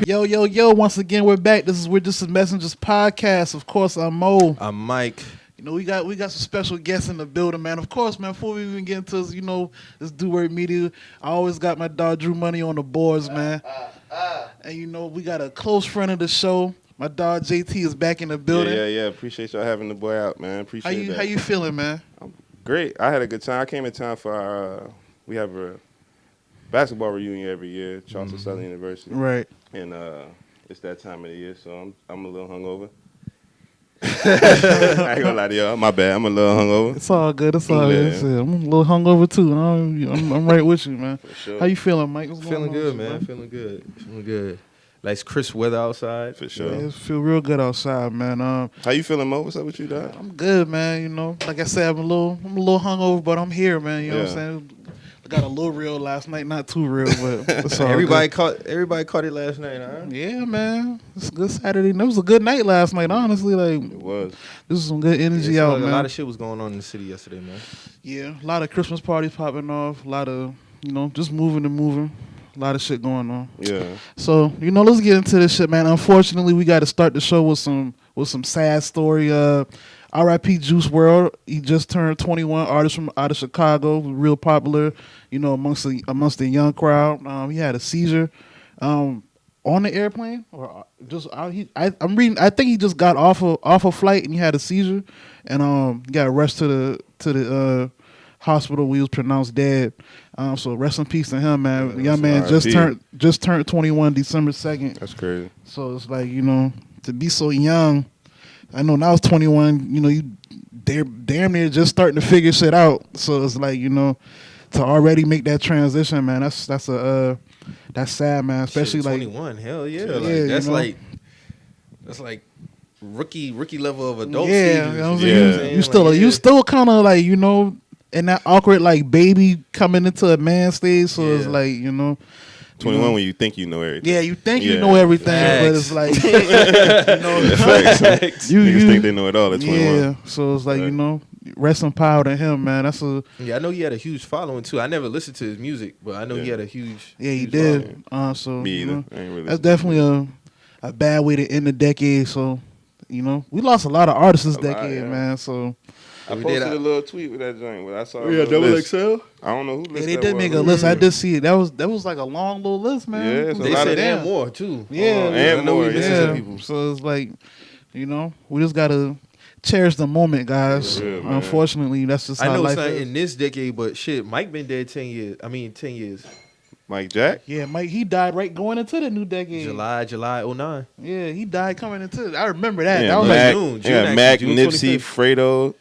Yo, yo, yo, once again, we're back. This is We're Just Messengers podcast. Of course, I'm Mo. I'm Mike. You know, we got some special guests in the building, man. Of course, man, before we even get into this, this Do Word Media, I always got my dog Drew Money on the boards, man. And, we got a close friend of the show. My dog JT is back in the building. Yeah. Appreciate y'all having the boy out, man. Appreciate that. How you feeling, man? I'm great. I had a good time. I came in time for our, we have a basketball reunion every year, Charleston Southern University. Right. And it's that time of the year, so I'm a little hungover. I ain't gonna lie to y'all. My bad. I'm a little hungover. It's all good. I'm a little hungover too. I'm right with you, man. For sure. How you feeling, Mike? What's Feeling going on, good, man. Feeling good. Nice crisp weather outside. For sure. Yeah, it feel real good outside, man. How you feeling, Mo? What's up with you, dog? I'm good, man. Like I said, I'm a little hungover, but I'm here, man. You know what I'm saying? I got a little real last night, not too real, but it's all Everybody good. caught it last night, huh? Yeah, man. It's a good Saturday. It was a good night last night, honestly. It was. This is some good energy out, man. A lot of shit was going on in the city yesterday, man. Yeah, a lot of Christmas parties popping off. A lot of, just moving. A lot of shit going on. Yeah. So, let's get into this shit, man. Unfortunately, we got to start the show with some sad story. R.I.P. Juice WRLD. He just turned 21. Artist from out of Chicago, real popular, amongst the young crowd. He had a seizure on the airplane, or just I'm reading. I think he just got off a flight and he had a seizure, and got rushed to the hospital. We was pronounced dead. So rest in peace to him, man. Yeah, the young man R.I.P. just turned 21 December 2nd. That's crazy. So it's like, to be so young. I know now it's 21, you damn near just starting to figure shit out. So it's like, to already make that transition, man, that's sad, man. Especially shit, 21, hell yeah. That's like rookie level of adult stages. You still kind of like, in that awkward like baby coming into a man stage. So it's like, 21 when you think you know everything. Yeah, you think you know everything, but it's like, Niggas think they know it all at 21. Yeah, so it's like, rest in power to him, man. I know he had a huge following too. I never listened to his music, but I know he had a huge. Yeah, he huge did. So Me either. I ain't really that's definitely a bad way to end the decade. So, we lost a lot of artists this decade, man. So. I posted a little tweet with that joint where I saw Double XL? I don't know who listed they did make a list. I did see it. That was like a long little list, man. Yeah, it's They said and more too. Yeah, and more. Yeah. People. So it's like, we just gotta cherish the moment, guys. Yeah, unfortunately, that's just how I know life it's not is. in this decade, but shit, Mike been dead 10 years. 10 years. Mike Jack? Yeah, Mike, he died right going into the new decade. July 09. Yeah, he died coming into it. I remember that. Yeah, that was Mac, June. Yeah, Mac, June Nipsey, 25th. Fredo,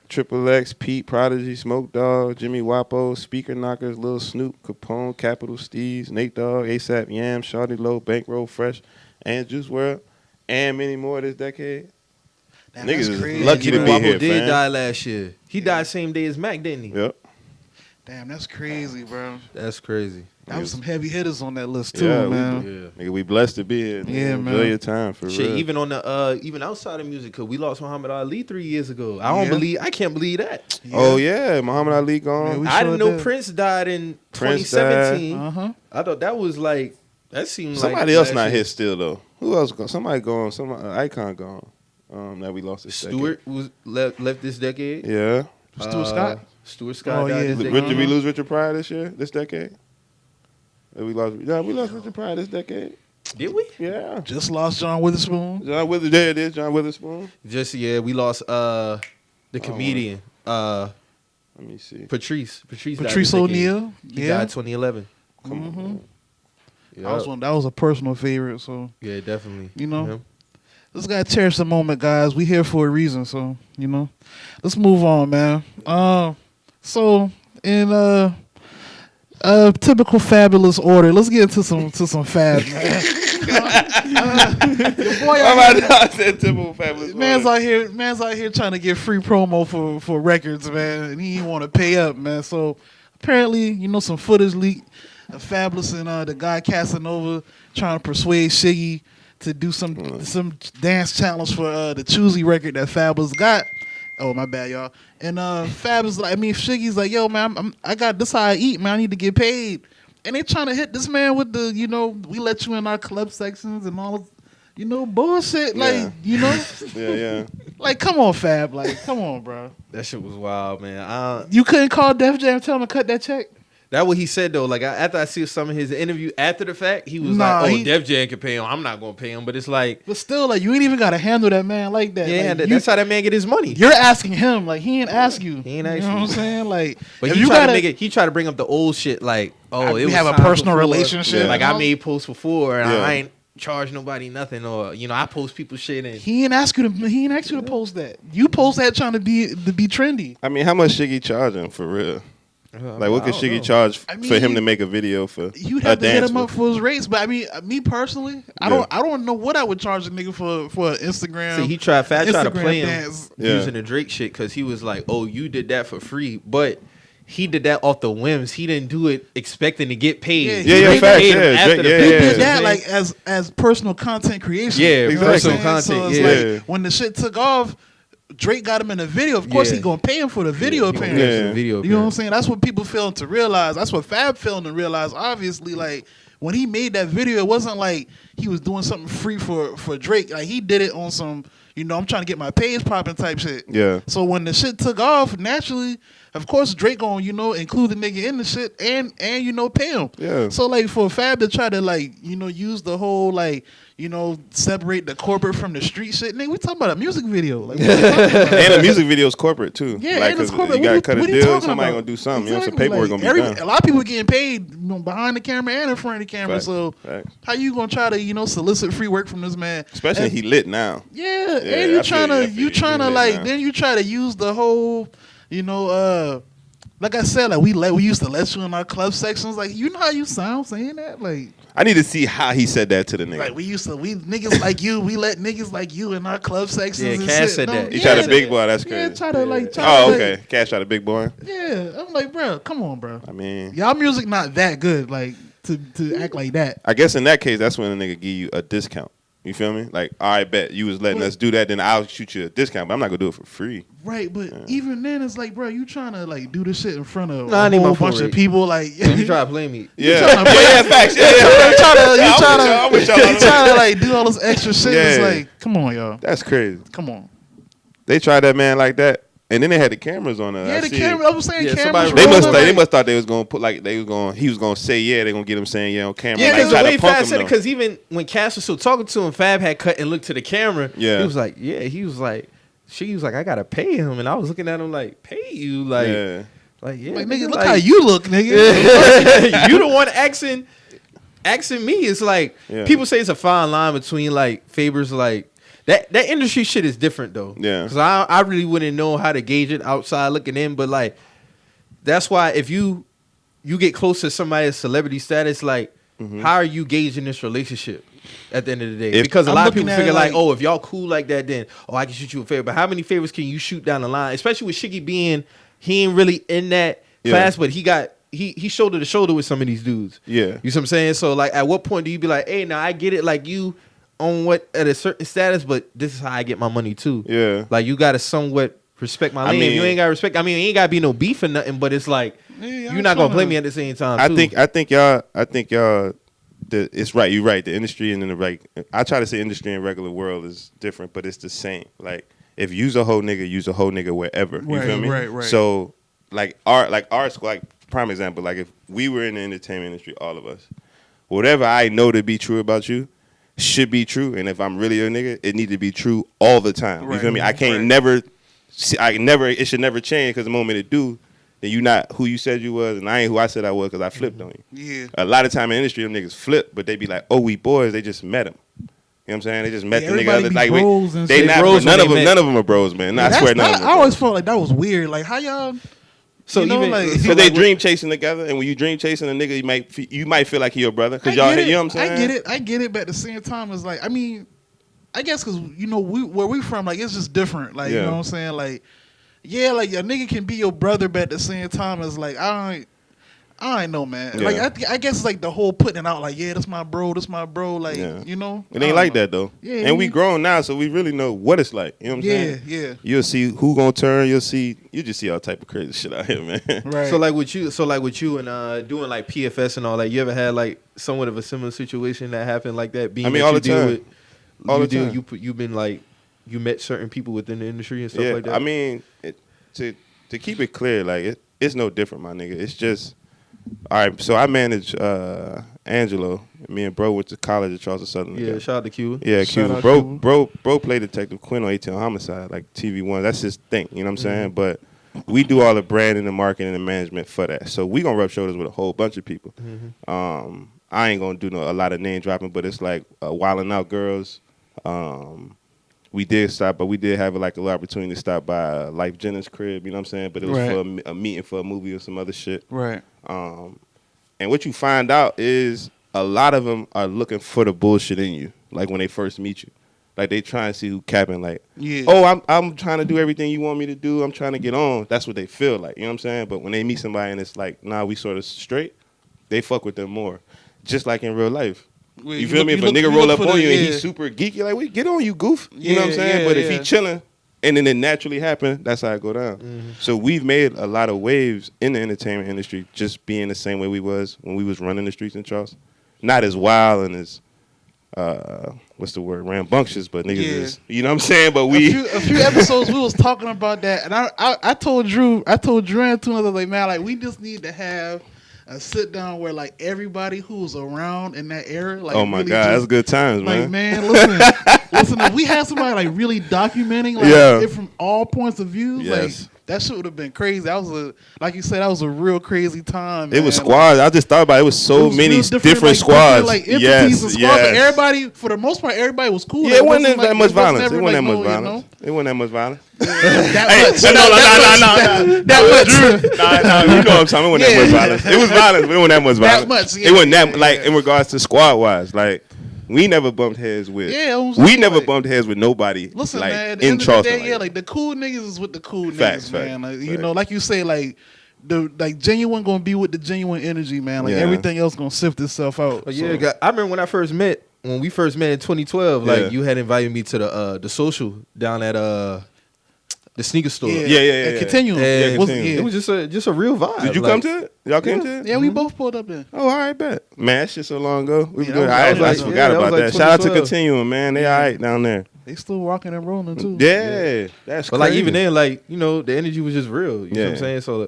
Triple X, Pete, Prodigy, Smoke Dogg, Jimmy Wapo, Speaker Knockers, Lil Snoop, Capone, Capital Steez, Nate Dogg, ASAP Yam, Shawty Low, Bankroll Fresh, and Juice WRLD, and many more this decade. Damn, Niggas that's is crazy. lucky to Jimmy be Wapo here, did fam. die last year. He died same day as Mac, didn't he? Yep. Damn, that's crazy, bro. That's crazy. That was some heavy hitters on that list too, Yeah, man. Nigga, we blessed to be here. Nigga. Yeah, Enjoy man. your time, for Shit, real. even on the even outside of music, cause we lost Muhammad Ali 3 years ago. I can't believe that. Yeah. Oh, yeah, Muhammad Ali gone. Yeah, we I didn't know did. Prince died in Prince 2017. Uh-huh. I thought that was like that seemed Somebody like else last not year. here still, though. Who else gone? Somebody gone. Some icon gone. That we lost this Stewart was left this decade. decade. Yeah. Stuart Scott? Stuart Scott Oh, died yeah. this decade. Did we lose Richard Pryor this decade? We lost Richard Pryor this decade. Did we? Yeah. Just lost John Witherspoon. John Witherspoon. There it is, John Witherspoon. We lost the comedian Let me see. Patrice died Patrice this decade. O'Neal. He Yeah. died 2011. Come on. Yep. That was a personal favorite. So Yeah, definitely. You just gotta cherish the moment, guys. We here for a reason. So let's move on, man. So in typical fabulous order, let's get into some fab, man. Boy, I said typical fabulous. man's out here trying to get free promo for records, man, and he didn't want to pay up, man. So apparently, some footage leaked of Fabulous and the guy Casanova trying to persuade Shiggy to do some dance challenge for the Choosy record that Fabulous got. Oh, my bad, y'all. And Fabulous, Shiggy's like, yo, man, I got this how I eat, man. I need to get paid. and they trying to hit this man with the, we let you in our club sections and all, bullshit. Like, Yeah. like, come on, Fab. Like, come on, bro. That shit was wild, man. You couldn't call Def Jam and tell him to cut that check? That what he said though. Like after I see some of his interview after the fact, he was Def Jam can pay him. I'm not gonna pay him. But it's like, but still, like, you ain't even gotta handle that man like that. Yeah, like, that's how that man get his money. You're asking him, like, he ain't ask you. He ain't ask you. Know what I'm saying? Like, but he tried to make it. He tried to bring up the old shit. Like, we have a personal relationship. Yeah. Like I made posts before, and I ain't charge nobody nothing, or I post people shit, and he ain't ask you to post that. You post that trying to be trendy. I mean, how much Shiggy charging for real? Like, what could Shiggy charge for him to make a video for? You'd have to hit him up for his rates, but I mean, me personally, I don't know what I would charge a nigga for Instagram. See, Fab tried to play him using the Drake shit because he was like, "Oh, you did that for free," but he did that off the whims. He didn't do it expecting to get paid. He did Drake, that like as personal content creation. Yeah, personal content. So it's like when the shit took off, Drake got him in a video. Of course, he gonna pay him for the video appearance. You know what I'm saying? That's what people failing to realize. That's what Fab failing to realize. Obviously, like when he made that video, it wasn't like he was doing something free for Drake. Like he did it on some, I'm trying to get my page popping type shit. Yeah. So when the shit took off, naturally, of course, Drake gonna, include the nigga in the shit and pay him. Yeah. So like for Fab to try to like, use the whole like, separate the corporate from the street shit. Nigga, we talking about a music video. Like, and the music video is corporate too. Yeah, like, and it's corporate. You gotta cut a deal. Somebody gonna do something. Some paperwork gonna be done. A lot of people getting paid behind the camera and in front of the camera. Fact. So Fact. how you gonna try to solicit free work from this man? Especially he lit now. Yeah, and you trying to like then you try to use the whole like I said, like we used to let you in our club sections. Like, you know how you sound saying that? Like, I need to see how he said that to the nigga. Like we niggas like you, we let niggas like you in our club sections. Yeah, and Cash shit. said that. He tried to big boy. That's crazy. Yeah, try to okay. Cash tried to big boy. Yeah, I'm like, bro, come on, bro. I mean, y'all music not that good, like to act like that. I guess in that case, that's when a nigga give you a discount. You feel me? Like, all right, bet you was letting us do that, then I'll shoot you a discount, but I'm not gonna do it for free. Right, but even then, it's like, bro, you trying to like do this shit in front of I need a whole my bunch of people, like you try to play me. Yeah, facts. You trying to like do all this extra shit. Yeah. It's like, come on, y'all. That's crazy. Come on. They tried that man like that, and then they had the cameras on her. Yeah, the camera. I was saying cameras. They must thought they was gonna put he was gonna say they gonna get him saying on camera. Yeah, like, the way Fab said it, because even when Cash was still talking to him, Fab had cut and looked to the camera. Yeah, he was like, she was like, I gotta pay him, and I was looking at him like, pay you, like, like nigga, look how you look, nigga. You the one asking me. It's like people say it's a fine line between like favors, like. That industry shit is different though. Yeah. Because I really wouldn't know how to gauge it outside looking in. But like, that's why if you get close to somebody's celebrity status, like, how are you gauging this relationship at the end of the day? Because a lot of people figure like, oh, if y'all cool like that, then I can shoot you a favor. But how many favors can you shoot down the line? Especially with Shiggy being, he ain't really in that class, but he shoulder to shoulder with some of these dudes. Yeah. You know what I'm saying? So like, at what point do you be like, hey, now I get it, like you on what at a certain status, but this is how I get my money too. Yeah, like you gotta somewhat respect my lane. If you ain't gotta respect, it ain't gotta be no beef or nothing. But it's like you're not gonna play me at the same time. I think y'all. It's right. You're right. The industry and then I try to say industry and regular world is different, but it's the same. Like if you's a whole nigga wherever. You feel me? Right. So like our school, like prime example. Like if we were in the entertainment industry, all of us, whatever I know to be true about you should be true, and if I'm really a nigga, it need to be true all the time. You feel me? I can't it should never change, because the moment it do, then you not who you said you was, and I ain't who I said I was, because I flipped on you. Yeah. A lot of time in the industry, them niggas flip, but they be like, oh, we boys, they just met him. You know what I'm saying? They just met the nigga. Like none of them are bros, man. I swear none of them. I always felt like that was weird. Like how y'all. So even so they dream chasing together, and when you dream chasing a nigga, you might feel like he your brother, because y'all, you know what I'm saying? I get it, but at the same time, it's like, I mean, I guess because where we from, like it's just different, like you know what I'm saying, like like a nigga can be your brother, but at the same time, it's like I I ain't know, man. Yeah. Like I guess it's like the whole putting it out, like that's my bro, like you know. It ain't like that though. Yeah, and we grown now, so we really know what it's like. You know what I'm saying? Yeah. You'll see who gonna turn. You just see all type of crazy shit out here, man. Right. So like with you and doing like PFS and all that, you ever had like somewhat of a similar situation that happened like that? Being all the time. You've been like you met certain people within the industry and stuff like that. I mean, to keep it clear, like it's no different, my nigga. It's just all right. So I manage Angelo. Me and bro went to college at Charleston Southern. Yeah, together. shout out to Cuba. Yeah, Shout Cuba. out Cuba. Bro played Detective Quinn on 18 Homicide, like TV1. That's his thing. You know what I'm saying? But we do all the branding and marketing and management for that. So we gonna rub shoulders with a whole bunch of people. I ain't gonna do a lot of name dropping, but it's like Wildin' Out Girls. We did stop, but we did have like a little opportunity to stop by Life Jennings' crib. You know what I'm saying? But it was for a meeting for a movie or some other shit. Right. And what you find out is a lot of them are looking for the bullshit in you, like when they first meet you. Like they try and see who capping. Like, I'm trying to do everything you want me to do. I'm trying to get on. That's what they feel like. You know what I'm saying? But when they meet somebody and it's like, nah, we sort of straight, they fuck with them more. Just like in real life. You feel me? If a nigga roll up on you and he's super geeky, you're like, get on, you goof. You know what I'm saying? But if he chilling and then it naturally happen, that's how it go down. So we've made a lot of waves in the entertainment industry just being the same way we was when we was running the streets in Charleston. Not as wild and as what's the word, rambunctious, but niggas is, you know what I'm saying? But a few episodes we was talking about that, and I told Drew and two others, like, man, like we just need to have a sit down where like everybody who's around in that era, like, oh my really god, that's good times, man. Like, man, listen, if we had somebody like really documenting like it from all points of view, like that shit would have been crazy. That was like you said, that was a real crazy time. It was squads. I just thought about it. It was so many different squads. Like entities and squads. But everybody, for the most part, everybody was cool. Yeah, it wasn't that much violence. It wasn't that much violence. It wasn't that much violence. That much. You know what I'm talking about. It wasn't that much violence. It was violence, but it wasn't that much violence. It wasn't that like in regards to squad wise. Like we never bumped heads with. We never bumped heads with nobody. Listen, like, man. In Charleston, like the cool niggas is with the cool facts, niggas, man. Like, you know, like you say, like the genuine gonna be with the genuine energy, man. Like everything else gonna sift itself out. I remember when we first met in 2012. Like you had invited me to the social down at the sneaker store. Continuum. It was just a real vibe. Did you come to it? Y'all came to it? Yeah, we both pulled up there. Oh, all right, bet. Man, that shit so long ago. We I forgot about that. Shout out to Continuum, man. They all right down there. They still rocking and rolling too. Yeah, that's. But crazy. like even then, like you know, the energy was just real. You know what I'm saying? So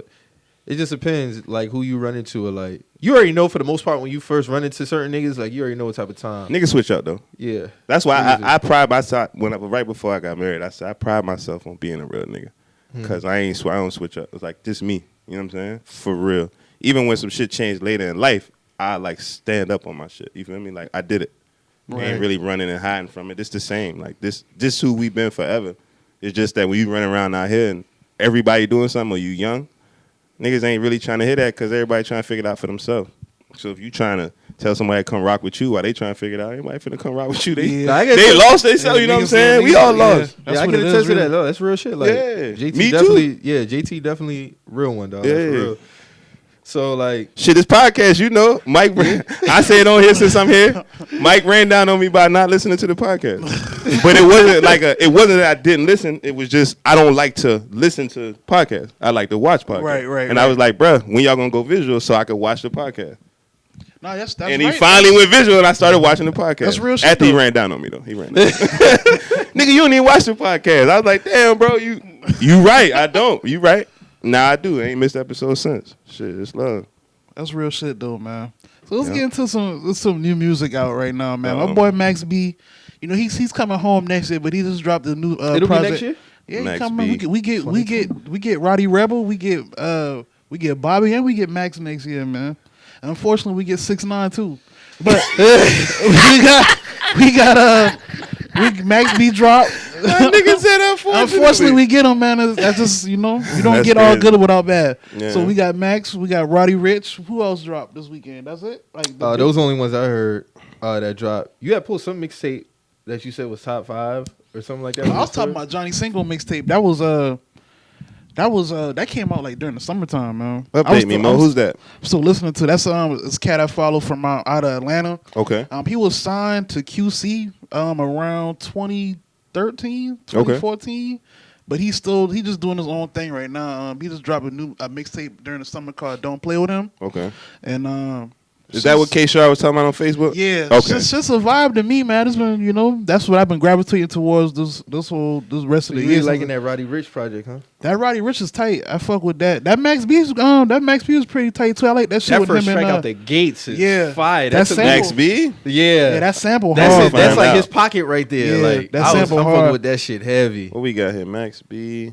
it just depends, like who you run into, or like you already know for the most part when you first run into certain niggas, like you already know what type of time. Niggas switch up though. Yeah, that's why I pride myself right before I got married. I said I pride myself on being a real nigga. Cause I don't switch up. It's like this me. You know what I'm saying? For real. Even when some shit changed later in life, I like stand up on my shit. You feel me? Like I did it. Right. Ain't really running and hiding from it. It's the same. Like this who we been forever. It's just that when you run around out here and everybody doing something or you young, niggas ain't really trying to hear that because everybody trying to figure it out for themselves. So if you trying to tell somebody to come rock with you while they trying to figure it out, anybody finna come rock with you. They lost themselves, you know what I'm saying? We all lost. I can attest to that though. That's real shit. Like JT me definitely, too. Yeah, JT definitely real one, dog. Yeah. Like, for real. So like shit, this podcast, you know, Mike. I say it on here since I'm here. Mike ran down on me by not listening to the podcast, but it wasn't that I didn't listen. It was just I don't like to listen to podcasts. I like to watch podcasts. Right. And I was like, bruh, when y'all gonna go visual so I could watch the podcast? No, that's and he finally went visual, and I started watching the podcast. That's real shit. After he ran down on me though, he ran down. Nigga, you don't even watch the podcast. I was like, damn, bro, you right. I don't. You right. Nah, I do. I ain't missed episode since. Shit, it's love. That's real shit though, man. So let's get into some new music out right now, man. My boy Max B, you know he's coming home next year, but he just dropped a new It'll project. Be next year? Yeah, Max coming. B. We get Roddy Rebel, we get Bobby, and we get Max next year, man. And unfortunately, we get 6ix9ine too. But we got Max B drop. That nigga said unfortunately we get him, man. That's just, you know, you don't get all good without bad. Yeah. So we got Max, we got Roddy Ricch. Who else dropped this weekend? That's it. Like those only ones I heard that dropped. You had pulled some mixtape that you said was top 5 or something like that. I was talking about Johnny Single mixtape. That was That came out like during the summertime, man. I was Update me, still- Mo. I was Who's that? Still listening to that's this cat I follow from out of Atlanta. Okay. He was signed to QC around 2013, 2014. But he just doing his own thing right now. He just dropped a mixtape during the summer called "Don't Play with Him." Okay. And Is that what K-Shar was talking about on Facebook? Yeah. Okay. It's just a vibe to me, man. It's been, that's what I've been gravitating towards this rest of You the really year. liking that Roddy Ricch project, huh? That Roddy Ricch is tight. I fuck with that. That Max B is pretty tight too. I like that shit That with first him track and out the gates is fire. That's That's a sample. Max B? yeah. that sample That's hard. it. That's Find like out. his pocket right there. Yeah, Like that I'm sample fucking hard. with that shit heavy. What we got here? Max B.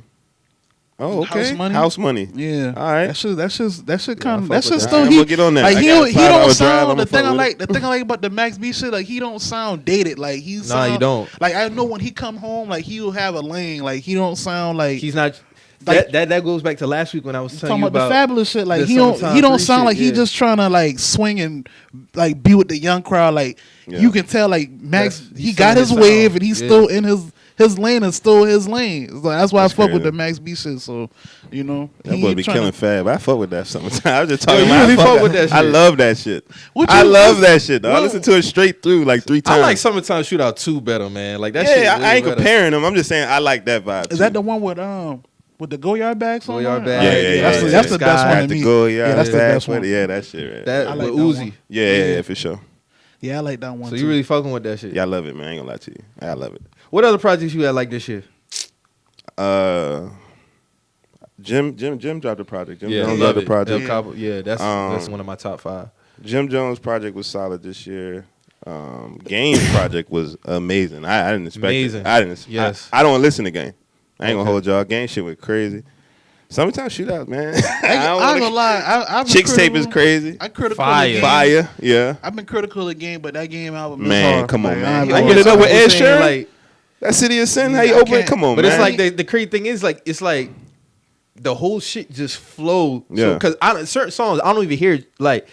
Oh, House okay. Money? House Money. Yeah. All right. That shit kind of fuck that with shit that. still Alright, he I'ma get on that. like I he got a don't 5 hour drive, sound I'ma the thing fuck I with like about the Max B shit, like he don't sound dated. Like he Nah, sound, you don't. Like I know when he come home, like he'll have a lane. Like he don't sound like He's not. Like- that goes back to last week when I was telling talking you about the fabulous shit. Like the he don't Summertime 3 sound shit, like he yeah. just trying to like swing and like be with the young crowd. Like Yeah. you can tell like Max He's he got still his his wave sound. and he's Yeah. still in his lane and still his lane. So that's why That's I fuck with crazy. the Max B shit. So That boy ain't be tryna- killing Fab. I fuck with that sometimes. I was just Yo, talking you about really I fuck with that I shit. love that shit. What I you- love that shit, though. I what- listen to it straight through like 3 times. I like Summertime Shootout 2 better, man. Like that shit. Yeah, is I ain't better. comparing them. I'm just saying I like that vibe. Is that the one with the Go Yard Bag song? Go Yard on it? Bag, Yeah, That's the best Sky. one Got to the me. go, Yeah, that's the back best with one. it. Yeah, that shit, right? That I like with that Uzi. one. Yeah, for sure. Yeah, I like that one. So too. you really fucking with that shit? Yeah, I love it, man. I ain't gonna lie to you. I love it. What other projects you had like this year? Jim dropped the project. Jim Yeah, I Jones love dropped the it. project. El Capo, yeah, that's Um, one of my top 5. Jim Jones' project was solid this year. Game's project was amazing. I didn't expect Amazing. it. I didn't. Yes. I don't listen to Game. I ain't gonna Okay. hold y'all. Game shit went crazy. Summertime Shootout, man. I ain't gonna lie. I've been Chicks tape critical- is crazy. I critical Fire. of Game. Fire, yeah. I've been critical of the game, but that game album is Man, hard. come on, Like, man. I I ain't get it gonna up with lie. Ed Saying, Sheeran? like, That City of Sin, how Yeah, you I open it? can't. Come on, but man. it's like the crazy thing is like it's like the whole shit just flowed. Yeah. Because certain songs I don't even hear like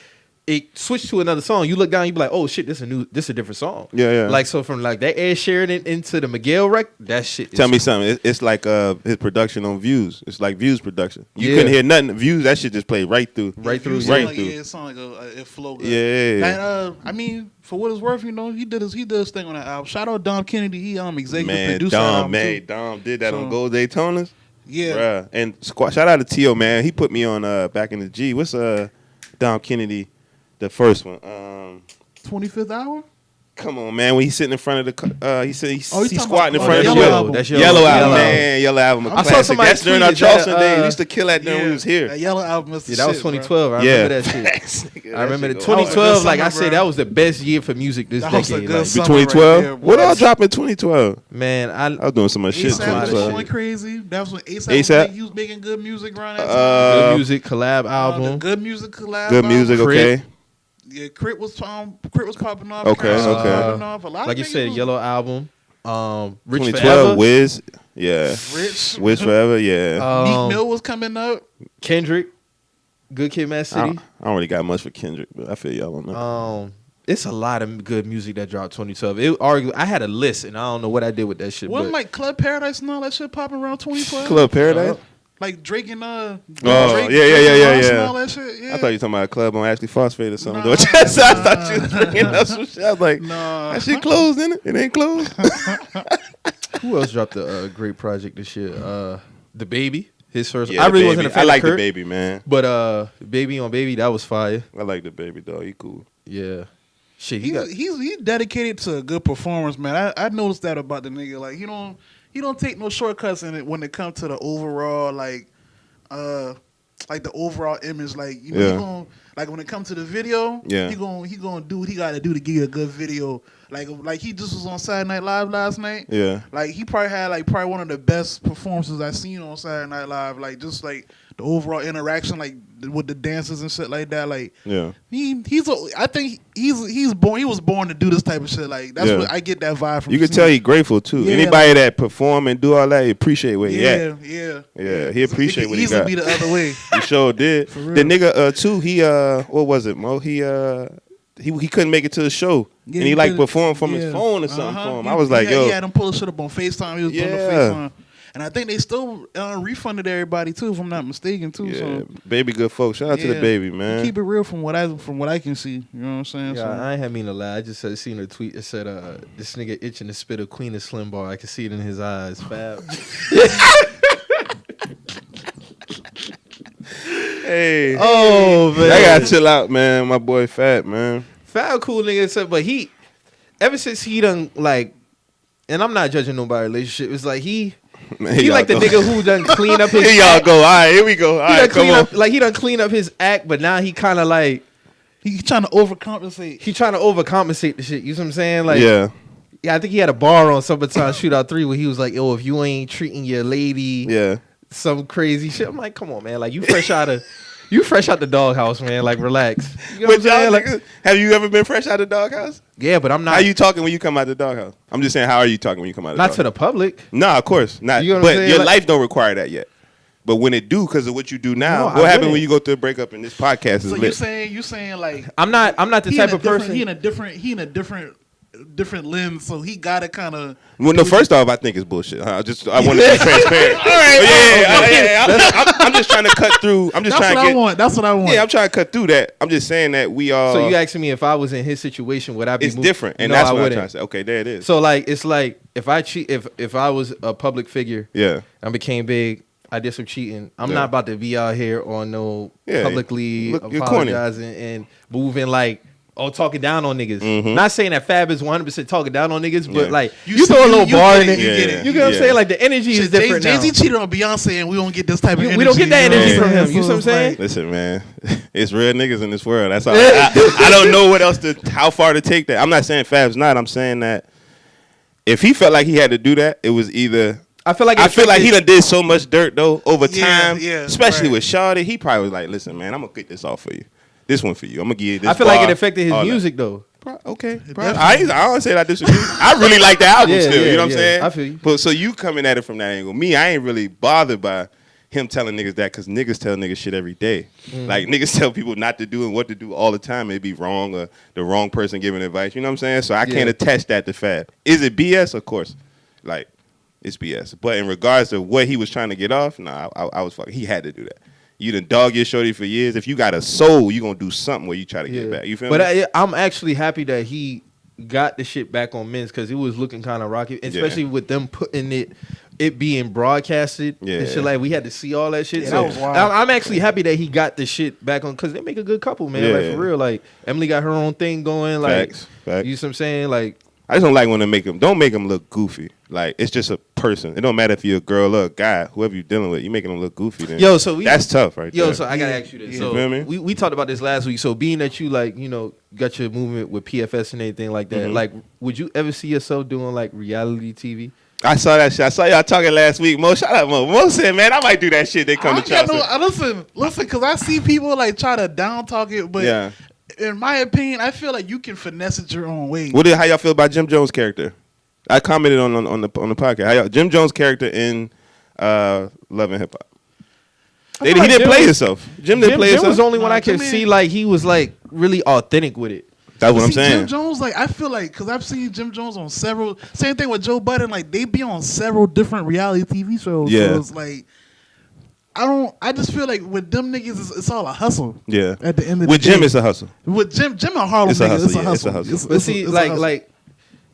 it switched to another song. You look down, you be like, oh shit, this a different song. Yeah. Like so from like that Ed Sheeran into the Miguel record, that shit. Tell me something. It's like his production on Views. It's like Views production. You Yeah. couldn't hear nothing. Views, that shit just played right through. Right through, You yeah. sound Right like, through. yeah, it sound like it flow good. Yeah. And, I mean, for what it's worth, he did his thing on that album. Shout out Dom Kennedy. He executive Man, producer. that album, too. Dom did that on So- Gold Daytonas. Yeah. Bruh. And shout out to T.O., man. He put me on back in the G. What's Dom Kennedy, the first one? 25th Hour. Come on, man. When he's sitting in front of the, he's talking squatting in about- front of the Yellow Yellow Album. That's Yellow album, Yellow man. Yellow album. A I saw classic. somebody That's during our tweeted that, Charleston days. We used to kill that during we was here. That Yellow album is the Yeah, that was shit, bro. 2012. I Yeah. remember that shit. Facts, nigga. I remember the That shit go hard. 2012. Like I That was a good say, summer, that was the best year for music this That was a decade. good Like, summer. Between right 12? there, boy. What all dropped in 2012? man, I was doing so much shit in ASAP was 2012. going crazy. That was when A$AP? ASAP was making good music around that time. good music collab The album. good music collab. Good music, Crit. okay. Yeah, Crit was popping off. Okay, Cass was okay. popping off. A lot Like of you niggas said, was- Yellow album. Rich 2012, Forever. Wiz. Yeah. Rich. Wiz Forever, yeah. Meek Mill was coming up. Kendrick. Good Kid, Mad I City. don't really got much for Kendrick, but I feel y'all on that. It's a lot of good music that dropped 2012. I had a list and I don't know what I did with that shit. Wasn't But like Club Paradise and all that shit popping around 2012? Club Paradise? Like Drake and Oh, Drake, yeah, Drake yeah, and Ross and yeah. all that shit. Yeah. I thought you were talking about a club on Ashley Phosphate or something. Nah, I thought you was bringing up some shit. I was like, Nah. that shit closed, isn't it? It ain't closed. who else dropped a great project this year? The Baby. His first. Yeah, I really The wasn't a Baby. fan I like of Kurt, the baby, man. but Baby on Baby, that was fire. I like the baby, dog. He cool. Yeah. Shit, he got. He's dedicated to a good performance, man. I noticed that about the nigga. Like he don't take no shortcuts in it when it comes to the overall like the overall image. Like you know, Yeah. he gonna, like when it comes to the video, Yeah. he gonna do what he gotta do to give you a good video. Like he just was on Saturday Night Live last night. Yeah. Like he probably had probably one of the best performances I've seen on Saturday Night Live. Like just like the overall interaction, like with the dancers and shit like that. Like Yeah. I think he's born. He was born to do this type of shit. Like that's Yeah. what I get that vibe from. You can seeing- tell he grateful, too. Yeah, Anybody that perform and do all that, he appreciate where he at. Yeah. Yeah, he appreciate It what could he easily got. be the other way. He sure did. For real. The nigga, too, he, what was it, Mo? He couldn't make it to the show. Yeah, and he like did. performed from his Yeah. phone or something for him. I was He like, had, yo. He had him pull his shit up on FaceTime. He was doing the Yeah. FaceTime. and I think they still refunded everybody too, if I'm not mistaken too. Yeah, So baby, good folks. Shout out to the baby, man. keep it real from what I can see. You know what I'm saying? Yeah, So, I ain't had mean to lie. I just seen a tweet that said, "This nigga itching to spit a Queen of Slim bar. I can see it in his eyes." Fab. Hey, Oh man, I gotta chill out, man. My boy Fat, man. Fab cool nigga. So, but he, ever since he done like, and I'm not judging nobody's relationship. It's like he like the nigga who done clean up his. Here y'all go. All right, here we go. All right, come on. Like he done clean up his act, but now he kind of like he's trying to overcompensate. he trying to overcompensate the shit. You know what I'm saying? Like Yeah. I think he had a bar on Summertime Shootout 3 where he was like, "Yo, if you ain't treating your lady, Yeah. some crazy shit." I'm like, come on, man. Like you fresh out the doghouse, man. Like relax. You know what I'm saying? Like, have you ever been fresh out of the doghouse? yeah, but I'm not. How you talking when you come out the doghouse? I'm just saying, how are you talking when you come out of the not doghouse? to the public. Nah, of course not. You know what I'm but saying? your Like- life don't require that yet. But when it do, because of what you do now, No, what I happened wouldn't. when you go through a breakup and this podcast is So lit? you saying like I'm not the he type in a of person. He in a different lens, so he gotta kind of. Well, no, first off, I think it's bullshit. I want to be transparent. All right, I'm just trying to cut through. I'm just That's trying what to I get. want. That's what I want. Yeah, I'm trying to cut through that. I'm just saying that we all. So you asking me if I was in his situation, would I be? it's different, and No, that's I what I'm wouldn't. trying to say. Okay, there it is. So like it's like if I cheat, if I was a public figure, Yeah, I became big. I did some cheating. I'm Yeah. not about to be out here on no Yeah, publicly look, you're corny. apologizing and moving like talking down on niggas. Mhm. Not saying that Fab is 100% talking down on niggas, but Yeah. like You you see- throw a you- little you bar get in it, it. you get it. You get what I'm Yeah. saying? Like the energy is different now. Jay-Z cheated on Beyonce, and we don't get this type of energy. We don't get that you know energy what from I'm him. You see what I'm So it's saying? like- listen, man, it's real niggas in this world. That's all. I don't know what else how far to take that. I'm not saying Fab's not. I'm saying that if he felt like he had to do that, it was either. I feel like he done did so much dirt though over Yeah, time, yeah, especially right. with Shawty. He probably was like, "Listen, man, I'm gonna get this off for you. This one for you. I'm gonna give you this." I feel like bar, it affected his all that." music though. Okay, definitely- I don't say that I disagree. I really like the album Yeah, still. yeah, You know what I'm yeah. saying? I feel you. But so you coming at it from that angle. Me, I ain't really bothered by him telling niggas that because niggas tell niggas shit every day. Like niggas tell people not to do and what to do all the time. It'd be wrong or the wrong person giving advice. You know what I'm saying? So I can't attach that to Fab. Is it BS? Of course. Like it's BS. But in regards to what he was trying to get off, nah, I was fucking. He had to do that. You done dog your shorty for years. If you got a soul, you gonna do something where you try to get back. You feel me? But I'm actually happy that he got the shit back on men's because it was looking kind of rocky, especially with them putting it being broadcasted and shit. Like we had to see all that shit. Yeah, So that was wild. I'm actually happy that he got the shit back on because they make a good couple, man. Yeah. Like for real. Like Emily got her own thing going. Like Facts. you know what I'm saying? Like I just don't like when they don't make them look goofy. Like it's just a person. It don't matter if you're a girl or a guy, whoever you're dealing with, you making them look goofy. Then that's tough, right? Yo, there. so I gotta ask you this. You So feel me? we talked about this last week. So being that you like, you know, got your movement with PFS and anything like that, Mhm. like would you ever see yourself doing like reality TV? I saw that shit. I saw y'all talking last week. Mo, shout out Mo. Mo said, man, I might do that shit. They come to Charleston. Listen, because I see people like try to down talk it, but Yeah. in my opinion, I feel like you can finesse it your own way. How y'all feel about Jim Jones' character? I commented on the podcast. Jim Jones' character in Love and Hip Hop. He didn't play himself. Jim didn't play Jim himself. was the only one Nah, I could Jim see ain't- like he was like really authentic with it. That's what I'm See, saying. Jim Jones, like I feel like, because I've seen Jim Jones on several. Same thing with Joe Budden. Like they be on several different reality TV shows. Yeah. So it's like I just feel like with them niggas, it's all a hustle. Yeah. At the end of With the day, Jim, it's a hustle. with Jim and Harlem It's a niggas, hustle, it's a yeah, hustle. it's a hustle. But see, it's a like hustle.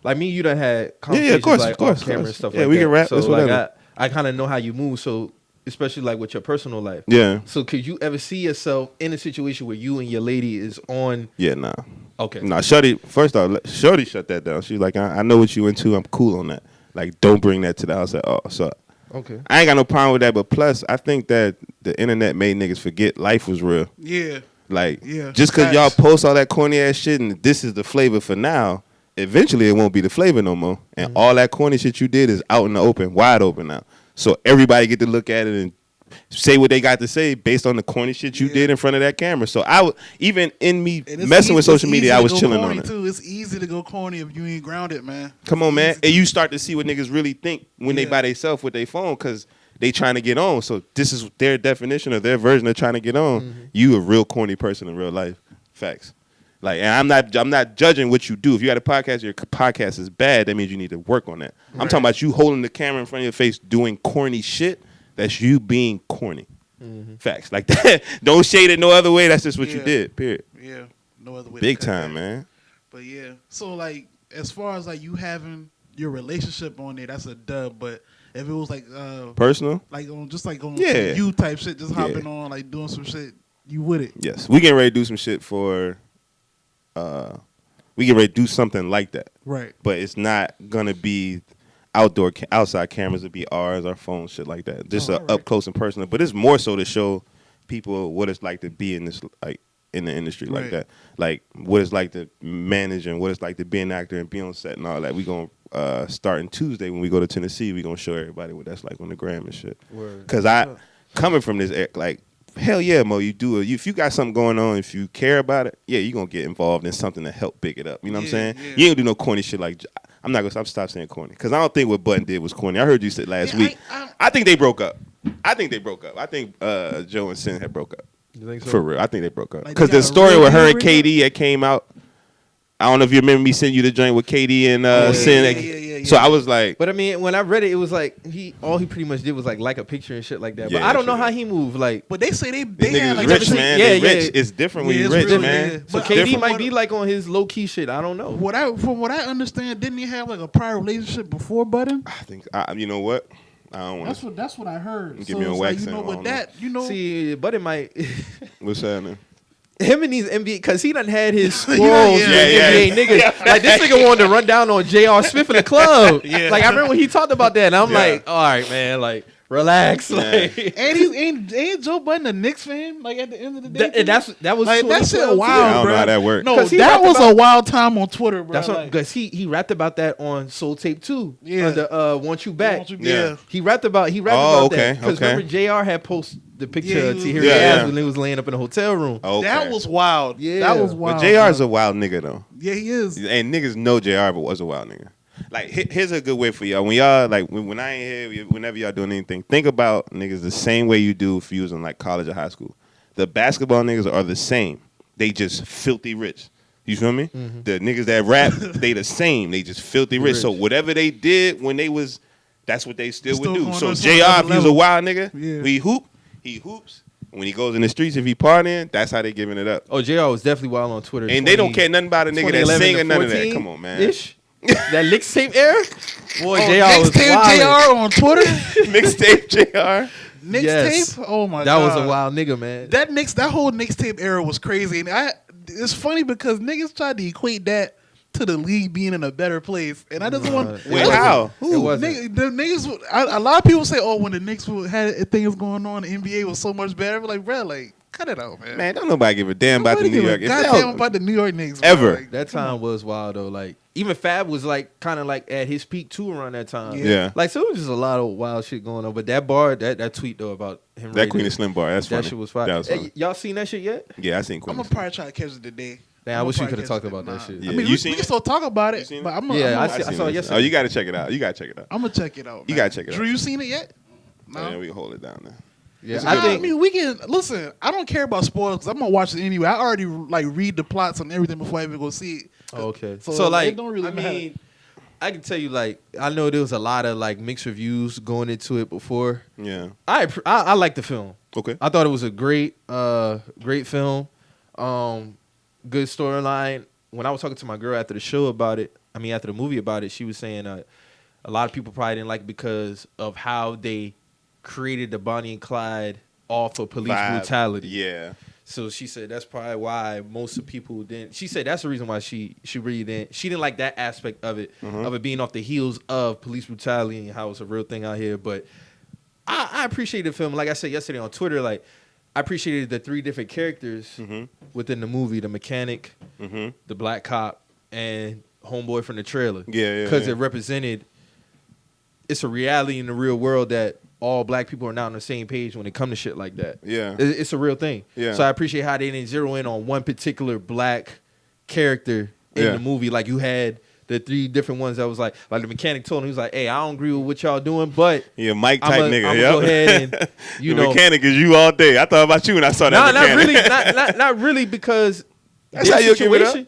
like me, you done had Yeah, conversations of course, like of course, off camera of and course. stuff Yeah, like we that. can rap, So that's like whatever. I kind of know how you move. So especially like with your personal life. Yeah. So could you ever see yourself in a situation where you and your lady is on? Yeah, nah. Okay. Nah, Shorty, first off, Shorty shut that down. She's like, I know what you into. I'm cool on that. Like, don't bring that to the house at all. So Okay. I ain't got no problem with that. But plus, I think that the internet made niggas forget life was real. Yeah. Like, Yeah, just because y'all facts. post all that corny ass shit and this is the flavor for now, eventually it won't be the flavor no more. And all that corny shit you did is out in the open, wide open now. So everybody get to look at it and say what they got to say based on the corny shit you did in front of that camera. So I would, even in me And it's messing with easy- social it's media, easy I to was go chilling corny on it. too. It's easy to go corny if you ain't grounded, man. Come on, man. Easy. And you start to see what niggas really think when they Yeah. by themselves with their phone because they trying to get on. So this is their definition of their version of trying to get on. You a real corny person in real life. Facts. Like, and I'm not judging what you do. If you got a podcast, your podcast is bad. That means you need to work on that. Right. I'm talking about you holding the camera in front of your face, doing corny shit. That's you being corny. Mm-hmm. Facts like that. Don't shade it no other way. That's just what you did. Period. Yeah, no other way. Big time, man. But yeah, so like as far as like you having your relationship on there, that's a dub. But if it was like personal, like on you type shit, just hopping on like doing some shit, you with it? Yes, we getting ready to do some shit for. We get ready to do something like that, right? But it's not gonna be outside cameras. It'll be ours, our phones, shit like that. Just up close and personal. But it's more so to show people what it's like to be in this like. In the industry like that, like what it's like to manage and what it's like to be an actor and be on set and all that. We gonna starting Tuesday when we go to Tennessee. We gonna show everybody what that's like on the gram and shit. Because coming from this like hell yeah, Mo, you do it. If you got something going on, if you care about it, yeah, you gonna get involved in something to help big it up. You know what I'm saying? Yeah. You ain't gonna do no corny shit like. I'm not gonna stop saying corny because I don't think what Button did was corny. I heard you say last week. I think they broke up. I think Joe and Sin had broke up. You think so? For real, I think they broke up because the story with her and KD that came out. I don't know if you remember me sending you the joint with KD and Sin. Yeah. So I was like, but I mean, when I read it, it was like all he pretty much did was like a picture and shit like that. But I don't know how he moved. Like, but they say they had like rich, man. Yeah, rich. It's different when you're rich, man. Yeah. So KD might be like on his low key shit. I don't know. From what I understand, didn't he have like a prior relationship before Button? I think. You know what? I don't want. That's what I heard. Give me a wax. Like, with that, See, Button might. What's happening? Him and these NBA, because he done had his squirrels with NBA niggas. Yeah. Like, this nigga wanted to run down on J.R. Smith in the club. Like, I remember when he talked about that, and I'm like, all right, man, like, relax. Like, and ain't Joe Budden a Knicks fan? Like, at the end of the day? That was like, that shit wild, bro. I don't know how that worked. No, that was a wild time on Twitter, bro. That's because he rapped about that on Soul Tape 2. Yeah. Under Want You Back. Yeah. He rapped about that. Because remember, JR had posted the picture of Tahiri ass when he was laying up in a hotel room. Okay. That was wild. Yeah. That was wild. But JR's a wild nigga, though. Yeah, he is. And niggas know JR, but was a wild nigga. Like, here's a good way for y'all. When y'all, like, when I ain't here, whenever y'all doing anything, think about niggas the same way you do if you was in, like, college or high school. The basketball niggas are the same. They just filthy rich. You feel me? Mm-hmm. The niggas that rap, they the same. They just filthy rich. So whatever they did when they was, that's what they still would do. So JR, if he was a wild nigga, he hoops. When he goes in the streets, if he partying, that's how they giving it up. Oh, JR was definitely wild on Twitter. And they don't care nothing about a nigga that sing or none of that. Come on, man. That mixtape era? Boy, JR was wild. JR on Twitter? Mixtape JR? Mixtape? Yes. Oh, my God. That was a wild nigga, man. That whole mixtape era was crazy. And it's funny because niggas tried to equate that to the league being in a better place. And I just want... Wait, how? It wasn't. The niggas... A lot of people say, when the Knicks had things going on, the NBA was so much better. Like, bro, like... Cut it out, man. Man, don't nobody give a damn about the New York. Goddamn about the New York Knicks. Ever. Like, that time was wild, though. Like, even Fab was, like, kind of, like, at his peak, too, around that time. Yeah. Like, so it was just a lot of wild shit going on. But that bar, that tweet, though, about him. That Queen of Slim bar, that's funny. That shit was fire. Hey, y'all seen that shit yet? Yeah, I seen Queen. I'm going to probably try to catch it today. Man, I wish we could have talked about that shit. Yeah. I mean, we can still talk about it. But I saw it yesterday. Oh, you got to check it out. I'm going to check it out, man. You got to check it out. Drew, you seen it yet? No. Yeah, we can hold it down there. Yeah, I mean, we can listen. I don't care about spoilers because I'm gonna watch it anyway. I already like read the plots and everything before I even go see it. Oh, okay, so like, it don't really matter. mean, I can tell you, like, I know there was a lot of like mixed reviews going into it before. Yeah, I like the film. Okay, I thought it was a great film. Good storyline. When I was talking to my girl after the show about it, after the movie about it, she was saying a lot of people probably didn't like it because of how they created the Bonnie and Clyde off of police brutality. Yeah. So she said that's probably why most of people didn't. She said that's the reason why she really didn't. She didn't like that aspect of it, of it being off the heels of police brutality and how it's a real thing out here. But I appreciated the film. Like I said yesterday on Twitter, like I appreciated the 3 different characters within the movie: the mechanic, the black cop, and homeboy from the trailer. Yeah. Because it represented. It's a reality in the real world that all black people are not on the same page when it comes to shit like that. Yeah. It's a real thing. Yeah. So I appreciate how they didn't zero in on one particular black character in the movie. Like you had the 3 different ones that was like the mechanic told him, he was like, hey, I don't agree with what y'all doing, but yeah, Mike type nigga. I'm go ahead and the mechanic is you all day. I thought about you when I saw that. Not really, not really because That's how you give it up.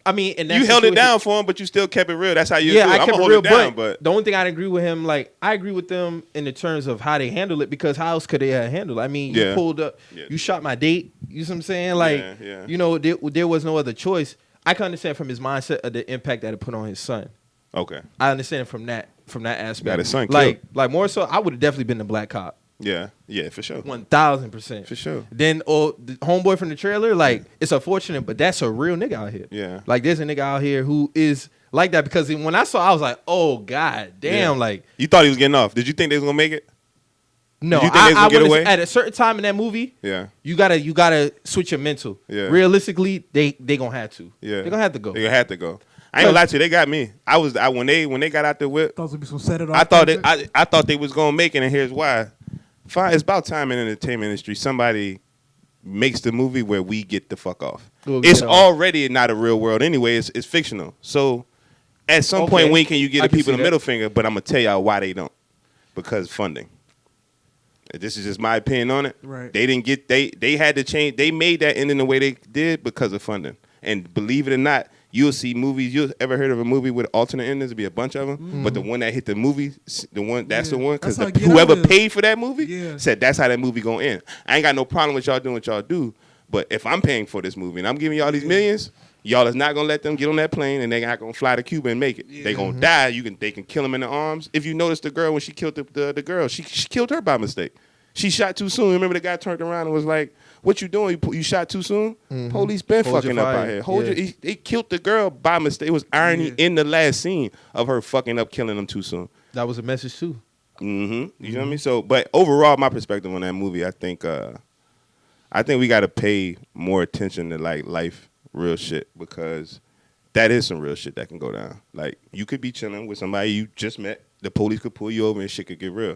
I mean, and You held it down for him, but you still kept it real. That's how you. Yeah, do it. I kept I'ma it real. hold it down, but the only thing I didn't agree with him, like I agree with them in the terms of how they handle it, because how else could they have handled it? I mean, you pulled up, you shot my date. You know what I'm saying? Like, you know, there was no other choice. I can understand from his mindset of the impact that it put on his son. Okay, I understand from that aspect. Got his son like killed. more so, I would have definitely been the black cop. Yeah, for sure. 1000%. For sure. Then, the homeboy from the trailer, like, it's unfortunate, but that's a real nigga out here. Yeah. Like, there's a nigga out here who is like that, because when I saw, I was like, oh, god damn, like. You thought he was getting off. Did you think they was going to make it? No, Did you think they was gonna get away? At a certain time in that movie, you gotta switch your mental. Yeah. Realistically, they gonna have to. Yeah. They're gonna have to go. They gonna have to go. I ain't gonna lie to you, they got me. When they got out the whip, Thought it would be some set it off. I thought they was gonna make it, and here's why. Fine, it's about time in the entertainment industry somebody makes the movie where we get the fuck off. It's already not a real world anyway. It's fictional. So at some point, when can you give the people the middle finger? But I'm gonna tell y'all why they don't. Because funding. This is just my opinion on it. Right. They didn't get they had to change. They made that ending the way they did because of funding. And believe it or not, you'll see movies. You ever heard of a movie with alternate endings? There'll be a bunch of them, but the one that hit the movie, the one that's the one, because whoever paid for that movie said that's how that movie gonna end. I ain't got no problem with y'all doing what y'all do, but if I'm paying for this movie and I'm giving y'all these millions, y'all is not gonna let them get on that plane and they not gonna fly to Cuba and make it. They gonna die. They can kill them in the arms. If you notice the girl when she killed the girl, she killed her by mistake. She shot too soon. Remember the guy turned around and was like, "What you doing? You shot too soon." Police been fucking up out here. They killed the girl by mistake. It was irony in the last scene of her fucking up killing them too soon. That was a message too. You know what I mean? So, but overall, my perspective on that movie, I think we got to pay more attention to like life, real shit, because that is some real shit that can go down. Like you could be chilling with somebody you just met, the police could pull you over and shit could get real.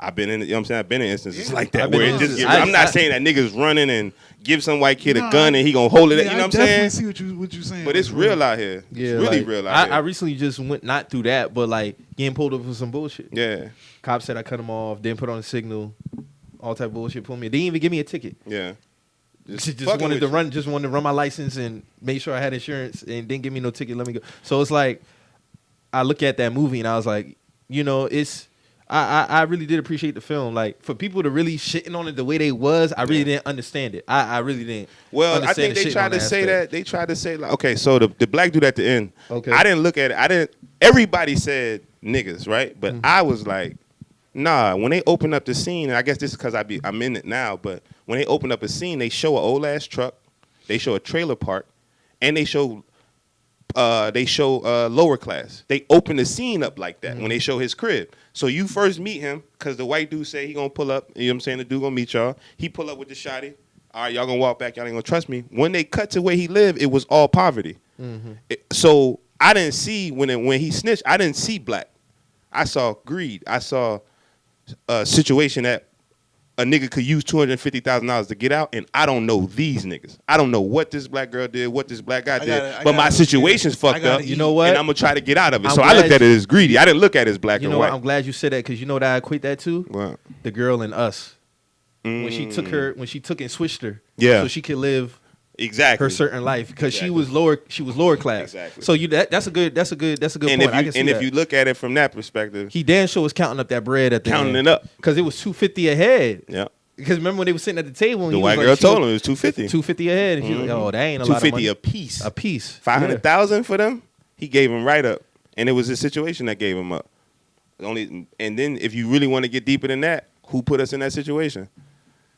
I've been in, you know what I'm saying? I've been in instances like that where it just get real. I'm not saying that niggas running and give some white kid a gun and he gonna hold it. You know what I'm saying? I see what you're saying. But it's real out here. Yeah, it's really real out here. I recently just went not through that, but like getting pulled over for some bullshit. Yeah. Cops said I cut him off, didn't put on a signal, all type of bullshit. Pulled me. They didn't even give me a ticket. Yeah. Just wanted to run my license and make sure I had insurance, and didn't give me no ticket. Let me go. So it's like I look at that movie and I was like, you know, it's. I really did appreciate the film. Like, for people to really shitting on it the way they was, I really didn't understand it. I really didn't. Well, I think they tried to say that. They tried to say, like, okay, so the black dude at the end, I didn't look at it. Everybody said niggas, right? But I was like, nah, when they open up the scene, and I guess this is because I'm in it now, but when they open up a scene, they show an old-ass truck, they show a trailer park, and they show lower class. They open the scene up like that when they show his crib. So you first meet him because the white dude say he gonna pull up. You know what I'm saying? The dude gonna meet y'all. He pull up with the shotty. All right, y'all gonna walk back. Y'all ain't gonna trust me. When they cut to where he lived, it was all poverty. So I didn't see when he snitched. I didn't see black. I saw greed. I saw a situation that a nigga could use $250,000 to get out, and I don't know these niggas. I don't know what this black girl did, what this black guy did, but my situation's fucked up. You know what? And I'm gonna try to get out of it. So I looked at it as greedy. I didn't look at it as black and white. I'm glad you said that, because you know what I equate that to? What? The girl in Us. When she took and switched her, so she could live her certain life, because she was lower class. Exactly. So that's a good point. If you look at it from that perspective, he damn sure was counting up that bread at the counting end, it up, because it was $250 ahead. Yeah. Because remember when they were sitting at the table, and the white girl told him it was $250. $250 ahead, and she was like, "Oh, that ain't a lot of money." $250 a piece. A piece. 500,000 for them. He gave him right up, and it was his situation that gave him up. And then if you really want to get deeper than that, who put us in that situation?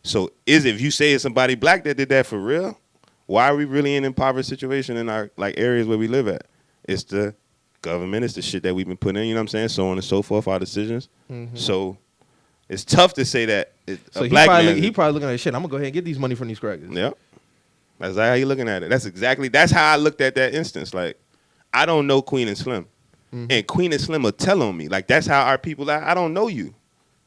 So if you say it's somebody black that did that for real, why are we really in an impoverished situation in our like areas where we live at? It's the government. It's the shit that we've been putting in. You know what I'm saying? So on and so forth. Our decisions. So it's tough to say that. So he probably looking at shit. I'm gonna go ahead and get these money from these crackers. Yep. That's how you looking at it. That's how I looked at that instance. Like, I don't know Queen and Slim, and Queen and Slim will tell on me. Like, that's how our people are. I don't know you.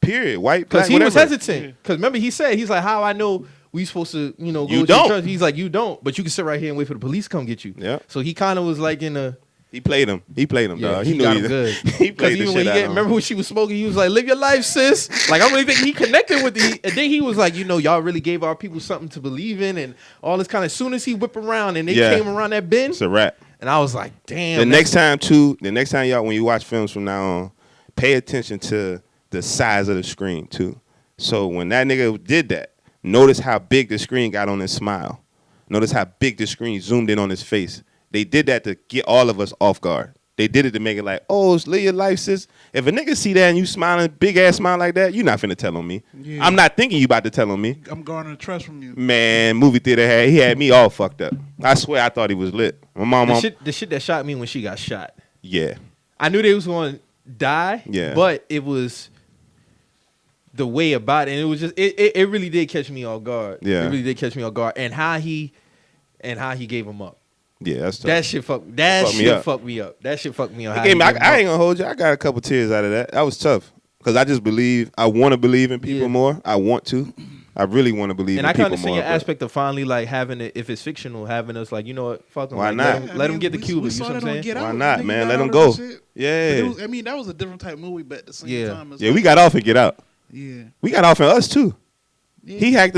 Period. White, black, because he was hesitant. Because remember he said, he's like, how I know we supposed to, go you to don't. church. He's like, you don't, but you can sit right here and wait for the police to come get you. Yeah. So he kind of was like in a. He played him. Yeah, dog. he knew got him good. He played the shit out of him. Remember when she was smoking? He was like, "Live your life, sis." Like I really think he connected with the. And then he was like, y'all really gave our people something to believe in, and all this kind of. As soon as he whip around and they came around that bend, it's a wrap. And I was like, "Damn." The next time y'all when you watch films from now on, pay attention to the size of the screen too. So when that nigga did that, notice how big the screen got on his smile. Notice how big the screen zoomed in on his face. They did that to get all of us off guard. They did it to make it like, oh, live your life, sis. If a nigga see that and you smiling, big ass smile like that, you not finna tell on me. Yeah. I'm not thinking you about to tell on me. I'm garnering trust from you. Man, movie theater he had me all fucked up. I swear I thought he was lit. My mom, the shit that shot me when she got shot. Yeah. I knew they was going to die. Yeah. But it was the way about it, and it was just it really did catch me off guard. Yeah. It really did catch me off guard, and how he gave him up. Yeah, that's tough. That shit fucked me up. That shit fucked me up. I ain't gonna hold you. I got a couple tears out of that. That was tough because I just believe. I want to believe in people more. I want to. I really want to believe in people more. And I kind of see your aspect of finally like having it, if it's fictional, having us like, you know what, fuck them. Why like, not? Let them get the Cuba. You know what I'm saying? Why not, man? Let them go. Yeah. I mean, that was a different type of movie, but at the same time. Yeah, we got off and Get Out. Yeah. We got off in Us too. Yeah. He hacked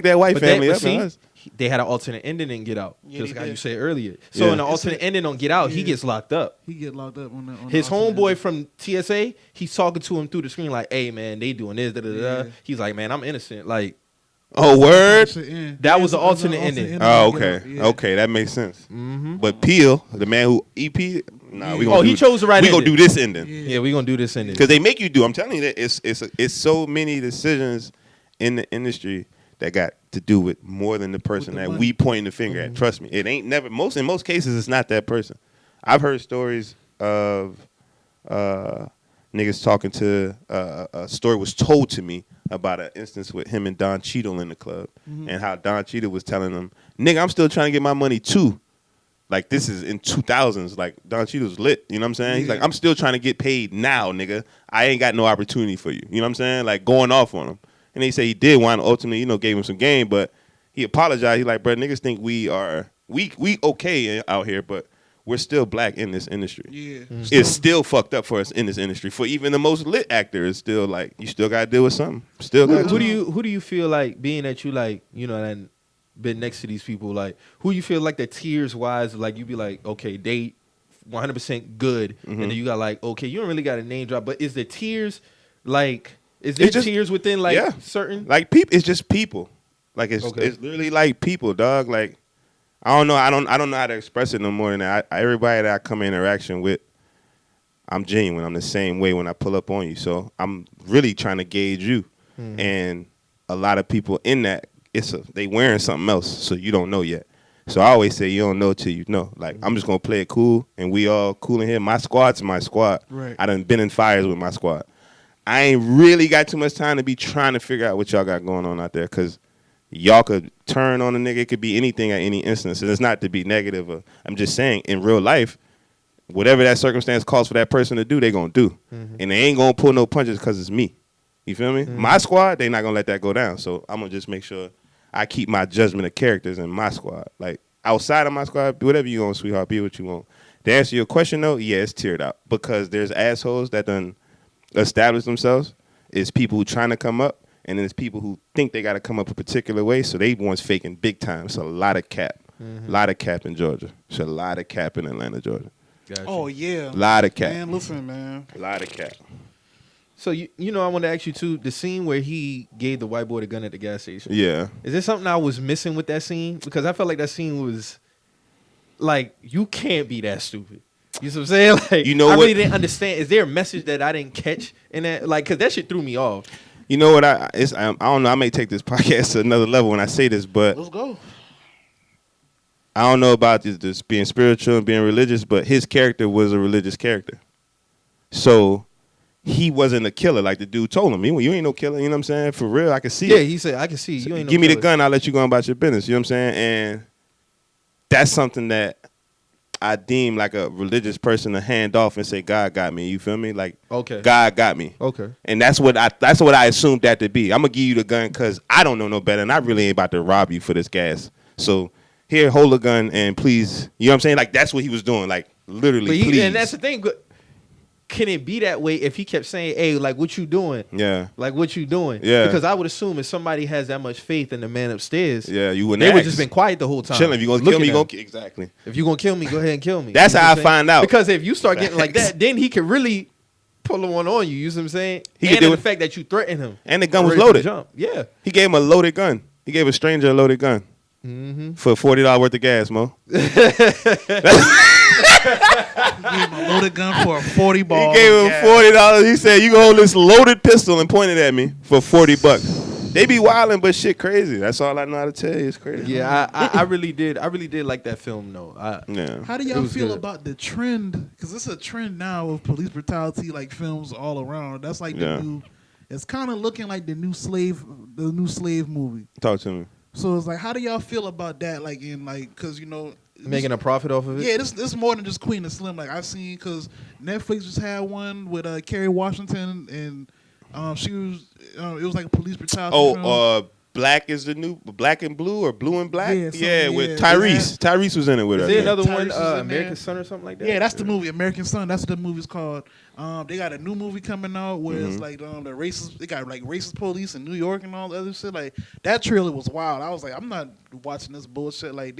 that white family up in Us. They had an alternate ending in Get Out, just like you said earlier. So in the alternate ending on Get Out, he gets locked up. He get locked up on his homeboy from TSA. He's talking to him through the screen like, "Hey man, they doing this." Da, da, da. Yeah. He's like, "Man, I'm innocent." Like, oh word, that was the alternate ending. Oh okay, okay, that makes sense. Mm-hmm. But Peel, the man who EP, nah, we gonna. He chose the right. We gonna do this ending. Yeah, we gonna do this ending because they make you do. I'm telling you that it's so many decisions in the industry that got to do with more than the person that we pointing the finger at. Trust me, it ain't never. In most cases, it's not that person. I've heard stories of niggas talking to a story was told to me about an instance with him and Don Cheadle in the club, and how Don Cheadle was telling him, "Nigga, I'm still trying to get my money too." Like this is in 2000s. Like Don Cheadle's lit. You know what I'm saying? He's like, "I'm still trying to get paid now, nigga. I ain't got no opportunity for you." You know what I'm saying? Like going off on him. And they say he did wind ultimately, gave him some game, but he apologized. He like, bro, niggas think we okay out here, but we're still black in this industry. Yeah, it's still fucked up for us in this industry. For even the most lit actor, it's still like you still got to deal with something. Still got. Who do you feel like being that you like and been next to these people, like who you feel like the tears wise, like you be like, okay, they 100% good, and then you got like, okay, you don't really got a name drop, but is the tears like? Is there just tears within like certain like people? It's just people. Like it's literally like people, dog. Like I don't know how to express it no more than that. Everybody that I come in interaction with, I'm genuine. I'm the same way when I pull up on you. So I'm really trying to gauge you. And a lot of people in that they wearing something else, so you don't know yet. So I always say you don't know till you know. Like I'm just gonna play it cool, and we all cool in here. My squad's my squad. Right. I done been in fires with my squad. I ain't really got too much time to be trying to figure out what y'all got going on out there, because y'all could turn on a nigga. It could be anything at any instance. And it's not to be negative. I'm just saying, in real life, whatever that circumstance calls for that person to do, they going to do. And they ain't going to pull no punches because it's me. You feel me? My squad, they not going to let that go down. So I'm going to just make sure I keep my judgment of characters in my squad. Like, outside of my squad, whatever you want, sweetheart, be what you want. To answer your question, though, yeah, it's tiered out. Because there's assholes that done establish themselves. It's people who trying to come up, and then it's people who think they got to come up a particular way, so they ones faking big time. It's a lot of cap. A lot of cap in Georgia. It's a lot of cap in Atlanta, Georgia. Gotcha. Oh, yeah. A lot of cap. Man, listen, man. A lot of cap. So, I want to ask you, too, the scene where he gave the white boy the gun at the gas station. Yeah. Is there something I was missing with that scene? Because I felt like that scene was, like, you can't be that stupid. You know what I'm saying? Like, I really didn't understand. Is there a message that I didn't catch in that? Like, because that shit threw me off. You know what? I don't know. I may take this podcast to another level when I say this, but let's go. I don't know about this being spiritual and being religious, but his character was a religious character. So he wasn't a killer like the dude told him. You ain't no killer. You know what I'm saying? For real, I can see it. Yeah, he said, I can see you. Ain't no give me killer. the gun. I'll let you go on about your business. You know what I'm saying? And that's something that I deem like a religious person to hand off and say, God got me. You feel me? Like, okay, God got me. Okay. And that's what I assumed that to be. I'm gonna give you the gun because I don't know no better, and I really ain't about to rob you for this gas. So here, hold the gun and please, you know what I'm saying? Like that's what he was doing. Like Literally, But please. and that's the thing. Can it be that way if he kept saying, "Hey, like what you doing? Yeah. Like what you doing?" Yeah. Because I would assume if somebody has that much faith in the man upstairs, Yeah, you wouldn't they would ask. just been quiet the whole time. Chilling. If you gonna kill looking me, you at gonna him. exactly. If you gonna kill me, go ahead and kill me. That's You know how what I I'm saying? find out. Because if you start getting like Facts. that, then he could really pull one on you. You see what I'm saying? He could and do the it. fact that you threatened him. And the gun was Ready for the loaded. Jump. Yeah. He gave him a loaded gun. He gave a stranger a loaded gun for $40 worth of gas, Mo. He gave him a loaded gun for a 40 ball. He gave him $40. He said, "You can hold this loaded pistol," and pointed at me for $40. They be wilding, but shit crazy. That's all I know how to tell you. It's crazy. Yeah, I really did. I really did like that film though. Yeah. How do It y'all was feel good. about the trend? Because it's a trend now of police brutality, like films all around. That's like Yeah. the new. It's kind of looking like the new slave movie. Talk to me. So it's like, how do y'all feel about that? Like in like, because Making a profit off of it. yeah, this more than just Queen and Slim. Like I've seen, because Netflix just had one with Kerry Washington, and she was it was like a police brutality film. Oh, Black is the new Black and Blue or Blue and Black? Yeah, Yeah, something, with yeah. Tyrese. Tyrese was in it with Is her. there another Tyrese one, is in there. American Son or something like that? Yeah, that's the movie, American Son. That's what the movie's called. They got a new movie coming out where it's like the racist. They got like racist police in New York and all the other shit. Like that trailer was wild. I was like, I'm not watching this bullshit. Like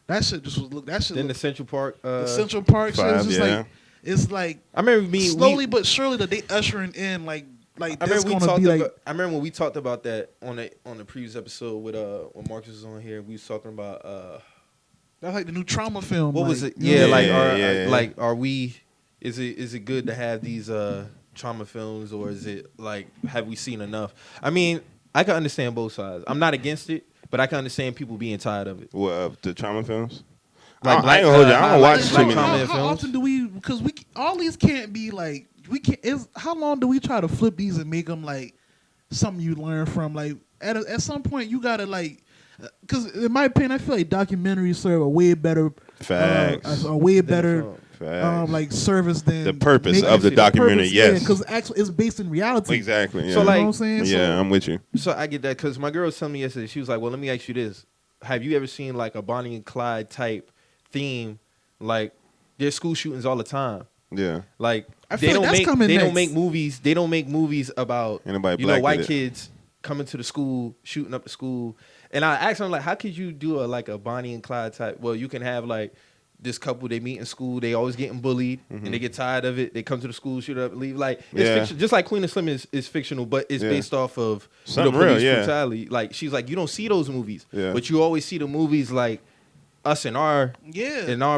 that shit just was look. That shit. Then the look, Central Park. the Central Park shit is just yeah. it's like I remember me slowly but surely that they ushering in like I that's remember we gonna talked be like. about. I remember when we talked about that on the previous episode with when Marcus was on here. We was talking about That's like the new trauma film. what like, was it? you Yeah, know? Yeah, like are we? Is it good to have these trauma films, or is it like have we seen enough? I mean, I can understand both sides. I'm not against it, but I can understand people being tired of it. What, the trauma films? Like, I ain't gonna hold you. I don't watch Black too many. comment How films. often do we? Because we all these can't be like we can't. How long do we try to flip these and make them like something you learn from? Like at some point you gotta like. Because in my opinion, I feel like documentaries serve a way better, Facts. a way better, Facts. like service than The purpose making- of the the documentary, purpose, yes. because actually it's based in reality. Exactly. Yeah. So, You like- know what I'm saying? yeah, I'm with you. So I get that because my girl was telling me yesterday. She was like, "Well, let me ask you this: have you ever seen like a Bonnie and Clyde type theme? Like there's school shootings all the time. Yeah. Like I feel like that's coming they don't next. make movies. They don't make movies about Ain't nobody you know black white did it. kids coming to the school, shooting up the school. And I asked them like, how could you do a Bonnie and Clyde type? Well, you can have like this couple, they meet in school, they always getting bullied, and they get tired of it. They come to the school, shoot up, leave. Like it's Yeah. fiction, just like Queen and Slim is fictional, but it's Yeah. based off of Something real, police yeah. brutality. Like she's like, you don't see those movies, Yeah. but you always see the movies like us in our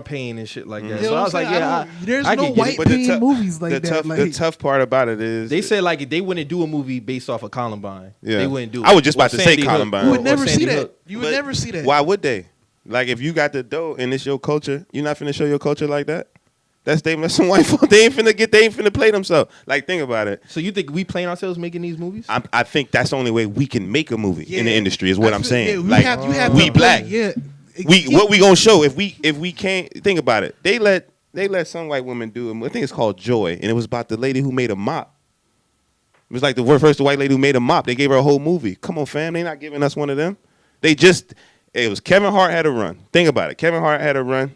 pain and shit like that. You know So what I was I'm like, saying? yeah, there's I no can get it. white But the pain tough- movies like the that. tough, like, the tough part about it is They said like they wouldn't do a movie based off of Columbine. Yeah. They wouldn't do it. I was just Or about to say Sandy Hook. Columbine. you would Or never see Sandy that. Hook. You would But never see that. Why would they? Like, if you got the dough and it's your culture, you're not finna show your culture like that. That's some white folk. They ain't finna play themselves. Like, think about it. So you think we playing ourselves making these movies? I think that's the only way we can make a movie in the Yeah. industry. Is what I I'm feel- saying. yeah, like, you have we to black. Yeah. What we gonna show if we can't think about it? They let some white woman do it. I think it's called Joy, and it was about the lady who made a mop. It was like the first white lady who made a mop. They gave her a whole movie. Come on, fam, they not giving us one of them. It was Kevin Hart had a run. Think about it. Kevin Hart had a run.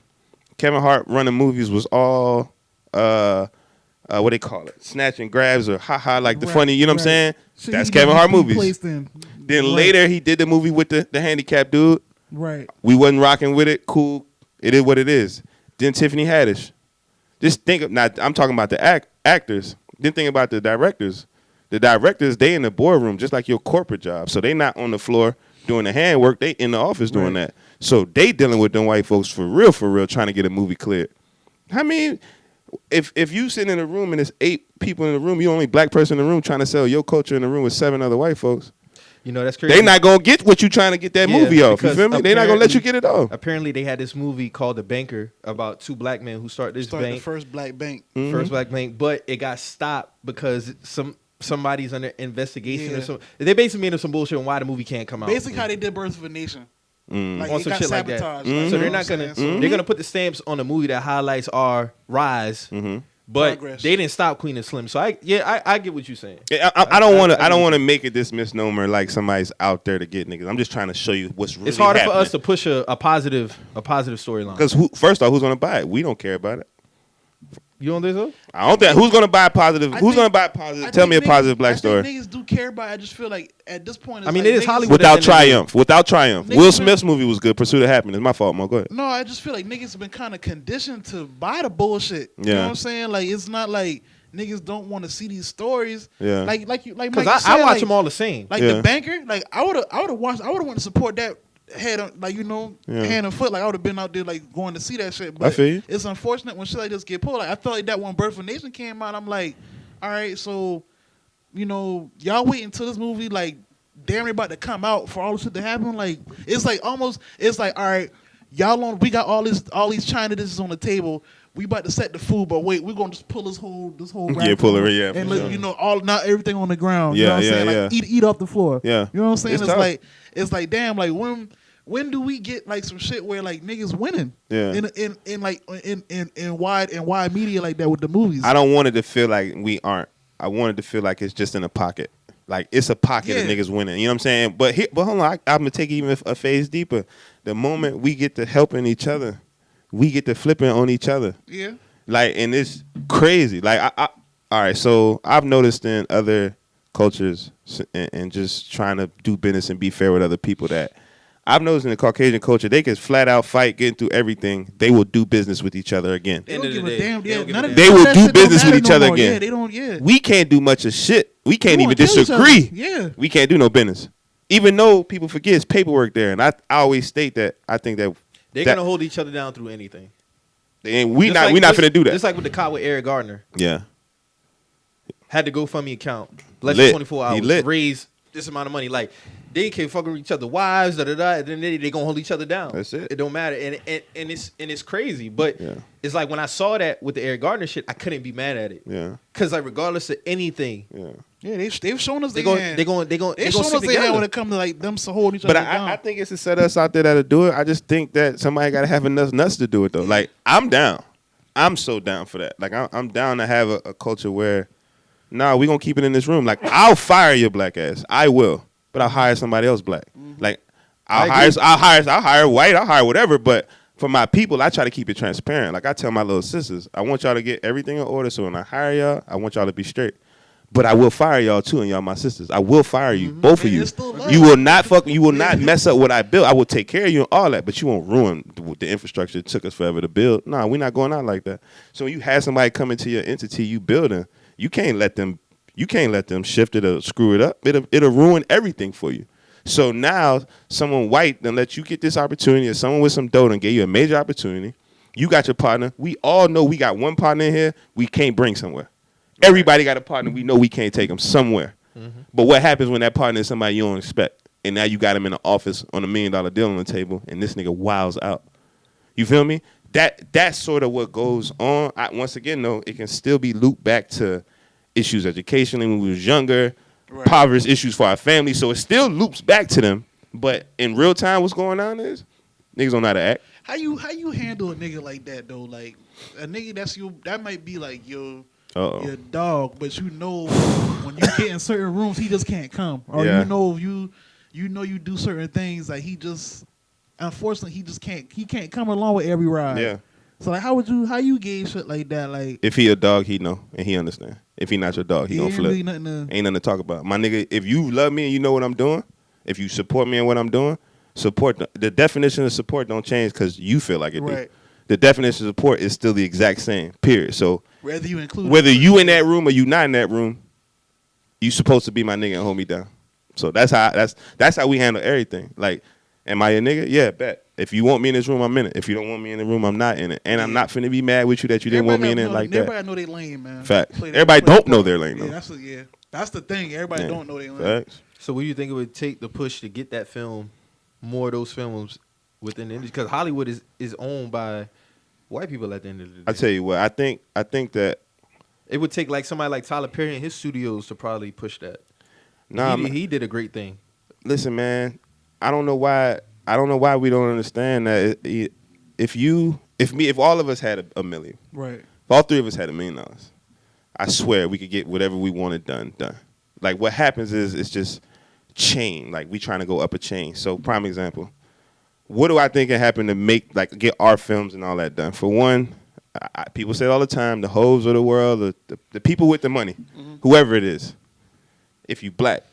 Kevin Hart running movies was all what they call it, snatch and grabs or ha like the Right, funny. You know what I'm right. saying? So That's he Kevin needs Hart to be movies. placed in. Then Right. later he did the movie with the handicapped dude. Right. We wasn't rocking with it. Cool. It is what it is. Then Tiffany Haddish. Just think of not. I'm talking about the actors. Then think about the directors. The directors, they in the boardroom just like your corporate job. So they not on the floor doing the handwork. They in the office doing that. So they dealing with them white folks for real, trying to get a movie cleared. I mean, if you sit in a room and there's 8 people in the room, you only black person in the room trying to sell your culture in the room with 7 other white folks. You know, that's crazy. They not gonna get what you trying to get that Yeah, movie off. You because feel me? They not gonna let you get it off. Apparently, they had this movie called The Banker about 2 black men who start this Started the bank, first black bank. first black bank, but it got stopped because somebody's under investigation Yeah. or something. They basically made up some bullshit on why the movie can't come out. Basically, how they did Birth of a Nation. Like On it some got shit like that. sabotaged. So you know they're what not I'm gonna saying? So- they're gonna put the stamps on a movie that highlights our rise, But Progress. they didn't stop Queen and Slim. So I get what you're saying. I don't want to make it this misnomer like somebody's out there to get niggas. I'm just trying to show you what's really It's harder happening. for us to push a positive storyline. Because first off, who's gonna buy it? We don't care about it. You don't think so? I don't think who's gonna buy a positive. I Who's think- gonna buy a positive? I Tell think me a niggas- positive black I story. think niggas do care about it. I just feel like at this point, it's I mean, like it is niggas- Hollywood. Without at the end of the day. triumph. Without triumph. Niggas Will been- Smith's movie was good. Pursuit of Happiness. My fault, Mo. Go ahead. No, I just feel like niggas have been kind of conditioned to buy the bullshit. You Yeah. know what I'm saying? Like it's not like niggas don't want to see these stories. Yeah. Like Mike Because I said, watch like, them all the same. Like Yeah. the banker, like I would have wanted to support that head on, like Yeah. hand and foot. Like I would have been out there like going to see that shit. I But feel you. it's unfortunate when shit like this get pulled. Like I felt like that when Birth of a Nation came out, I'm like, all right, so y'all wait until this movie like damn near about to come out for all this shit to happen. Like it's like almost it's like all right, we got all these China dishes on the table. We about to set the food, but wait, we're gonna just pull this whole Yeah, rack pull over it, yeah, and for let, sure. not everything on the ground. You Yeah, know what I'm yeah, saying? Like eat off the floor. Yeah. You know what I'm saying? It's It's tough. like damn, like when do we get like some shit where like niggas winning? Yeah. In wide media like that with the movies. I don't want it to feel like we aren't. I want it to feel like it's just in a pocket. Like it's a pocket of Yeah. niggas winning. You know what I'm saying? But hold on, I'm gonna take it even a phase deeper. The moment we get to helping each other, we get to flipping on each other. Yeah. Like, and it's crazy. Like, all right. So I've noticed in other cultures and just trying to do business and be fair with other people that I've noticed in the Caucasian culture, they can flat out fight, getting through everything. They will do business with each other again. They End don't of give the a day. damn. They Yeah, don't give none a of damn. They will that do shit don't business with matter each no other more. again. Yeah, they don't. Yeah. We can't do much of shit. We can't We even wanna kill each other. disagree. Yeah. We can't do no business. Even though people forget it's paperwork there. And I always state that I think that They're that- gonna hold each other down through anything. and we Just not like- we not just- finna do that. Just like with the cop with Eric Gardner. Yeah. Had to GoFundMe account. Less Lit. than 24 He hours. lit. Raise this amount of money. Like they can fuck with each other wives, and then they gonna hold each other down. That's it. It don't matter. And it's crazy. But Yeah. it's like when I saw that with the Eric Gardner shit, I couldn't be mad at it. Yeah. Cause like regardless of anything, Yeah. Yeah, they've shown us they their go hand. they going They've they shown gonna us stick their hand together. when it comes to like them holding each But other down. I think it's to set us out there that'll do it. I just think that somebody got to have enough nuts to do it though. Like I'm down. I'm so down for that. Like I'm down to have a culture where, nah, we gonna keep it in this room. Like I'll fire your black ass. I will, but I'll hire somebody else black. Like I'll hire white. I'll hire whatever. But for my people, I try to keep it transparent. Like I tell my little sisters, I want y'all to get everything in order. So when I hire y'all, I want y'all to be straight. But I will fire y'all too, and y'all my sisters. I will fire you, both of And you. it's still love. You will not You will not mess up what I built. I will take care of you and all that, but you won't ruin the infrastructure it took us forever to build. Nah, we're not going out like that. So when you have somebody come into your entity you building, you can't let them shift it or screw it up. It'll ruin everything for you. So now someone white then let you get this opportunity, or someone with some dough and gave you a major opportunity. You got your partner. We all know we got one partner in here we can't bring somewhere. Everybody got a partner. We know we can't take them somewhere. Mm-hmm. But what happens when that partner is somebody you don't expect? And now you got him in the office on $1 million deal on the table, and this nigga wows out. You feel me? That's sort of what goes on. Once again, though, it can still be looped back to issues educationally when we was younger, poverty issues for our family. So it still loops back to them. But in real time, what's going on is niggas don't know how to act. How you handle a nigga like that though? Like a nigga that might be like your dog, but you know when you get in certain rooms he just can't come, or Yeah. you do certain things like he just unfortunately he can't come along with every ride. Yeah. So like how you gauge shit like that? Like If he a dog, he know and he understand. If he not your dog, he gonna ain't flip. really nothing to, Ain't nothing to talk about. My nigga, if you love me and you know what I'm doing, if you support me and what I'm doing, the definition of support don't change because you feel like it do. Right. The definition of support is still the exact same, period. So whether you include whether you in that room or you not in that room, you supposed to be my nigga and hold me down. So that's how we handle everything. Like, am I a nigga? Yeah, bet. If you want me in this room, I'm in it. If you don't want me in the room, I'm not in it. And I'm not finna be mad with you that you didn't want me in it like that. Everybody know they lane, man. Facts. Play that- Everybody play don't that know part. their lane, though. That's the thing. Everybody Yeah. don't know their lane. Facts. So what do you think it would take to push to get that film, more of those films within the industry? Because Hollywood is owned by white people at the end of the day. I tell you what, I think that It would take like somebody like Tyler Perry and his studios to probably push that. He did a great thing. listen, man, I don't know why we don't understand that if all of us had a million, Right. If all three of us had $1 million, I swear we could get whatever we wanted done. Like what happens is it's just chain. Like we trying to go up a chain. So prime example, what do I think can happen to get our films and all that done? For one, people say it all the time, the hoes of the world, the people with the money, whoever it is, if you black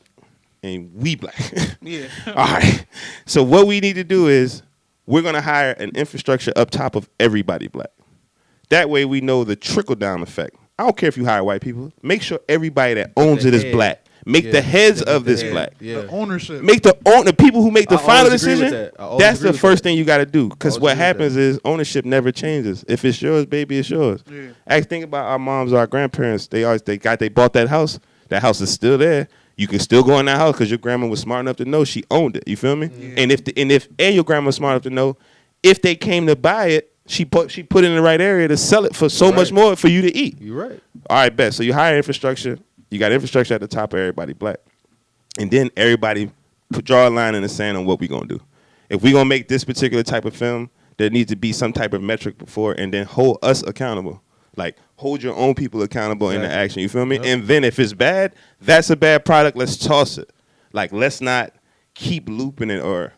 and we black. Yeah. All right. So what we need to do is we're going to hire an infrastructure up top of everybody black. That way we know the trickle-down effect. I don't care if you hire white people. Make sure everybody that owns it is black. Make the heads of this black. Yeah. The ownership. Make the people who make the final decision. That's the first thing you got to do. Because what happens is ownership never changes. If it's yours, baby, it's yours. Yeah. Think about our moms, our grandparents. They bought that house. That house is still there. You can still go in that house because your grandma was smart enough to know she owned it. You feel me? Yeah. And your grandma was smart enough to know if they came to buy it, she put it in the right area to sell it for so much more for you to eat. You're right. All right, bet. So you hire infrastructure. You got infrastructure at the top of everybody black. And then everybody draw a line in the sand on what we're going to do. If we're going to make this particular type of film, there needs to be some type of metric before and then hold us accountable. Like, hold your own people accountable in the action. You feel me? Yep. And then if it's bad, that's a bad product. Let's toss it. Like, let's not keep looping it or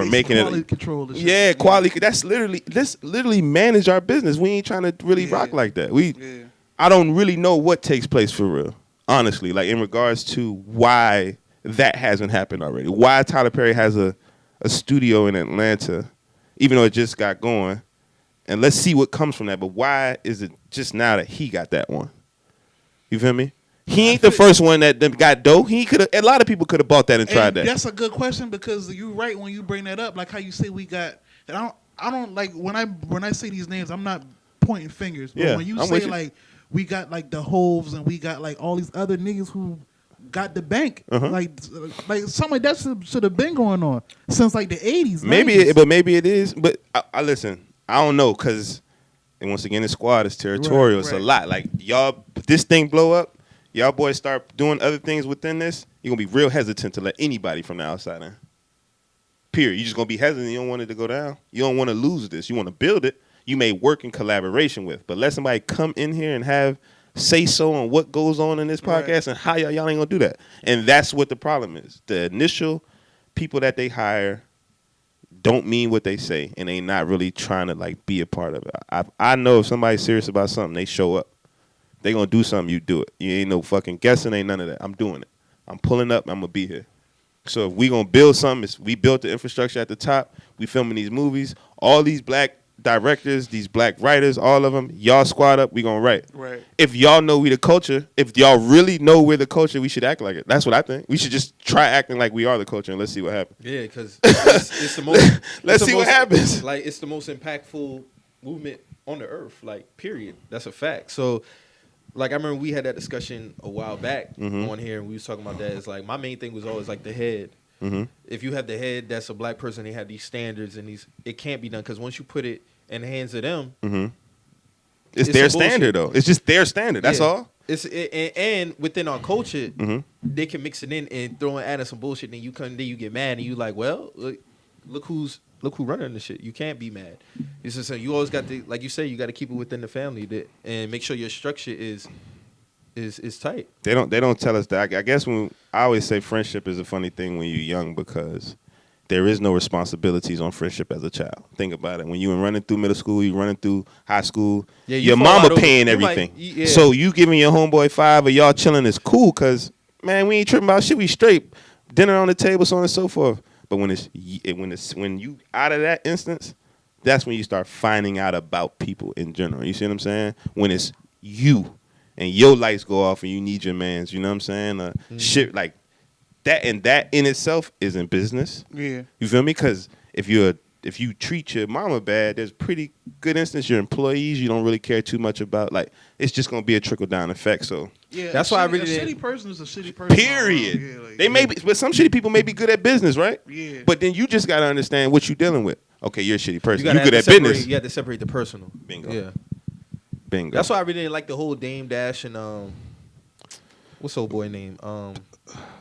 making it. Quality control. Yeah, quality. Let's literally manage our business. We ain't trying to really rock like that. I don't really know what takes place for real. Honestly, like in regards to why that hasn't happened already. Why Tyler Perry has a studio in Atlanta, even though it just got going. And let's see what comes from that. But why is it just now that he got that one? You feel me? He ain't the first one that got dough. A lot of people could have bought that and tried that. That's a good question because you're right when you bring that up. Like how you say we got. And I don't like when I say these names. I'm not pointing fingers. But when you say like we got like the Hoves and we got like all these other niggas who got the bank. Like something like that should have been going on since like the 80s. Maybe it is. But I listen. I don't know because, and once again, the squad is territorial. It's a lot. Like y'all, this thing blow up. Y'all boys start doing other things within this. You're gonna be real hesitant to let anybody from the outside in. Period. You're just gonna be hesitant. You don't want it to go down. You don't want to lose this. You want to build it. You may work in collaboration with, but let somebody come in here and have say so on what goes on in this podcast and how y'all ain't gonna do that. And that's what the problem is. The initial people that they hire don't mean what they say, and they not really trying to like be a part of it. I know if somebody's serious about something, they show up. They gonna do something, you do it. You ain't no fucking guessing, ain't none of that. I'm doing it. I'm pulling up, I'm gonna be here. So if we gonna build something, we built the infrastructure at the top. We filming these movies. All these black directors, these black writers, all of them, y'all squad up, we gonna write. Right. If y'all know we the culture, if y'all really know we're the culture, we should act like it. That's what I think. We should just try acting like we are the culture and let's see what happens. Yeah, because it's the most. Let's see what happens. Like it's the most impactful movement on the earth. Like period. That's a fact. So, like I remember we had that discussion a while back on here, and we was talking about that. It's like my main thing was always like the head. If you have the head, that's a black person. They have these standards and these. It can't be done because once you put it in the hands of them, it's their standard though. It's just their standard. That's all. And within our culture, they can mix it in and throw in adding some bullshit. And then you come, then you get mad, and you like, well, look who running the shit. You can't be mad. It's just you always got to, like you say, you got to keep it within the family and make sure your structure is tight. They don't tell us that. I guess when I always say friendship is a funny thing when you're young because there is no responsibilities on friendship as a child. Think about it. When you were running through middle school, you running through high school, your mama paying everything. So you giving your homeboy $5 or y'all chilling is cool because, man, we ain't tripping about shit. We straight. Dinner on the table, so on and so forth. But when you out of that instance, that's when you start finding out about people in general. You see what I'm saying? When it's you and your lights go off and you need your mans, you know what I'm saying? Shit like that, and that in itself isn't business. Yeah. You feel me? Because if you treat your mama bad, there's pretty good instance your employees you don't really care too much about. Like it's just gonna be a trickle down effect. So yeah, that's why I really a shitty person is a shitty person. Period. Yeah, like, they may be, but some shitty people may be good at business, right? Yeah. But then you just gotta understand what you're dealing with. Okay, you're a shitty person. You're good at business. You have to separate the personal. Bingo. Yeah. Bingo. That's why I really didn't like the whole Dame Dash and what's old boy name?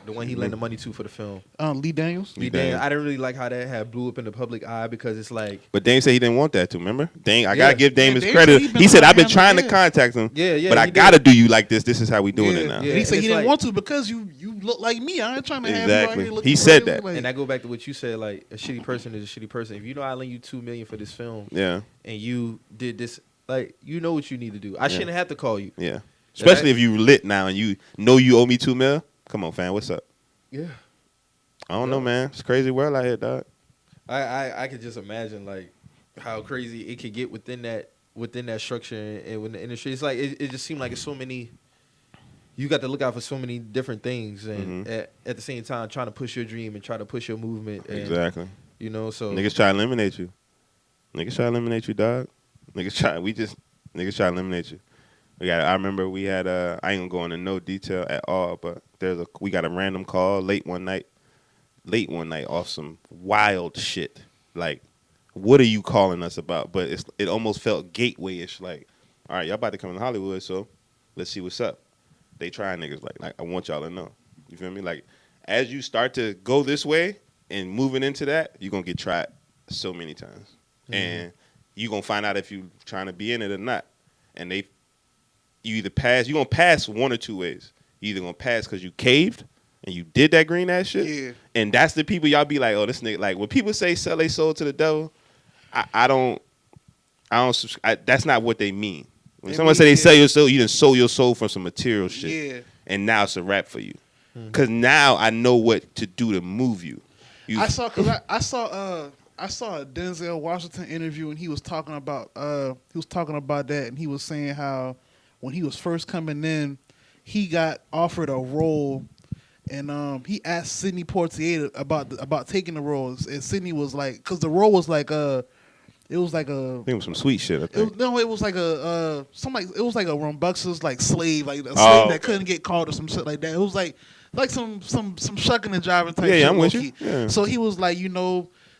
The one he lent the money to for the film. Lee Daniels. Lee Daniels. I didn't really like how that had blew up in the public eye because it's like. But Dame said he didn't want that to. Remember, Dame. I Yeah. gotta give Dame Yeah, his Dame credit. said He said, "I've been him, trying to yeah. contact him, Yeah, but I he gotta do you like this. This is how we doing it now." Yeah. He said and he it's didn't like- want to because you look like me. I ain't trying to have you out Exactly. here looking He said crazy, that. like- And I go back to what you said, like a shitty person is a shitty person. If you know I lend you $2 million for this film, Yeah, and you did this, like you know what you need to do. I shouldn't have to call you. yeah. Especially if you lit now and you know you owe me $2 million. Come on, fam. What's up? Yeah, I don't know, man. It's a crazy world out here, dog. I could just imagine like how crazy it could get within that structure and within the industry. It's like it just seemed like it's so many. You got to look out for so many different things, and at the same time trying to push your dream and try to push your movement. And, Exactly. You know, so Niggas try to eliminate you. Niggas try to eliminate you, dog. Niggas try to eliminate you. I remember we had I ain't gonna go into no detail at all, but we got a random call late one night off some wild shit. Like, what are you calling us about? But it almost felt gateway-ish. Like, all right, y'all about to come to Hollywood, so let's see what's up. They trying niggas like I want y'all to know. You feel me? Like, as you start to go this way and moving into that, you're gonna get tried so many times, and you gonna find out if you trying to be in it or not. And you either pass. You gonna pass one or two ways. You either gonna pass because you caved and you did that green ass shit. Yeah. And that's the people y'all be like, oh, this nigga. Like when people say sell their soul to the devil, I don't. That's not what they mean. When someone say they sell your soul, you done sold your soul for some material shit. Yeah. And now it's a wrap for you. Because now I know what to do to move you. I saw a Denzel Washington interview and he was talking about that, and he was saying how when he was first coming in, he got offered a role, and he asked Sidney Poitier about taking the role, and Sidney was like, because the role was like it was like a. I think it was some sweet shit. I think. It was like a it was like a rambunctious like slave, like a slave Oh, that couldn't get caught or some shit like that. It was like some shucking and jiving type Yeah, shit. I'm with low-key. you. Yeah. So he was like,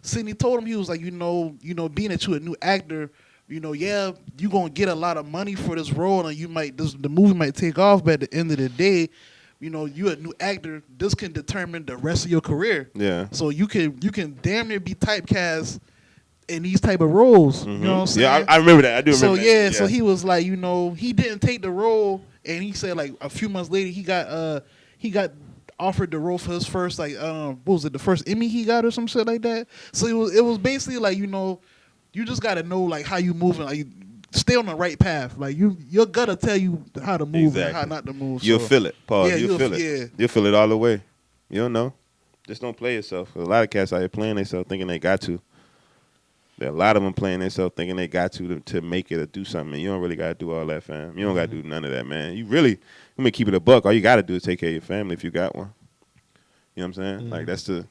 Sidney told him, he was like, being that you a new actor, yeah, you gonna get a lot of money for this role, and the movie might take off, but at the end of the day, you a new actor. This can determine the rest of your career. Yeah. So you can damn near be typecast in these type of roles. You know what I'm saying? Yeah, I remember that. I do remember So that. so he was like, he didn't take the role, and he said like a few months later he got offered the role for his first what was it, the first Emmy he got or some shit like that. So it was basically like, you just gotta know like how you moving, like stay on the right path. Like your gut'll tell you how to move and how not to move. You'll feel it, Paul. Yeah, you'll feel it. yeah. You'll feel it all the way. You don't know. Just don't play yourself. A lot of cats out here playing themselves thinking they got to. There are a lot of them playing themselves thinking they got to make it or do something. And you don't really got to do all that, fam. You don't got to do none of that, man. You may keep it a buck. All you got to do is take care of your family if you got one. You know what I'm saying? Like, that's the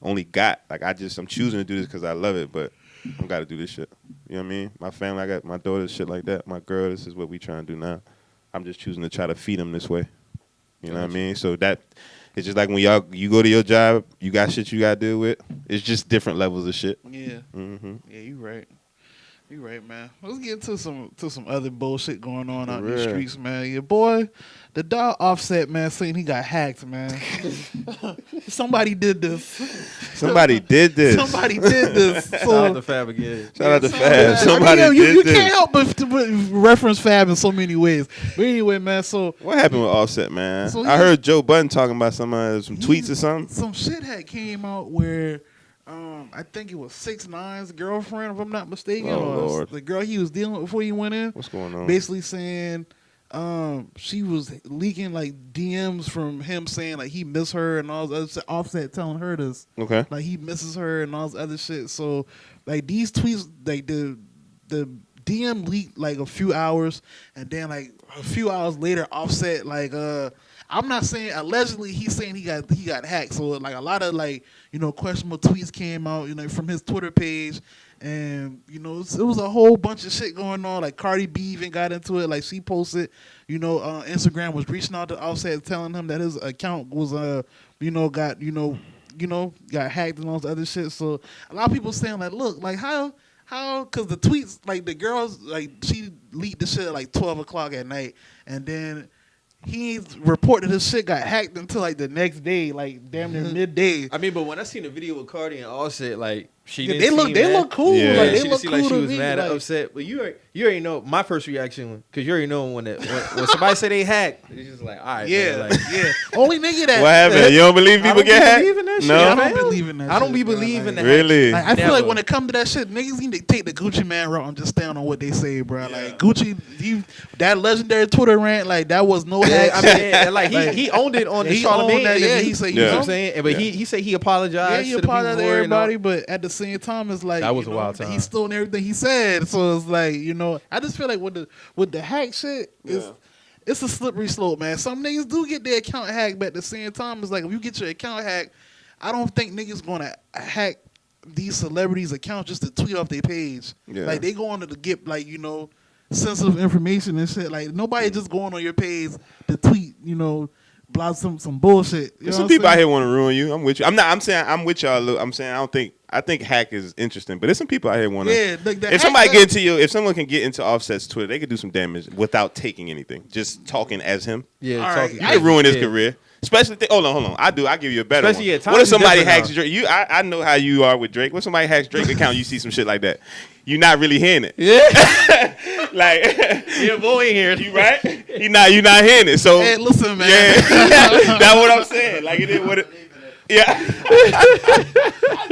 only got. Like, I'm choosing to do this because I love it, but I don't got to do this shit. You know what I mean? My family, I got my daughters, shit like that. My girl, this is what we trying to do now. I'm just choosing to try to feed them this way. You know what I mean? So that, it's just like when you go to your job, you got shit you got to deal with. It's just different levels of shit. Yeah. Mm-hmm. Yeah, you right. You right, man. Let's get to some other bullshit going on out in the real. streets, man. Your boy, the dog Offset, man, saying he got hacked, man. Somebody did this. Somebody did this. Somebody did this. Shout out to Fab again. Shout out to Fab. Somebody you did this. can't help but to reference Fab in so many ways. But anyway, man, so What happened with Offset, man? So I heard Joe Budden talking about some tweets or something. some shit had came out where I think it was 6ix9ine's girlfriend, if I'm not mistaken, Oh, or Lord. the girl he was dealing with before he went in. What's going on? Basically saying she was leaking like DMs from him saying like he missed her and all this other shit. Offset telling her this. Okay. Like he misses her and all this other shit. So like these tweets, like the DM leaked like a few hours, and then like a few hours later, Offset like I'm not saying allegedly, he's saying he got hacked. So like a lot of like questionable tweets came out from his Twitter page, and it was a whole bunch of shit going on. Like Cardi B even got into it. Like she posted, Instagram was reaching out to Offset telling him that his account was got hacked and all this other shit. So a lot of people saying like, look, like how because the tweets, like the girls, like she leaked the shit at like 12 o'clock at night, and then he ain't reported his shit got hacked until like the next day, like damn near midday. I mean, but when I seen the video with Cardi and Offset, like she Yeah, didn't they look cool. Yeah. Like they she look seemed cool like she to was me. mad and like, upset. But you already know my first reaction because you already know when somebody say they hacked, it's just like, all right, yeah, man, like, yeah. Only nigga that What happened? You don't believe I people don't get hacked? believe in that shit. No? I man. don't believe in that. I don't shit, be bro. believing Like, that. Really? Like, I feel like Never. when it comes to that shit, niggas need to take the Gucci man route and just stand on what they say, bro. Yeah. Like Gucci, that legendary Twitter rant, like that was no hack. I mean, and, like he owned it on Yeah, the he Charlamagne owned that, interview. yeah, he said, you know Yeah. what I'm saying? But Yeah. he said he apologized. Yeah, he to the people apologized to for it and all. everybody, but at the same time, it's like That was you a know, wild time. He's still in everything he said, so it's like I just feel like with the hack shit, it's a slippery slope, man. Some niggas do get their account hacked, but at the same time, it's like if you get your account hacked, I don't think niggas gonna hack these celebrities' accounts just to tweet off their page. Yeah. Like they going to get sensitive information and shit. Like nobody just going on your page to tweet, block some bullshit. You know Some what I'm people out saying? here want to ruin you. I'm with you. I'm saying I'm with y'all. Look, I'm saying I think hack is interesting, but there's some people out here want to. Yeah, the If hack- if someone can get into Offset's Twitter, they could do some damage without taking anything. Just talking as him, Yeah, All talking. right, you could ruin his Yeah. career. Especially, hold on. I give you a better Especially one. at What times if somebody he's hacks different Drake? I know how you are with Drake. What if somebody hacks Drake account? You see some shit like that. You're not really hearing it. Yeah, Like, yeah, boy in here. you right? You're not hearing it. So Hey, listen, man. yeah, that's what I'm saying. Like it is what it. Yeah.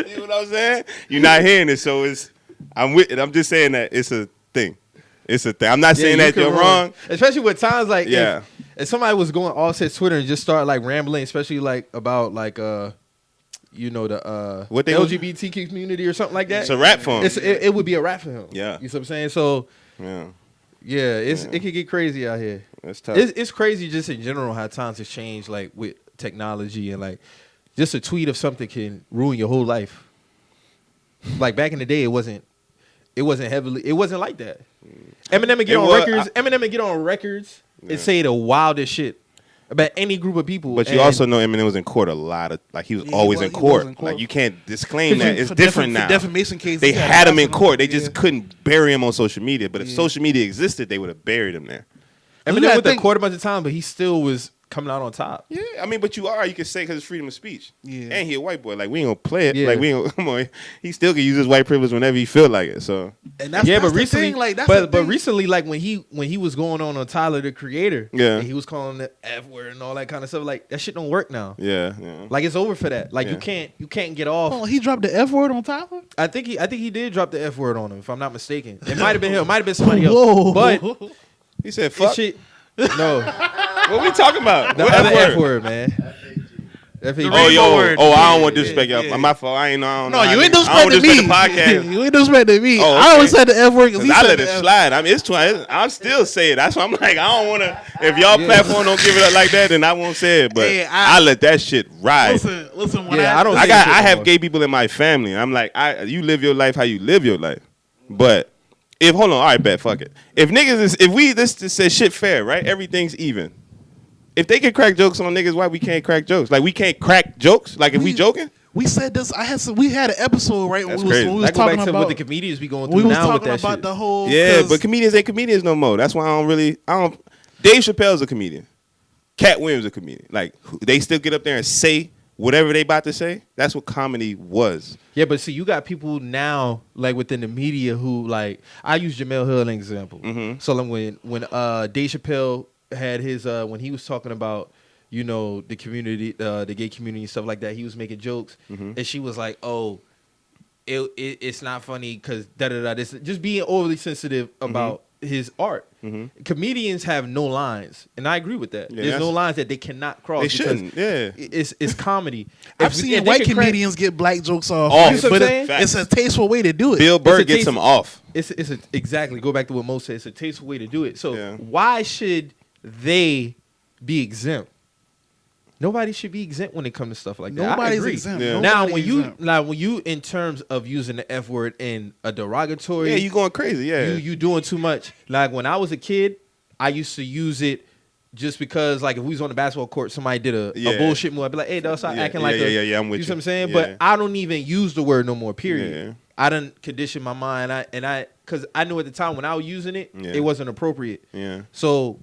See what I'm saying? You're not hearing it, so I'm with it. I'm just saying that it's a thing. It's a thing. I'm not saying that you're wrong. Especially with times like Yeah. if somebody was going Offset Twitter and just start like rambling, especially like about like the What they LGBTQ community or something like that. It's a rap for him. It would be a rap for him. Yeah. You know what I'm saying? So Yeah, it could get crazy out here. that's tough. It's crazy just in general how times have changed, like with technology and like just a tweet of something can ruin your whole life. Like back in the day, it wasn't like that. Eminem would get It on was- records. Eminem would get on records and say the wildest shit about any group of people. But you And also know Eminem was in court a lot of he was Yeah, always he in was court. in court. Like you can't disclaim that. It's For different now. For defamation cases, They he had him in arrested court. They Yeah. just couldn't bury him on social media. But if Yeah. social media existed, they would have buried him there. You Eminem gotta went to think- court a bunch of times, but he still was coming out on top. Yeah, I mean, but you can say because it's freedom of speech. Yeah. And he a white boy. Like we ain't gonna play it. Yeah. Like we ain't come on. He still can use his white privilege whenever he feel like it. So And that's, Yeah, that's but the recently, thing, like, that's the but thing. recently, like when he was going on Tyler the Creator, Yeah. and he was calling the F word and all that kind of stuff. Like that shit don't work now. yeah. Like it's over for that. Like Yeah. you can't get off. Oh, he dropped the F word on Tyler? I think he did drop the F word on him, if I'm not mistaken. It might have been him, it might have been somebody else. Whoa. But He said, it "Fuck." shit, no, What we talking about? the What other F F word? word, man. F-A-G. Oh, yo. word. Oh, I don't want to Yeah, disrespect y'all. yeah. My fault. I don't No, know. you ain't I don't disrespecting me. disrespect the podcast. You ain't disrespecting me. Oh, I always okay. said the F word because he I said let the it F. slide. I mean, it's 20. I'll still say it. That's why I'm like, I don't want to. If y'all platform don't give it up like that, then I won't say it. But Hey, I let that shit ride. Listen. When Yeah, I don't I say got. shit I no have more. gay people in my family. I'm like, you live your life how you live your life. But if hold on, all right, bet, fuck it. If niggas is, if we this says shit fair, right? Everything's even. If they can crack jokes on niggas, why we can't crack jokes? Like we can't crack jokes. Like if we joking. We said this. We had an episode right That's when crazy. we was That go talking back to about what the comedians be going we through was now with talking that about shit. the whole Yeah, 'cause but comedians ain't comedians no more. That's why I don't. Dave Chappelle's a comedian. Cat Williams a comedian. Like they still get up there and say whatever they about to say. That's what comedy was. Yeah, but see, you got people now, like within the media, who like I use Jamel Hill as an example. Mhm. So like when Dave Chappelle had his when he was talking about the community, the gay community and stuff like that, he was making jokes, and she was like, "Oh, it's not funny because da da da." This just being overly sensitive about his art. Comedians have no lines, and I agree with that. Yeah, There's no lines that they cannot cross. They because shouldn't. Yeah. it's comedy. I've If seen they white can crack- comedians get black jokes off, Off. You see what but I'm saying? it's a tasteful way to do it. Bill Burr It's a gets taste- them off. Exactly. Go back to what Mo said. It's a tasteful way to do it. So Yeah. why should they be exempt? Nobody should be exempt when it comes to stuff like that. I Nobody's agree. exempt. Yeah. Now, Nobody's exempt. when you in terms of using the F word in a derogatory, Yeah, you going crazy. Yeah. you doing too much. Like when I was a kid, I used to use it just because, like, if we was on the basketball court, somebody did a Yeah. bullshit move, I'd be like, "Hey, dog, stop Yeah, acting yeah, like yeah, a." yeah, yeah, I'm with You you. see what I'm saying? Yeah. But I don't even use the word no more. Period. Yeah. I done condition my mind. Because I knew at the time when I was using it, Yeah. it wasn't appropriate. Yeah. So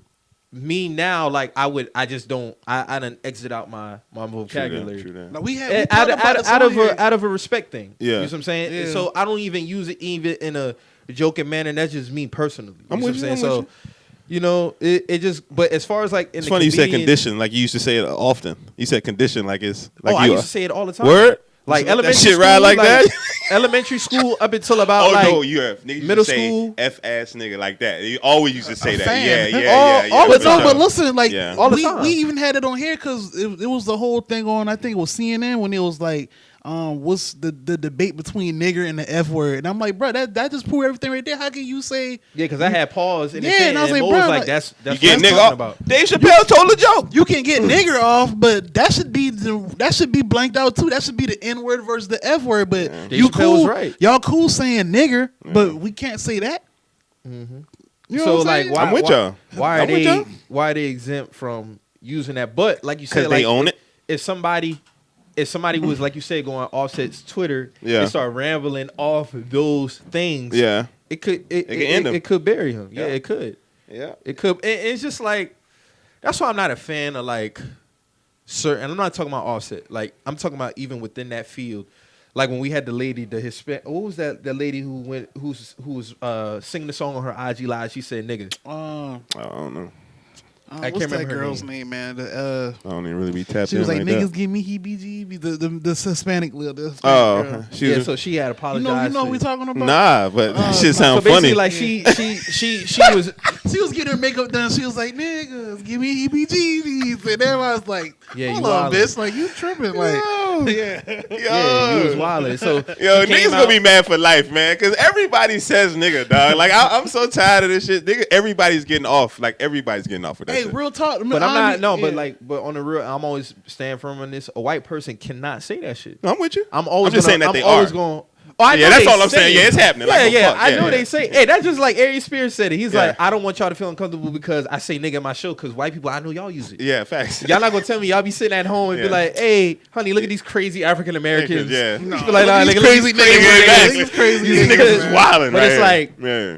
me now, like I just don't. I done exit out my vocabulary. True that. Now we had Out of a respect thing. Yeah. You know what I'm saying? Yeah. So I don't even use it even in a joking manner. And that's just me personally. You I'm know with what I'm you, saying? I'm with So, you know, it just. But as far as like in It's the funny you said comedian- condition, like you used to say it often. You said condition like it's like I you used to say it all the time. Word? Like That elementary shit school, ride like that? Elementary school up until about Oh like no, you have niggas middle used to say school. F ass nigga like that. You always used to say that. fan. Yeah. All the But no, time. but listen, like Yeah. All the we, time. we even had it on here because it was the whole thing on. I think it was CNN when it was like, what's the debate between nigger and the F word? And I'm like, bro, that just proved everything right there. How can you say? Yeah, because I had pause and Yeah, it said, and I was like, Mo bro, was like, like, that's You what get I'm nigga talking off. about. Dave Chappelle told a joke. You can get nigger off, but that should be blanked out too. That should be the N word versus the F word. But Dave you Chappelle cool, was right. y'all cool saying nigger, but we can't say that. You know So what I'm like, saying? why, I'm with y'all. Why are I'm with they y'all. why are they exempt from using that? But like you said, Because they like, own it. If somebody was like you said going Offset's Twitter, Yeah. and start rambling off those things, Yeah. it could could end him. it could bury him. Yeah, Yeah. it could. Yeah. It could. It's just like that's why I'm not a fan of like certain. And I'm not talking about Offset. Like I'm talking about even within that field. Like when we had the lady, the Hispanic. What was that? The lady who was singing the song on her IG live. She said "nigga." I don't know. I can't what's that remember her girl's name. name, man? I don't even really be tapped She in was like, like niggas that. give me heebie-jeebies. The Hispanic little. The Hispanic Oh, girl. okay. She Yeah, was so she had You apologized. know what we talking about? nah, but that shit So sound basically, funny. like she was. She was getting her makeup done. She was like, niggas, give me heebie-jeebies. And everybody was like, Yeah, hold you on, wildin'. bitch. Like, you tripping. Like, Yeah, he was wilding. So Yo, he came niggas gonna out- be mad for life, man, because everybody says nigga, dog. Like, I'm so tired of this shit. Nigga, everybody's getting off. Like, everybody's getting off with that hey, shit. real talk. But I'm not. No, but yeah. like, but on the real, I'm always stand firm on this. A white person cannot say that shit. No, I'm with you. I'm always. just saying that I'm they always are. going. Oh, I Yeah, know that's they all I'm say saying. it. Yeah, it's happening. Yeah, Like, well, yeah. fuck. I Yeah, know yeah. they say. Hey, that's just like Ari Spears said it. He's Yeah. like, I don't want y'all to feel uncomfortable because I say nigga in my show because white people, I know y'all use it. Yeah, facts. Y'all not gonna tell me y'all be sitting at home and be Yeah. like, "Hey, honey, look at these crazy African Americans." Yeah. You No, be like, look at "Nah, these nigga, look at crazy these crazy niggas. niggas." These crazy These niggas, niggas is man. wilding. But it's like- yeah,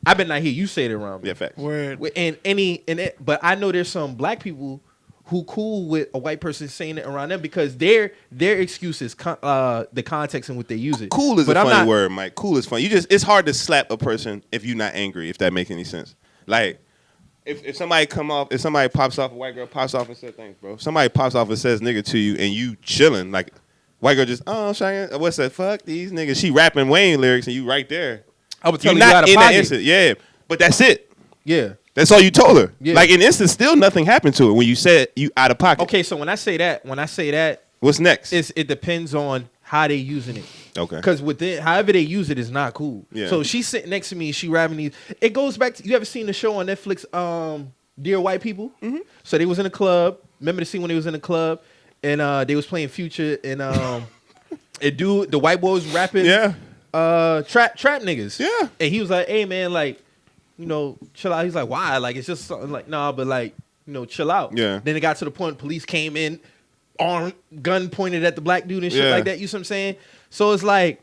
I bet not hear you say it around me. yeah, facts. Word. But I know there's some black people who cool with a white person saying it around them because their excuse is the context in which they use it. Cool is But a I'm funny not- word, Mike. Cool is funny. It's hard to slap a person if you're not angry, if that makes any sense. Like, if somebody pops off, a white girl pops off and says, thanks, bro. If somebody pops off and says nigga to you and you chilling, like, white girl just, oh, Cheyenne, what's that? Fuck these niggas. She rapping Wayne lyrics and you right there. I would You're tell you out not of in that pocket. instant. Yeah, but that's it. Yeah. That's all you told her. Yeah. Like, in instant, still nothing happened to her when you said you out of pocket. Okay, so when I say that, What's next? it depends on how they using it. Okay. Because within however they use it is not cool. Yeah. So she's sitting next to me, she rapping these. It goes back to you ever seen the show on Netflix, Dear White People? Mm-hmm. So they was in a club. Remember the scene when they was in the club and they was playing Future and the white boy was rapping Yeah. trap niggas. Yeah. And he was like, hey man, like, you know, chill out. He's like, why? Like it's just something like, nah, but like, you know, chill out. Yeah. Then it got to the point police came in, armed, gun pointed at the black dude and shit Yeah. like that. You see what I'm saying? So it's like,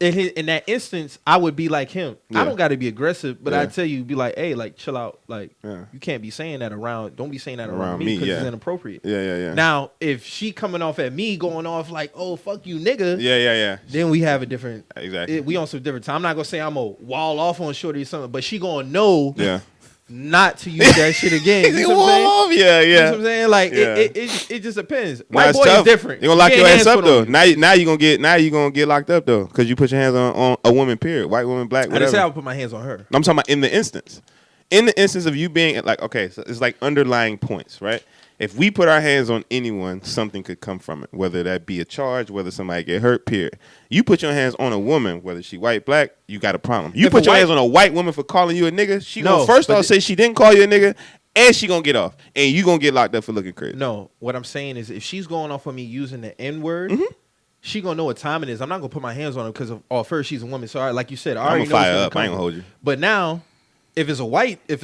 in that instance, I would be like him. Yeah. I don't got to be aggressive, but Yeah. I tell you, be like, hey, like chill out. Like Yeah. you can't be saying that around. Don't be saying that Around around me me, because yeah. it's inappropriate. Yeah. Now, if she coming off at me, going off like, oh fuck you, nigga. Yeah. Then we have a different. Exactly. We on some different time. I'm not gonna say I'm a wall off on shorty or something, but she gonna know Yeah. not to use that shit again. You know what I'm saying? Wall off. Yeah. You know what I'm saying? Like Yeah. it just depends. Nah, White it's boy tough. is different. They gonna lock You your can't ass hands up put on though. you. Now you gonna get locked up though because you put your hands on a woman. Period. White woman, black, I didn't say I whatever. would put my hands on her. I'm talking about in the instance. In the instance of you being like, okay, so it's like underlying points, right? If we put our hands on anyone, something could come from it, whether that be a charge, whether somebody get hurt, period. You put your hands on a woman, whether she white, black, you got a problem. You If put a your white- hands on a white woman for calling you a nigga, she No, gonna first but off say she didn't call you a nigga, and she gonna get off. And you gonna get locked up for looking crazy. No, what I'm saying is if she's going off on me using the N word, Mm-hmm. she gonna know what time it is. I'm not gonna put my hands on her because of first she's a woman. So like you said, I I'm already gonna know what's fire gonna up. I ain't come. gonna hold you. But now, if it's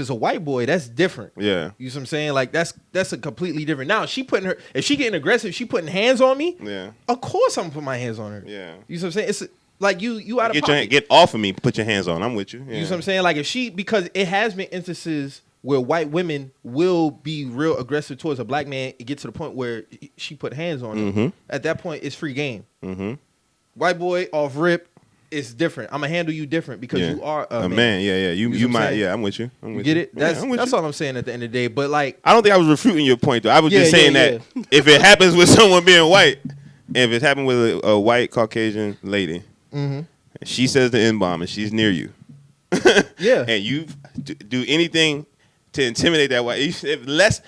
a white boy, that's different. Yeah. You see what I'm saying? Like that's a completely different. Now if she getting aggressive, she putting hands on me. Yeah. Of course I'm gonna put my hands on her. Yeah. You see what I'm saying? It's like you out of Get pocket. get off of me. Put your hands on. I'm with you. Yeah. You see what I'm saying? Like if she because it has been instances where white women will be real aggressive towards a black man and get to the point where she put hands on him. At that point, it's free game. White boy off rip, it's different. I'm gonna handle you different because you are a man. Yeah. You might. Yeah, I'm with you. You get it? That's all I'm saying at the end of the day. But like, I don't think I was refuting your point though. I was just saying that if it happens with someone being white, if it happened with a white Caucasian lady, and she says the N-bomb and she's near you, and you do anything to intimidate that white, if less.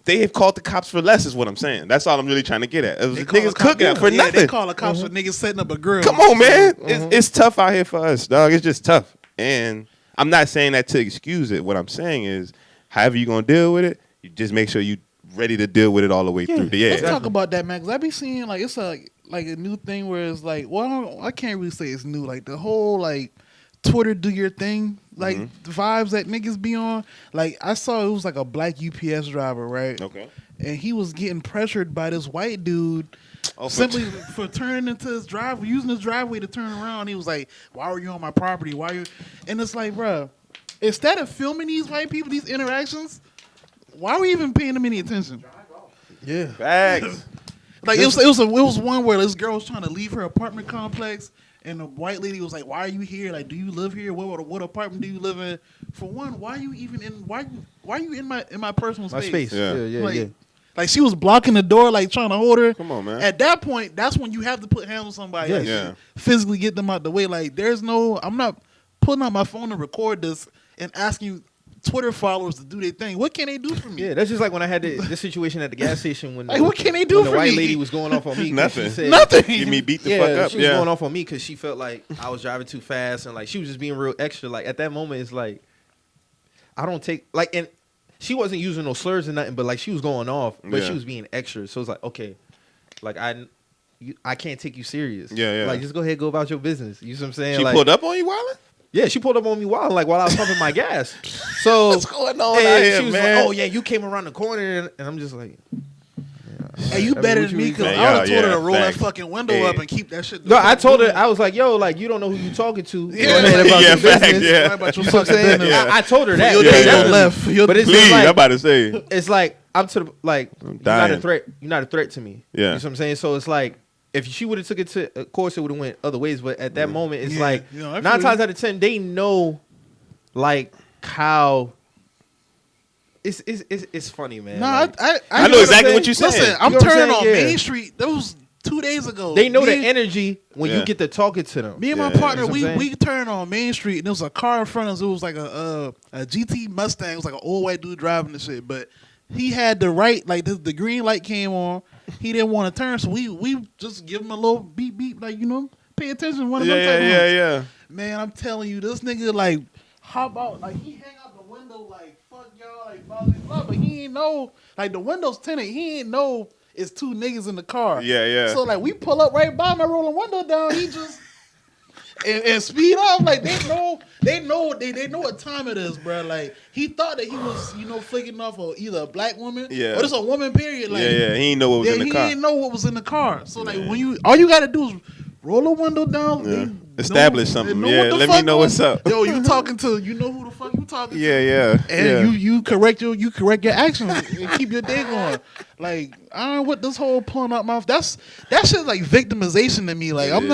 They have called the cops for less, is what I'm saying. That's all I'm really trying to get at. Niggas cooking for nothing. They call the cops for niggas setting up a grill. Come on, man. It's tough out here for us, dog. It's just tough. And I'm not saying that to excuse it. What I'm saying is, however you going to deal with it, you just make sure you ready to deal with it all the way through. Let's talk about that, man. Because I be seeing, like, it's a new thing where it's like, well, I can't really say it's new. Like, the whole, like, Twitter do your thing, like the vibes that niggas be on. Like I saw it was like a black UPS driver, right? Okay. And he was getting pressured by this white dude simply for turning into his driveway, using his driveway to turn around. He was like, "Why were you on my property? Why you?" And it's like, bro, instead of filming these white people, these interactions, why are we even paying them any attention? Yeah, facts. Like it was one where this girl was trying to leave her apartment complex. And the white lady was like, "Why are you here? Like, do you live here? What apartment do you live in? For one, why are you even in? Why are you in my personal space? My space. Yeah. Like she was blocking the door, like trying to hold her. Come on, man. At that point, that's when you have to put hands on somebody. Physically get them out the way. Like, I'm not pulling out my phone to record this and asking you Twitter followers to do their thing. What can they do for me? Yeah, that's just like when I had this situation at the gas station when what can they do when for the white me? lady was going off on me. Nothing. She said, Nothing. Give me beat the fuck up. She was going off on me because she felt like I was driving too fast and like she was just being real extra. Like at that moment, it's like I don't take like and she wasn't using no slurs or nothing, but like she was going off, but she was being extra. So it's like okay, like I can't take you serious. Yeah. Like just go ahead, go about your business. You know what I'm saying? She like, pulled up on you, Wildin'? Yeah, she pulled up on me while I was pumping my gas. So what's going on and out here, she was man? like, "Oh yeah, you came around the corner," and I'm just like, Hey, you better than me because I would have told her to roll that fucking window up and keep that shit. No, I told her I was like, "Yo, like you don't know who you talking to." Yeah, Go ahead about your facts, business. yeah. About your You know what I'm fucking saying? business. I told her that. Your day go left. But it's Please, just like, I'm about to say. it's like I'm to the like you're not dying. a threat. You're not a threat to me. Yeah. You know what I'm saying? So it's like if she would have took it to, of course, it would have went other ways. But at that moment, it's like 9 times out of 10, they know like how. It's funny, man. No, like, I know exactly what you're saying. Listen, I'm You know what I'm turning on saying? Main Street. That was 2 days ago. they know the energy when you get to talking to them. Me and my Yeah. partner, You know what I'm we turned on Main Street, and there was a car in front of us. It was like a GT Mustang. It was like an old white dude driving the shit, but he had the right, like the green light came on. He didn't want to turn, so we just give him a little beep beep, like pay attention. One of them type ones. Yeah. Man, I'm telling you, this nigga like hop out, like he hang out the window, like fuck y'all, like blah blah blah. But he ain't know, like the window's tinted. He ain't know it's 2 niggas in the car. Yeah. So like we pull up right by him, I roll the window down. He just and speed off. Like they know what time it is, bro. Like he thought that he was flicking off of either a black woman or just a woman. Period. Like He didn't know what was in the car. He didn't know what was in the car. So like when all you gotta do is roll the window down. Yeah. Establish something. Know Yeah, what the let me fuck know what's up. Yo, you talking to who the fuck you talking to? Yeah. And you correct your actions and keep your day going. Like I don't know what this whole pulling out mouth. That shit's like victimization to me. Like I'm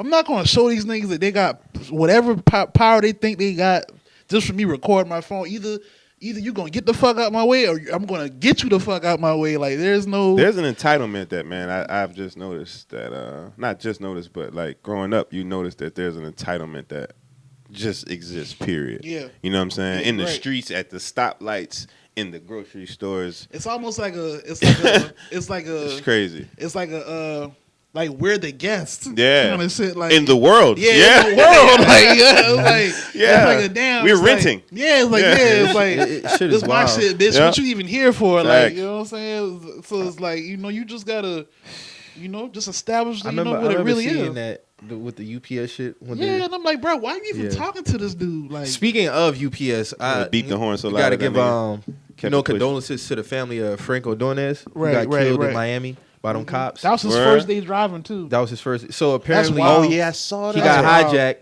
not gonna show these niggas that they got whatever power they think they got just for me recording my phone. Either you gonna get the fuck out my way or I'm gonna get you the fuck out my way. Like there's an entitlement that, man, I've just noticed that not just noticed, but like growing up, you notice that there's an entitlement that just exists, period. Yeah. You know what I'm saying? Yeah, in the right. streets, at the stoplights, in the grocery stores. It's almost like it's crazy. It's like a like we're the guests. Yeah. Kind of shit like in the world. Yeah. In the world. It's like a damn. We're it's renting. Like, it's like shit this is my wild. shit, bitch. Yeah. What you even here for? Facts. Like, you know what I'm saying? So it's like, you just gotta, just establish I what it remember really seeing is. that with the UPS shit. And I'm like, bro, why are you even talking to this dude? Like, Speaking of UPS, I beat the horn so you loud. gotta give kept it condolences to the family of Franco Dornes, who Right, got killed right. in Miami by them cops. that was his Word. first day driving too. That was his first. So apparently, wild. I saw that. he got That's wild. hijacked,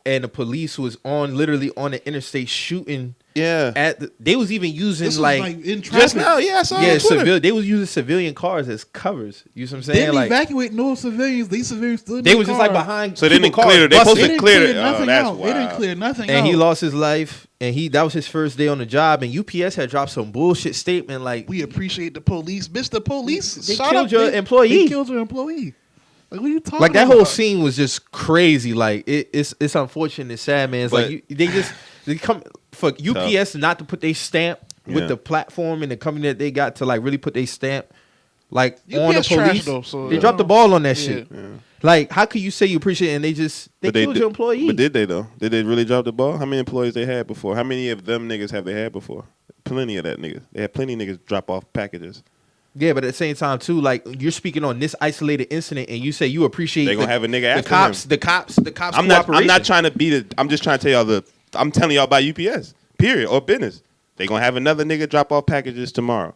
and the police was literally on the interstate shooting Yeah. They was even using This was like in traffic. Just now, yeah, I saw it on Twitter. they was using civilian cars as covers. You know what I'm They saying? didn't Like evacuate no civilians. These civilians stood in they the was just like car. behind. So they didn't people's clear. cars, They supposed They to didn't clear clear it. Oh, nothing that's out. They didn't wild. clear nothing and out. he lost his life. And that was his first day on the job. And UPS had dropped some bullshit statement like, We appreciate the police. Bitch, the police They shot killed up. your employee. They killed your employee. Like, what are you talking like that about? whole scene was just crazy. Like it's unfortunate, it's sad, man. It's But- like they come for UPS not to put their stamp with Yeah. the platform and the company that they got to like really put their stamp like on the UPS trash, police. though, so, They yeah. dropped the ball on that Yeah. shit. Like, how could you say you appreciate it and they But killed your employee? But did they though? Did they really drop the ball? How many employees they had before? How many of them niggas have they had before? Plenty of that niggas. They had plenty of niggas drop off packages. Yeah, but at the same time too, like you're speaking on this isolated incident and you say you appreciate They gonna have a nigga the after cops, him. the cops. I'm not cooperation. trying to be the. I'm just trying to tell y'all I'm telling y'all about UPS. Period or business. They gonna have another nigga drop off packages tomorrow.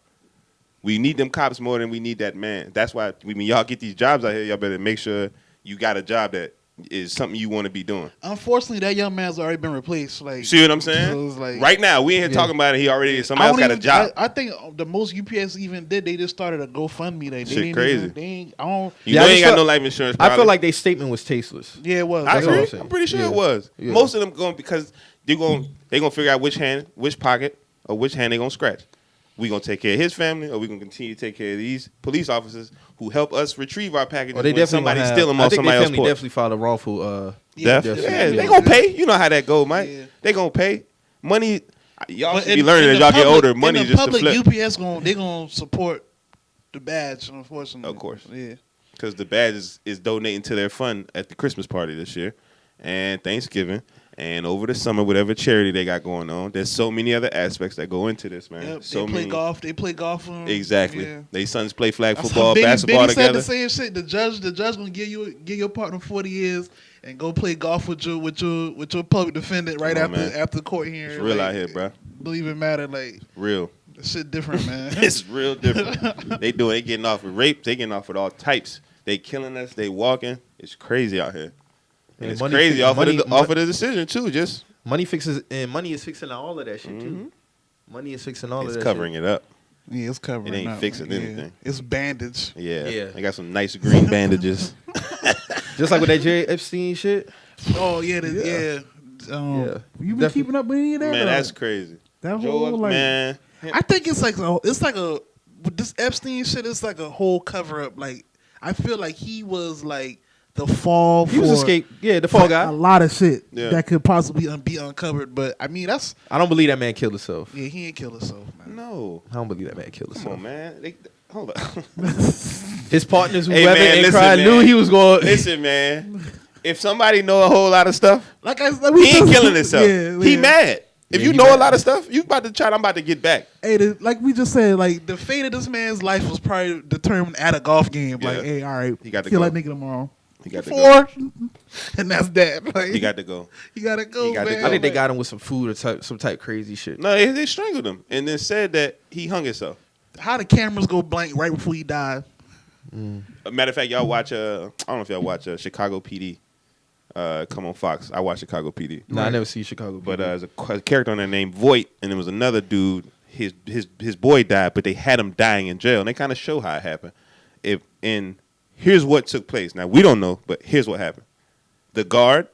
We need them cops more than we need that man. That's why when y'all get these jobs out here, y'all better make sure you got a job that is something you want to be doing. Unfortunately, that young man's already been replaced. Like, See what I'm saying? So it's like- right now, we ain't here talking about it. He already somebody else got a job. I think the most UPS even did. They just started a GoFundMe. They Shit didn't crazy. Even, they ain't, I don't. You Yeah, know I he just ain't got felt- no life insurance. I feel probably. like their statement was tasteless. Yeah, it was. I That's all agree. I'm saying. I'm pretty sure Yeah. it was. Yeah. Most of them going because they gonna figure out which pocket or which hand they gonna scratch. We gonna take care of his family, or we gonna continue to take care of these police officers who help us retrieve our packages Or they when definitely somebody gonna have- steal them I off think somebody their else's family porch. definitely filed a wrongful. Death. Yeah. Yeah, Yeah. they gonna pay. You know how that go, Mike. Yeah. They gonna pay. Money. Y'all But should be learning as y'all get older. Money in is the just a public, flip. UPS they gonna support the badge. Unfortunately, Of course. Yeah. Because the badge is donating to their fund at the Christmas party this year and Thanksgiving and over the summer, whatever charity they got going on. There's so many other aspects that go into this, man. Yep, So they play many. golf. They play golf. Exactly. Yeah. They sons play flag That's football, how Biggie basketball said together. the same shit. The judge gonna give your partner 40 years and go play golf with your public defendant right Come on, man. after the court hearing. It's real Like, out here, bro. Don't even matter. Like, Real. that shit different, man. It's real different. They getting off with rape. They getting off with all types. They killing us. They walking. It's crazy out here. And And it's money- crazy off money- of the decision too. Just Money is fixing all of that shit too. Money is fixing all of it's that. covering it up. Yeah, it's covering. It ain't up, fixing man. anything. It's bandage. Yeah. Yeah. They got some nice green bandages. Shit. Just like with that Jerry Epstein shit. Oh yeah, Yeah. You been Definitely. keeping up with any of that? Man, though? that's crazy. that Joe, whole like. man. I think it's like with this Epstein shit. It's like a whole cover up. Like I feel like he was like the fall. He was for- escape. Yeah, the fall for guy. A lot of shit Yeah. that could possibly be uncovered. But I mean, that's I don't believe that man killed himself. yeah. He ain't killed himself, man. No. I don't believe that man killed Come himself. on, man. Hold up. His partners who Hey, wept man, and listen, cried man. knew he was going. Listen, man. If somebody know a whole lot of stuff, Like he ain't killing himself. He mad. If Yeah, you he know mad. a lot of stuff, you about to try. I'm about to get back. Hey, like we just said, like the fate of this man's life was probably determined at a golf game. Like, Yeah. hey, all right, He got to kill go. that nigga tomorrow. He got to go. 4, and that's that. Like, He got to go. you gotta go, He got to man. go. I think they got him with some food or some type crazy shit. No, they strangled him and then said that he hung himself. How the cameras go blank right before he died? A matter of fact, y'all watch. I don't know if y'all watch Chicago PD. Come on Fox. I watch Chicago PD. No, I never see Chicago. But there's a character on there named Voight, and there was another dude. His boy died, but they had him dying in jail, and they kind of show how it happened. And here's what took place. Now we don't know, but here's what happened. The guard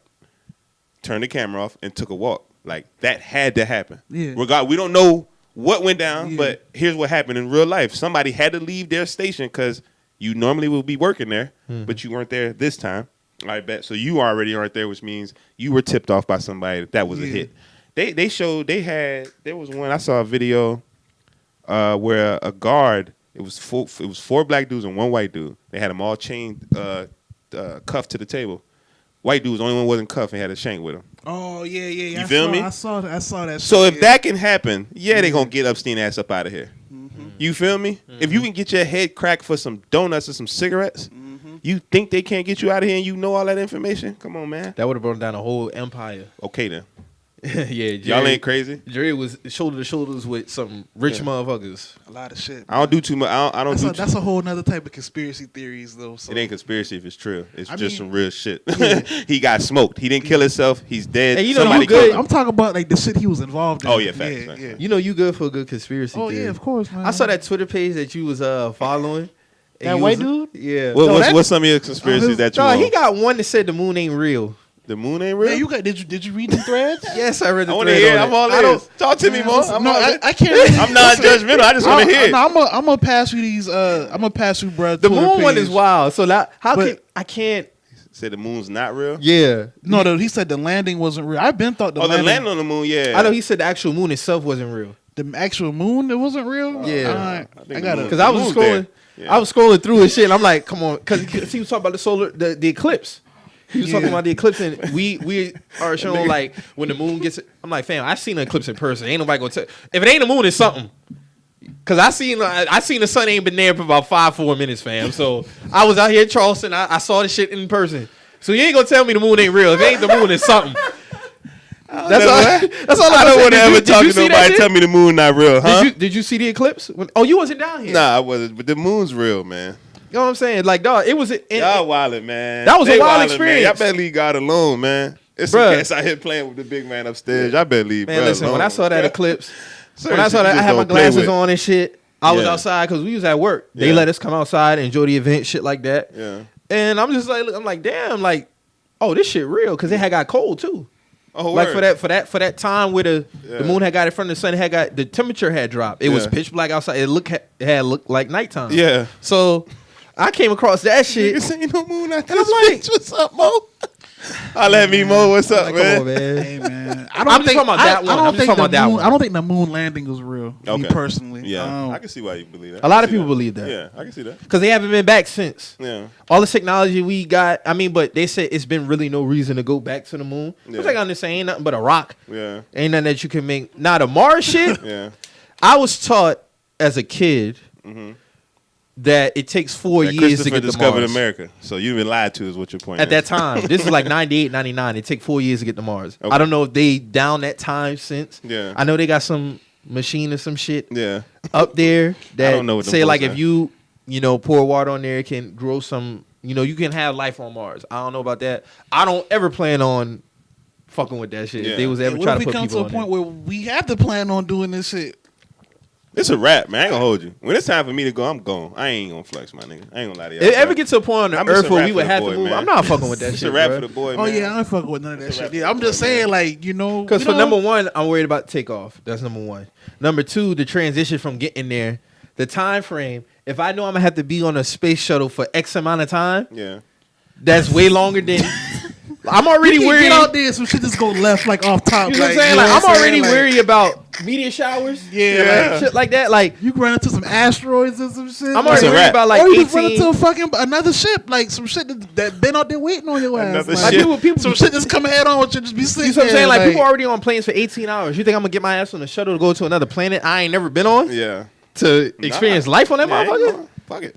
turned the camera off and took a walk. Like that had to happen. Yeah. We don't know what went down, Yeah. but here's what happened in real life. Somebody had to leave their station because you normally would be working there, but you weren't there this time. I bet. So you already aren't there, which means you were tipped off by somebody that was a Yeah. hit. They showed there was one I saw a video where a guard it was 4 black dudes and 1 white dude. They had them all chained cuffed to the table. White dude was the only one who wasn't cuffed and had a shank with him. Oh yeah. You feel me? I saw that. So shit, if that can happen, they gonna get Epstein ass up out of here. You feel me? If you can get your head cracked for some donuts or some cigarettes, you think they can't get you out of here and you know all that information? Come on, man. that would have brought down a whole empire. Okay then. Yeah, Y'all ain't crazy. Dre was shoulder to shoulders with some rich motherfuckers. A lot of shit. I don't do too much. I don't do. That's a whole nother type of conspiracy theories, though. So. It ain't conspiracy if it's true. It's I just mean, some real shit. Yeah. He got smoked. He didn't kill himself. He's dead. Hey, you know Somebody you good. killed him. I'm talking about like the shit he was involved in. Oh, yeah, facts, facts. You know you good for a good conspiracy Oh theory. yeah, of course, man. I saw that Twitter page that you was following. And That you white was- dude? Yeah. What's some of your conspiracies that you No, want? he got one that said the moon ain't real. The moon ain't real? Man, you got? Did you read the threads? Yes, I read the I want to thread hear it. on I'm it. all I don't- ears. Talk to me, Mo. I'm No, all ears. I can't. Really, I'm non-judgmental. I just want to hear it. I'm gonna pass you these. I'm gonna pass you, bro. The moon one is wild. So how But- can I can't? Say the moon's not real? Yeah. No, he said the landing wasn't real. I've been thought the The landing, land on the moon, yeah. I know he said the actual moon itself wasn't real. the actual moon, it wasn't real. Yeah. Alright, I think I the gotta. moon- Because I was moon's scrolling. there. Yeah. I was scrolling through his shit. And I'm like, come on, because he was talking about the eclipse. He was talking Yeah. about the eclipse, and we are showing like when the moon gets. I'm like, fam, I've seen an eclipse in person. Ain't nobody gonna tell. If it ain't the moon, it's something. Cause I seen the sun ain't been there for about 4 minutes, fam. So I was out here in Charleston. I saw the shit in person. So you ain't gonna tell me the moon ain't real. If it ain't the moon, it's something. That's all I don't want to ever Did talk you to see that nobody shit? tell me the moon not real, huh? Did you see the eclipse? Oh, you wasn't down here. Nah, I wasn't. But the moon's real, man. You know what I'm saying? Like, dog, it was. Y'all wildin', man. That was a They wild wildin', experience. Man. Y'all better leave God alone, man. It's some Bruh. cats out here playing with the big man upstairs. Y'all better leave Man, bruh listen, alone. when I saw that eclipse, when Seriously, I saw that, you I just had my don't play glasses with. on and shit. I was Yeah. outside because we was at work. They Yeah. let us come outside and enjoy the event, shit like that. Yeah. And I'm just like, I'm like, damn, like, oh, this shit real because it had got cold too. Oh, Like word. for that time where the moon had got in front of the sun, it had got the temperature had dropped. It was Yeah. pitch black outside. It had looked like nighttime. Yeah. So I came across that shit. Niggas ain't no moon out And I'm this like- bitch. What's up, Mo? I'll let me, Mo. What's up, Like, man? come on, man. Hey man, I'm just talking about that one. I'm just talking about that one. I don't think the moon landing was real. Me Okay. personally. Yeah, I can see why you believe that. A lot I of can see people believe that. Yeah, I can see that. Because they haven't been back since. Yeah. All the technology we got, I mean, but they said it's been really no reason to go back to the moon. Yeah. Which I understand ain't nothing but a rock. Yeah. Ain't nothing that you can make. Now, the Mars shit, Yeah. I was taught as a kid that it takes 4 That years to Christopher get to discovered Mars. America. So you've been lied to, is what your point At is. that time, this is like 98, 99. It take 4 years to get to Mars. Okay. I don't know if they down that time since. Yeah. I know they got some machine or some shit Yeah. up there that don't know what them say like bullets if are. you know pour water on there, it can grow some. You know, you can have life on Mars. I don't know about that. I don't ever plan on fucking with that shit. Yeah. If they was ever What try if to we put come people to a on point there. where we have to plan on doing this shit? It's a wrap, man. I ain't gonna hold you. When it's time for me to go, I'm gone. I ain't gonna flex, my nigga. I ain't gonna lie to you. If it ever get to a point on I'm the just earth a where rap we for would the have boy, to move, man. I'm not fucking with that It's shit. a wrap bro. for the boy, Oh man. yeah, I ain't fucking with none of that It's a shit. wrap Yeah, for I'm the just boy, saying, man. like, you know, Because we for don't- number one, I'm worried about takeoff. That's number one. Number two, the transition from getting there, the time frame. If I know I'm gonna have to be on a space shuttle for X amount of time, Yeah. that's way longer than. I'm already we worried. get out there, some shit just go left, like off top. You know what I'm like, saying? you Like, know I'm what saying? already Like, worried about meteor showers. Yeah, Like, shit like that. Like, You can run into some asteroids and some shit. I'm That's already a worried wrap. about like or you just run 18. into a fucking another ship, like some shit that been out there waiting on your ass. Another Like, ship. People, some shit just come head on with you, just be sitting you know what I'm there, saying? Like, people already on planes for 18 hours. You think I'm gonna get my ass on a shuttle to go to another planet I ain't never been on Yeah. to experience life on that Yeah, I ain't motherfucker? gonna- Fuck it.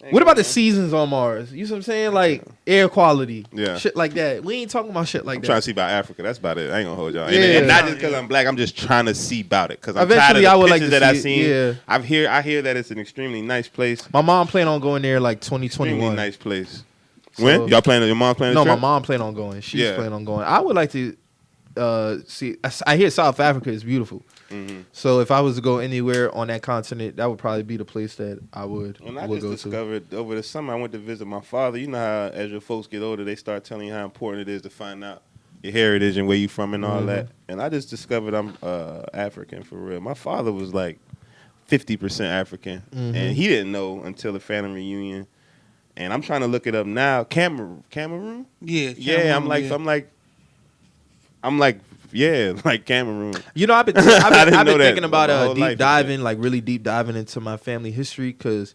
What about the seasons on Mars? You know what I'm saying? Like air quality, Yeah. shit like that. We ain't talking about shit like I'm that. trying to see about Africa. That's about it. I ain't gonna hold y'all. And, Yeah. and not just because I'm black. I'm just trying to see about it. Because I'm tired of Eventually, the I would like pictures to that I've see seen. it, yeah. I hear that it's an extremely nice place. My mom planned on going there like Extremely 2021. nice place. So- When y'all planning? Your mom planning? No, the my trip? mom planned on going. She's Yeah. planning on going. I would like to see. I hear South Africa is beautiful. Mm-hmm. So if I was to go anywhere on that continent, that would probably be the place that I would When I would just go to. discovered over the summer, I went to visit my father. You know how as your folks get older, they start telling you how important it is to find out your heritage and where you from and all Mm-hmm. that. And I just discovered I'm African for real. My father was like 50% African, Mm-hmm. and he didn't know until the family reunion. And I'm trying to look it up now. Cameroon? Yeah, Yeah, I'm like, yeah, like Cameroon. You know, I've been I didn't I've know been that thinking about my whole life deep and diving, like really deep diving into my family history because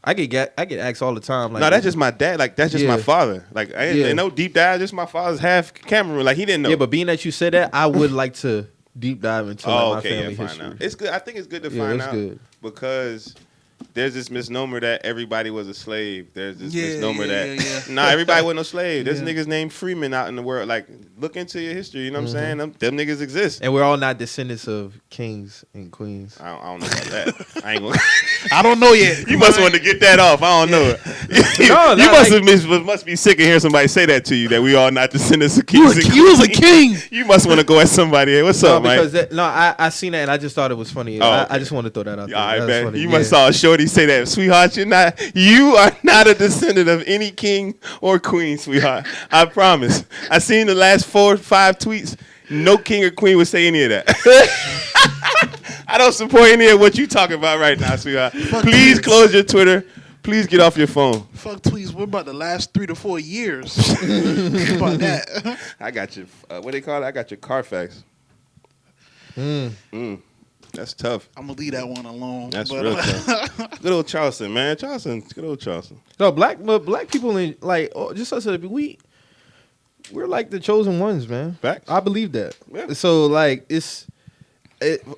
I get asked all the time. Like, No, that's just my dad. Like that's just my Yeah. father. Like I Yeah. ain't no deep dive. Just my father's half Cameroon. Like he didn't know. yeah. But being that you said that, I would like to deep dive into like, oh, my okay, family yeah, fine history. now. It's good. I think it's good to Yeah, find it's out good. because there's this misnomer that everybody was a slave. There's this Yeah, misnomer yeah, that yeah. nah, everybody wasn't no slave. There's Yeah. niggas named Freeman out in the world. Like, look into your history. You know what I'm saying? Them niggas exist. And we're all not descendants of kings and queens. I don't know about that. I ain't gonna. I don't know yet. You must want to get that off. I don't know. No, you like- must be sick of hearing somebody say that to you, that we all not descendants of You kings. was, and you was a queens. king. You must want to go at somebody. Hey, what's No, up, Mike? because I seen that and I just thought it was funny. Oh, I okay. just want to throw that out there. Yeah, I That's bet. funny. You must saw a shorty say that, sweetheart. You are not a descendant of any king or queen, sweetheart. I promise. I seen the last 4 or 5 tweets. No king or queen would say any of that. I don't support any of what you talking about right now, sweetheart. Please tweets. close your Twitter. Please get off your phone. Fuck tweets. We're about the last 3 to 4 years. about that. I got your what they call it? I got your Carfax. That's tough. I'm gonna leave that one alone. That's but, real tough. Good old Charleston, man. Good old Charleston. No, black people in like just us we're like the chosen ones, man. Facts. I believe that. Yeah. So like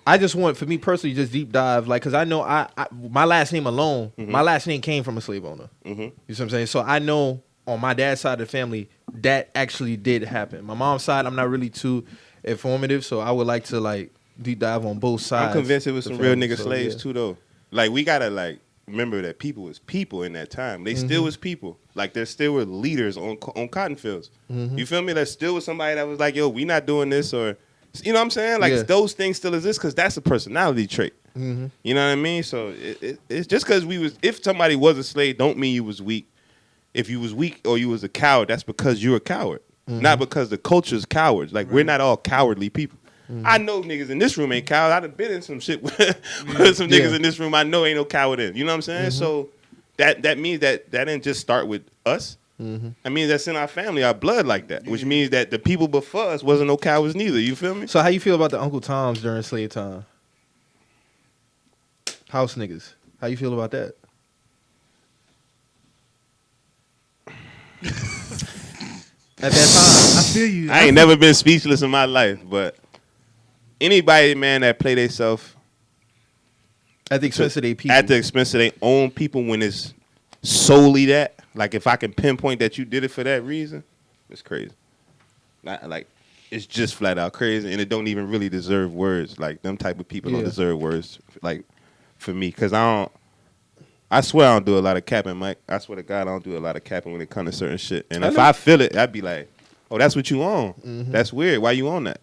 I just want, for me personally, just deep dive, like, because I know my last name alone, my last name came from a slave owner. You know what I'm saying? So I know on my dad's side of the family that actually did happen. My mom's side, I'm not really too informative, so I would like to like deep dive on both sides. I'm convinced it was of some the real family, nigga so, slaves yeah. too, though. Like, we gotta like remember that people was people in that time. They still was people. Like, there still were leaders on cotton fields. You feel me? There still was somebody that was like, yo, we not doing this, or you know what I'm saying? Like, Yeah. those things still exist because that's a personality trait. You know what I mean? So it's just because if somebody was a slave, don't mean you was weak. If you was weak or you was a coward, that's because you're a coward, not because the culture's cowards. Like, we're not all cowardly people. I know niggas in this room ain't coward. I'd have been in some shit with some niggas in this room I know ain't no coward in. You know what I'm saying? So that means that didn't just start with us. I mean, that's in our family, our blood like that, which means that the people before us wasn't no cowards neither. You feel me? So how you feel about the Uncle Toms during slave time? House niggas. How you feel about that? At that time. I feel you. I ain't never been speechless in my life, but anybody, man, that play themselves At the expense of their people. at the expense of their own people when it's solely that, like, if I can pinpoint that you did it for that reason, it's crazy. Like, it's just flat out crazy, and it don't even really deserve words. Like, them type of people don't deserve words, like, for me, because I swear I don't do a lot of capping, Mike. I swear to God, I don't do a lot of capping when it comes to certain shit. And if I feel it, I'd be like, oh, that's what you on. That's weird. Why you on that?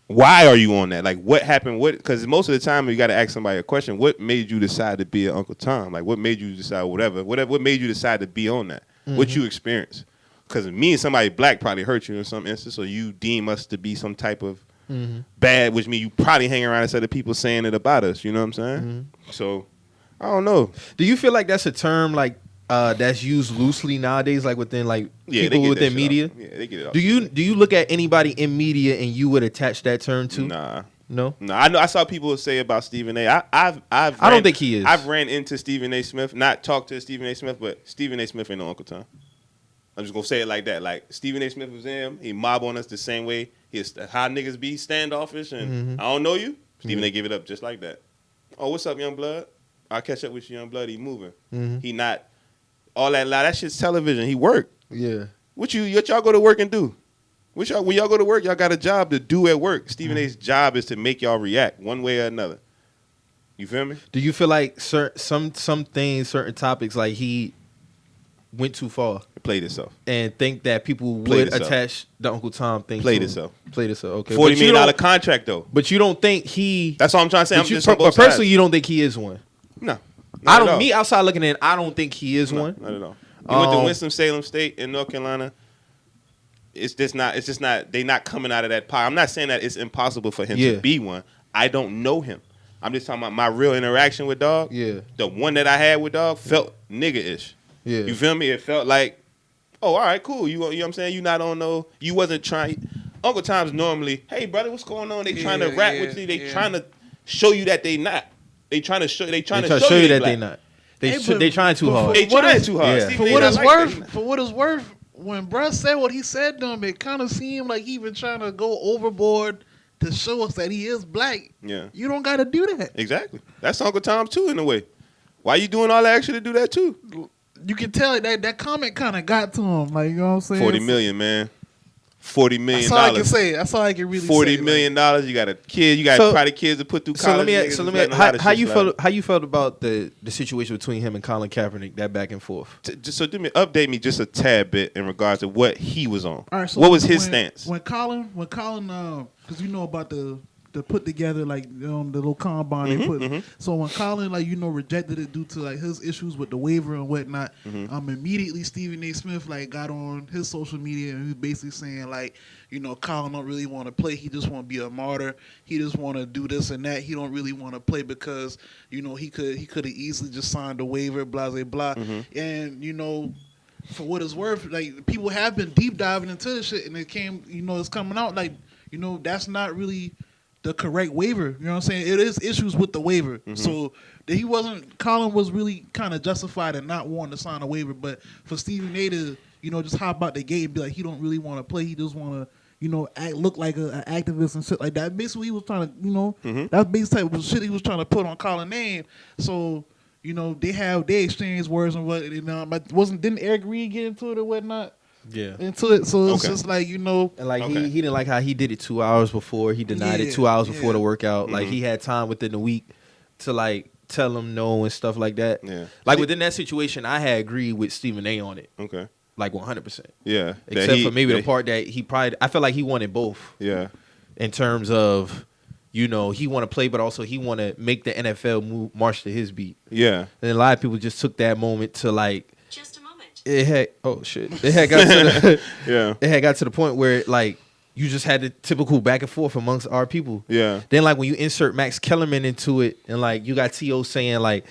Why are you on that? Like, what happened? Because most of the time, you got to ask somebody a question. What made you decide to be an Uncle Tom? Like, what made you decide whatever? What made you decide to be on that? What you experienced? Because me and somebody black probably hurt you in some instance, or you deem us to be some type of bad, which means you probably hang around instead of people saying it about us. You know what I'm saying? So, I don't know. Do you feel like that's a term like that's used loosely nowadays, like within like people within media? Yeah, they get it off. Do you look at anybody in media and you would attach that term to? Nah. No. No, I know. I saw people say about Stephen A. I don't think he is. I've ran into Stephen A. Smith, not talked to Stephen A. Smith, but Stephen A. Smith ain't no Uncle Tom. I'm just gonna say it like that. Like, Stephen A. Smith was him. He mob on us the same way. How niggas be standoffish and I don't know you. Stephen A. give it up just like that. Oh, what's up, young blood? I'll catch up with you, young blood. He moving. He not all that lie. That shit's television. He work. Yeah. What y'all go to work and do? When y'all go to work, y'all got a job to do at work. Stephen A.'s job is to make y'all react one way or another. You feel me? Do you feel like some things, certain topics, like he went too far It played itself. and think that people Played would itself. attach the Uncle Tom thing? Played to itself. him? Played itself. Okay. $40 But you million don't- contract though. But you don't think he? That's all I'm trying to say. I'm But, you, just on but both personally, sides. you don't think he is one. No. I Not at don't. all. Me outside looking in, I don't think he is No, one. Not at all. He went to Winston-Salem State in North Carolina. It's just not. They not coming out of that pie. I'm not saying that it's impossible for him to be one. I don't know him. I'm just talking about my real interaction with dog. Yeah. The one that I had with dog felt nigga-ish. Yeah. You feel me? It felt like, oh, all right, cool. You know what I'm saying? You not on no. You wasn't trying. Uncle Tom's normally, hey brother, what's going on? They trying to rap with you. They trying to show you that they not. They trying to show. They trying to show you that black. they not. They Hey, but- they trying too but hard. They What trying is- too hard. yeah. Stephen For A. what not it's like worth, that. for what it's worth, when Bruh said what he said to him, it kind of seemed like he been trying to go overboard to show us that he is black. Yeah. You don't got to do that. Exactly. That's Uncle Tom too, in a way. Why you doing all that extra to do that too? You can tell that comment kind of got to him. Like, you know what I'm saying? 40 million, man. $40 million. That's all I can say. That's all I can really say. $40 million. You got a kid. You got probably kids to put through college. So let me how you felt about the situation between him and Colin Kaepernick, that back and forth? So update me just a tad bit in regards to what he was on. All right, so what was his stance? When Colin, because you know about the put together, like, the little combine they put. So when Colin, like, rejected it due to like his issues with the waiver and whatnot, immediately Stephen A. Smith like got on his social media and he was basically saying like, Colin don't really want to play. He just want to be a martyr. He just want to do this and that. He don't really want to play because he could have easily just signed a waiver, blah blah blah. And for what it's worth, like, people have been deep diving into this shit, and it came, it's coming out like, that's not really the correct waiver. You know what I'm saying? It is issues with the waiver. So Colin was really kind of justified in not wanting to sign a waiver, but for Stephen A. to, just hop out the gate and be like, he don't really want to play. He just want to, look like an activist and shit like that. Basically, he was trying to, that's basically type of shit he was trying to put on Colin's name. So, they exchange words and what, didn't Eric Reed get into it or whatnot? Yeah, into it. So it's just like, and like he didn't like how he did it 2 hours before. He denied it 2 hours before the workout. Like, he had time within the week to like tell him no and stuff like that. Yeah, like within that situation, I had agreed with Stephen A. on it. Okay, like 100%. Yeah, except for maybe the part that he probably, I feel like he wanted both. Yeah, in terms of, he want to play, but also he want to make the NFL march to his beat. Yeah, and a lot of people just took that moment to like. It had It had got to the It had got to the point where like you just had the typical back and forth amongst our people. Yeah. Then like when you insert Max Kellerman into it, and like you got T.O. saying like,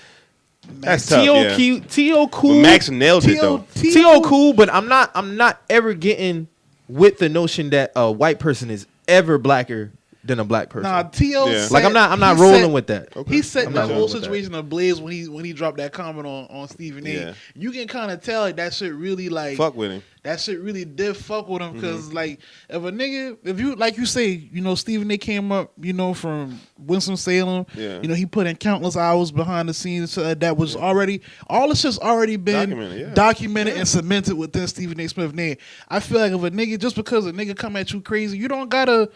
that's tough. T.O. cool. But Max nailed it though. T.O. cool, but I'm not ever getting with the notion that a white person is ever blacker than a black person. Nah, T.O. said, like I'm not rolling with that. Okay. He set that whole situation ablaze when he dropped that comment on Stephen A. Yeah. You can kind of tell like that shit really like fuck with him. That shit really did fuck with him because like if a nigga, if you like you say, Stephen A. came up, from Winston-Salem, he put in countless hours behind the scenes that was already, all this shit's already been documented and cemented within Stephen A. Smith's name. I feel like if a nigga, just because a nigga come at you crazy, you don't gotta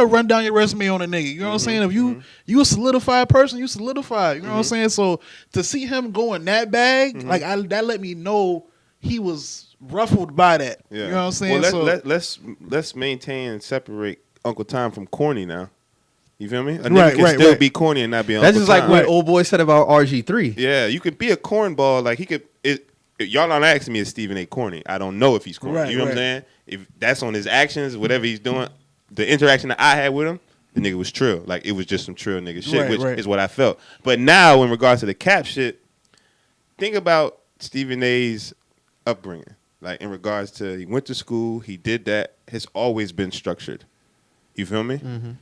run down your resume on a nigga. You know what I'm saying? If you a solidified person, you solidified. You know what I'm saying? So to see him go in that bag, like that let me know he was ruffled by that. Yeah. You know what I'm saying? Well, let's maintain and separate Uncle Tom from corny now. You feel me? A nigga right, can still be corny and not be Uncle Tom. That's just like what old boy said about RG3. Yeah, you could be a cornball. Like he could. Y'all not asking me if Stephen A. corny. I don't know if he's corny. Right, you know what I'm saying? If that's on his actions, whatever he's doing, the interaction that I had with him, the nigga was trill. Like it was just some trill nigga shit, which is what I felt. But now, in regards to the Cap shit, think about Stephen A.'s upbringing. Like in regards to, he went to school, he did that, has always been structured. You feel me?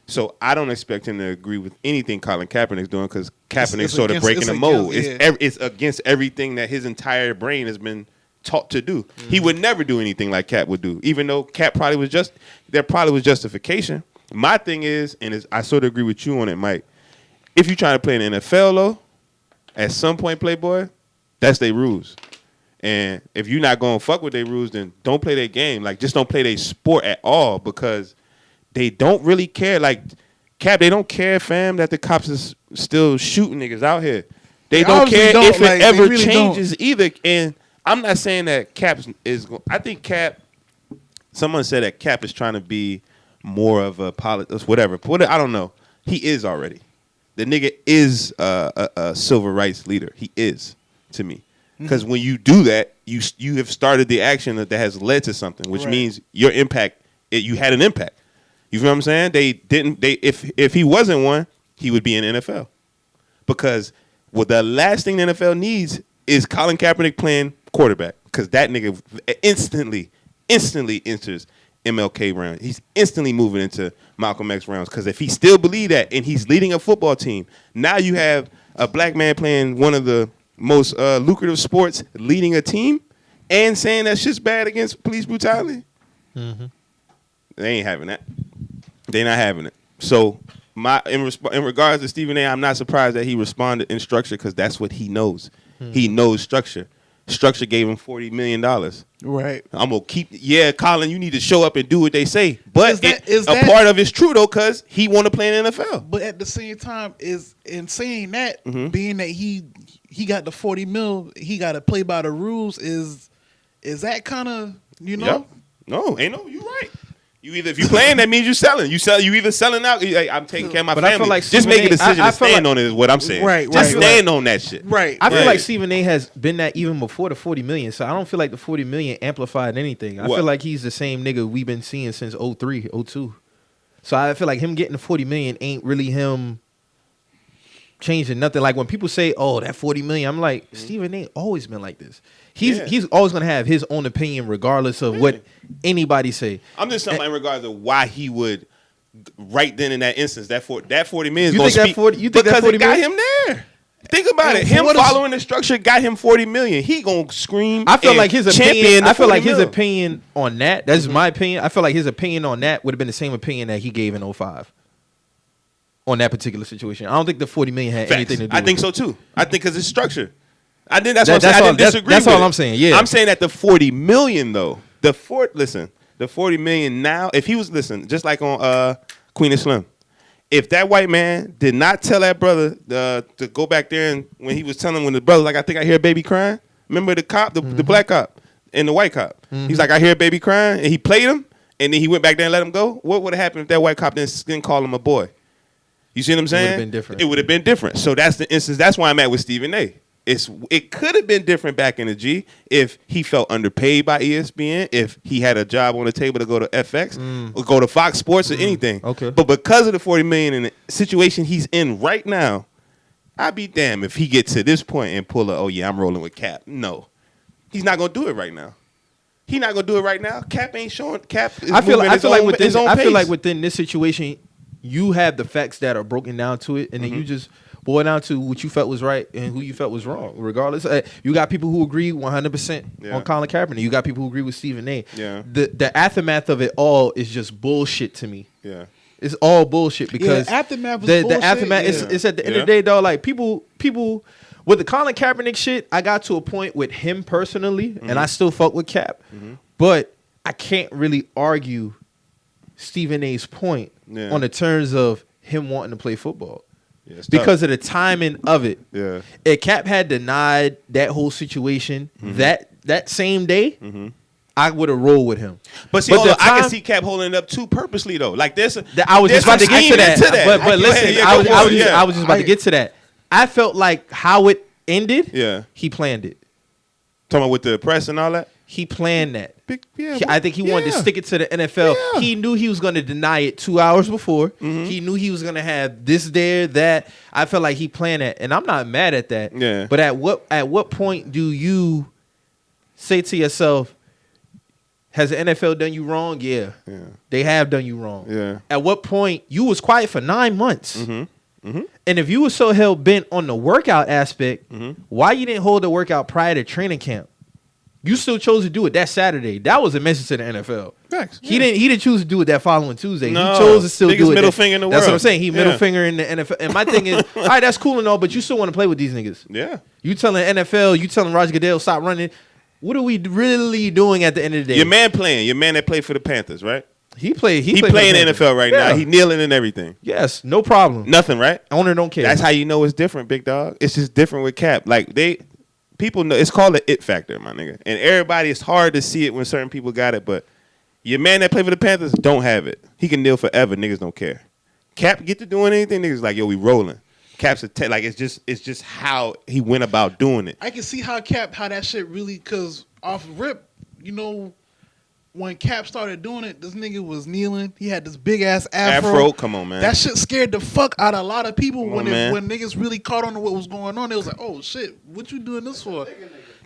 So I don't expect him to agree with anything Colin Kaepernick's doing because Kaepernick's sort of breaking the mold. It's against everything that his entire brain has been taught to do. He would never do anything like Cap would do, even though Cap probably was there probably was justification. My thing is, I sort of agree with you on it, Mike. If you're trying to play in the NFL, though, at some point, Playboy, that's their rules. And if you're not going to fuck with their rules, then don't play their game. Like, just don't play their sport at all because they don't really care. Like, Cap, they don't care, fam, that the cops is still shooting niggas out here. They don't care if it ever really changes either. And I'm not saying that Cap is – I think Cap – someone said that Cap is trying to be more of a politics, whatever. I don't know. He is already. The nigga is a civil rights leader. He is, to me. Because when you do that, you have started the action that has led to something, which means your impact. You had an impact. You feel what I'm saying? If he wasn't one, he would be in the NFL. Because the last thing the NFL needs is Colin Kaepernick playing quarterback. Because that nigga instantly enters MLK round. He's instantly moving into Malcolm X rounds. Because if he still believe that and he's leading a football team, now you have a black man playing one of the most lucrative sports, leading a team, and saying that shit's bad against police brutality. They ain't having that. They not having it. So in regards to Stephen A, I'm not surprised that he responded in structure because that's what he knows. He knows structure. Structure gave him $40 million. Right. I'm gonna keep. Yeah, Colin, you need to show up and do what they say. But Is a that part of it's true though, cause he want to play in the NFL. But at the same time, is in saying that, Mm-hmm. being that he got the 40 mil, he got to play by the rules. Is that kind of Yep. know? No, ain't no. You right. You either if you playing, that means you selling. You either selling out. Hey, I'm taking care of my But I family. feel like just Stephen make a A. decision I to feel stand like- on it. Is what I'm saying. Right, Just right, stand on that shit. Right. I feel Right. like Stephen A. has been that even before the 40 million. So I don't feel like the 40 million amplified anything. I What? feel like he's the same nigga we've been seeing since 03, 02. So I feel like him getting the 40 million ain't really him changing nothing. Like when people say, "Oh, that 40 million," I'm like, Stephen A. always been like this. He's always gonna have his own opinion regardless of what anybody say. I'm just talking in regards to why he would right then in that instance that 40 million. You gonna think that speak 40 you think that because 40 it got million? him there. Think about it. And Him what is- following the structure got him 40 million. He gonna scream. I feel and like his champion opinion. the I feel 40 like his mil. opinion on that. That's my opinion. I feel like his opinion on that would have been the same opinion that he gave in 05 on that particular situation. I don't think the 40 million had Facts. anything to do. I with think it. so too. I think because it's structure. I think that's That- what I'm that's saying. I all- didn't disagree. that's with all it. I'm saying, yeah. I'm saying that the 40 million though. The 40 million now. If he was just like on Queen and Slim. If that white man did not tell that brother to go back there and when he was telling when the brother like I think I hear a baby crying. Remember the cop, the black cop and the white cop. He's like I hear a baby crying and he played him and then he went back there and let him go. What would have happened if that white cop didn't call him a boy? You see what I'm saying? been different. It would have been different. So that's the instance. That's why I'm at with Stephen A. It could have been different back in the G if he felt underpaid by ESPN, if he had a job on the table to go to FX or go to Fox Sports or anything. Okay. But because of the 40 million and the situation he's in right now, I'd be damned if he gets to this point and pull a, oh yeah, I'm rolling with Cap. No. He's not gonna do it right now. He's not gonna do it right now. Cap ain't showing. Cap is I feel moving like his own pace. within this situation, you have the facts that are broken down to it, and then you just boil down to what you felt was right and who you felt was wrong. Regardless, you got people who agree 100% Yeah. on Colin Kaepernick. You got people who agree with Stephen A. Yeah. The aftermath of it all is just bullshit to me. Yeah. It's all bullshit because the aftermath is the bullshit, aftermath yeah. is at the end Yeah. of the day, dog. Like people with the Colin Kaepernick shit, I got to a point with him personally, and I still fuck with Cap, but I can't really argue Stephen A's point Yeah. on the terms of him wanting to play football Yeah, it's because tough. of the timing of it. Yeah. If Cap had denied that whole situation that same day, I would have rolled with him. But see, But hold the on, I can time- see Cap holding it up too purposely though. Like this, I was just about to get to that. But Go listen, ahead, yeah, I go was for it, yeah. just about to get to that. I felt like how it ended. Yeah. He planned it. Talking about with the press and all that. He planned that. Yeah, I think he wanted to yeah. stick it to the NFL. Yeah. He knew he was going to deny it 2 hours before. He knew he was going to have this, there, that. I felt like he planned that, and I'm not mad at that. Yeah. But at what point do you say to yourself, has the NFL done you wrong? Yeah. They have done you wrong. Yeah. At what point you was quiet for 9 months? Mm-hmm. And if you were so hell bent on the workout aspect, why you didn't hold the workout prior to training camp? You still chose to do it that Saturday. That was a message to the NFL. Facts. He didn't choose to do it that following Tuesday. No. He chose to still Biggest do it. middle finger in the That's what I'm world. saying. He middle Yeah. finger in the NFL. And my thing is, all right, that's cool and all, but you still want to play with these niggas. Yeah. You telling NFL, you telling Roger Goodell stop running. What are we really doing at the end of the day? Your man playing. Your man that played for the Panthers, right? He played. He played playing for in the NFL right Yeah. now. He kneeling and everything. Yes, no problem. Nothing, right? Owner don't care. That's how you know it's different, big dog. It's just different with Cap. Like people know it's called the it factor, my nigga. And everybody, it's hard to see it when certain people got it, but your man that played for the Panthers don't have it. He can kneel forever. Niggas don't care. Cap get to doing anything. Niggas like, yo, we rolling. Cap's like it's just how he went about doing it. I can see how that shit really, cause off rip, when Cap started doing it, this nigga was kneeling. He had this big ass afro. Come on, man. That shit scared the fuck out of a lot of people Come on, when man. when niggas really caught on to what was going on. They was like, oh shit, what you doing this for?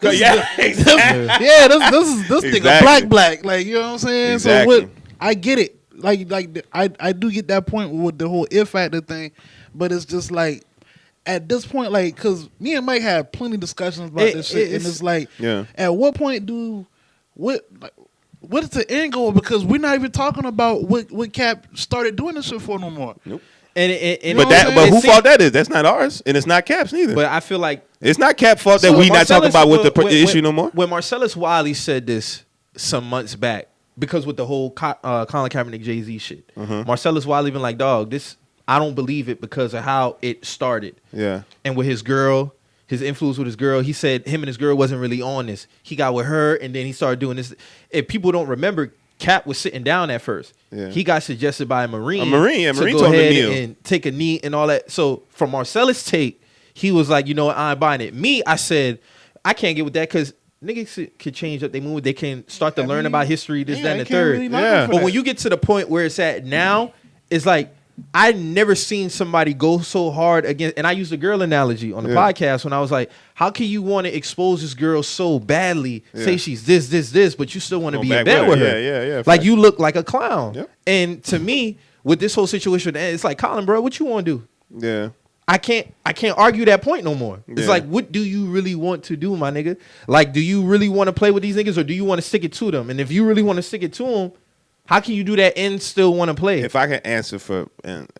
Yeah, exactly. Yeah, this nigga Exactly. black. Like, you know what I'm saying? Exactly. So what I get it. Like I do get that point with the whole if factor thing, but it's just like at this point, like, cause me and Mike had plenty of discussions about this shit, and it's like, Yeah. at what point what is the end goal? Because we're not even talking about what Cap started doing this shit for no more. Nope. But who fault that is? That's not ours, and it's not Cap's neither. But I feel like it's not Cap's fault that we not talking about the issue no more. When Marcellus Wiley said this some months back, because with the whole Colin Kaepernick Jay-Z shit, Marcellus Wiley been like, dog, this I don't believe it because of how it started. Yeah, and with his girl. His influence with his girl, he said him and his girl wasn't really on this. He got with her, and then he started doing this. If people don't remember, Cap was sitting down at first. Yeah. He got suggested by a Marine. Marine to go told him ahead to kneel and take a knee and all that. So from Marcellus' take, he was like, you know what, I ain't buying it. Me, I said, I can't get with that because niggas could change up their mood. They can start to learn about history, this, that, and the third. Really but when you get to the point where it's at now, it's like, I never seen somebody go so hard against, and I used the girl analogy on the podcast when I was like, how can you want to expose this girl so badly, say she's this, but you still want to be in bed with her? Yeah. Like you look like a clown. Yep. And to me, with this whole situation, it's like, Colin, bro, what you want to do? Yeah. I can't argue that point no more. It's Yeah. like, what do you really want to do, my nigga? Like, do you really want to play with these niggas or do you want to stick it to them? And if you really want to stick it to them, how can you do that and still want to play? If I can answer for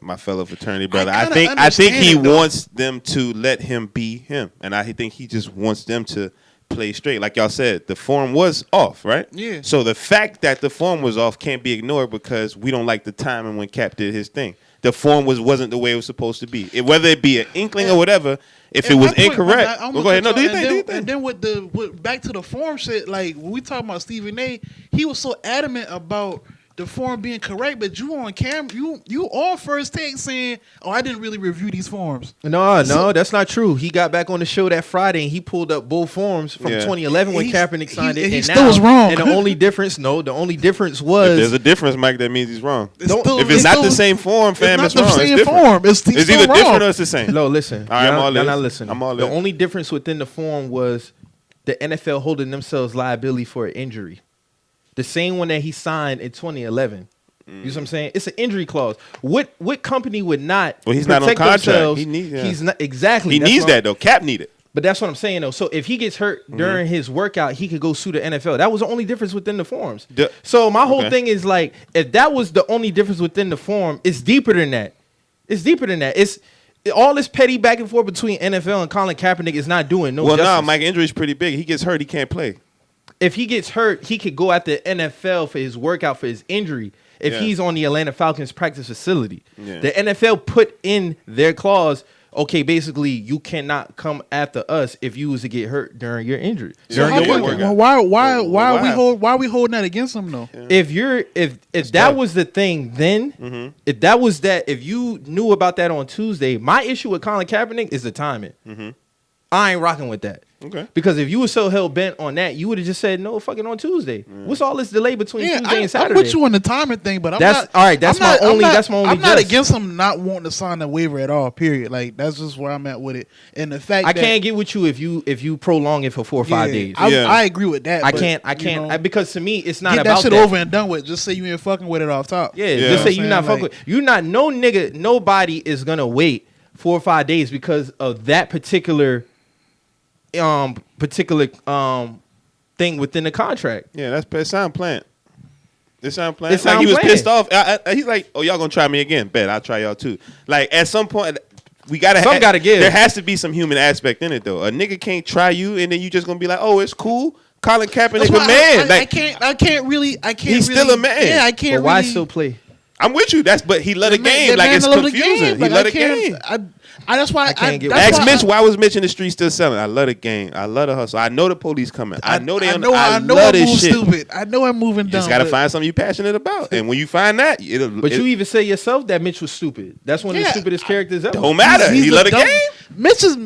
my fellow fraternity brother, I I think he understand it, though. wants them to let him be him, and I think he just wants them to play straight. Like y'all said, the form was off, right? Yeah. So the fact that the form was off can't be ignored because we don't like the timing when Cap did his thing. The form wasn't the way it was supposed to be. Whether it be an inkling or whatever, if it was incorrect, go ahead. No, do you think? And then with back to the form shit, like when we talking about Stephen A, he was so adamant about the form being correct, but you on camera, you all first take saying, "Oh, I didn't really review these forms." No, that's not true. He got back on the show that Friday and he pulled up both forms from 2011 when Kaepernick signed it, and he now still was wrong. And the only difference was if there's a difference, Mike, that means he's wrong. It's If it's not the same form, fam, it's not wrong. the same It's different. form. It's It's still either wrong. different or it's the same. No, listen. All right, I'm all y'all in. not listening. I'm all the in. only difference within the form was the NFL holding themselves liability for an injury. The same one that he signed in 2011. You know what I'm saying? It's an injury clause. What company would not? Well, he's not on protect contract. themselves? He needs. Yeah. He's not exactly. He That's needs what I'm- that though. Cap need it. But that's what I'm saying though. So if he gets hurt during his workout, he could go sue the NFL. That was the only difference within the forms. So my whole thing is like, if that was the only difference within the form, it's deeper than that. It's deeper than that. It's all this petty back and forth between NFL and Colin Kaepernick is not doing no justice. Well, Mike, injury's pretty big. He gets hurt, he can't play. If he gets hurt, he could go at the NFL for his workout for his injury. If he's on the Atlanta Falcons practice facility, the NFL put in their clause. Okay, basically, you cannot come after us if you was to get hurt during your injury. So During your workout. why are we holding that against him though? Yeah. If that was the thing then, if that was that, if you knew about that on Tuesday, my issue with Colin Kaepernick is the timing. I ain't rocking with that. Okay. Because if you were so hell bent on that, you would have just said no fucking on Tuesday. What's all this delay between Tuesday and Saturday? I'm with you on the timing thing, but That's my only I'm not jest. against him not wanting to sign a waiver at all. Period. Like that's just where I'm at with it. And the fact I can't get with you if you prolong it for 4 or 5 days. I agree with that. I but, can't because to me it's not get about that shit that. over and done with. Just say you ain't fucking with it off top. Yeah, just say you're not fucking with. You're not no nigga. Nobody is gonna wait 4 or 5 days because of that particular thing within the contract. Yeah, it sound planned. It sound planned. It sound Like he was planned. pissed off. He's like, "Oh, y'all gonna try me again? Bet I'll try y'all too." Like at some point, we gotta gotta give. There has to be some human aspect in it though. A nigga can't try you and then you just gonna be like, "Oh, it's cool." Colin Kaepernick a man. I can't really. He's still a man. Yeah, I can't. But why really, still play? I'm with you. But he let a game. Like it's confusing. He let a game. That's why I can't get. Ask Mitch, why was Mitch in the street still selling? I love the game. I love the hustle. I know the police coming. I know they. I know I'm moving stupid. I know I'm moving dumb. You just gotta find something you're passionate about, and when you find that, But you even say yourself that Mitch was stupid. That's one of the stupidest characters ever. Don't matter. He let a game. Mitch is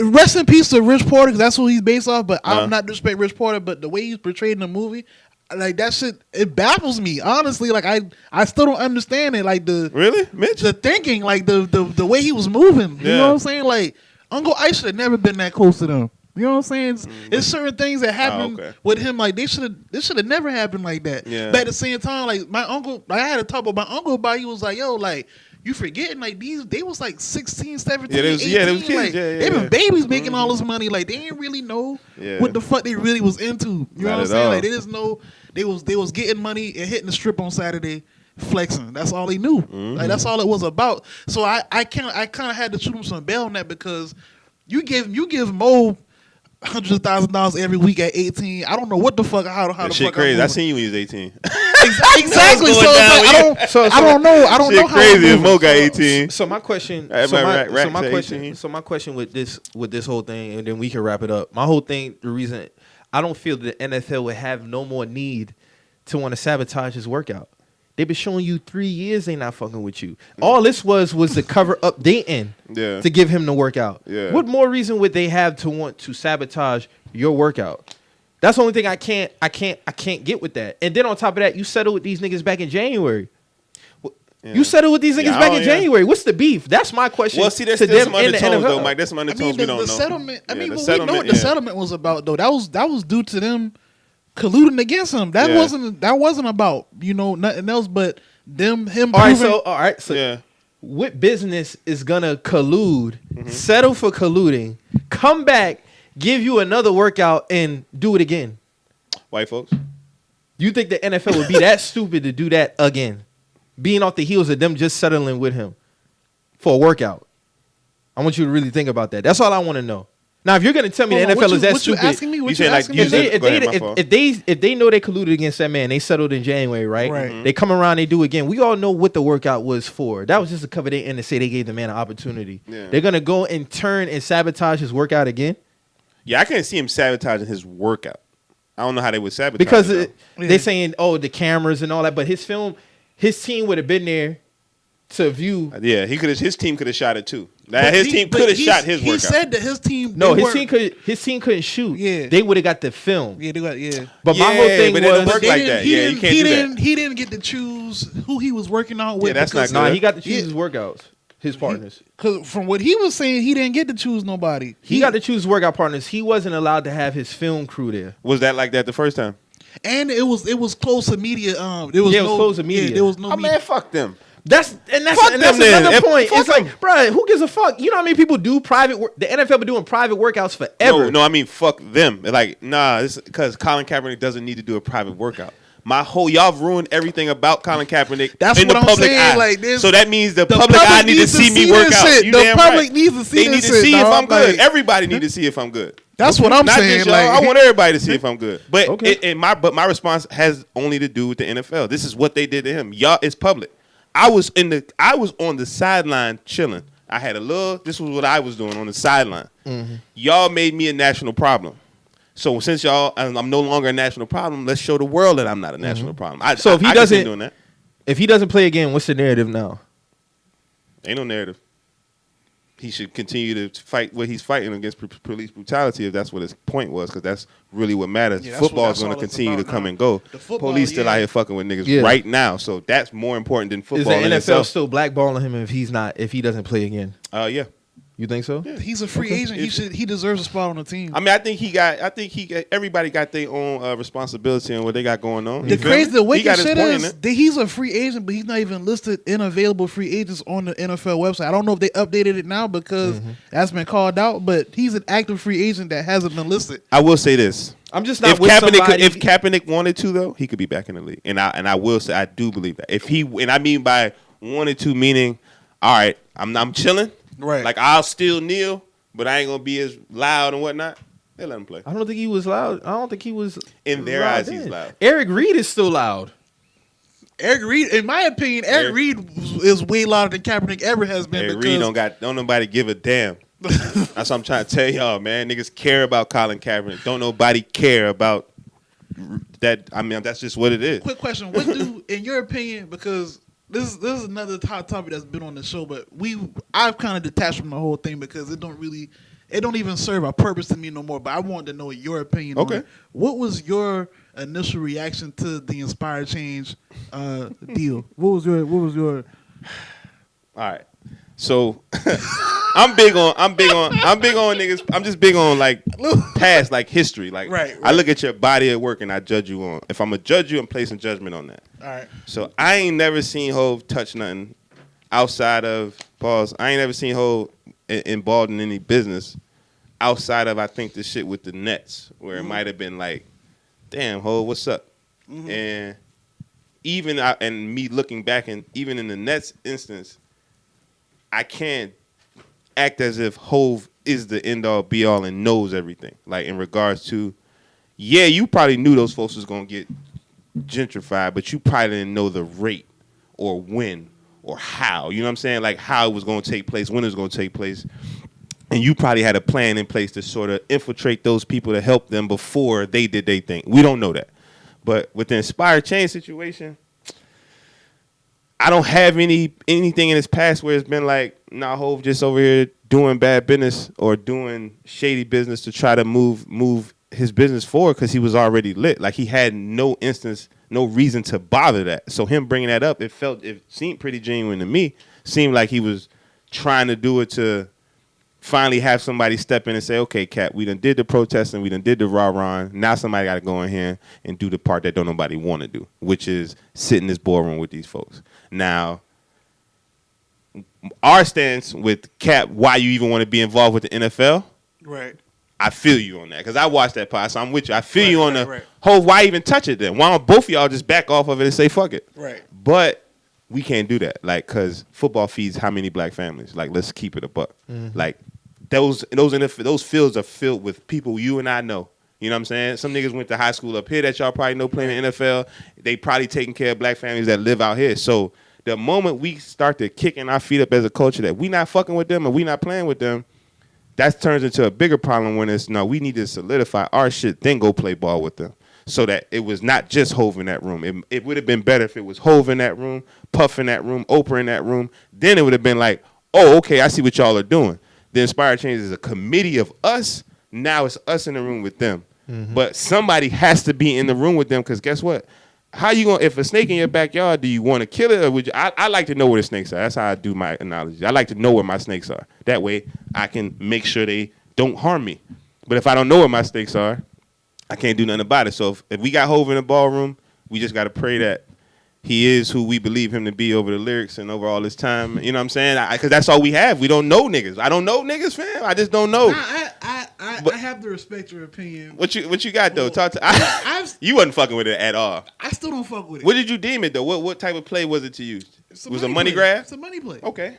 rest in peace to Rich Porter because that's who he's based off. But I'm not disrespect Rich Porter, but the way he's portrayed in the movie. Like that shit, it baffles me honestly. Like I still don't understand it. Like really, Mitch, the thinking, like the way he was moving. You know what I'm saying? Like Uncle Ice should have never been that close to them. You know what I'm saying? It's certain things that happen with him. Like this should have never happened like that. Yeah. But at the same time, like my uncle, I had to talk with my uncle about. He was like, "Yo, like." You forgetting like they was like 16, 17, 18. They was kids. Like, they been babies making all this money. Like they didn't really know what the fuck they really was into. You know what I'm saying? Like they just know they was getting money and hitting the strip on Saturday flexing. That's all he knew. Like that's all it was about. So I kind of had to shoot him some bail on that because you give Mo $100,000 every week at 18. I don't know what the fuck how That the shit fuck crazy. I I'm seen you when you was 18. exactly. So going down it's like, I don't know. I don't Shit know how crazy I'm if Mo moving. got 18. So my question, Right, so my, right, right, so my to question, 18. so my question with this whole thing, and then we can wrap it up. My whole thing, the reason I don't feel the NFL would have no more need to want to sabotage his workout. They've been showing you 3 years they not fucking with you. All this was to cover up Dayton to give him the workout. Yeah. What more reason would they have to want to sabotage your workout? That's the only thing I can't get with that. And then on top of that, you settled with these niggas back in January. Yeah. You settled with these niggas back in yeah. January. What's the beef? That's my question. Well, see, there's to still them some in the undertones, though, NFL. Mike. There's some undertones we don't know. the settlement. I mean, the we know settlement, what the settlement was about, though. That was due to them colluding against him. That wasn't about nothing else but him. All right. So Yeah. what business is gonna collude, settle for colluding, come back, give you another workout, and do it again? White folks. You think the NFL would be that stupid to do that again? Being off the heels of them just settling with him for a workout. I want you to really think about that. That's all I want to know. Now, if you're going to tell me the NFL is that what stupid, you asking me? What You you saying, like, asking you me? said- Go ahead, my fault. if they know they colluded against that man, they settled in January, right? Right. They come around, they do again. We all know what the workout was for. That was just to cover their end to say they gave the man an opportunity. Yeah. They're going to go and turn and sabotage his workout again Yeah, I can't see him sabotaging his workout. I don't know how they would sabotage because it, they're saying, oh, the cameras and all that. But his team would have been there to view. though. Yeah, his team could have shot it too. His team could have shot his workout. He said that his team. No, they his team couldn't shoot. Yeah. They would have got the film. Yeah, they got But my whole thing but it don't was work like that. He Yeah, you can't do that. He didn't get to choose who he was working out with. Yeah, that's because- not good. he got to choose Yeah. his workouts, his partners. Because from what he was saying, he didn't get to choose nobody. He got to choose workout partners. He wasn't allowed to have his film crew there. Was that like that the first time? and it was close to media. There was Yeah, it was close to media. Yeah, there was no. Oh media. man, fuck them. That's Fuck them then. another point. Fuck It's like, bro, who gives a fuck? You know how many people do private work? The NFL been doing private workouts forever. No, I mean fuck them. Like, nah, it's because Colin Kaepernick doesn't need to do a private workout. Y'all have ruined everything about Colin Kaepernick That's in what the I'm public saying, eye. like, So that means the public public eye need to needs to see me see work this out. shit. You The damn public right. needs to see They this need to shit, see if dog. I'm good. Like- Everybody need to see if I'm good. That's what I'm Not saying. just y'all. Like, I want everybody to see if I'm good. But Okay. but my response has only to do with the NFL. This is what they did to him. Y'all, it's public. I was on the sideline chilling. I had this was what I was doing on the sideline. Mm-hmm. Y'all made me a national problem. So since I'm no longer a national problem, let's show the world that I'm not a national problem. So if he I doesn't- continue doing that, If he doesn't play again, what's the narrative now? ain't no narrative. He should continue to fight what he's fighting against police brutality if that's what his point was, because that's really what matters. Yeah, that's Football what- is going to that's all it's continue to about come now. and go. The football, Police still yeah. out here fucking with niggas Yeah. right now, so that's more important than Is football the in NFL itself. still blackballing him if he doesn't play again? Yeah. You think so? he's a free agent. He deserves a spot on the team. I mean, I think everybody got their own responsibility on what they got going on. The You feel me? crazy, the He wicked got his shit point in is it. that he's a free agent, but he's not even listed in available free agents on the NFL website. I don't know if they updated it now because that's been called out, but he's an active free agent that hasn't been listed. I will say this. I'm just not If with somebody. if Kaepernick wanted to though, he could be back in the league, and I will say I do believe that. And I mean by wanted to meaning, all right, I'm chilling, Right. Like I'll still kneel, but I ain't gonna be as loud and whatnot. They let him play. I don't think he was loud. I don't think he was In their loud eyes, then. he's loud. Eric Reed is still loud. Eric Reed, in my opinion, Eric Reed is way louder than Kaepernick ever has been. Eric because Reed don't nobody give a damn. That's what I'm trying to tell y'all, man. Niggas care about Colin Kaepernick. Don't nobody care about that. I mean, that's just what it is. Quick question: what do, in your opinion, because this is another hot topic that's been on the show, but I've kind of detached from the whole thing because it don't even serve a purpose to me no more. But I wanted to know your opinion. Okay. On it. What was your initial reaction to the Inspire Change deal? What was your? All right. So I'm big on niggas. I'm just big on like past like history. Like Right. I look at your body at work and I judge you on. If I'm gonna judge you, I'm placing judgment on that. All right. So I ain't never seen Hov touch nothing outside of pause. I ain't never seen Hov involved in any business outside of I think the shit with the Nets where it might have been like, damn Hov, what's up? And and me looking back, and even in the Nets instance, I can't act as if Hove is the end all be all and knows everything. Like in regards to, yeah, you probably knew those folks was gonna get gentrified, but you probably didn't know the rate or when or how. You know what I'm saying? Like how it was gonna take place, when it was gonna take place. And you probably had a plan in place to sort of infiltrate those people to help them before they did their thing. We don't know that. But with the Inspired Change situation, I don't have anything in his past where it's been like, nah, Hove just over here doing bad business or doing shady business to try to move his business forward because he was already lit. Like he had no reason to bother that. So him bringing that up, it seemed pretty genuine to me. Seemed like he was trying to do it to finally have somebody step in and say, okay, Cap, we done did the protesting, we done did the rah-rah. Now somebody got to go in here and do the part that don't nobody want to do, which is sit in this boardroom with these folks. Now, our stance with Cap, why you even want to be involved with the NFL, Right. I feel you on that because I watched that part, so I'm with you. I feel you on the whole, why even touch it then? Why don't both of y'all just back off of it and say fuck it? Right. But we can't do that, like, because football feeds how many black families? Like, let's keep it a buck. Mm-hmm. Like, those fields are filled with people you and I know. You know what I'm saying? Some niggas went to high school up here that y'all probably know playing in the NFL. They probably taking care of black families that live out here. So the moment we start to kicking our feet up as a culture that we not fucking with them or we not playing with them, that turns into a bigger problem when it's, no, we need to solidify our shit, then go play ball with them. So that it was not just Hove in that room. It would have been better if it was Hove in that room, Puff in that room, Oprah in that room. Then it would have been like, oh, okay, I see what y'all are doing. The Inspired Change is a committee of us. Now it's us in the room with them. Mm-hmm. But somebody has to be in the room with them because guess what? How you gonna, if a snake in your backyard, do you want to kill it or would you? I like to know where the snakes are. That's how I do my analogy. I like to know where my snakes are. That way I can make sure they don't harm me. But if I don't know where my snakes are, I can't do nothing about it. So if we got Hove in the ballroom, we just got to pray that he is who we believe him to be over the lyrics and over all this time. You know what I'm saying? Because that's all we have. We don't know niggas. I don't know niggas, fam. I just don't know. I have to respect your opinion. What you got, though? Talk to you wasn't fucking with it at all. I still don't fuck with it. What did you deem it, though? What type of play was it to you? It was a money play. grab? It's a money play. Okay.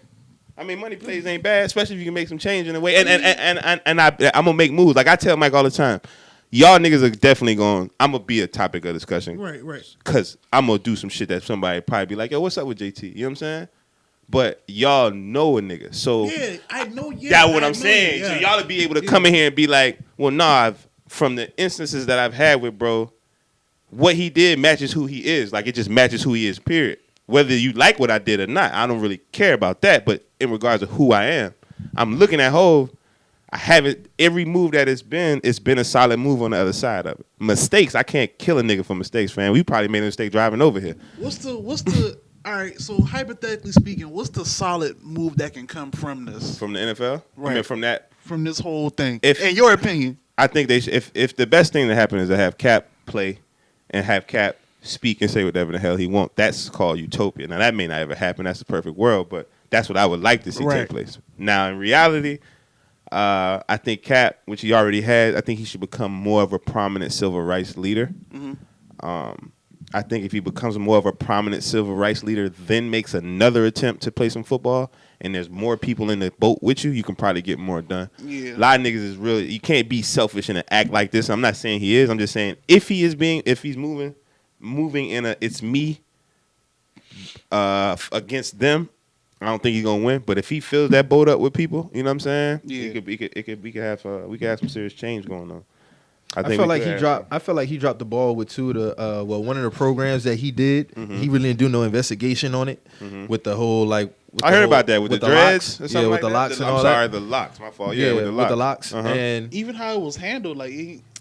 I mean, money plays ain't bad, especially if you can make some change in a way. And I'm going to make moves. Like I tell Mike all the time, y'all niggas are definitely going, I'm going to be a topic of discussion. Right. Because I'm going to do some shit that somebody probably be like, yo, what's up with JT? You know what I'm saying? But y'all know a nigga. So yeah, I know. Yeah, that's what I'm saying. Yeah. So y'all to be able to come in here and be like, well, nah, from the instances that I've had with bro, what he did matches who he is. Like, it just matches who he is, period. Whether you like what I did or not, I don't really care about that. But in regards to who I am, I'm looking at Hove. I haven't, every move that it's been a solid move on the other side of it. Mistakes, I can't kill a nigga for mistakes, fam. We probably made a mistake driving over here. What's the all right, so hypothetically speaking, what's the solid move that can come from this? From the NFL? Right. I mean, from that? From this whole thing. In your opinion. I think they should, if the best thing to happen is to have Cap play and have Cap speak and say whatever the hell he wants, that's called utopia. Now, that may not ever happen. That's the perfect world, but that's what I would like to see take place. Now, in reality, I think Cap, which he already has, I think he should become more of a prominent civil rights leader. Mm-hmm. I think if he becomes more of a prominent civil rights leader, then makes another attempt to play some football, and there's more people in the boat with you, you can probably get more done. Yeah. A lot of niggas is really, you can't be selfish and act like this. I'm not saying he is. I'm just saying if he's moving in a it's me against them, I don't think he's gonna win. But if he fills that boat up with people, you know what I'm saying? Yeah. We could have some serious change going on. I feel like he dropped the ball with one of the programs that he did. Mm-hmm. He really didn't do no investigation on it with the whole I heard about that with the dreads. Yeah, with the locks and all that. I'm sorry, the locks. My fault. Yeah, with the locks. Uh-huh. And even how it was handled,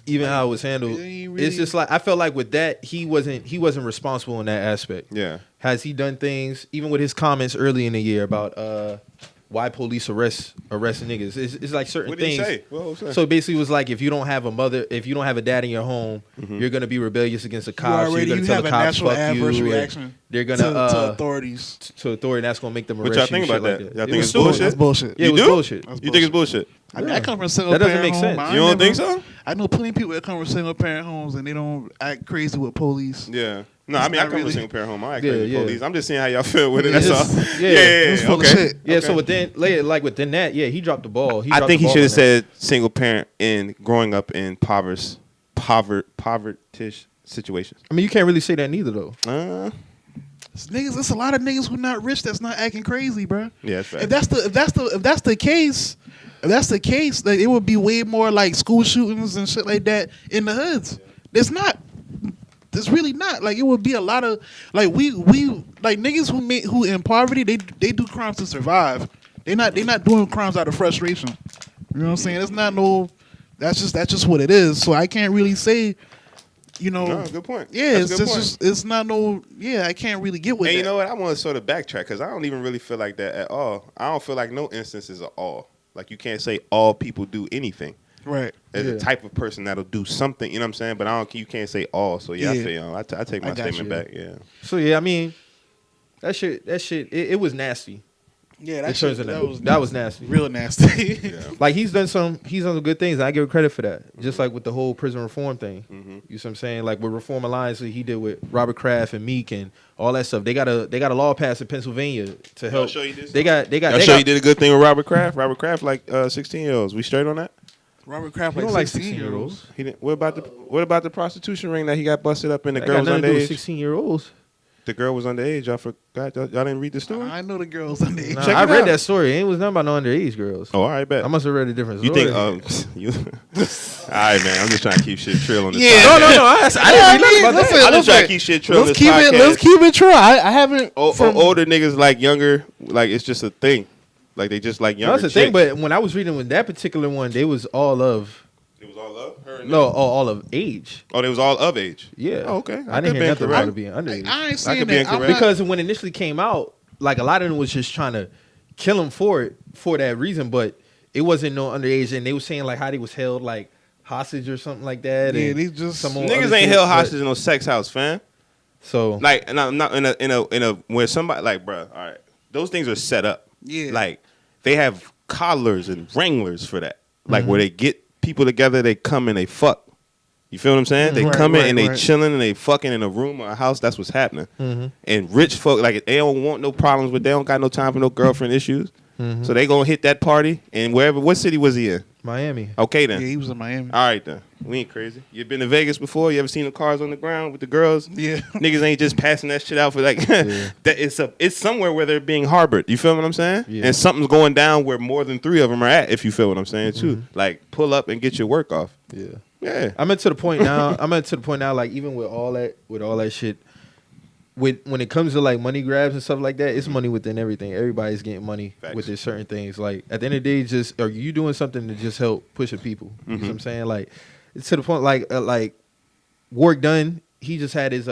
it's just like I felt like with that he wasn't responsible in that aspect. Yeah. Has he done things even with his comments early in the year about why police arrest niggas? It's like certain what did things. He say? Well, so basically, it was like if you don't have a mother, if you don't have a dad in your home, mm-hmm. you're gonna be rebellious against the cops. You're gonna tell the cops fuck you. Reaction they're gonna to authorities. To authority, and that's gonna make them arrest you. What y'all think about that? Y'all think it's bullshit? That's bullshit. Yeah, it was bullshit. You think it's bullshit? I mean, I come from a single That doesn't parent make home. sense. You don't think so? I know plenty of people that come from single parent homes and they don't act crazy with police. Yeah. No, It's I mean, I not come from a really- single parent home. I act Yeah, crazy yeah. police. I'm just seeing how y'all feel with it. Yeah, That's all. it's- Yeah, yeah, it's full of okay. shit. Yeah, Okay. so within that, yeah, he dropped the ball. I think he should have said. said single parent in growing up in poverty situations. I mean, you can't really say that neither, though. It's a lot of niggas who not rich that's not acting crazy, bro. Yeah, that's right. If that's the case, like, it would be way more like school shootings and shit like that in the hoods. It's not. It's really not. Like, it would be a lot of like we like niggas who in poverty, they do crimes to survive. They not doing crimes out of frustration. You know what I'm saying? It's not no. That's just what it is. So I can't really say. You know, No, good point. Yeah, That's it's a good just it's not no. Yeah, I can't really get with And that. you know what? I want to sort of backtrack because I don't even really feel like that at all. I don't feel like no instances are all. Like, you can't say all people do anything. Right. There's Yeah. a type of person that'll do something. You know what I'm saying? But you can't say all. So yeah, I Yeah. feel you. I take my I got statement you. back. Yeah. So yeah, I mean, that shit, it was nasty. Yeah, In that terms shit, of that was nasty. real nasty. Yeah. Like he's done some good things. And I give him credit for that. Just like with the whole prison reform thing. Mm-hmm. You see what I'm saying? Like with Reform Alliance that he did with Robert Kraft and Meek and all that stuff. They got a law passed in Pennsylvania to help. show you this? They got I'm sure you did a good thing with Robert Kraft. Robert Kraft, like 16-year-olds. We straight on that? Robert Kraft, You like don't like 16-year-olds. He didn't. What about the prostitution ring that he got busted up in? The That girl got was nothing to do with underage. 16-year-olds. The girl was underage. Y'all forgot. Y'all didn't read the story? I know the girls underage. Nah, Check I it read out. that story. It was nothing about no underage girls. Oh, all right, bet. I must have read a different You story. think? You. All right, man. I'm just trying to keep shit trill on this. Yeah. podcast. No. I didn't read nothing about that. I'm just trying to keep shit trill on this podcast. Let's keep it true. I haven't. Older niggas like younger, like it's just a thing. Like they just like younger. That's the thing. chicks. But when I was reading with that particular one, they was all of It was all of her. and no, them? all of age. Oh, they was all of age. Yeah. Oh, okay. I didn't could hear be nothing incorrect. about it being underage. I ain't saying could be that. I'm incorrect. not- Because when it initially came out, like a lot of them was just trying to kill him for that reason, but it wasn't no underage, and they was saying like how they was held like hostage or something like that. Yeah, and they just some more Niggas other ain't shit, held but- hostage in no sex house, fam. So Like, and I'm not in a where somebody like, bruh, all right, those things are set up. Yeah. Like they have coddlers and wranglers for that. Like where they get people together, they come and they fuck. You feel what I'm saying? They Right, come in right, and they right. chilling and they fucking in a room or a house. That's what's happening. Mhm. And rich folk, like they don't want no problems with. They don't got no time for no girlfriend issues. So they gonna hit that party and wherever. What city was he in? Miami. Okay Yeah, then. he was in Miami. All right then. We ain't crazy. You been to Vegas before? You ever seen the cars on the ground with the girls? Yeah. Niggas ain't just passing that shit out for like that. It's somewhere where they're being harbored. You feel what I'm saying? Yeah. And something's going down where more than 3 of them are at. If you feel what I'm saying too. Like pull up and get your work off. Yeah. Yeah. I'm at to the point now. Like even with all that shit, when it comes to like money grabs and stuff like that, it's money within everything. Everybody's getting money Facts. with their certain things. Like at the end of the day, just are you doing something to just help push the people? You know what I'm saying? Like it's to the point like work done. He just had his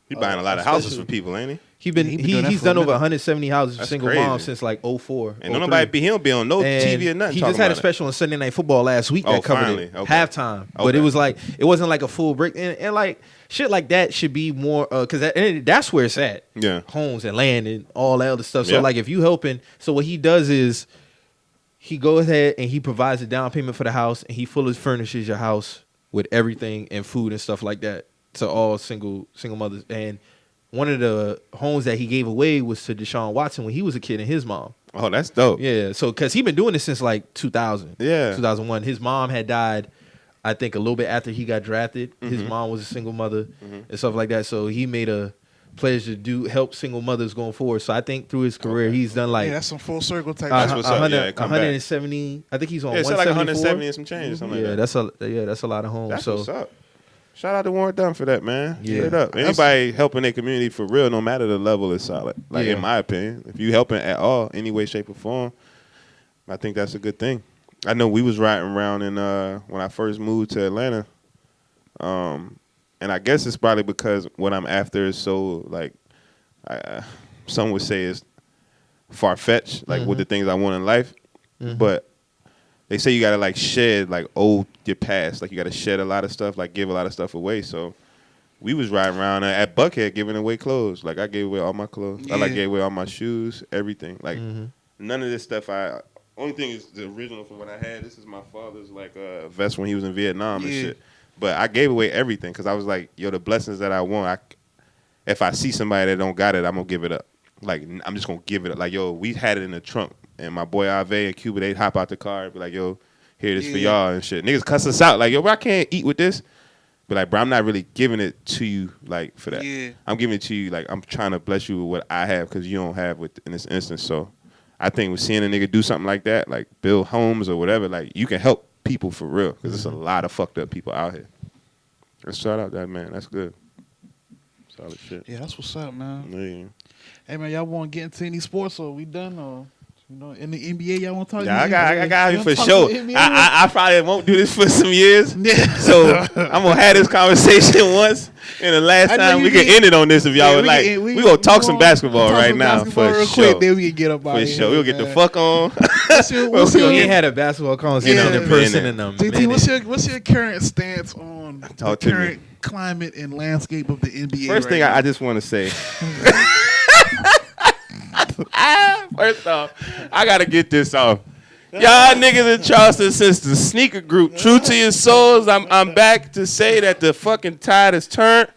He buying a lot of houses for people, ain't he? He been doing that He's for done a over minute. 170 houses for That's single crazy. moms since like 04. And don't nobody he don't be on no And TV or nothing. he talking just had a about it. special on Sunday Night Football last week Oh, that covered finally. it Okay. halftime, but Okay. it was like it wasn't like a full break, and like shit like that should be more because that's where it's at. Yeah. Homes and land and all that other stuff. So Yeah. like if you helping, so what he does is he goes ahead and he provides a down payment for the house, and he fully furnishes your house with everything and food and stuff like that to all single mothers. And one of the homes that he gave away was to Deshaun Watson when he was a kid and his mom. Oh, that's dope. Yeah, so because he's been doing this since like 2000. Yeah. 2001. His mom had died, I think, a little bit after he got drafted. His mom was a single mother and stuff like that. So he made a pledge to help single mothers going forward. So I think through his career, he's done like Yeah, that's some full circle type. That's shit. what's up. 100 Yeah, come back. 170. I think he's on Yeah, it's like 174. 170 and some change or something Yeah, like that. that's a lot of homes. That's so what's up. Shout out to Warren Dunn for that, man. Yeah. Straight up. Anybody helping their community for real, no matter the level, is solid. Like Yeah. in my opinion, if you helping at all, any way, shape, or form, I think that's a good thing. I know we was riding around in when I first moved to Atlanta, and I guess it's probably because what I'm after is so like, some would say is far fetched, like with the things I want in life, but. They say you gotta like shed like your past, like you gotta shed a lot of stuff, like give a lot of stuff away. So we was riding around at Buckhead giving away clothes. Like I gave away all my clothes. I like Yeah. gave away all my shoes, everything. Like none of this stuff Only thing is the original from what I had. This is my father's like vest when he was in Vietnam and shit. But I gave away everything because I was like, yo, the blessings that I want, if I see somebody that don't got it, I'm gonna give it up. Like I'm just gonna give it up. Like yo, we had it in the trunk, and my boy Ave and Cuba, they hop out the car and be like, yo, here this for y'all and shit. Niggas cuss us out like, yo, bro, I can't eat with this. But like, bro, I'm not really giving it to you like for that. Yeah. I'm giving it to you like I'm trying to bless you with what I have because you don't have with in this instance. So I think with seeing a nigga do something like that, like build homes or whatever, like you can help people for real because there's a lot of fucked up people out here. Let's shout out that man. That's good. Solid shit. Yeah, that's what's up, man. Yeah. Hey, man, y'all want to get into any sports or we done or... You know, in the NBA, y'all want to talk? Yeah, I got you for sure. I probably won't do this for some years. Yeah. So I'm gonna have this conversation once, and the last time we can end it on this if y'all would like. We gonna talk some basketball right now for sure. Then we can get up out for sure. We'll get the fuck on. We ain't had a basketball conversation in person in a minute. JT, what's your current stance on the current climate and landscape of the NBA? First thing I just want to say. First off, I gotta get this off. Y'all niggas in Charleston since the sneaker group. True to your souls, I'm back to say that the fucking tide has turned.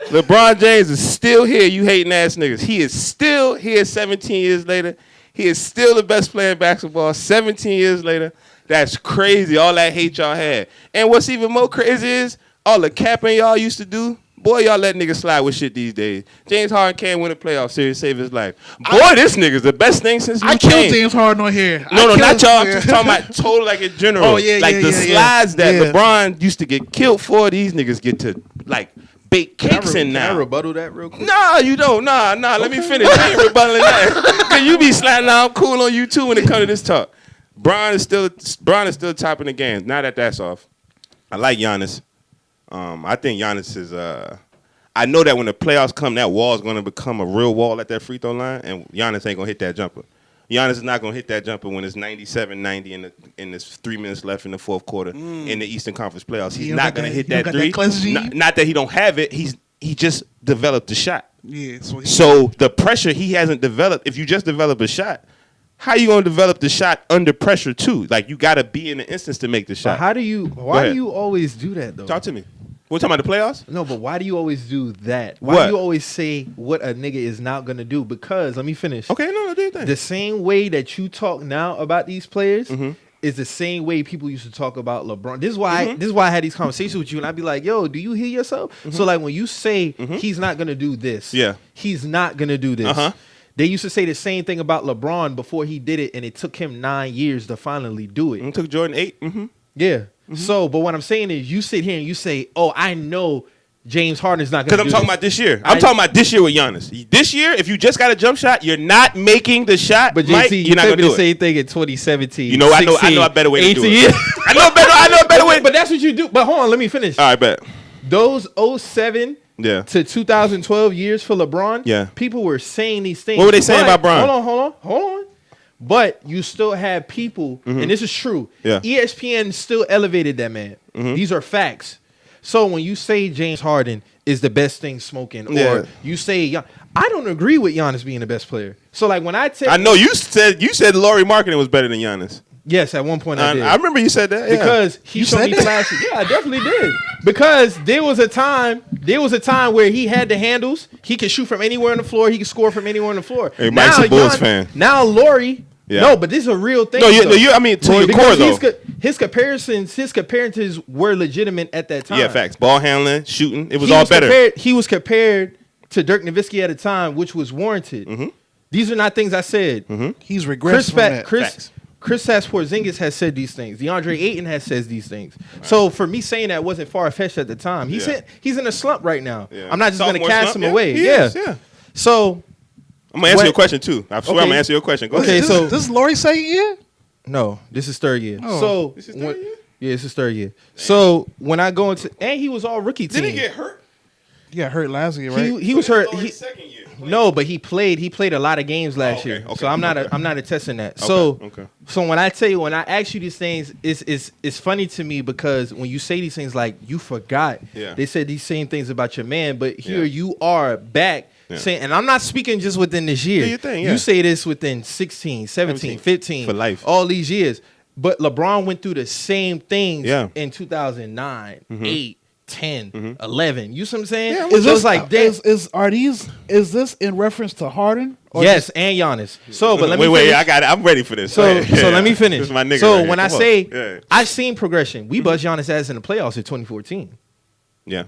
LeBron James is still here, you hating ass niggas. He is still here 17 years later. He is still the best player in basketball 17 years later. That's crazy, all that hate y'all had. And what's even more crazy is all the capping y'all used to do. Boy, y'all let niggas slide with shit these days. James Harden can't win a playoff series, save his life. Boy, this nigga's the best thing since you came. I killed James Harden on here. No, not y'all. I'm just talking about total like in general. Oh, yeah, like the slides that LeBron used to get killed for, these niggas get to like bake cakes in now. Can I rebuttal that real quick? Nah, you don't. Nah. Let me finish. I ain't rebuttaling that. Cause you be sliding out. I'm cool on you too when it comes to this talk. Bron is still top in the game. Now that that's off, I like Giannis. I think Giannis is. I know that when the playoffs come, that wall is going to become a real wall at that free throw line, and Giannis ain't going to hit that jumper. Giannis is not going to hit that jumper when it's 97-90 and there's 3 minutes left in the fourth quarter in the Eastern Conference playoffs. He's not going to hit that three. Not that he don't have it. He just developed the shot. Yeah. So the pressure he hasn't developed. If you just develop a shot, how you gonna develop the shot under pressure too? Like you gotta be in the instance to make the shot. But why do you always do that though? Talk to me. We're talking about the playoffs? No, but why do you always do that? Why do you always say what a nigga is not gonna do? Because let me finish. Okay, no, do your thing. The same way that you talk now about these players is the same way people used to talk about LeBron. This is why I had these conversations with you, and I'd be like, "Yo, do you hear yourself?" So like when you say he's not gonna do this, he's not gonna do this. They used to say the same thing about LeBron before he did it, and it took him 9 years to finally do it. It took Jordan 8. Yeah. So, but what I'm saying is you sit here and you say, oh, I know James Harden is not going to do this. Because I'm talking about this year. I'm talking about this year with Giannis. This year, if you just got a jump shot, you're not making the shot, but Mike, JT, you're not going to do the same thing in 2017. You know, 16, I know a better way 18. To do it. I know a better way. But that's what you do. But hold on, let me finish. All right, bet. Those 07 to 2012 years for LeBron, people were saying these things. What were they saying about Bron? Hold on. But you still have people, and this is true. ESPN still elevated that man. These are facts. So when you say James Harden is the best thing smoking, or you say I don't agree with Giannis being the best player. So like when I know you said Laurie Marketing was better than Giannis. Yes, at one point I did. I remember you said that because he showed me flashes. Yeah, I definitely did. Because there was a time where he had the handles. He could shoot from anywhere on the floor. He could score from anywhere on the floor. Hey, Mike's a Bulls fan. Now Laurie. Yeah. No, but this is a real thing. No, I mean to your core though. His comparisons were legitimate at that time. Yeah, facts. Ball handling, shooting, it was all better. He was compared to Dirk Nowitzki at a time, which was warranted. These are not things I said. He's regressed from that. Kristaps Porzingis has said these things. DeAndre Ayton has said these things. Right. So for me saying that wasn't far-fetched at the time. He's in a slump right now. Yeah. I'm not just going to cast him away. Yeah. So I'm going to answer your question too. I swear I'm going to answer your question. Go ahead. So this is Laurie second year? No, this is third year. Oh. So this is third year? Yeah, this is third year. Damn. So when I go into, and he was all rookie team. Did he get hurt? He got hurt last year, right? He was hurt. Second year. No, but he played a lot of games last year. Okay, so I'm not attesting that. Okay. So when I ask you these things, it's funny to me because when you say these things, like you forgot. Yeah. They said these same things about your man, but here you are back saying, and I'm not speaking just within this year. Do your thing, yeah. You say this within 16, 17, 15 for life. all these years. But LeBron went through the same things Yeah. in 2009, 8, 10, 11. You see what I'm saying? Yeah, Is this like is this in reference to Harden? Or yes, and Giannis. So, but let me wait. finish. I got it. I'm ready for this. So let me finish. This is my nigga. So right when here. I Come say on. Yeah. I've seen progression, we buzzed Giannis ass in the playoffs in 2014. Yeah.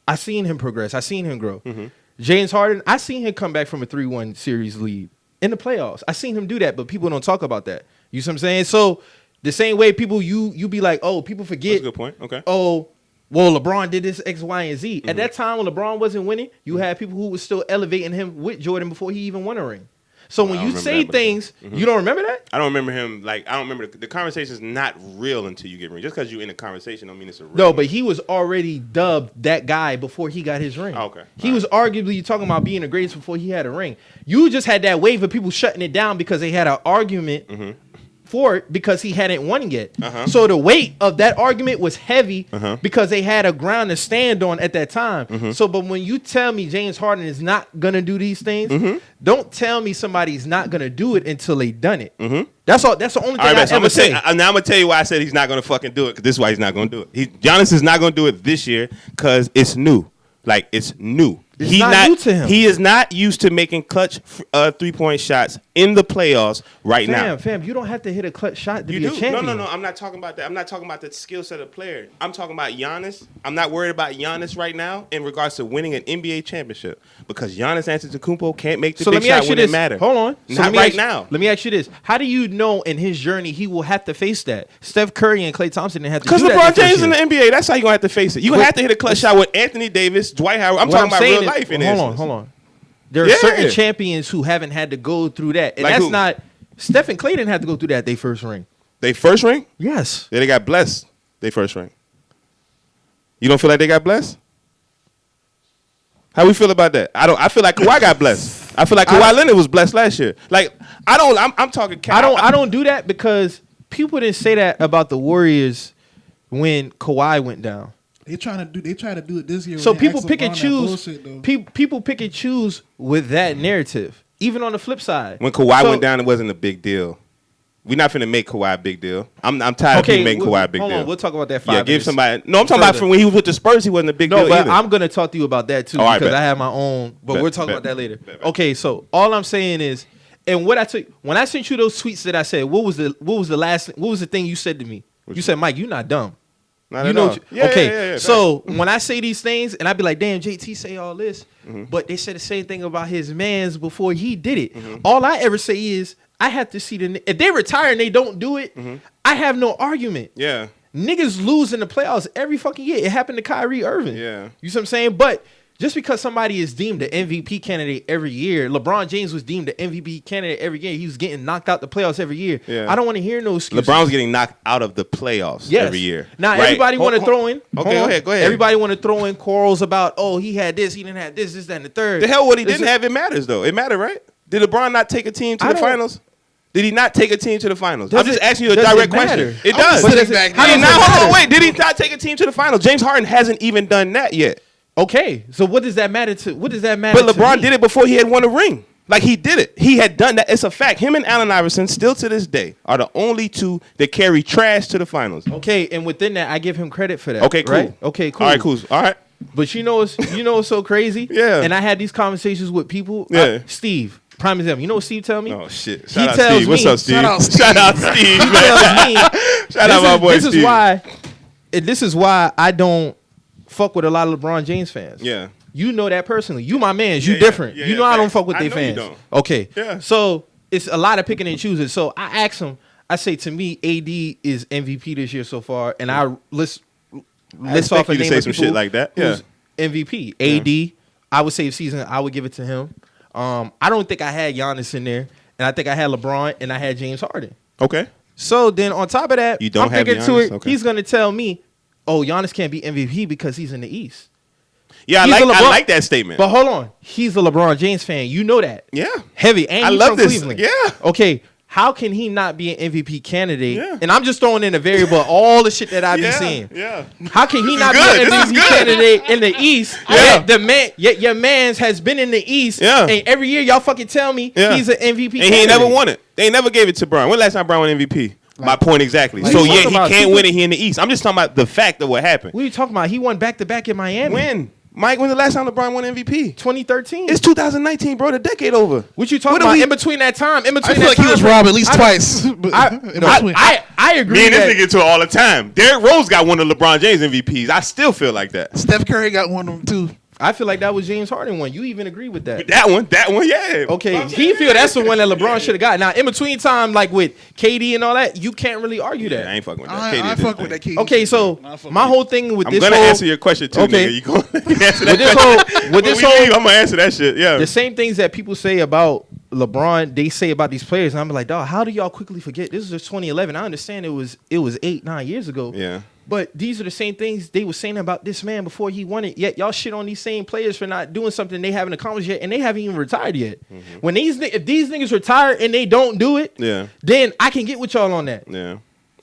I seen him progress. I seen him grow. Mm-hmm. James Harden, I seen him come back from a 3-1 series lead in the playoffs. I seen him do that, but people don't talk about that. You see what I'm saying? So the same way people you be like, oh, people forget. That's a good point. Okay. Oh, well, LeBron did this X, Y, and Z. Mm-hmm. At that time when LeBron wasn't winning, you had people who was still elevating him with Jordan before he even won a ring. So when you say things, you don't remember that? I don't remember him. Like, I don't remember the conversation's not real until you get ring. Just because you're in a conversation don't mean it's a real. No, but he was already dubbed that guy before he got his ring. Oh, okay. He was arguably talking about being the greatest before he had a ring. You just had that wave of people shutting it down because they had an argument for it because he hadn't won yet. So the weight of that argument was heavy because they had a ground to stand on at that time. So, but when you tell me James Harden is not gonna do these things, don't tell me somebody's not gonna do it until they done it. That's all. That's the only thing I ever say. Now I'm gonna tell you why I said he's not gonna fucking do it. Because this is why he's not gonna do it. Giannis is not gonna do it this year because it's new. Like, it's new. It's not new to him. He is not used to making clutch 3-point shots in the playoffs now. Fam, you don't have to hit a clutch shot to You be do. a champion. No. I'm not talking about that. I'm not talking about the skill set of player. I'm talking about Giannis. I'm not worried about Giannis right now in regards to winning an NBA championship because Giannis Antetokounmpo can't make the big shot when it matters. Hold on. Not right now. Let me ask you this. How do you know in his journey he will have to face that? Steph Curry and Klay Thompson didn't have to do that. Because LeBron James in the NBA, that's how you're going to have to face it. You're going to have to hit a clutch shot with Anthony Davis, Dwight Howard. I'm talking about real life in this. Hold on. There are certain champions who haven't had to go through that. And like that's who? not... Steph and Klay didn't have to go through that they first ring. They first ring? Yes. Yeah, they got blessed. They first ring. You don't feel like they got blessed? How we feel about that? I feel like Kawhi got blessed. I feel like Kawhi Leonard was blessed last year. Like, I'm talking... I don't do that because people didn't say that about the Warriors when Kawhi went down. They try to do it this year. So people pick and choose. People pick and choose with that narrative. Even on the flip side, when Kawhi went down, it wasn't a big deal. We're not finna make Kawhi a big deal. I'm tired of making Kawhi a big deal. Hold on, we'll talk about that. Give somebody. No, I'm talking about from when he was with the Spurs. He wasn't a big deal. No, but either. I'm gonna talk to you about that too because I have my own. But we'll talk about that later. Okay, so all I'm saying is, and what I took when I sent you those tweets that I said, what was the thing you said to me? You said, Mike, you're not dumb. Not at all. Okay. So when I say these things, and I be like, damn, JT say all this, but they said the same thing about his mans before he did it. All I ever say is, I have to see if they retire and they don't do it, I have no argument. Yeah. Niggas lose in the playoffs every fucking year. It happened to Kyrie Irving. Yeah. You see what I'm saying? But just because somebody is deemed the MVP candidate every year, LeBron James was deemed the MVP candidate every year. He was getting knocked out the playoffs every year. Yeah. I don't want to hear no excuses. LeBron's getting knocked out of the playoffs every year. Now everybody want to throw in. Okay, go ahead. Everybody want to throw in quarrels about, oh, he had this, he didn't have this, that, and the third. The hell, what he didn't have, it matters though. It mattered, right? Did LeBron not take a team to the finals? Did he not take a team to the finals? I'm just asking you a direct question. It does. Hold on, wait. Did he not take a team to the finals? James Harden hasn't even done that yet. Okay, so what does that matter to? What does that But matter? LeBron did it before he had won a ring. Like, he did it. He had done that. It's a fact. Him and Allen Iverson, still to this day, are the only two that carry trash to the finals. Okay, and within that, I give him credit for that. Okay, cool. Right? Okay, cool. All right, cool. All right. But you know what's so crazy? Yeah. And I had these conversations with people. Yeah. Steve, prime example. You know what Steve tell me? Oh shit! Shout out Steve. What's up, Steve? Shout out Steve. Steve. He tells me. Shout out my boy Steve. This is why I don't fuck with a lot of LeBron James fans. Yeah. You know that personally. You my man. You different. You know I don't fuck with their fans. You don't. Okay. Yeah. So it's a lot of picking and choosing. So I asked him. I say to me, AD is MVP this year so far, and I list off a name say of some people shit like that. who's MVP. AD. I would say season. I would give it to him. I don't think I had Giannis in there, and I think I had LeBron, and I had James Harden. Okay. So then on top of that, you don't I'm have thinking Giannis? to it. Okay. He's gonna tell me, oh, Giannis can't be MVP because he's in the East. Yeah, I like that statement. But hold on, he's a LeBron James fan. You know that. Yeah, heavy. And I he's love from this. Cleveland. Yeah. Okay. How can he not be an MVP candidate? Yeah. And I'm just throwing in a variable all the shit that I be seeing. Yeah. How can he not be good. an This is MVP good. candidate in the East? Yeah. Yet your man's has been in the East. Yeah. And every year y'all fucking tell me he's an MVP And candidate. he ain't never won it. They ain't never gave it to Brown. When last time Brown won MVP? My point exactly. Like, So you yeah, talking he about can't people- win it here in the East. I'm just talking about the fact of what happened. What are you talking about? He won back-to-back in Miami. When? Mike, when's the last time LeBron won MVP? 2013. It's 2019, bro. The decade over. What you talking What are about? we- In between that time, I feel like he was robbed at least twice. But in between. I agree. Me and that, this nigga to it all the time. Derrick Rose got one of LeBron James MVPs. I still feel like that. Steph Curry got one of them too. I feel like that was James Harden one. You even agree with that? That one, yeah. Okay, he feel that's the one that LeBron should have got. Now, in between time, like with KD and all that, you can't really argue that. I ain't fucking with that. I KD ain't did fuck his with that thing. KD. Okay, so my whole thing with I'm this gonna whole, answer your question too, Okay. nigga. You gonna answer that? with this whole, with this whole, I'm gonna answer that shit. Yeah. the same things that people say about LeBron, they say about these players, and I'm like, dog, how do y'all quickly forget? This is just 2011. I understand it was 8-9 years ago. Yeah. But these are the same things they were saying about this man before he won it. Yet y'all shit on these same players for not doing something they haven't accomplished yet, and they haven't even retired yet. When if these niggas retire and they don't do it, Yeah. then I can get with y'all on that. Yeah.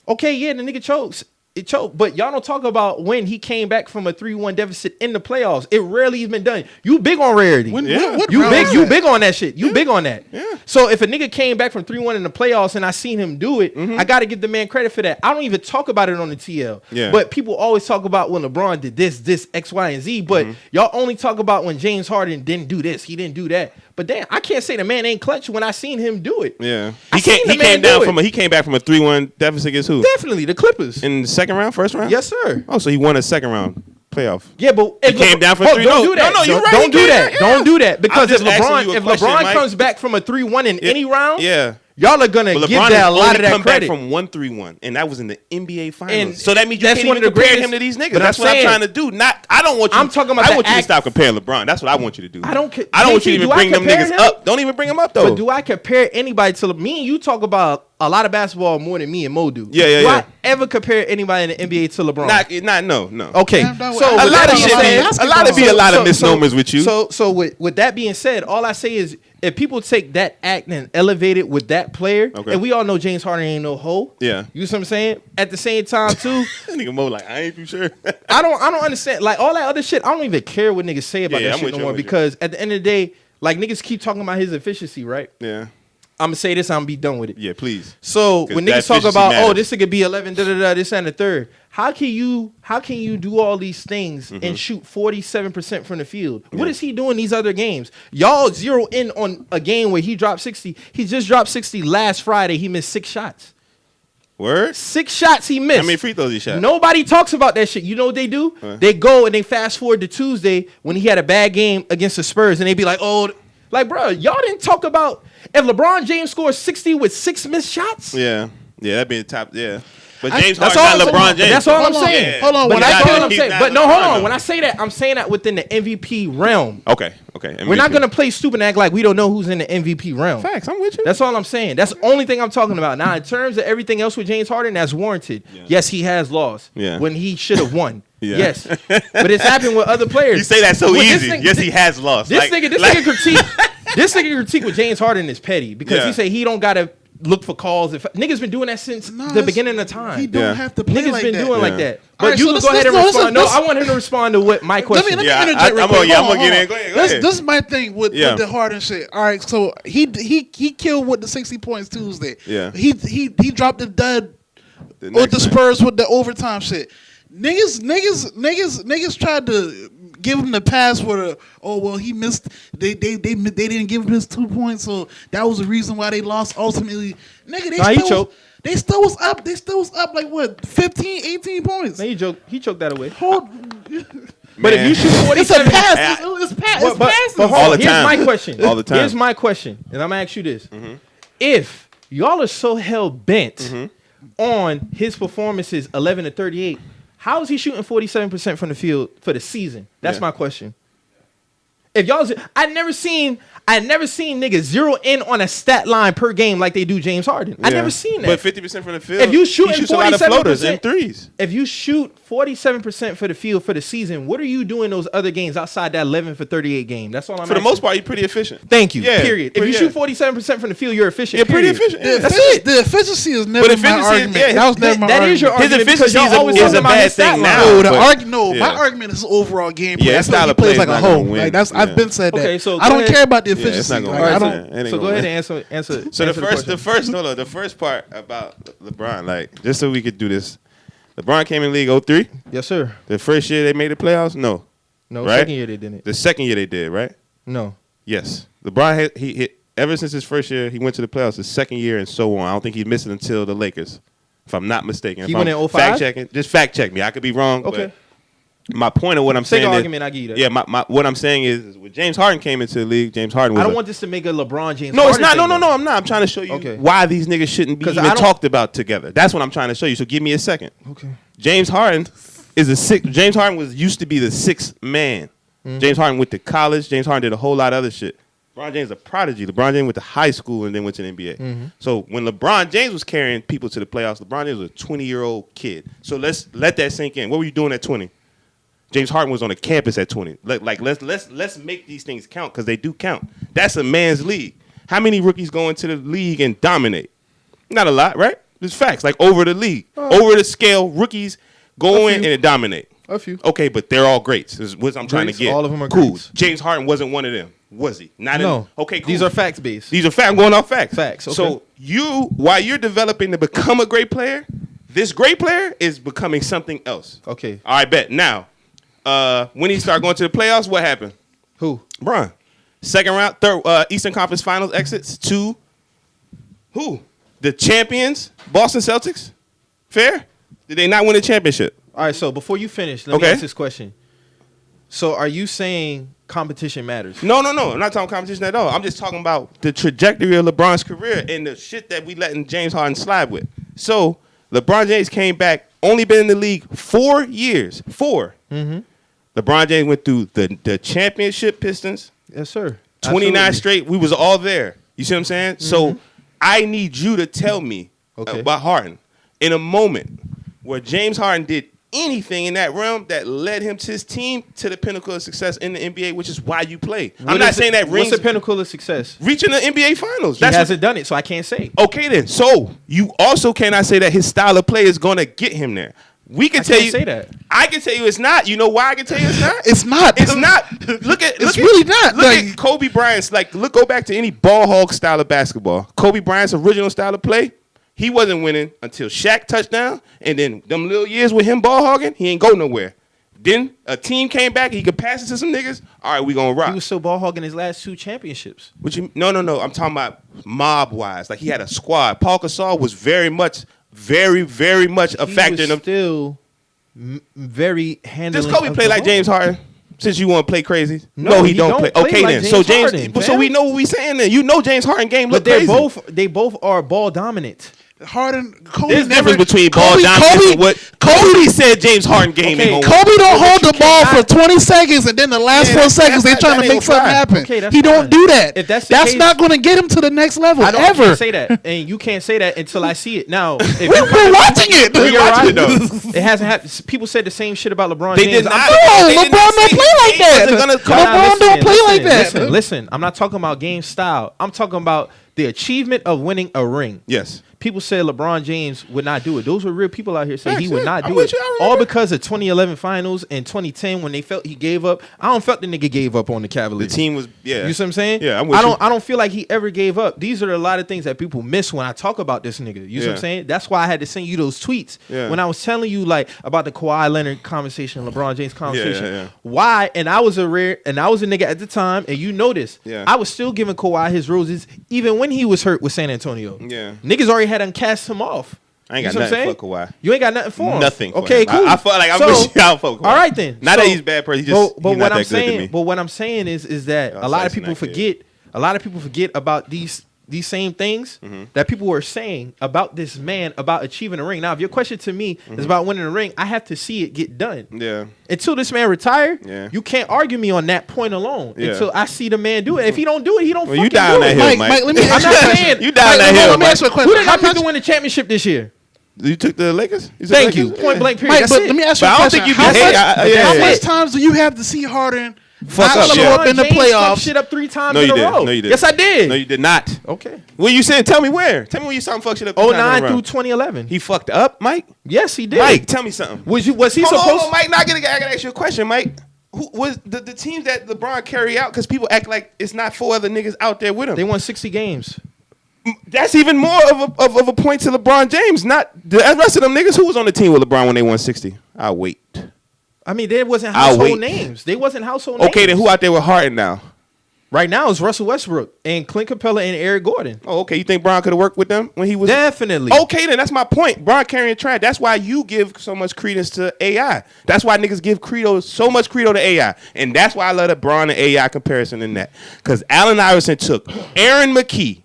Okay, yeah, the nigga chokes. It choked. But y'all don't talk about when he came back from a 3-1 deficit in the playoffs. It rarely has been done. You big on rarity. When, Yeah. what You round big, was you that? big on that shit. You big on that. Yeah. So if a nigga came back from 3-1 in the playoffs and I seen him do it, I gotta give the man credit for that. I don't even talk about it on the TL. Yeah. But people always talk about when LeBron did this, X, Y, and Z. But y'all only talk about when James Harden didn't do this, he didn't do that. But damn, I can't say the man ain't clutch when I seen him do it. Yeah. I seen the man do it. He came back from a 3-1 deficit against who? Definitely the Clippers. In the second round, first round? Yes, sir. Oh, so he won a second round playoff. Yeah, but if came down from oh, 3. Don't No, do that. no, you're right. Don't He do came that. down, Don't yeah. do that. Because I'm just asking you a if question, LeBron Mike. comes back from a 3-1 in any round, Yeah. y'all are gonna But give LeBron that a has lot only of that come credit. back from 1-3-1, and that was in the NBA Finals. And So that means you that's can't one even of the compare greatest- him to these niggas. but That's I'm what I'm saying- trying to do. I don't want you. I'm talking about I the want you to act- stop comparing LeBron. That's what I want you to do. I don't. I don't want you to JT, even do I bring them compare niggas him? up. Don't even bring them up though. But do I compare anybody to me and you talk about a lot of basketball more than me and Mo do? Yeah, yeah, Do yeah. I ever compare anybody in the NBA to LeBron? No. Okay, Damn, dog, so a with A lot that of being shit. said- A lot of be a lot of misnomers with you. So with that being said, all I say is if people take that act and elevate it with that player, Okay. and we all know James Harden ain't no hoe. Yeah. You see what I'm saying? At the same time too, Nigga Mo like I ain't too sure. I don't understand like all that other shit. I don't even care what niggas say about Yeah, that I'm shit with no you, more I'm with you. because at the end of the day, like niggas keep talking about his efficiency, right? Yeah. I'm gonna say this, I'm gonna be done with it. Yeah, please. So 'Cause when that niggas talk efficiency about, matters. oh, this could be 11, this and the third. How can you do all these things Mm-hmm. and shoot 47% from the field? What is he doing these other games? Y'all zero in on a game where he dropped 60. He just dropped 60 last Friday. He missed 6 shots. Word? 6 shots he missed. How many free throws he shot? Nobody talks about that shit. You know what they do? What? They go and they fast forward to Tuesday when he had a bad game against the Spurs, and they be like, oh, like, bro, y'all didn't talk about if LeBron James scores 60 with 6 missed shots. Yeah. Yeah, that'd be the top. Yeah. But I- James That's Harden all got I'm LeBron saying. James. That's all I'm Hold on, saying. hold on, But when that's I all tell I'm he's saying. not But no, hold LeBron, on. though. When I say that, I'm saying that within the MVP realm. Okay. We're not gonna play stupid and act like we don't know who's in the MVP realm. Facts. I'm with you. That's all I'm saying. That's the only thing I'm talking about. Now, in terms of everything else with James Harden, that's warranted. Yeah. Yes, he has lost. Yeah. When he should have won. Yeah. Yes. But it's happened with other players. You say that so With this easy. thing- Yes, he has lost. This Like- nigga like- critique. This nigga critique with James Harden is petty because Yeah. he say he don't gotta look for calls. If niggas been doing that since Nah, the it's- beginning of time. He don't Yeah. have to play Niggas like been that. doing like Yeah. that. All But right, you so can let's- go ahead and let's- respond. let's- No, I want him to respond to what my question. Let me Yeah, interject real I'm quick. gonna- yeah, I'm Hold gonna on, get hold in. on. Go ahead. This is my thing with Yeah. the Harden shit. All right, so he killed with the 60 points Tuesday. Yeah. He dropped the dud with next the night. Spurs with the overtime shit. Niggas tried to give him the pass for the he missed they didn't give him his 2 points, so that was the reason why they lost ultimately. Nigga, they still was up. They still was up like what 15, 18 points. Man, he choked that away. Hold, But if you shoot it's a 47, pass. It's pass. But It's passes. hold All on, the here's time. my question. All the time. Here's my question, and I'm gonna ask you this: if y'all are so hell bent on his performances, 11 to 38, how is he shooting 47% from the field for the season? That's Yeah. my question. If y'all, I never seen niggas zero in on a stat line per game like they do James Harden. I never seen that. But 50% from the field. If you shoot he shoots a lot of floaters and threes. If you shoot 47% for the field for the season, what are you doing those other games outside that 11 for 38 game? That's all I'm For the most part, you're pretty efficient. Thank you. Yeah, Period. If you shoot 47% from the field, you're efficient. You're pretty period. efficient. Yeah. That's it. The efficiency is never But my efficiency is- argument. yeah, That was never my That argument. is your His argument because efficiency y'all always is talking a about bad his stat thing line. now. No, but- my argument is overall gameplay. Yeah, I feel style like he of play plays is like a not hoe. gonna win. Like Yeah. I've been said that. Okay, so I go don't ahead. care about the Yeah, it's efficiency. not gonna Like, win. I don't. It ain't So go gonna ahead win. and answer. So answer the first part about LeBron, like just so we could do this, LeBron came in the league 03. Yes, sir. The first year they made the playoffs, no. No, Right? second year they didn't. The second year they did, right? No. Yes. LeBron had, he hit ever since his first year he went to the playoffs. The second year and so on. I don't think he missed it until the Lakers, if I'm not mistaken. He If went I'm in 05? fact checking. Just fact check me. I could be wrong. Okay. But my point of what I'm Second saying argument, is, I give you that. yeah, my what I'm saying is when James Harden came into the league, James Harden was I don't a- want this to make a LeBron James. No, it's Harden not. thing, No, though. I'm not. I'm trying to show you Okay. why these niggas shouldn't be 'Cause even I don't- talked about together. That's what I'm trying to show you. So give me a second. Okay. James Harden is a six. James Harden used to be the sixth man. Mm-hmm. James Harden went to college. James Harden did a whole lot of other shit. LeBron James is a prodigy. LeBron James went to high school and then went to the NBA. Mm-hmm. So when LeBron James was carrying people to the playoffs, LeBron James was a 20-year-old kid. So let's let that sink in. What were you doing at 20? James Harden was on the campus at 20. Like let's make these things count because they do count. That's a man's league. How many rookies go into the league and dominate? Not a lot, right? It's facts. Like over the league, over the scale, rookies go in and dominate. A few. Okay, but they're all greats. Is what I'm trying to Greats, get. all of them are cool. greats. James Harden wasn't one of them, was he? Not No. in, okay, cool. These are facts based. These are facts. I'm going off facts. Facts, okay. So while you're developing to become a great player, this great player is becoming something else. Okay. All right, bet. Now, when he started going to the playoffs, what happened? Who? Bron. Second round, Eastern Conference Finals exits to who? The champions, Boston Celtics. Fair? Did they not win a championship? All right. So before you finish, let me Okay. ask this question. So are you saying competition matters? No. I'm not talking competition at all. I'm just talking about the trajectory of LeBron's career and the shit that we letting James Harden slide with. So LeBron James came back, only been in the league 4 years. 4. Mm-hmm. LeBron James went through the championship Pistons, Yes, sir. 29 Absolutely. straight. We was all there. You see what I'm saying? So I need you to tell me Okay. about Harden in a moment where James Harden did anything in that realm that led him to his team to the pinnacle of success in the NBA, which is why you play. I'm What not is saying it- that rings What's the pinnacle of success? reaching the NBA Finals. He That's hasn't done it, so I can't say. okay then. So you also cannot say that his style of play is going to get him there. We can I tell can't you. say that. I can tell you it's not. You know why I can tell you it's not? It's not. It's not. Look at. It's really not. Look Like- at Kobe Bryant's. Go back to any ball hog style of basketball. Kobe Bryant's original style of play. He wasn't winning until Shaq touchdown, and then them little years with him ball hogging, he ain't go nowhere. Then a team came back, he could pass it to some niggas. All right, we gonna rock. He was still ball hogging his last 2 championships. No. I'm talking about mob wise. Like he had a squad. Paul Gasol was very much a He factor was in them. still very handling. Does Kobe of play the like ball. James Harden? Since you want to play crazy? No, he he don't don't play. play Okay like then. So James James, Harden, so fam. we know what we saying then. You know James Harden game look But they're crazy. they both are ball dominant. Harden, Kobe There's never. difference between ball Kobe, dominance Kobe, and what Kobe said James Harden game Okay, ain't gonna Kobe don't hold you the ball cannot- for 20 seconds, and then the last Yeah, 4 seconds they that trying to ain't make something fly. happen. Okay, that's He don't fine. do that. If that's the case- not going to get him to the next level I don't ever. can't say that, and you can't say that until I see it. Now, if We're you watching it. You're watching it, right. though. It hasn't happened. People said the same shit about LeBron They James. did I'm not. No, They LeBron didn't don't say play like he that. wasn't gonna come. Nah, LeBron don't play like that. Listen, I'm not talking about game style. I'm talking about the achievement of winning a ring. Yes. People said LeBron James would not do it. Those were real people out here saying he Facts, would yeah. not I'm do with it. you, I All remember. because of 2011 finals and 2010 when they felt he gave up. I don't felt the nigga gave up on the The Cavaliers. team was You see what I'm saying? Yeah, I'm with I you. don't feel like he ever gave up. These are a lot of things that people miss when I talk about this nigga. You see what I'm Yeah. saying? That's why I had to send you those tweets Yeah. when I was telling you like about the Kawhi Leonard conversation, LeBron James conversation. yeah. Why? And I was a nigga at the time, and you know this. Yeah. I was still giving Kawhi his roses even when he was hurt with San Antonio. Yeah. Niggas already had cast him off. I ain't You got see what I'm nothing saying? for Kawhi. You ain't got nothing for him. Nothing for Okay, him. cool. I felt like I wish y'all fuck Kawhi. All right then. Not that So- he's a bad person. He just but he's not that good to me. But what I'm saying is that Y'all a lot of slicing people that kid. forget. A lot of people forget about these these same things that people were saying about this man about achieving a ring. Now, if your question to me is about winning a ring, I have to see it get done. Yeah. Until this man retire, Yeah. you can't argue me on that point alone. Yeah. Until I see the man do it. If he don't do it, he don't Well, fucking you down do that it. hill, Mike, Mike. let me I'm ask you not a question. saying You down that Mike, hill, let me Mike. ask you a question. Who did I How pick much- to win the championship this year? You took the Lakers? You took Thank the you. Lakers? Point Yeah. blank period. Mike, That's but it. let me ask But you a I don't question. think you How can hate. how That's much it. times do you have to see Harden Fuck not up, show yeah. up in the LeBron James fucked playoffs? shit up 3 times No, in you a didn't. row. No, you didn't. Yes, I did. No, you did not. Okay. What you saying? Tell me where. Tell me when you saw him fuck shit up. 09 through 2011. He fucked up, Mike? Yes, he did. Mike, tell me something. Was he Hold supposed on, Mike. Now I gotta ask you a question, Mike. Who was the teams that LeBron carry out? Because people act like it's not 4 other niggas out there with him. They won 60 games. That's even more of a point to LeBron James. Not the rest of them niggas who was on the team with LeBron when they won 60. I'll wait. I mean, they wasn't I'll household wait. names. They wasn't household names. Okay, then who out there with Harden now? Right now is Russell Westbrook and Clint Capella and Eric Gordon. Oh, okay. You think Bron could have worked with them when he was Definitely. Okay, then that's my point. Bron carrying trash. That's why you give so much credence to AI. That's why niggas give so much credo to AI. And that's why I love the Bron and AI comparison in that. Because Allen Iverson took Aaron McKee,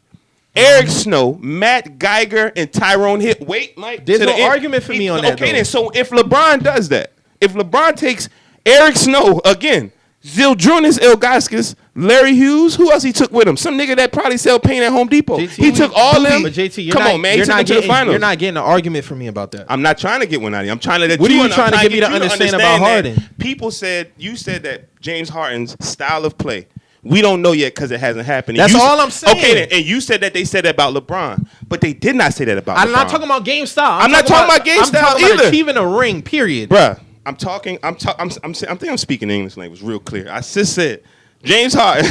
Eric Snow, Matt Geiger, and Tyrone Hill. Wait, Mike. There's to the no end. argument for me on that, Okay, though. then. So if LeBron does that, if LeBron takes Eric Snow again, Zildrunas Ilgauskas, Larry Hughes, who else he took with him? Some nigga that probably sell paint at Home Depot. JT, He took all them. But JT, you're Come not, on, man. He You're took not them to the getting. finals. You're not getting an argument from me about that. I'm not trying to get one out of you. I'm trying to let What you are you trying to give me to get you understand about that Harden? People said you said that James Harden's style of play. We don't know yet because it hasn't happened. That's You- all I'm saying. Okay, then, and you said that they said that about LeBron, but they did not say that about I'm LeBron. not talking about game style. I'm not talking about game style I'm talking about either. achieving a ring. Period. Bruh, I think I'm speaking English language real clear. I just said, James Harden,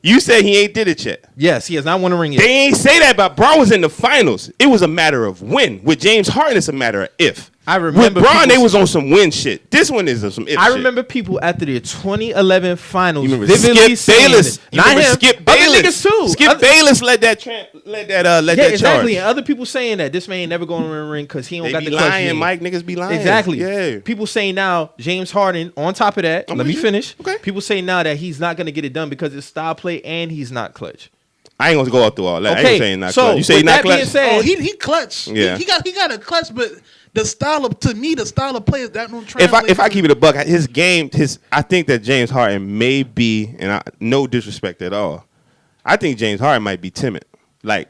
you said he ain't did it yet. Yes, he has not won a ring yet. They ain't say that about Bron was in the finals. It was a matter of when. With James Harden, it's a matter of if. I remember With Bron, people- they was on some win shit. This one is some if I shit. remember people after the 2011 finals You remember vividly Skip saying Bayless? it. You Not remember him. Skip Other Bayless? niggas too. Skip Other- Bayless led that Yeah, charge. exactly. And other people saying that this man ain't never going to win a ring because he don't They got be the clutch lying, game. Mike. Niggas be lying. Exactly. Yeah. People say now James Harden. On top of that, I'm let with me you. finish. Okay. People say now that he's not going to get it done because his style play and he's not clutch. I ain't gonna go up through all that. I Okay, ain't saying not so clutch. You say with not that being clutch? said, Oh, he clutch. Yeah. He got a clutch, but the style of play that don't translate. If I keep it a buck, his game, I think that James Harden may be, and no disrespect at all, I think James Harden might be timid, like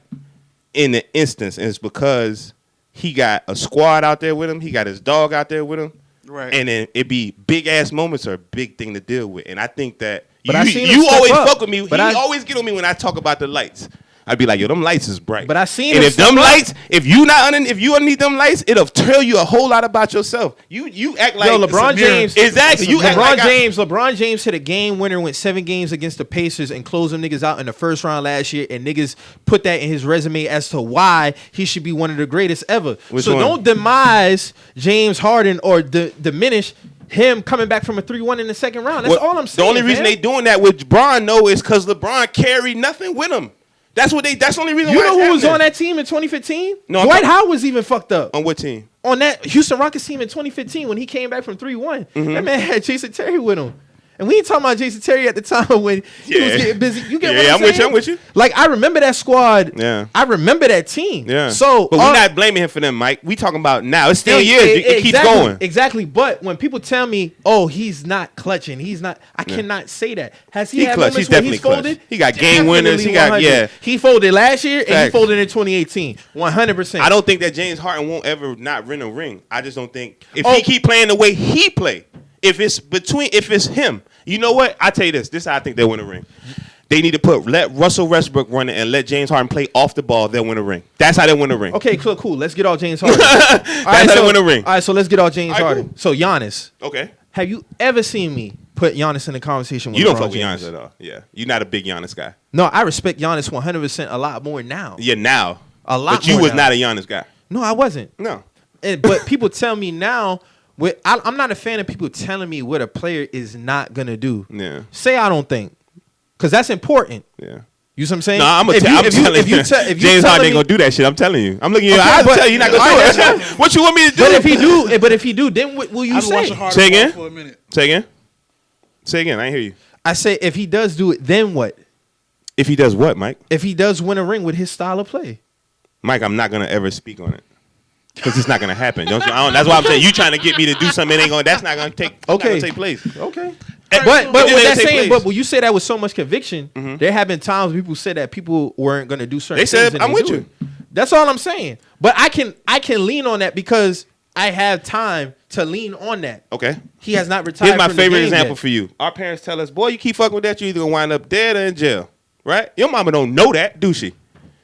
in the instance, and it's because he got a squad out there with him, he got his dog out there with him, Right. And then it be big ass moments are a big thing to deal with, and I think that But I seen him you step always up. fuck with me. But He I- always get on me when I talk about the lights. I'd be like, yo, them lights is bright. But I seen and him if them step up. lights, if you underneath them lights, it'll tell you a whole lot about yourself. You act like Yo, it's a LeBron mirror. James. Exactly. You act like LeBron James hit a game winner, went 7 games against the Pacers and closed them niggas out in the first round last year. And niggas put that in his resume as to why he should be one of the greatest ever. Which so one? don't demise James Harden or diminish him coming back from a 3-1 in the second round. That's all I'm saying. The only reason man. they doing that with LeBron, though, is because LeBron carried nothing with him. That's the only reason. You why know it's who was happening. on that team in 2015? No, I'm Dwight talking- Howard was even fucked up. On what team? On that Houston Rockets team in 2015 when he came back from 3-1. Mm-hmm. That man had Jason Terry with him. And we ain't talking about Jason Terry at the time when he was Yeah. getting busy. You get Yeah, what I'm I'm with you, saying? I'm with you. Like, I remember that squad. Yeah. I remember that team. Yeah. So, but we're not blaming him for them, Mike. We talking about now. It's still years. It keeps exactly, going. Exactly. But when people tell me, oh, he's not clutching, he's not, I cannot say that. Has he He had clutch. moments He's where definitely he's folded? clutch. He got game winners. He Definitely got 100. He folded last year and he Facts. folded in 2018. 100%. I don't think that James Harden won't ever not win a ring. I just don't think if Oh. he keep playing the way he play, if it's him, you know what? I tell you this. This is how I think they'll win a ring. They need to let Russell Westbrook run it and let James Harden play off the ball. They'll win a ring. That's how they win a ring. Okay, cool. Let's get all James Harden. That's how they win a ring. All right, so let's get all James All right, Harden. cool. So Giannis, Okay. have you ever seen me put Giannis in the conversation with You don't LeBron fuck with James? Giannis at all. Yeah. You're not a big Giannis guy. No, I respect Giannis 100% a lot more now. Yeah, now. A lot But you more was now. not a Giannis guy. No, I wasn't. No. But people tell me now, I'm not a fan of people telling me what a player is not going to do. Yeah. Say I don't think. Because that's important. Yeah. You see what I'm saying? No, I'm telling you. James Harden ain't gonna do that shit. I'm telling you. I'm looking at you. Okay, I'll but- tell you, you're not all gonna right, do that's it. What you want me to do? But if he do, then what will you I've been say? watching Harden Say again? for a minute. Say again. Say again. I ain't hear you. I say if he does do it, then what? If he does what, Mike? If he does win a ring with his style of play. Mike, I'm not gonna ever speak on it because it's not gonna happen. That's why I'm saying you trying to get me to do something. It ain't going. That's not gonna take. Not gonna take place. Okay. But But what that's saying, place. but when you say that with so much conviction, there have been times people said that people weren't going to do certain They things. said, and I'm they with do you. it. That's all I'm saying. But I can lean on that because I have time to lean on that. Okay. He has not retired. Here's my from the favorite game example yet. for you. Our parents tell us, boy, you keep fucking with that, you either gonna wind up dead or in jail. Right? Your mama don't know that, do she?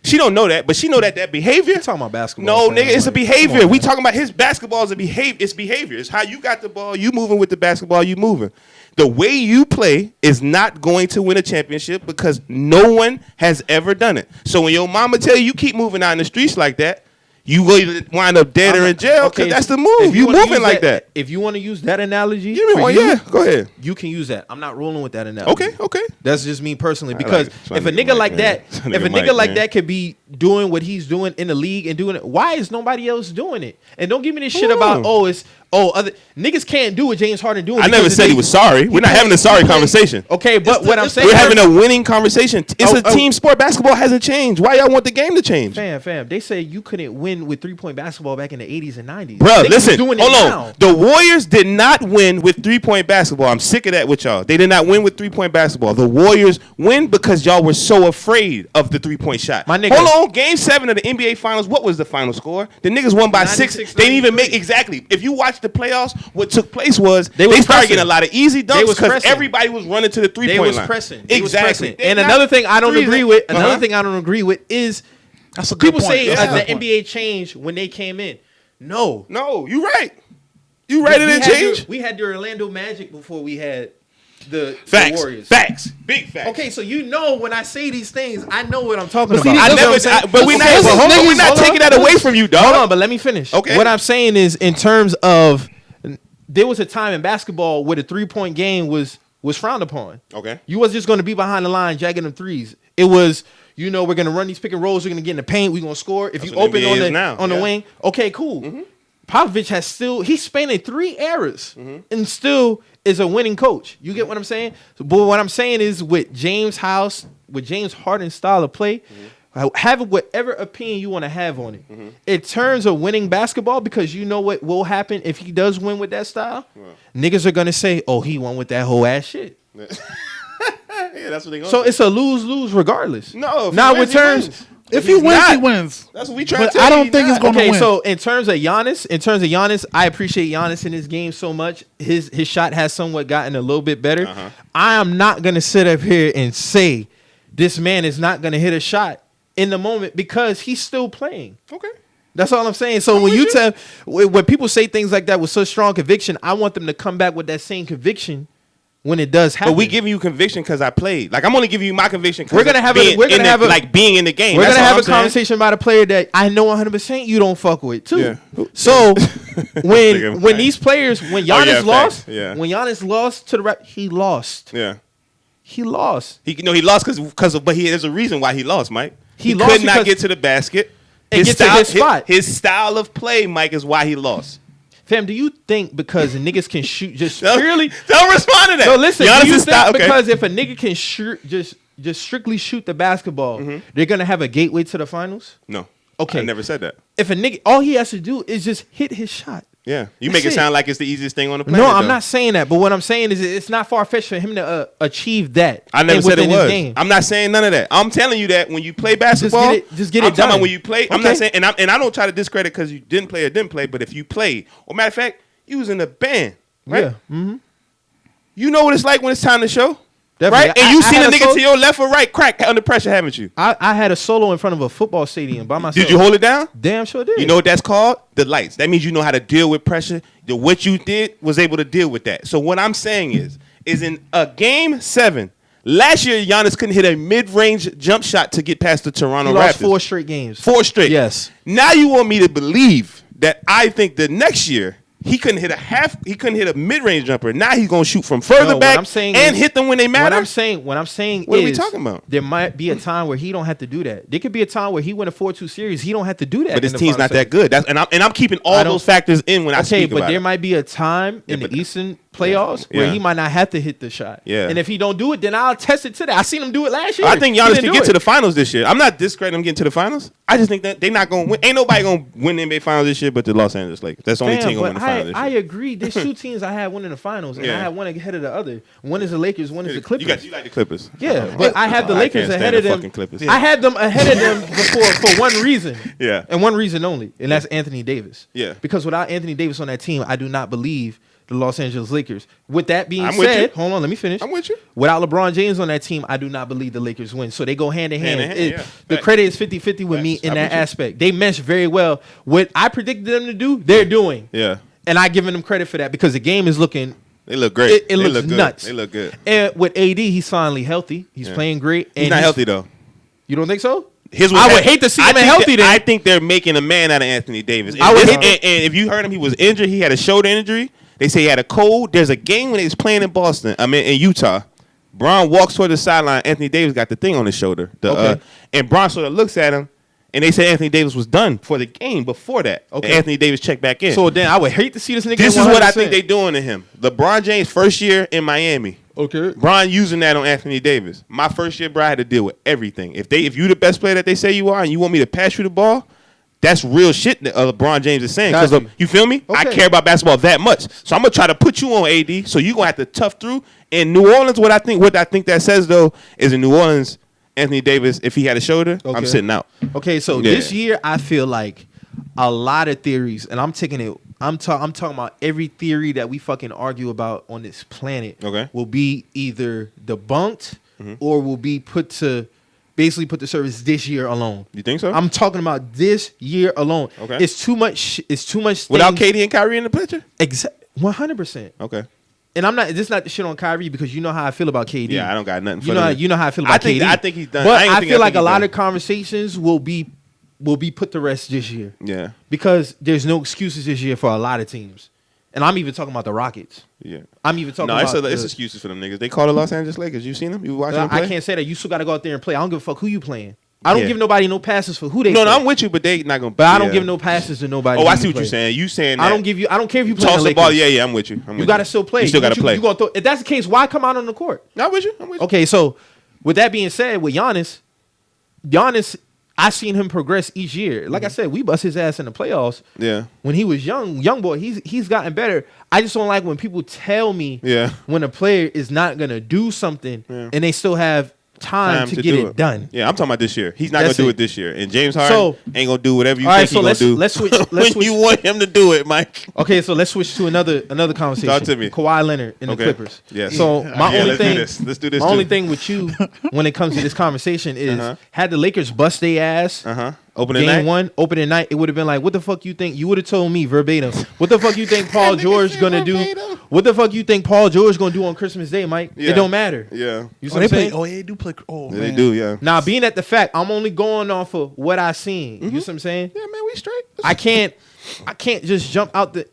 She don't know that, but she know that behavior. You're talking about basketball. No, nigga, it's a behavior. We talking about his basketball is a behavior. It's behavior. It's how you got the ball. You moving with the basketball. You moving. The way you play is not going to win a championship because no one has ever done it. So when your mama tell you keep moving out in the streets like that, you will either wind up dead or in jail because that's the move. If You wanna moving use like that. If you want to use that analogy, Give me for one. you, Yeah, go ahead. you can use that. I'm not rolling with that analogy. Okay. That's just me personally because like if a Mike, nigga like man. that, Son if a of a nigga Mike, like man. that could be doing what he's doing in the league and doing it, why is nobody else doing it? And don't give me this shit about other niggas can't do what James Harden doing. I never said he was sorry. We're not having a sorry conversation. Okay, but what I'm saying, We're having a winning conversation. It's a team sport. Basketball hasn't changed. Why y'all want the game to change? fam. They say you couldn't win with 3-point basketball back in the 80s and 90s. Bro, Niggas listen. doing it Hold now. on. The Warriors did not win with 3-point basketball. I'm sick of that with y'all. They did not win with 3-point basketball. The Warriors win because y'all were so afraid of the 3-point shot. My nigga. Hold on. Game 7 of the NBA Finals. What was the final score? The niggas won by 6. They 96, didn't even 93. make exactly. If you watch the playoffs, what took place was They they was started pressing. getting a lot of easy They dunks was because pressing. everybody was running to the 3-point They was line. pressing. They was Exactly. pressing. And another thing I don't agree with. Another thing I don't agree with is That's a good people point. say That's a good the point. NBA changed when they came in. No, No, you right. You right. It didn't change. We had the Orlando Magic before we had the Facts. Warriors. Facts. Big facts. Okay, so you know when I say these things, I know what I'm talking see, about. I That's never, what I'm saying. but we're not, Okay, but hold on, we're not hold on. taking that away from you, dog. Hold on, but let me finish. Okay. What I'm saying is, in terms of, there was a time in basketball where the 3-point game was frowned upon. Okay. You was just going to be behind the line, jacking them threes. It was, we're going to run these pick and rolls. We're going to get in the paint. We're going to score. If That's you what open NBA on is the now. on the Yeah. wing, okay, cool. Popovich he's spanning 3 eras and still is a winning coach. You get what I'm saying? But what I'm saying is with James Harden's style of play, have whatever opinion you want to have on it. In terms of winning basketball, because you know what will happen if he does win with that style? Niggas are going to say, oh, he won with that whole ass shit. Yeah, that's what they going So it's a lose-lose regardless. No, if Now he with wins, he terms... wins. If he wins, not, he wins. That's what we trying But to tell I you. don't think it's going to Okay, win. so in terms of Giannis, I appreciate Giannis in his game so much. His shot has somewhat gotten a little bit better. I am not gonna sit up here and say this man is not gonna hit a shot in the moment because he's still playing. Okay. That's all I'm saying. So when people say things like that with such strong conviction, I want them to come back with that same conviction when it does happen. But we giving you conviction because I played. Like I'm only giving you my conviction. We're gonna have being in the game. We're That's gonna all have I'm a saying. conversation about a player that I know 100% you don't fuck with too. Yeah. So Nigga, when these players, when Giannis yeah, lost, facts. Yeah. when Giannis lost to the rap, he lost. Yeah. He lost. He lost but there's a reason why he lost, Mike. He lost could not because- get to the basket. And get to his spot. His style of play, Mike, is why he lost. Fam, do you think because niggas can shoot just Don't purely? respond to that. No, listen. Giannis Do you is think style, okay. because if a nigga can shoot just strictly shoot the basketball, they're gonna have a gateway to the finals? No. Okay. I never said that. If a nigga, all he has to do is just hit his shot. Yeah. You That's make it it. sound like it's the easiest thing on the planet. No, I'm though. not saying that. But what I'm saying is it's not far-fetched for him to achieve that. I never said it within his was. game. I'm not saying none of that. I'm telling you that when you play basketball, just get I'm it talking done. about when you play. I'm Okay. not saying, and I don't try to discredit because you didn't play or didn't play. But if you played, or matter of fact, you was in a band, right? Yeah. Mm-hmm. You know what it's like when it's time to show, Definitely. right? And you seen had a nigga to your left or right crack under pressure, haven't you? I had a solo in front of a football stadium by myself. Did you hold it down? Damn sure did. You know what that's called? The lights. That means you know how to deal with pressure. What you did was able to deal with that. So what I'm saying is in a game 7, last year Giannis couldn't hit a mid-range jump shot to get past the Toronto he lost Raptors. 4 straight games. 4 straight. Yes. Now you want me to believe that I think the next year he couldn't hit a mid-range jumper. Now he's gonna shoot from further No, what back I'm saying and is- hit them when they matter. What I'm saying What is are we talking about? there might be a time where he don't have to do that. There could be a time where he win a 4-2 series. He don't have to do that. But his in the team's final not that seconds. good. And I'm keeping I all don't- those factors in when I Okay, speak but about there it. might be a time in but- the Eastern playoffs Yeah. where he might not have to hit the shot. Yeah. And if he don't do it, then I'll test it to that. I seen him do it last year. I think He Giannis didn't can do get it. to the finals this year. I'm not discrediting him getting to the finals. I just think that they're not going to win. Ain't nobody going to win the NBA finals this year but the Los Angeles Lakers. That's the only team going to win the finals this I year. agree. There's two teams I had winning the finals, and Yeah. I had one ahead of the other. One is the Lakers, one is the Clippers. You like the Clippers. Yeah, but I have the I Lakers can't ahead stand of the them. fucking Clippers. I had them ahead of them before for one reason. Yeah. And one reason only, and that's Anthony Davis. Yeah. Because without Anthony Davis on that team, I do not believe the Los Angeles Lakers. With that being I'm with said, you. hold on, let me finish. I'm with you. Without LeBron James on that team, I do not believe the Lakers win. So they go hand in hand. Hand in hand, yeah. The Facts. credit is 50-50 with me Facts. in I'm that with you. aspect. They mesh very well. What I predicted them to do, they're doing. Yeah. And I giving them credit for that because the game is looking. They look great. It They looks look good. nuts. They look good. And with AD, he's finally healthy. He's playing great. And He's not healthy, though. You don't think so? I would hate to see him healthy then. I think they're making a man out of Anthony Davis. I would and if you heard him, he was injured. He had a shoulder injury. They say he had a cold. There's a game when he was playing in Boston. I mean, in Utah. Braun walks toward the sideline. Anthony Davis got the thing on his shoulder. And Braun sort of looks at him, and they said Anthony Davis was done for the game before that. Okay. And Anthony Davis checked back in. So then I would hate to see this nigga. This is what I 100%. think they're doing to him. LeBron James' first year in Miami. Okay. Bron using that on Anthony Davis. My first year, bro, I had to deal with everything. If you the best player that they say you are and you want me to pass you the ball, that's real shit that LeBron James is saying. Because Got you. you feel me? I Okay. care about basketball that much. So I'm gonna try to put you on AD. So you're gonna have to tough through. In New Orleans, what I think that says though is in New Orleans, Anthony Davis, if he had a shoulder, I'm Okay. sitting out. Okay, so Yeah. this year I feel like a lot of theories, and I'm taking it. I'm talking about every theory that we fucking argue about on this planet. Okay. Will be either debunked or will be put to service this year alone. You think so? I'm talking about this year alone. Okay. It's too much. It's too much. Without things- KD and Kyrie in the picture? 100%. Okay. And I'm not. This is not the shit on Kyrie because you know how I feel about KD. Yeah, I don't got nothing for You know, them. you know how I feel about KD. I think he's done. But ain't I think feel like he's a lot done. of conversations will be put to rest this year Yeah. because there's no excuses this year for a lot of teams, and I'm even talking about the Rockets. Yeah. I'm even talking No, about. it's excuses for them niggas. They call the Los Angeles Lakers. You seen them? You watching them play? I can't say that. You still got to go out there and play. I don't give a fuck who you playing. I don't Yeah. give nobody no passes for who they. No, play. I'm with you, but they not gonna. But I don't give no passes to nobody. Oh, who I you see what play. you're saying. You saying that I don't give you. I don't care if you play toss the the ball. Lakers. Yeah, I'm with you. You got to still play. You still got to play. You gonna throw, if that's the case, why come out on the court? Not with you. I'm with you. Okay, so with that being said, with Giannis, I've seen him progress each year. Like I said, we bust his ass in the playoffs. Yeah. When he was young boy, he's gotten better. I just don't like when people tell me Yeah. when a player is not gonna do something Yeah. and they still have time to get do it done. Yeah, I'm talking about this year. He's not That's gonna do it. it this year. And James Harden So- ain't gonna do whatever you All right, think so he's gonna do. let's switch. Let's when switch. you want him to do it, Mike. Okay, so let's switch to another conversation. Talk to me. Kawhi Leonard and the Okay. Clippers. Yes. So my Yeah, only let's do thing, this. Let's do this My too. only thing with you when it comes to this conversation is had the Lakers bust their ass. Opening Game night. one, opening night, it would have been like, what the fuck you think? You would have told me verbatim. What the fuck you think Paul George gonna do? verbatim. What the fuck you think Paul George gonna do on Christmas Day, Mike? Yeah. It don't matter. Yeah. You see Oh, what they I'm play. saying? Oh, yeah, they do play. Oh, Yeah, man. they do. Yeah. Now, being at the fact, I'm only going off of what I seen. You see what I'm saying? Yeah, man, we straight. I can't just jump out the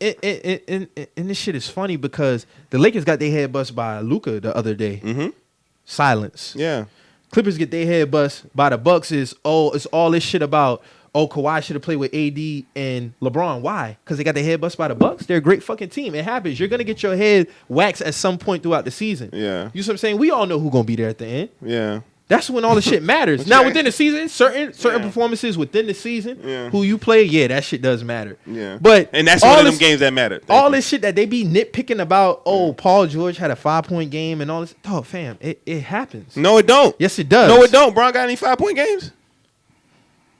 and this shit is funny because the Lakers got their head bust by Luka the other day. Silence. Yeah. Clippers get their head bust by the Bucks. It's all this shit about Kawhi should have played with AD and LeBron. Why? Because they got their head bust by the Bucks. They're a great fucking team. It happens. You're gonna get your head waxed at some point throughout the season. Yeah. You see what I'm saying? We all know who's gonna be there at the end. Yeah. That's when all the shit matters. Now within the season, certain performances within the season, who you play, that shit does matter. Yeah. But And that's all one of them this- games that matter. Thank all you. this shit that they be nitpicking about, Paul George had a 5-point game and all this. Oh, fam, it happens. No, it don't. Yes, it does. No, it don't. Bron got any 5-point games?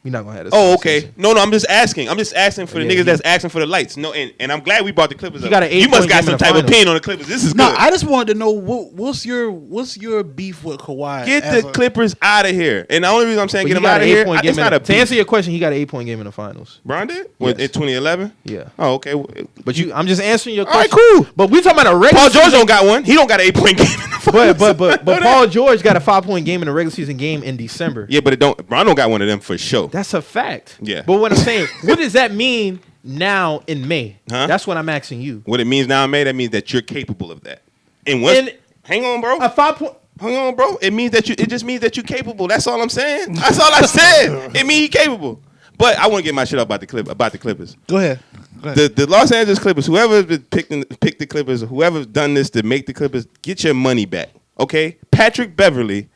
We're not gonna have this. Oh, conversation. okay. No, I'm just asking. I'm just asking for the Yeah, niggas he- that's asking for the lights. No, and I'm glad we brought the Clippers up. got an You must 8-point got game some in the type of finals. opinion on the Clippers. This is No, good. I just wanted to know what's your beef with Kawhi? Get as the a- Clippers out of here. And the only reason I'm saying But get he them got out an of here, 8-point game it's not a to answer beef. your question, he got an 8-point game in the finals. Bron did? Yes. In 2011? Yeah. Oh, okay. But I'm just answering your All right, question. cool. But we talking about a regular Paul George season- don't got one. He don't got an 8-point game in the finals. But Paul George got a 5-point game in a regular season game in December. Yeah, but Bron don't got one of them for sure. That's a fact. Yeah. But what I'm saying, what does that mean now in May? Huh? That's what I'm asking you. What it means now, May, that means that you're capable of that. And once, And- hang on, bro. A 5-point. Hang on, bro. It just means that you're capable. That's all I'm saying. That's all I said. It means you're capable. But I want to get my shit up about the Clippers. Go ahead. The Los Angeles Clippers, whoever picked the Clippers, whoever's done this to make the Clippers, get your money back, okay? Patrick Beverly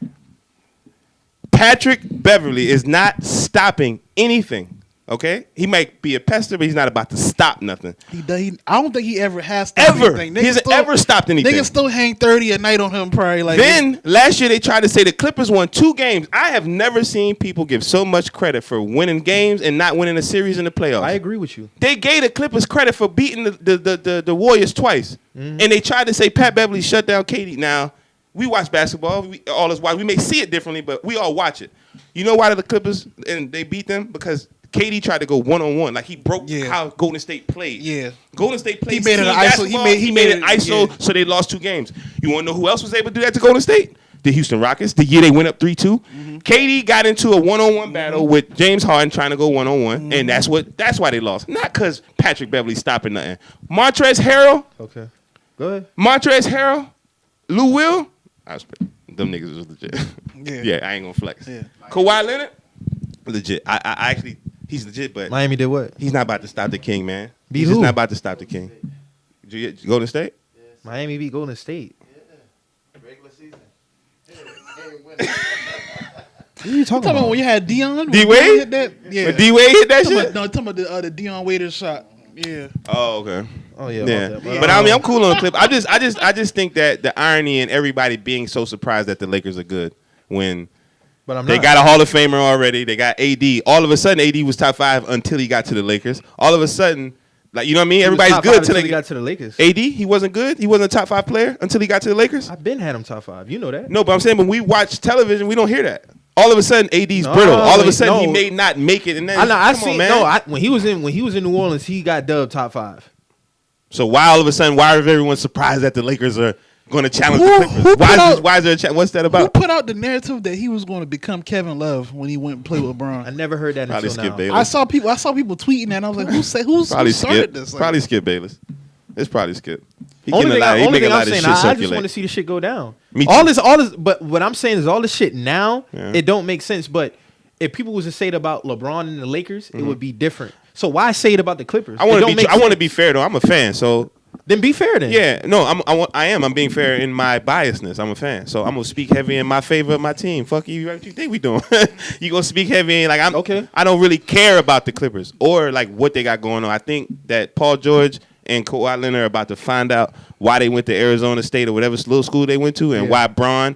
is not stopping anything, okay? He might be a pester, but he's not about to stop nothing. I don't think he ever has stopped anything. He hasn't ever stopped anything. Niggas still hang 30 a night on him probably. Like then, last year, they tried to say the Clippers won 2 games. I have never seen people give so much credit for winning games and not winning a series in the playoffs. I agree with you. They gave the Clippers credit for beating the Warriors twice. And they tried to say Pat Beverly shut down KD. Now, we watch basketball. We may see it differently, but we all watch it. You know why the Clippers, and they beat them? Because KD tried to go one-on-one. Like, he broke how Golden State played. Yeah. Golden State played. He made it an ISO. He made it ISO, so they lost 2 games. You want to know who else was able to do that to Golden State? The Houston Rockets. The year they went up 3-2. KD got into a one-on-one battle with James Harden trying to go one-on-one, and that's why they lost. Not because Patrick Beverly stopping nothing. Montrezl Harrell. Okay. Go ahead. Montrezl Harrell. Lou Will. Them niggas was legit. Yeah. I ain't gonna flex. Yeah. Kawhi Leonard. Legit. I actually, he's legit, but Miami did what? he's not about to stop the king, man. Beat He's who? just not about to stop the king. Did you get Golden State? Miami beat Golden State. Regular season. What are you talking about about? when you had Dion? D-Wade? Hit that? Yeah. When D-Wade hit that shit? Talking about the Dion Waiters shot. Yeah. Oh, okay. Oh yeah. Yeah, about that. but I mean, I'm cool on the clip. I just think that the irony in everybody being so surprised that the Lakers are good when But I'm they not. got a Hall of Famer already. They got AD. All of a sudden, AD was top 5 until he got to the Lakers. All of a sudden, like, you know what I mean? He was Everybody's top good 5 until he they got to the Lakers. AD, he wasn't good. He wasn't a top 5 player until he got to the Lakers. I've been had him top 5. You know that. No, but I'm saying when we watch television, we don't hear that. All of a sudden, AD's No, brittle. All of a sudden, he no. may not make it. And then, I know. come on, man. When he was in New Orleans, he got dubbed top 5. So why all of a sudden, why is everyone surprised that the Lakers are going to challenge Who- the who Clippers? put out- Why is there a challenge? What's that Who about? put out the narrative that he was going to become Kevin Love when he went and played with LeBron? I never heard that Probably until Skip now. Bayless. I saw people tweeting that, and I was like, who Probably started Skip. this? Like, Probably Skip Bayless. It's probably Skip. He Only getting thing, a lot. He only making thing a lot I'm of saying, shit I just want circulate. to see the shit go down. Me too. All this, but what I'm saying is all this shit now, it don't make sense. But if people was to say it about LeBron and the Lakers, it would be different. So why say it about the Clippers? I want to be fair though. I'm a fan, so Then be fair then. yeah. No, I'm being fair in my biasness. I'm a fan, so I'm gonna speak heavy in my favor of my team. Fuck you. What you think we doing? You gonna speak heavy in like I'm Okay. I don't really care about the Clippers or like what they got going on. I think that Paul George and Kawhi Leonard are about to find out why they went to Arizona State or whatever little school they went to, and why Bron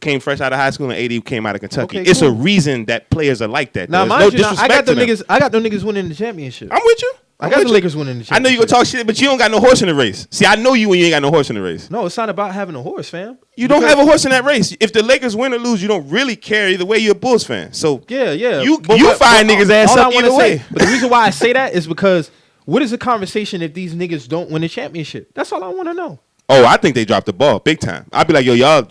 came fresh out of high school and AD came out of Kentucky. Okay, It's cool. a reason that players are like that. Now, There's mind no you, now, I disrespect got to them them. niggas. I got them niggas winning the championship. I'm with you. I got the Lakers winning the championship. I know you gonna talk shit, but you don't got no horse in the race. See, I know you when you ain't got no horse in the race. No, it's not about having a horse, fam. You don't have a horse in that race. If the Lakers win or lose, you don't really care either way. You're a Bulls fan, so Yeah. You But find niggas ass all I up wanna either way. say- But the reason why I say that is because what is the conversation if these niggas don't win the championship? That's all I want to know. Oh, I think they dropped the ball big time. I'd be like, yo, y'all.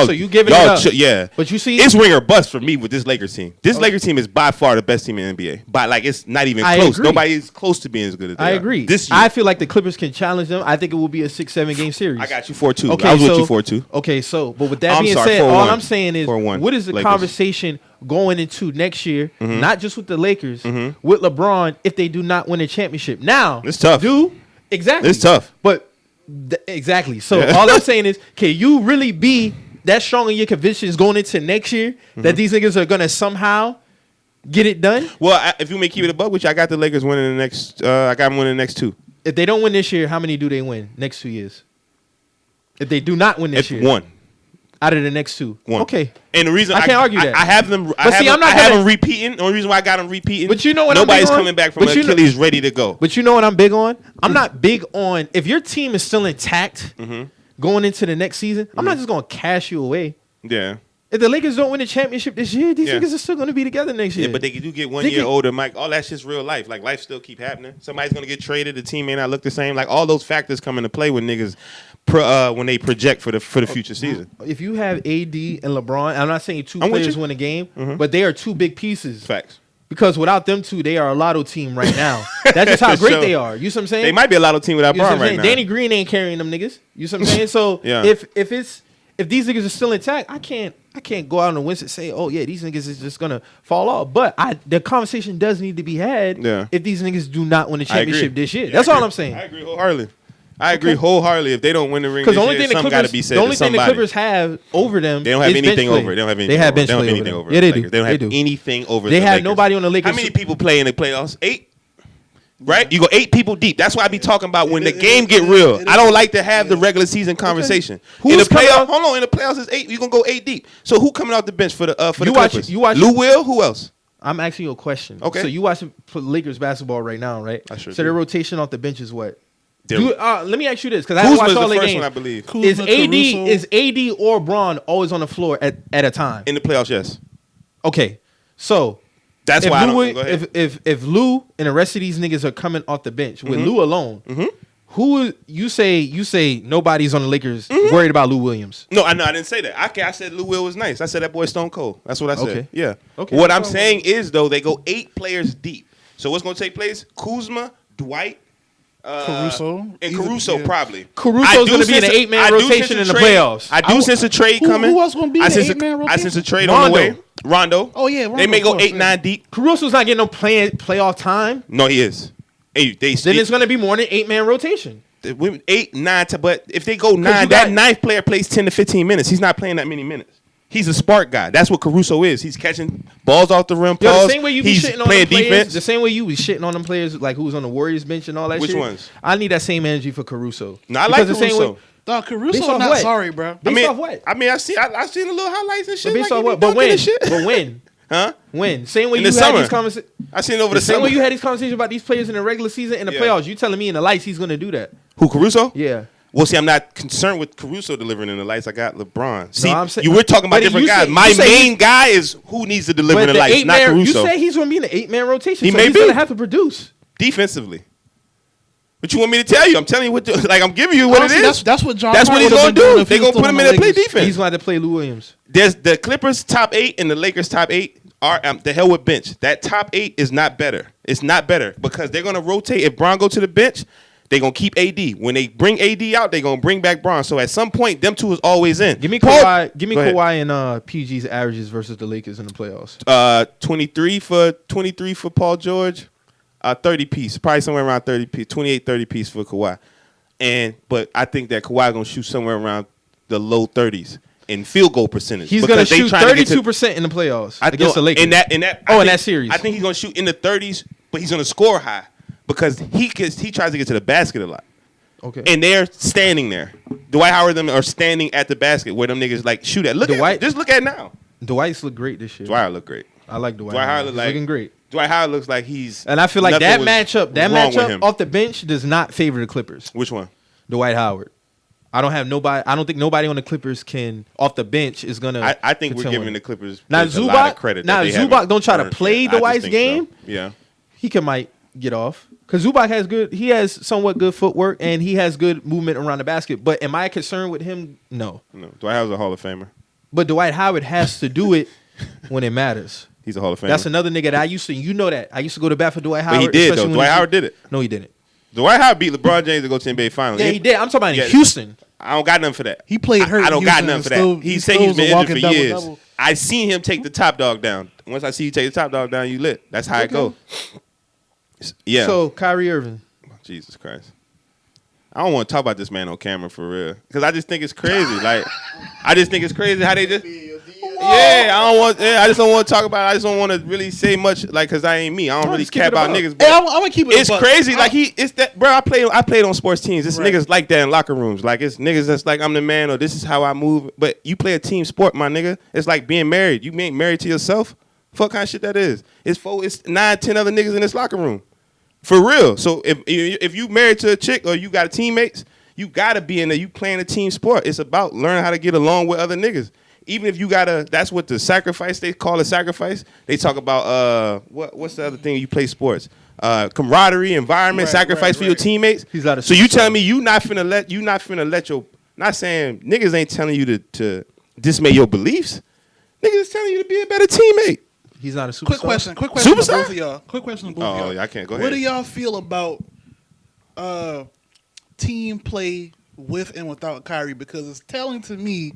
So you giving it y'all up. yeah. But you see, It's ring or bust for me with this Lakers team. This Lakers team is by far the best team in the NBA. But like, it's not even I close. agree. Nobody is close to being as good as they I are. agree. This year, I feel like the Clippers can challenge them. I think it will be a 6-7 game series. I got you 4-2. Okay, I was with so- you 4-2. Okay, so but with that I'm being sorry, said, 4-1. all I'm saying is, 4-1 what is the Lakers. conversation going into next year? Mm-hmm. Not just with the Lakers, with LeBron, if they do not win a championship. Now, It's tough. Exactly. It's tough. But exactly. So all I'm saying is, can you really be that strong in your convictions going into next year Mm-hmm. that these niggas are gonna somehow get it done? Well, if you may keep it a buck, which I got the Lakers winning the next. I got them winning the next 2. If they don't win this year, how many do they win next 2 years? If they do not win this It's year, 1. out of the next 2. 1. Okay. And the reason I can't argue that. I have them. But I have see, them, I'm not I have gonna- them repeating. The only reason why I got them repeating. But you know what I'm nobody's big on? coming back from But you know- Achilles ready to go. But you know what I'm big on? I'm not big on if your team is still intact going into the next season. I'm not just gonna cash you away. Yeah. If the Lakers don't win the championship this year, these Yeah. niggas are still gonna be together next year. Yeah, but they do get 1 They year can- older, Mike. All that's just real life. Like, life still keep happening. Somebody's going to get traded. The team may not look the same. Like, all those factors come into play when niggas, when they project for the future season. If you have AD and LeBron, I'm not saying 2 I'm with players you. win a game, but they are 2 big pieces. Facts. Because without them 2, they are a lotto team right now. That's just how For great sure. they are. You see what I'm saying? They might be a lot of team without You see what Bron I'm right saying? now. Danny Green ain't carrying them niggas. You see what I'm saying? So Yeah. if these niggas are still intact, I can't I can't go out on a whim and say, oh yeah, these niggas is just gonna fall off. But the conversation does need to be had if these niggas do not win the championship this year. That's all I'm saying. I agree wholeheartedly. If they don't win the ring this year, something got to be said. The only to somebody. thing the Clippers have over them, they don't have anything over. They don't have anything. They have bench They don't have play anything over. Yeah, they do. They don't have anything over. They the have Lakers. nobody on the Lakers. How many people play in the playoffs? 8. Right, you go 8 people deep. That's why I be talking about when the game get real. I don't like to have the regular season conversation. In the playoffs, hold on. In the playoffs is 8. You gonna go 8 deep. So who coming off the bench for the Clippers? You watch Lou Will. Who else? I'm asking you a question. Okay. So you watching Lakers basketball right now, right? I sure So do. their rotation off the bench is what? They're- Let me ask you this because I haven't watched Kuzma's all the their first games. one, I believe. Kuzma, Caruso. Is AD or Braun always on the floor at a time? In the playoffs, yes. Okay, so That's if why. Lou, Go ahead. if Lou and the rest of these niggas are coming off the bench with Lou alone, who you say nobody's on the Lakers worried about Lou Williams? No, I didn't say that. I said Lou Will was nice. I said that boy Stone Cold. That's what I said. Okay. Yeah. Okay. What I'm saying is though, they go 8 players deep. So what's going to take place? Kuzma, Dwight, Caruso. and Caruso probably. Caruso's going to be in an 8-man rotation in the playoffs. I do sense a trade coming. Who else gonna be in I the sense 8-man I rotation? sense a trade on the way. Rondo. Oh yeah, Rondo, They may go of course, 8-9 deep. Caruso's not getting no playoff time. No, he is. Hey, Then it's going to be more than 8-man rotation. 8, 9. But if they go 9, you that got- 9th player plays 10 to 15 minutes. He's not playing that many minutes. He's a spark guy. That's what Caruso is. He's catching balls off the rim. Yo, Pause. the same way you be He's shitting on playing them players, defense. the same way you was shitting on them players like who was on the Warriors bench and all that Which shit. ones? I need that same energy for Caruso. No, I like Because the same Caruso. way- Dog, Based Caruso off not what? sorry, bro. Based off what? I mean, I seen the little highlights and shit. But based like off he what? be But dunking when? and shit. But when? Huh? When? Same way In you the had summer. these conversations. I seen it over The the same summer. way you had these conversations about these players in the regular season and the Yeah. playoffs. You telling me in the lights he's going to do that? Who, Caruso? Yeah. Well, see, I'm not concerned with Caruso delivering in the lights. I got LeBron. See, I'm saying- you were talking about but different you guys. say- My you say main guy is who needs to deliver in the lights, not 8-man, Caruso. you say he's going to be in an 8-man rotation. He so may he's be. going to have to produce. Defensively. What you want me to tell you? I'm telling you what. Like I'm giving you what Honestly, it is. That's what John. That's what Hart he's would've gonna been doing do. if They he was gonna still put him on in the to play Lakers. defense. He's going to have to play Lou Williams. There's the Clippers top 8 and the Lakers top 8 are the hell with bench. That top 8 is not better. It's not better because they're gonna rotate. If Bron go to the bench, they're gonna keep AD. When they bring AD out, they're gonna bring back Bron. So at some point, them two is always in. Give me Paul- Kawhi. Give me Go ahead. Kawhi and PG's averages versus the Lakers in the playoffs. 23 for Paul George, 30 piece, probably somewhere around 30 piece, 28, 30 piece for Kawhi. But I think that Kawhi gonna shoot somewhere around the low 30s in field goal percentage. He's going to because they shoot trying to get to- 32% in the playoffs I against the know, Lakers. in that in that series. I think he's gonna shoot in the 30s, but he's gonna score high because he tries to get to the basket a lot. Okay. And they're standing there. Dwight Howard and them are standing at the basket where them niggas like shoot at. Just look at now. Dwight's look great this year. Dwight Howard look great. I like Dwight. Dwight Howard He's look like looking great. Dwight Howard looks like he's. And I feel like nothing that was wrong with him. matchup off the bench does not favor the Clippers. Which one? Dwight Howard. I don't think nobody on the Clippers can off the bench is gonna. I think we're contend giving with the it. Clippers Now a lot of credit. Now that they Zubac haven't don't try to earned play yet. I just Dwight's think so. game. Yeah. He might get off because Zubac has good. He has somewhat good footwork and he has good movement around the basket. But am I concerned with him? No. No, Dwight Howard's a Hall of Famer. But Dwight Howard has to do it when it matters. He's a Hall of Famer. That's another nigga that I used to. You know that I used to go to bat for Dwight Howard. But he did especially though. when Dwight he- Howard did it. No, he didn't. Dwight Howard beat LeBron James to go to the NBA Finals. Yeah, he did. I'm talking about Yeah. in Houston. I don't got nothing for that. He played hurt. I don't in got Houston nothing and for that. still- He said still he's was a been walking injured for years. double-double. I seen him take the top dog down. Once I see you take the top dog down, you lit. That's how it go. Yeah. So Kyrie Irving. Jesus Christ. I don't want to talk about this man on camera for real. Because I just think it's crazy. Like, I just think it's crazy how they just. Yeah, I just don't want to talk about it. I just don't want to really say much, like, because I ain't me. I don't really just keep care it about above. niggas. Hey, But I'm gonna keep it. it's crazy. Like, it's that, bro, I played on sports teams. It's Right. niggas like that in locker rooms. Like, it's niggas that's like, I'm the man, or this is how I move. But you play a team sport, my nigga. It's like being married. You ain't married to yourself. Fuck kind of shit that is. It's 9, 10 other niggas in this locker room. For real. So if you married to a chick or you got teammates, you gotta be in there. You playing a team sport. It's about learning how to get along with other niggas. Even if you gotta, that's what the sacrifice they call a sacrifice. They talk about what's the other thing you play sports? Camaraderie, environment, Right, sacrifice for your teammates. He's not a so you superstar. telling me you not finna let your, not saying niggas ain't telling you to dismay your beliefs. Niggas is telling you to be a better teammate. He's not a superstar. Quick question to Superstar? both of y'all. Quick question to both of y'all. Oh, yeah, I can't go What ahead. do y'all feel about team play with and without Kyrie? Because it's telling to me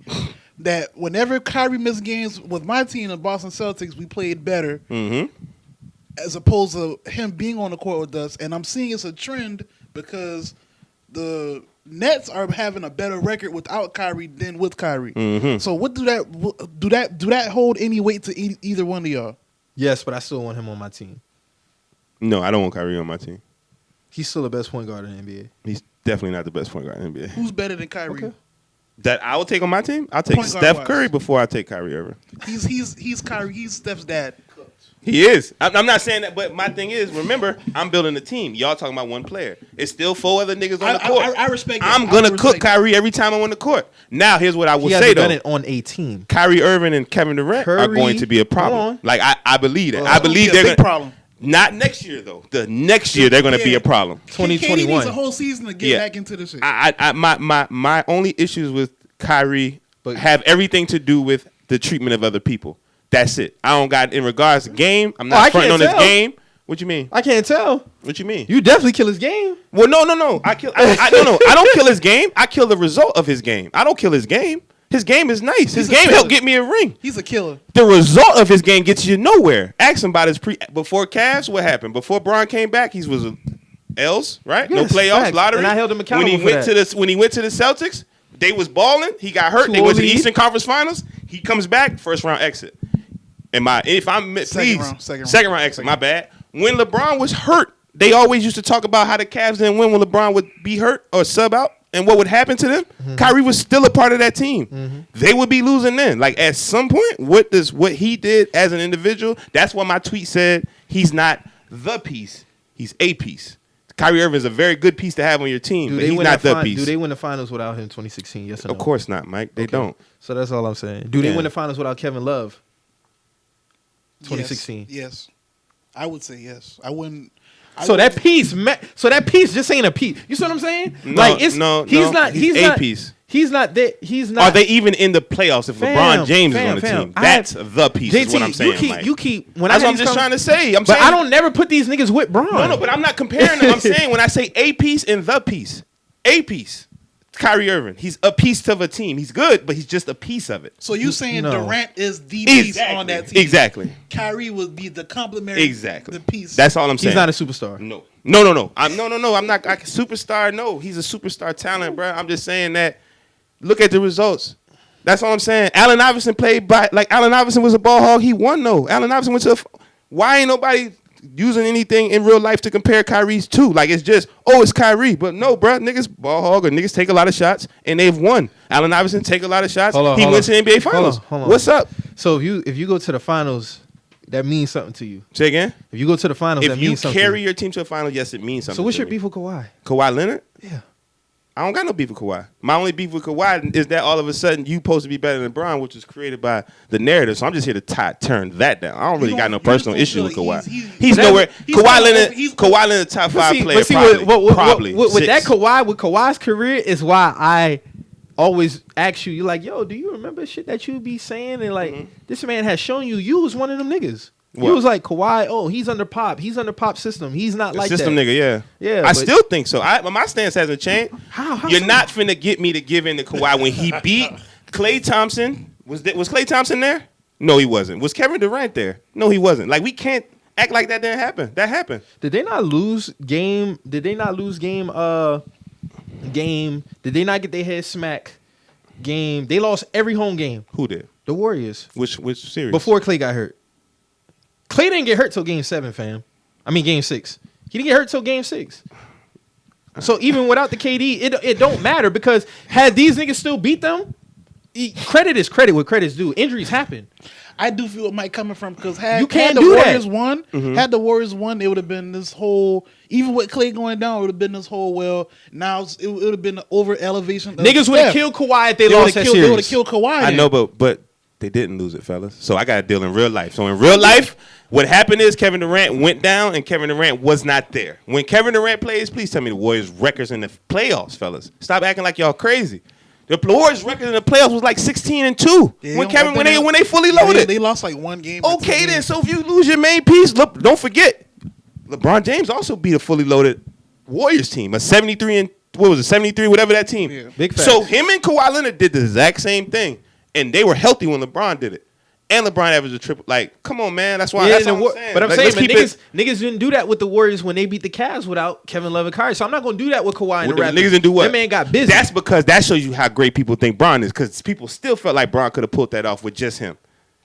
that whenever Kyrie missed games with my team, the Boston Celtics, we played better as opposed to him being on the court with us. And I'm seeing it's a trend because the Nets are having a better record without Kyrie than with Kyrie. So what do that hold any weight to either one of y'all? Yes, but I still want him on my team. No, I don't want Kyrie on my team. He's still the best point guard in the NBA. He's definitely not the best point guard in the NBA. Who's better than Kyrie? Okay. That I will take on my team? I'll take Point guard Steph wise. Curry before I take Kyrie Irving. He's Kyrie. He's Steph's dad. He is. I'm not saying that, but my thing is, remember, I'm building a team. Y'all talking about one player. It's still 4 other niggas on the court. I respect that. I'm going to cook Kyrie every time I'm on the court. Now, here's what I will He say, hasn't though. done it on a team. Kyrie Irving and Kevin Durant are Curry, going to be a hold problem. on. Like, I believe that. Well, I believe it's gonna they're be a going big problem. Not next year, though. The next year, they're going to be a problem. KD needs 2021. a whole season to get back into this shit. My only issues with Kyrie have everything to do with the treatment of other people. That's it. I don't got in regards to game. I'm not fronting on his game. What you mean? I can't tell. What you mean? You definitely kill his game. Well, no. I don't kill his game. I kill the result of his game. I don't kill his game. His game is nice. His game helped get me a ring. He's a killer. The result of his game gets you nowhere. Ask him about his before Cavs. What happened? Before Bron came back, he was L's, right? Yes, no playoffs, facts. lottery. And I held him accountable when he for went that. when he went to the Celtics, they was balling. He got hurt. They Two went to the lead. Eastern Conference Finals. He comes back, first round exit. Second round exit. My bad. When LeBron was hurt, they always used to talk about how the Cavs didn't win when LeBron would be hurt or sub out, and what would happen to them. Kyrie was still a part of that team. They would be losing then. Like at some point, what he did as an individual? That's why my tweet said he's not the piece. He's a piece. Kyrie Irving is a very good piece to have on your team, but he's not the piece. Do they win the finals without him in 2016? Yes or no? Of course not, Mike. They don't. So that's all I'm saying. Do they Yeah. win the finals without Kevin Love? 2016. Yes. I would say yes. I wouldn't. So that piece just ain't a piece. You see what I'm saying? No, He's no, not. he's He's a not. piece. He's not there. He's not. Are they even in the playoffs if LeBron James is on the team? That's the piece. Is what I'm saying, Mike. You keep. When That's I what I'm just trying to say. But I don't never put these niggas with Bron. No, but I'm not comparing them. I'm saying when I say a piece and the piece, a piece. Kyrie Irving, he's a piece of a team. He's good, but he's just a piece of it. So you saying No. Durant is the piece on that team? Exactly. Kyrie would be the complementary. Exactly. The piece. That's all I'm saying. He's not a superstar. No. I'm not a superstar. No, he's a superstar talent, bro. I'm just saying that. Look at the results. That's all I'm saying. Allen Iverson Allen Iverson was a ball hog. He won though. Allen Iverson went to. Why ain't nobody using anything in real life to compare Kyrie's to? Like it's just, it's Kyrie. But no, bro, niggas ball hog or niggas take a lot of shots and they've won. Allen Iverson take a lot of shots. He went to the NBA Finals. Hold on. What's up? So if you go to the finals, that means something to you. Say again. If you go to the finals, that If you means something. carry your team to a final, yes, it means something. So what's to your me. beef with Kawhi? Kawhi Leonard? Yeah. I don't got no beef with Kawhi. My only beef with Kawhi is that all of a sudden you supposed to be better than Bron, which was created by the narrative. So I'm just here to turn that down. I don't really got no personal issue with Kawhi. He's nowhere. Kawhi Leonard, top 5 player. But see, probably with that six. Kawhi's career is why I always ask you. You're like, yo, do you remember shit that you be saying? And like, this man has shown you was one of them niggas. What? You was like Kawhi. He's under Pop. He's under Pop system. He's not like system that. nigga, yeah. Yeah, I but- still think so. My stance hasn't changed. How You're so? not finna get me to give in to Kawhi when he beat Klay Thompson. Was Klay Thompson there? No, he wasn't. Was Kevin Durant there? No, he wasn't. Like we can't act like that didn't happen. That happened. Did they not lose game? Did they not lose game? Game? Did they not get their head smacked? Game? They lost every home game. Who did? The Warriors. Which series? Before Klay got hurt. Klay didn't get hurt till game 7, fam. I mean game 6. He didn't get hurt till game 6. So even without the KD, it don't matter because had these niggas still beat them, credit is credit what credit's due. Injuries happen. I do feel it might coming from because You can't do that. Had the Warriors won, it would have been this whole. Even with Klay going down, it would have been this whole. Well, now it would have been the over elevation. Niggas would have killed Kawhi if they lost that They would have series. killed Kawhi. I know, but they didn't lose it, fellas. So I got to deal in real life. So in real life, what happened is Kevin Durant went down and Kevin Durant was not there. When Kevin Durant plays, please tell me the Warriors' records in the playoffs, fellas. Stop acting like y'all crazy. The Warriors' record in the playoffs was like 16-2 Yeah, when they fully loaded. They lost like one game. Okay, then. So if you lose your main piece, look, don't forget, LeBron James also beat a fully loaded Warriors team, a 73 and what was it, 73, whatever that team. Yeah. Big facts. So him and Kawhi Leonard did the exact same thing. and they were healthy when LeBron did it. And LeBron averaged a triple. Like, come on, man. That's why. Yeah, That's what I'm saying. but I'm Like, saying, let's man, keep it- niggas didn't do that with the Warriors when they beat the Cavs without Kevin Love and Kyrie. So I'm not gonna do that with Kawhi and With the the Raptors. niggas didn't do what? That man got busy. That's because that shows you how great people think Bron is. Because people still felt like Bron could have pulled that off with just him.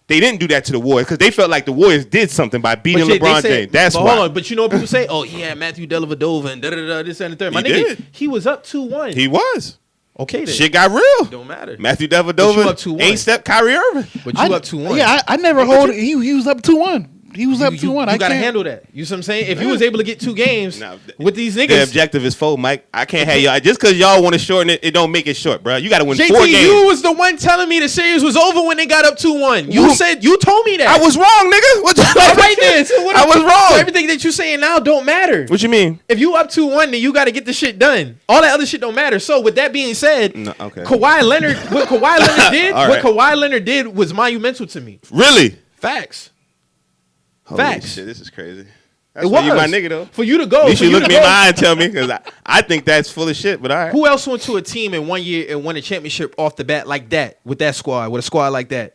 They didn't do that to the Warriors because they felt like the Warriors did something by beating But LeBron they said- James. That's but why. Hold on, but you know what people say? Oh, he had Matthew Dellavedova and da-da-da, this and the third. My He nigga, did. he was up 2-1. He was. Okay, then. Shit got real. Don't matter. Matthew But you Dellavedova up 2-1. ain't stepped Kyrie Irving. But you up 2-1. Yeah, I never hold it. He was up 2-1. He was up 2-1. You I gotta can't handle that. You see what I'm saying? If you was able to get 2 games Nah, with these The niggas, objective is 4, Mike. I can't have y'all. Just because y'all want to shorten it, it don't make it short, bro. You got to win 4 JT, games. you was the one telling me the series was over when they got up 2-1. You told me that. I was wrong, nigga. What all right then. So I was wrong. So everything that you saying now don't matter. What you mean? If you up 2-1, then you got to get the shit done. All that other shit don't matter. So with that being said, No, okay. Kawhi Leonard, what Kawhi Leonard did, All what right. Kawhi Leonard did was monumental to me. Really? Facts. Holy Facts. shit, this is crazy. That's It why you was my nigga though. For you to go, You should for look to me in go- my eye and tell me because I think that's full of shit. But all right. Who else went to a team in 1 year and won a championship off the bat like that with that squad, with a squad like that?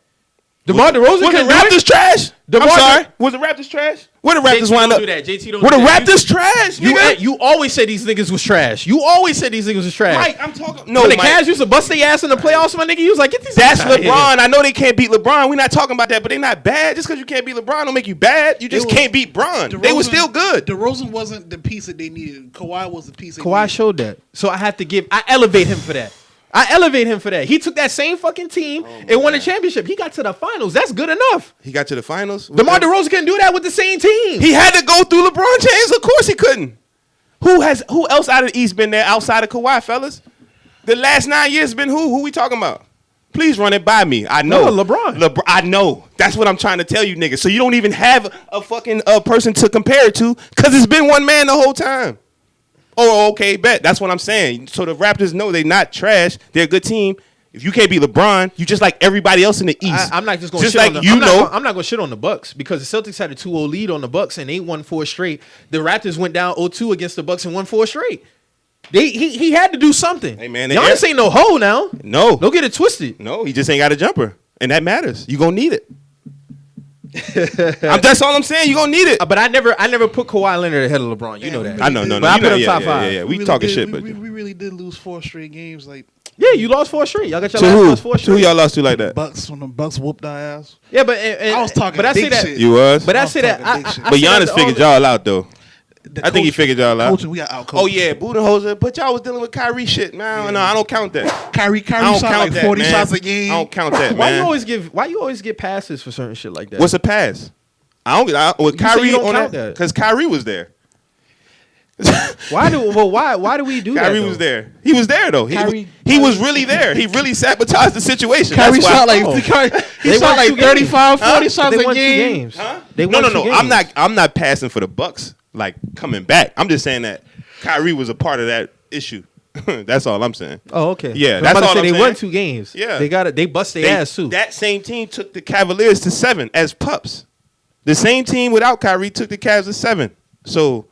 DeMar DeRozan Was the couldn't do Raptors it? trash? DeMar I'm sorry. Was the Raptors trash? Where the JT Raptors wind don't up? do that. JT don't Were do the that. Raptors trash, nigga? You always said these niggas was trash. You always said these niggas was trash. Mike, I'm talking. No, when the Mike. Cavs used to bust their ass in the playoffs, my nigga, you was like, get these That's niggas outta here. LeBron. I know they can't beat LeBron. We're not talking about that, but they're not bad. Just because you can't beat LeBron don't make you bad. You just was- can't beat Bron. They were still good. DeRozan wasn't the piece that they needed. Kawhi was the piece. They Kawhi needed. showed that. So I elevate him for that. He took that same fucking team and won a championship. He got to the finals. That's good enough. He got to the finals. DeMar DeRozan couldn't do that with the same team. He had to go through LeBron James. Of course he couldn't. Who else out of the East been there outside of Kawhi, fellas? The last 9 years been who? Who we talking about? Please run it by me. I know. No, LeBron. I know. That's what I'm trying to tell you, niggas. So you don't even have a fucking person to compare it to because it's been one man the whole time. Oh, okay, bet. That's what I'm saying. So the Raptors know they're not trash. They're a good team. If you can't beat LeBron, you just like everybody else in the East. I'm not just going to just shit like on the, you know. I'm not going to shit on the Bucks because the Celtics had a 2-0 lead on the Bucks and they won 4 straight. The Raptors went down 0-2 against the Bucks and won 4 straight. He had to do something. Hey, man, Giannis ain't no hoe now. No, Don't get it twisted. no, he just ain't got a jumper, and that matters. You gonna need it. That's all I'm saying. You gonna need it. But I never put Kawhi Leonard ahead of LeBron. You know that. I know, no, But I you put know, him yeah, top yeah, 5. yeah. We really talking did- shit, but we really did lose 4 straight games. Like Yeah, you lost 4 straight. Y'all got your to last who? lost 4 To who straight. y'all lost to like that? Bucks when the Bucks whooped our ass. Yeah, but I was talking But I say big that. shit. You was. But I I was say that. talking big shit. But Giannis figured y'all out though. The I think he coach- figured y'all out. Coaching, we got out. Oh yeah, Budenholzer. But y'all was dealing with Kyrie shit, man. No, I don't count that. Kyrie I don't shot count like that, 40 man. shots a game. I don't count that, Why man. you always get passes for certain shit like that? What's a pass? I don't get with You say Kyrie you don't on count that that. because Kyrie was there. Why do we do that? Kyrie though? was there. He was there though. He was really there. He really sabotaged the situation. Kyrie That's why- shot like Oh. he They shot won like 2 35, games. 40 shots They a won 2 game. games. Huh? They No, won no, 2 no. games. I'm not passing for the Bucks like coming back. I'm just saying that Kyrie was a part of that issue. That's all I'm saying. Oh, okay. Yeah, I'm that's about to all say I'm they saying. won 2 games. Yeah. They bust their ass too. That same team took the Cavaliers to 7 as pups. The same team without Kyrie took the Cavs to 7. So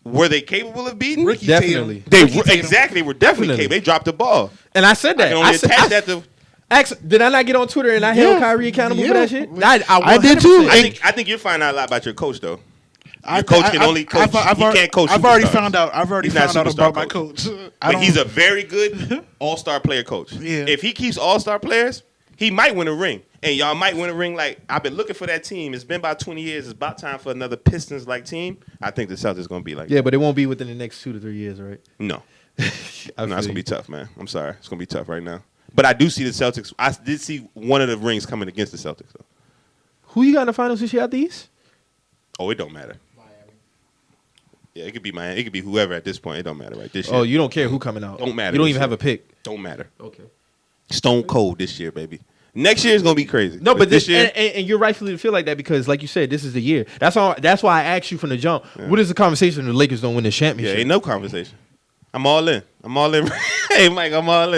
were they capable of beating? Ricky Definitely. Tatum. They Ricky Tatum. exactly were definitely Definitely. capable. They dropped the ball. And I said I that. can only attach that to. Did I not get on Twitter and I held Kyrie accountable for that shit? I did too. 100%. I think you'll find out a lot about your coach though. I- Your coach I- can I- only coach. I've He can't coach. I've already superstars. found out. I've already He's not found out superstar about my coach. I But don't- he's a very good all-star player coach. Yeah. If he keeps all-star players, he might win a ring. And y'all might win a ring. Like, I've been looking for that team. It's been about 20 years. It's about time for another Pistons-like team. I think the Celtics going to be like Yeah, but it won't be within the next 2 to 3 years, right? No. No, it's feel going to you. be tough, man. I'm sorry. It's going to be tough right now. But I do see the Celtics. I did see one of the rings coming against the Celtics, though. Who you got in the finals this year out the East? Oh, it don't matter. Yeah, it could be Miami. It could be whoever at this point. It don't matter, right? This year. Oh, you don't care who coming out. Don't matter You don't this even year. have a pick. Don't matter. Okay. Stone cold this year, baby. Next year is going to be crazy. No, but this year. and you're rightfully to feel like that because, like you said, this is the year. That's why I asked you from the jump. What is the conversation if the Lakers don't win the Yeah, championship? ain't no conversation. I'm all in. Hey, Mike, I'm all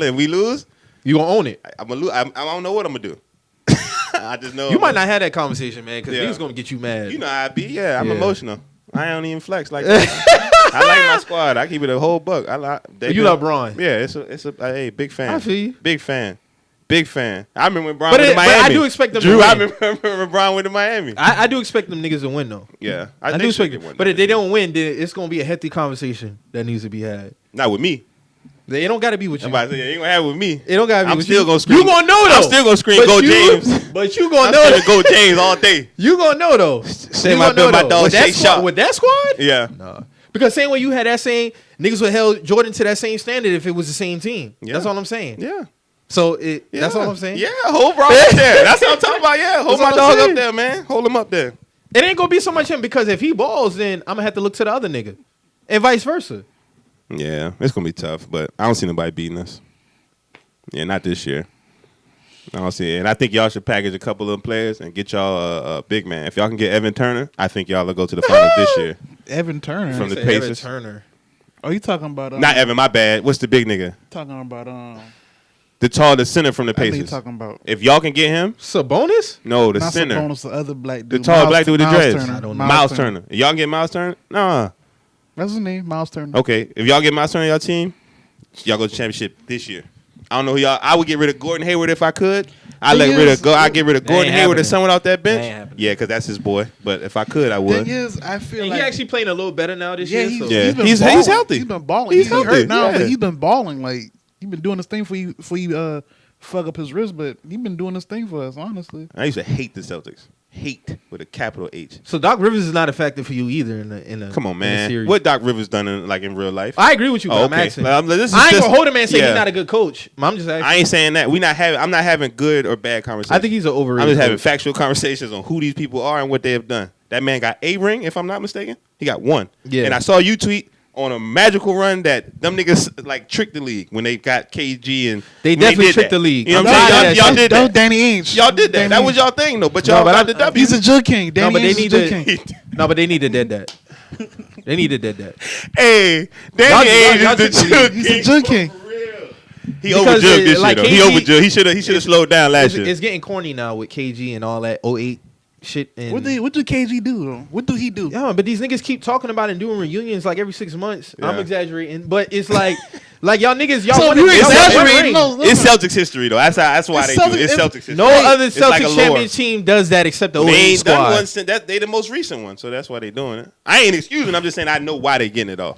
in. We lose, You gonna own it. I'm gonna lose. I don't know what I'm gonna do. I just know You might not have that conversation, man, because Yeah. niggas gonna get you mad. You know how I be. Yeah, I'm Yeah. emotional. I don't even flex like that. I like my squad. I keep it a whole buck. You love Bron. Yeah, it's a hey, big fan. I feel you. Big fan. Big fan. I remember when Bron But went to Miami. I do expect them Drew, to win. I remember when Bron went to Miami. I do expect them niggas to win though. Yeah, I do expect it. But if they don't win, then it's gonna be a hefty conversation that needs to be had. Not with me. It don't gotta be with you. I'm about to say, it ain't gonna have it with me. It don't gotta be I'm with still you. gonna scream. You gonna know though. I'm still gonna scream Go James. But you gonna I'm know. screaming Go James all day. You gonna know though. Say You my gonna Bill, know, my though. dog, With that Shay squad, Sharp. with that squad? Yeah. Nah. Because same way you had that saying, niggas would held Jordan to that same standard if it was the same team. Yeah. That's all I'm saying. Yeah. So that's all I'm saying. Yeah, hold Bron up there. That's what I'm talking about. Yeah, hold That's my all I'm dog saying. up there, man. Hold him up there. It ain't gonna be so much him because if he balls, then I'm gonna have to look to the other nigga, and vice versa. Yeah, it's gonna be tough, but I don't see nobody beating us. Yeah, not this year. I don't see it. And I think y'all should package a couple of them players and get y'all a big man. If y'all can get Evan Turner, I think y'all will go to the finals this year. Evan Turner. From the Say Evan Pacers. Turner. Oh, you talking about? Not Evan, my bad. What's the big nigga? Talking about The center from the I think Pacers. talking about. If y'all can get him, Sabonis? no, the Not center. Sabonis, the other black The dude. tall black dude with the dreads. Turner. I don't know. Miles Turner. If y'all can get Miles Turner? Nah. That's his name, Miles Turner. Okay. If y'all get Miles Turner on y'all team, y'all go to championship this year. I don't know who y'all. I would get rid of Gordon Hayward if I could. I Thing get rid is- of Gordon ain't Hayward happening. or someone off that That bench. ain't happening. Yeah, because that's his boy. But if I could, I would. Thing is, I feel And like he actually playing a little better now this yeah, year. he's, So. Yeah. he's been He's balling. healthy. He's been balling. He's He's hurt healthy, now, yeah. but he's been balling. Like he been doing his thing for you. Fuck up his wrist, but he been doing his thing for us. Honestly, I used to hate the Celtics. Hate with a capital H. So Doc Rivers is not a factor for you either in a Come on, in a man. series. What Doc Rivers done in real life? I agree with you, but Oh, I'm okay. asking. This is I ain't just- gonna hold him and say yeah. he's not a good coach. I'm just asking. I ain't saying that. I'm not having good or bad conversations. I think he's an overrated. I'm just having coach. factual conversations on who these people are and what they have done. That man got a ring, if I'm not mistaken. He got one. Yeah. And I saw you tweet on a magical run that them niggas like tricked the league when they got KG and They when definitely did tricked that. the league. You know I'm what I'm tired of saying? that Y'all shit. did that. Danny Ainge. Y'all did that. Danny That was Ainge. y'all thing though. But No, y'all but got the W. He's a jug king. Danny but they Ainge is a need jug to- king. No, but they need to dead that. They need to dead that. Hey, Danny Y'all Ainge took is the the lead. jug He's king. a jug king. He Because overjugged this like year though. He KG overjugged. He should have slowed down last year. It's getting corny now with KG and all that 08 shit. And What did KG do though? What do he do? yeah, but these niggas keep talking about and doing reunions like every 6 months. I'm Yeah. exaggerating, but it's like y'all niggas, y'all So want you to exaggerating? No, It's Celtics history though. That's why It's they do it. It's Celtics- Celtics history. No other It's like a Celtics lore. champion team does that except the They 08 ain't done squad. one since that. They the most recent one, so that's why they doing it. I ain't excusing. I'm just saying I know why they getting it off.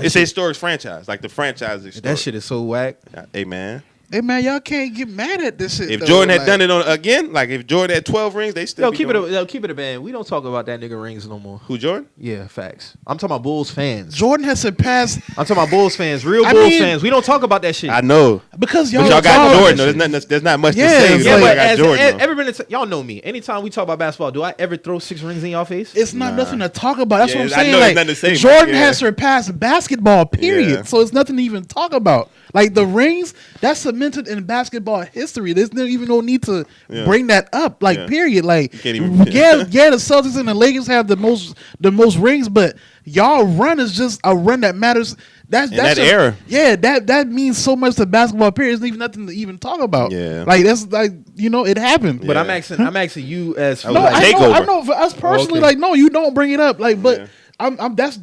It's a historic franchise. Like the franchise is historic. That shit is so whack. Hey man, Hey man, y'all can't get mad at this shit. if though. Jordan had Like, done it on again, like if Jordan had 12 rings, they still Yo, be keep doing keep it a band. We don't talk about that nigga rings no more. Who Jordan? Yeah, facts. I'm talking about Bulls fans. Jordan has surpassed I'm talking about Bulls fans, real I Bulls mean- fans. We don't talk about that shit. I know, because but y'all, y'all got y'all- Jordan. Though. There's not much to Yeah, say. it's yeah, though. like- but I got as Jordan. though. ever been, y'all know me. Anytime we talk about basketball, do I ever throw 6 rings in y'all face? It's not Nah. nothing to talk about. That's Yeah, what I'm I saying. know it's Like nothing to say, Jordan yeah. has surpassed basketball. Period. Yeah. So it's nothing to even talk about. Like the rings, that's cemented in basketball history. There's no even no need to Yeah. bring that up. Like Yeah. period. Like You can't even- yeah, the Celtics and the Lakers have the most rings, but y'all run is just a run that matters. That's that just- era. Yeah, that means so much to basketball. Period. There's even nothing to even talk about. Yeah. like that's like it happened. But Yeah. I'm asking you as That No, was a I know. takeover. I know. For us personally, okay. like, no, you don't bring it up. Like, but Yeah. I'm that's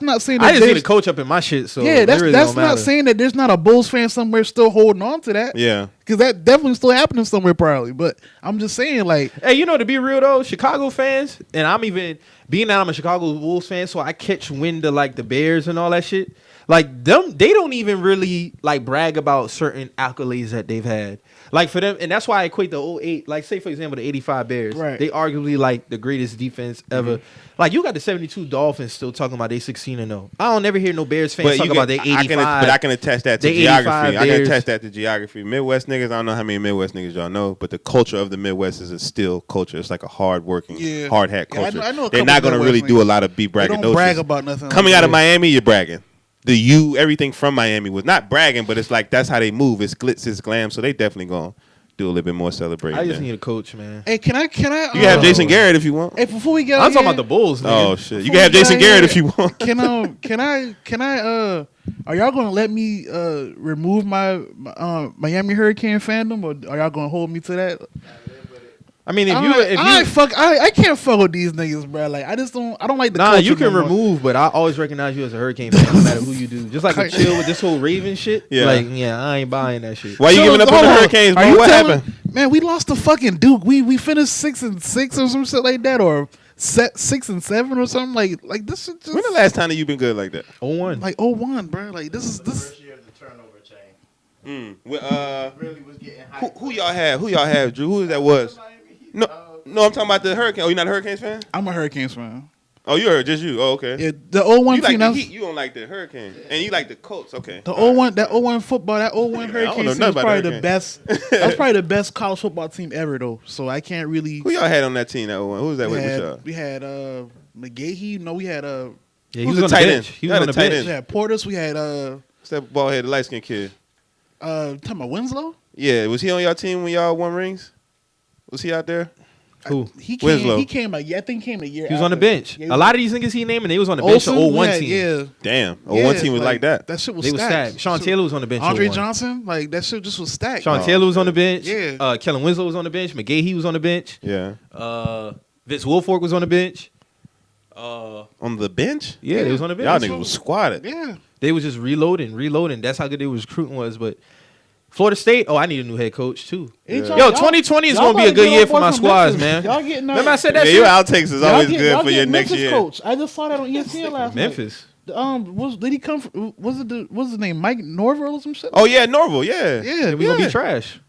not saying that. I just need there's- a coach up in my shit. So yeah, that's it really that's don't not matter. saying that there's not a Bulls fan somewhere still holding on to that. Yeah. because that definitely still happening somewhere probably. But I'm just saying, like, Hey, to be real though, Chicago fans, and I'm even being that I'm a Chicago Bulls fan, so I catch wind of like the Bears and all that shit. Like them, they don't even really like brag about certain accolades that they've had. Like for them, and that's why I equate the 08, like say for example the 85 Bears. Right. They arguably like the greatest defense ever. Like you got the 72 Dolphins still talking about they 16-0. I don't ever hear no Bears fans talking about they 85. I can attest that to They geography. 85 I can Bears. attest that to geography. Midwest niggas, I don't know how many Midwest niggas y'all know, but the culture of the Midwest is a still culture. It's like a hard working, Yeah. hard hat Yeah, I culture. know- I know a They're couple not going to Midwest really do a niggas. lot of be they braggadocious. don't brag about nothing. Coming like out of that. Miami, you're bragging. Everything from Miami was not bragging, but it's like that's how they move. It's glitz, it's glam. So they definitely going to do a little bit more celebrating. I just than- need a coach, man. Hey, can I? you can have Jason Garrett if you want. Hey, before we get, I'm talking about the Bulls, nigga. Oh shit, you Before can have we get Jason out Garrett here, if you want. Can I? Are y'all gonna let me remove my Miami Hurricane fandom, or are y'all gonna hold me to that? I mean, if I can't fuck with these niggas, bro. Like I don't like the nah, culture you can no more. remove, but I always recognize you as a Hurricane fan, no matter who you do. Just like you chill with this whole Raven shit. Yeah. Like, yeah, I ain't buying that shit. Why you giving up on hold the on. Hurricanes, Are bro? you What telling- happened? Man, we lost to fucking Duke. We finished 6-6 or some shit like that, or 6-7 or something. Like this shit just When the last time that you been good like that? 0-1. like 0-1, bro. Like this is this. First year of the turnover chain. Really was getting high. Who y'all have? Who y'all have, Drew? Who that was? No, no, I'm talking about the Hurricane. Oh, you not a Hurricanes fan? I'm a Hurricanes fan. Oh, you're just you. Oh, okay. Yeah, the 0-1 You like team. the That's Heat. You don't like the Hurricanes, and you like the Colts. Okay. the 0-1. That 0-1 football. That 0-1 I don't Hurricanes know team nothing is about probably the the best. That's probably the best college football team ever, though. So I can't really. Who y'all had on that team? That one. Who was that We with had, y'all? we had McGahee. No, we had Yeah, he Who's was the on the tight bench. end? He Y'all was had on a the tight bench. end. we had Portis. We had What's that bald headed light skinned kid? talking about Winslow. Yeah, was he on y'all team when y'all won rings? Was he out there? Who? He Winslow. came. I think he came a year. He was on the after. bench. Yeah, he A was- lot of these niggas he naming, they was on the bench. The Olsen, 0-1 yeah, team. Yeah. Damn. Oh, Yeah, one team was like that. That shit was They was stacked. stacked. Sean Taylor was on the bench. Andre 0-1. Johnson, like that shit just was stacked. Sean Oh, Taylor was on the bench. Yeah. Kellen Winslow was on the bench. McGahee was on the bench. Yeah. Vince Wilfork was on the bench. On the bench? Yeah, they was on the bench. Y'all niggas was squatted. Yeah. They was just reloading. That's how good they was recruiting was. But Florida State, I need a new head coach too. Ain't Yo, y'all- 2020 is y'all gonna be a about to good get year off for my on some squads, Memphis. man. Y'all getting Remember I said that Yeah, shit? your outtakes is always good for your next Memphis year. coach. I just saw that on ESPN last night. Memphis. Did he come from? What's his name? Mike Norville or some shit? Oh yeah, Norval. Yeah. yeah. We gonna be trash.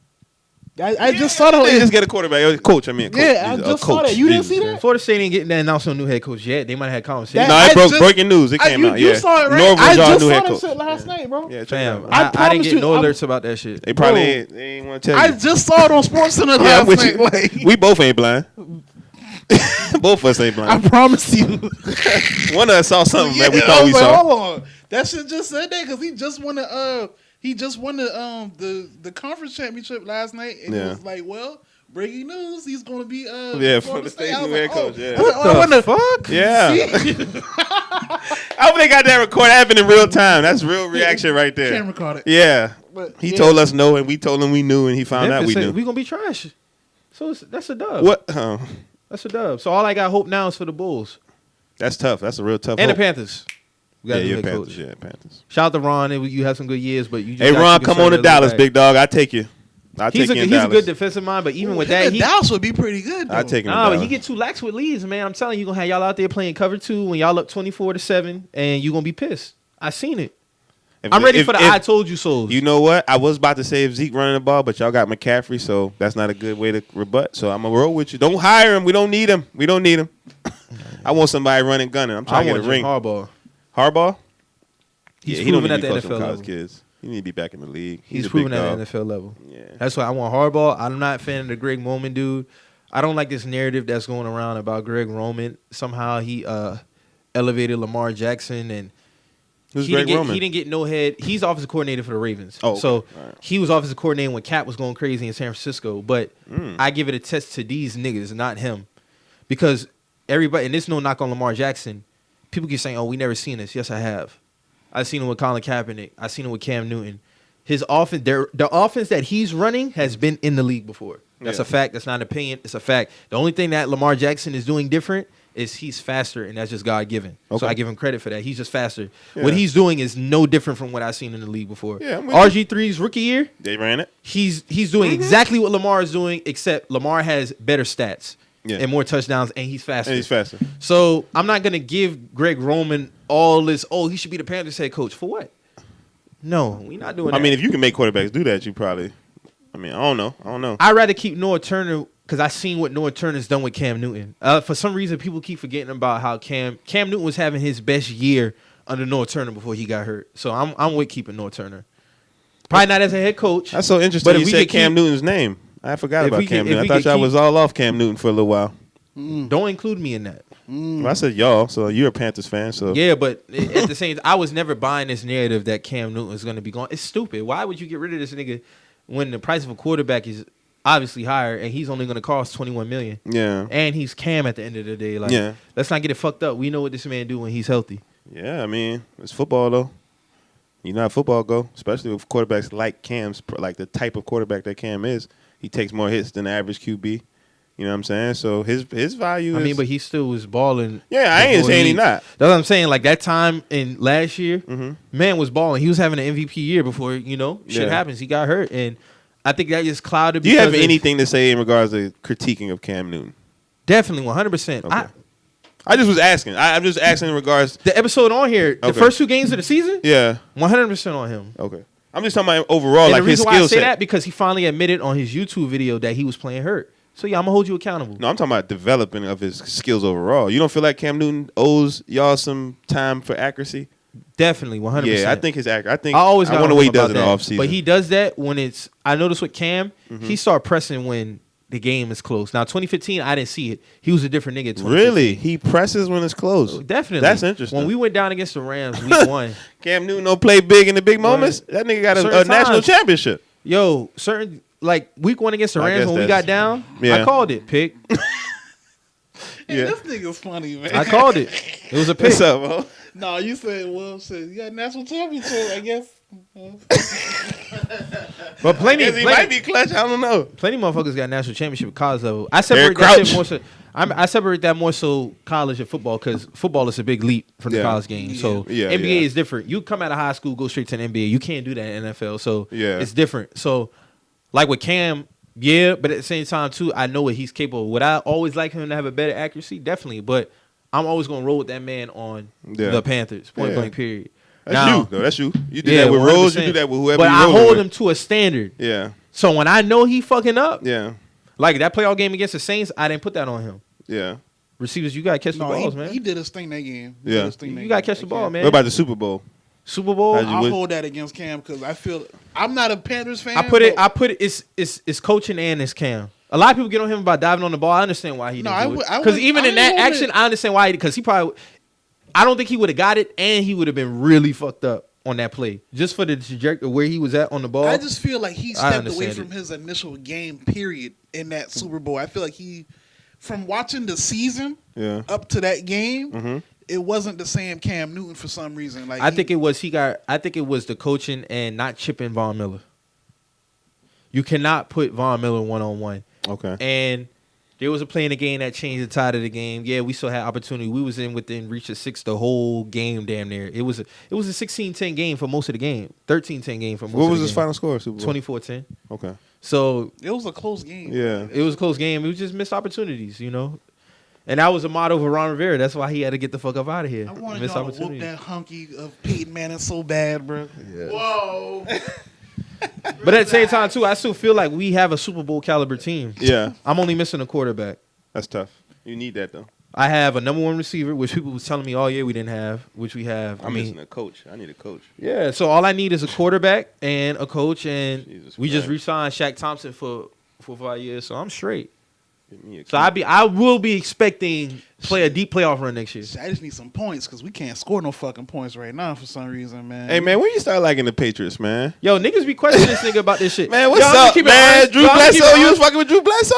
I just saw that. They just get a quarterback. Coach, I mean. Coach. Yeah, I He's a just saw coach. that. You didn't Jesus, see man. that? Florida State ain't getting that announced on new head coach yet. They might have had conversations. That- No, I it broke just- breaking news. It came out. You Yeah. saw it, right? Norval's I y'all just new saw head that coach. shit last night, bro. Yeah, check Fam, it out. I I didn't promise get you, no I'm- alerts about that shit. They probably Bro. ain't, they ain't want to tell I you. just saw it on SportsCenter Yeah, last with night. you. Like, We both ain't blind. Both of us ain't I blind. promise you. One of us saw something that we I thought was we like, saw. hold on. That shit just said that because he just won the conference championship last night, and Yeah. it was like, well, breaking news, he's going to be Yeah, Florida for the State. State's I was new head like, coach. Yeah. I was like, I wonder- Fuck. Yeah. See? I hope they got that recorded. Happened in real time. That's real reaction right there. Camera caught it. Yeah. But, He yeah. told us no, and we told him we knew, and he found out Memphis we said knew. we gonna be trash. So that's a dub. What? That's a dub. So all I got hope now is for the Bulls That's tough. That's a real tough. and the hope. Panthers. We got Yeah, a new you're head Panthers. coach. Yeah, Panthers. Shout out to Ron. You have some good years, but you just Hey, gotta Ron, keep come it on to certain Dallas, back. big dog. I take you. I take He's you in a Dallas. good defensive mind, but even with that, he Dallas would be pretty good. Though. I take him. in nah, but Dallas. he get too lax with leads, man. I'm telling you, gonna have y'all out there playing cover 2 when y'all up 24-7, and you gonna be pissed. I seen it. If- I'm ready if- for the if- I told you so. You know what? I was about to say if Zeke running the ball, but y'all got McCaffrey, so that's not a good way to rebut. So I'm gonna roll with you. Don't hire him. We don't need him. We don't need him. I want somebody running gunning. I'm I trying to want get a ring. Harbaugh. Harbaugh? He's he don't proven need at to the be coaching NFL college level. kids. He need to be back in the league. He's a proven big at dog. the NFL level. Yeah. That's why I want Harbaugh. I'm not a fan of the Greg Roman dude. I don't like this narrative that's going around about Greg Roman. Somehow he elevated Lamar Jackson, and Who's he Greg didn't, Roman? he didn't get no head. He's offensive coordinator for the Ravens. Oh, okay. So All right. he was offensive coordinator when Cap was going crazy in San Francisco. But Mm. I give it a test to these niggas, not him. Because everybody, and this no knock on Lamar Jackson, people keep saying, oh, we never seen this. Yes, I have. I've seen him with Colin Kaepernick. I've seen him with Cam Newton. His offense, the offense that he's running has been in the league before. That's Yeah. a fact. That's not an opinion. It's a fact. The only thing that Lamar Jackson is doing different is he's faster, and that's just God given. Okay. So I give him credit for that. He's just faster. Yeah. What he's doing is no different from what I've seen in the league before. Yeah, I'm with RG3's rookie year, They ran it. he's doing exactly what Lamar is doing, except Lamar has better stats Yeah. and more touchdowns, and he's faster. And he's faster. So I'm not gonna give Greg Roman all this. Oh, he should be the Panthers head coach for what? No, we're not doing that. I mean, if you can make quarterbacks do that, you probably. I mean, I don't know. I'd rather keep Noah Turner because I seen what Noah Turner's done with Cam Newton. For some reason, people keep forgetting about how Cam Newton was having his best year under Noah Turner before he got hurt. So I'm with keeping Noah Turner. Probably not as a head coach. That's so interesting. But if You we said could Cam keep- Newton's name. I forgot If about we Cam could- Newton. if I we thought y'all could was all off Cam Newton for a little while. Don't include me in that. Well, I said y'all, so you're a Panthers fan. So Yeah, but at the same time, I was never buying this narrative that Cam Newton is going to be gone. It's stupid. Why would you get rid of this nigga when the price of a quarterback is obviously higher and he's only going to cost $21 million? yeah, And he's Cam at the end of the day. Like, Yeah. let's not get it fucked up. We know what this man do when he's healthy. yeah. I mean, it's football though. You know how football go, especially with quarterbacks like Cam's, like the type of quarterback that Cam is. He takes more hits than the average QB. You know what I'm saying? So his value. I is, mean, but he still was balling. yeah, I ain't before saying he not. That's what I'm saying. Like that time in last year, Mm-hmm. man was balling. He was having an MVP year before shit Yeah. happens. He got hurt, and I think that just clouded. Do you have because of- anything to say in regards to critiquing of Cam Newton? Definitely 100%. Okay. I just was asking. I'm just asking in regards. The episode on here, the Okay. first 2 games of the season, Yeah. 100% on him. Okay. I'm just talking about overall, And like the his reason why I skill say set. that because he finally admitted on his YouTube video that he was playing hurt. So yeah, I'm gonna hold you accountable. No, I'm talking about developing of his skills overall. You don't feel like Cam Newton owes y'all some time for accuracy? Definitely 100%. Yeah, I think his accuracy. I always I got want the on way him he does about in the that. offseason. But he does that when it's. I noticed with Cam, he start pressing when the game is close. Now 2015, I didn't see it. He was a different nigga. 2015. Really? He presses when it's close. Definitely. That's interesting. When we went down against the Rams week 1, Cam Newton don't play big in the big moments. That nigga got a Certain national times. championship. yo, certain like week 1 against the I Rams guess when we that's- got down, yeah. I called it pick. Hey, Yeah. this nigga's funny, man. I called it. It was a pick. What's up, Mo? No, you said, well, shit, you got national championship, I guess. But plenty, Guess he might be clutch. I don't know. plenty motherfuckers got national championship at college level. I separate Derek that shit Crouch. more so. I separate that more so college and football because football is a big leap from the Yeah. college game. So Yeah, NBA yeah. is different. You come out of high school, go straight to the NBA. You can't do that in NFL. So Yeah. it's different. So like with Cam, yeah, but at the same time too, I know what he's capable. Would I always like him to have a better accuracy? Definitely, but I'm always gonna roll with that man on Yeah. the Panthers. Point Yeah. blank. Period. That's Now- you, though. That's you. You do Yeah, that with Rose. You 100%. do that with whoever But you I rolling hold with. him to a standard. Yeah. So when I know he fucking up, Yeah. like that playoff game against the Saints, I didn't put that on him. Yeah. Receivers, you gotta catch the No, balls, he, man. he did his thing that game. He Yeah. did his thing that You gotta game. catch the ball, man. What about the Super Bowl? Super Bowl. How'd you- I'll would- hold that against Cam because I feel I'm not a Panthers fan. I put it. It's coaching and it's Cam. A lot of people get on him about diving on the ball. I understand why he No, didn't I do would- it. I Because would- even I in that would hold action, it. I understand why. Because he probably, I don't think he would have got it, and he would have been really fucked up on that play just for the trajectory where he was at on the ball. I just feel like he I stepped away understand from it. his initial game period in that Super Bowl. I feel like from watching the season Yeah. up to that game, Mm-hmm. it wasn't the same Cam Newton for some reason. Like I think it was I think it was the coaching and not chipping Von Miller. You cannot put Von Miller 1-on-1. Okay. And there was a play in the game that changed the tide of the game. Yeah, we still had opportunity. We was within reach of 6 the whole game damn near. It was a 16-10 game for most of the game. 13-10 game for most What of was the his game. final score? Super Bowl. 24-10. Okay. So it was a close game. Yeah. it was a close game. It was just missed opportunities, And that was a motto for Ron Rivera. That's why he had to get the fuck up out of here. I wanted Missed y'all to whoop opportunities. that hunky of Peyton Manning so bad, bro. Whoa. But at the same time, too, I still feel like we have a Super Bowl caliber team. Yeah. I'm only missing a quarterback. That's tough. You need that though. I have a number 1 receiver, which people was telling me all year we didn't have, which we have. I'm missing a coach. I need a coach. Yeah, so all I need is a quarterback and a coach, and Jesus we just Christ. re-signed Shaq Thompson for 5 years, so I'm straight. Get me a So coach. I will be expecting play a deep playoff run next year. I just need some points because we can't score no fucking points right now for some reason, man. Hey man, when you start liking the Patriots, man? Yo, niggas be questioning this nigga about this shit. Man, what's Yo, I'ma up, keep it man? honest. Drew Yo, I'ma keep it Bledsoe, you was honest. fucking with Drew Bledsoe?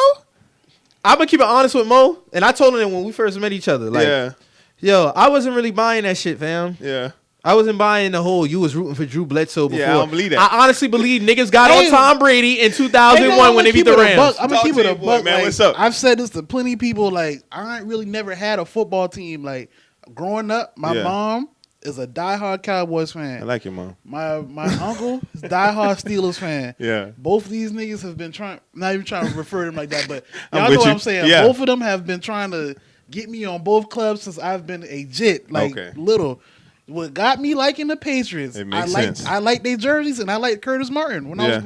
I'm gonna keep it honest with Mo, and I told him when we first met each other, like, Yeah. yo, I wasn't really buying that shit, fam. Yeah. I wasn't buying the whole you was rooting for Drew Bledsoe before. Yeah, I don't believe that. I honestly believe niggas got Hey, on Tom Brady in Hey, 2001 man, when they beat the Rams. I'm gonna Talk keep to it you, a boy, buck, man. like, What's up? I've said this to plenty of people. Like, I ain't really never had a football team. Like, growing up, my Yeah. mom is a diehard Cowboys fan. I like your mom. My uncle is diehard Steelers fan. Yeah. Both of these niggas have been not even trying to refer to them like that, but I'm y'all know with what you. I'm saying. Yeah. Both of them have been trying to get me on both clubs since I've been a jit, like Okay. little. What got me liking the Patriots? It makes sense. I like their jerseys and I like Curtis Martin when Yeah.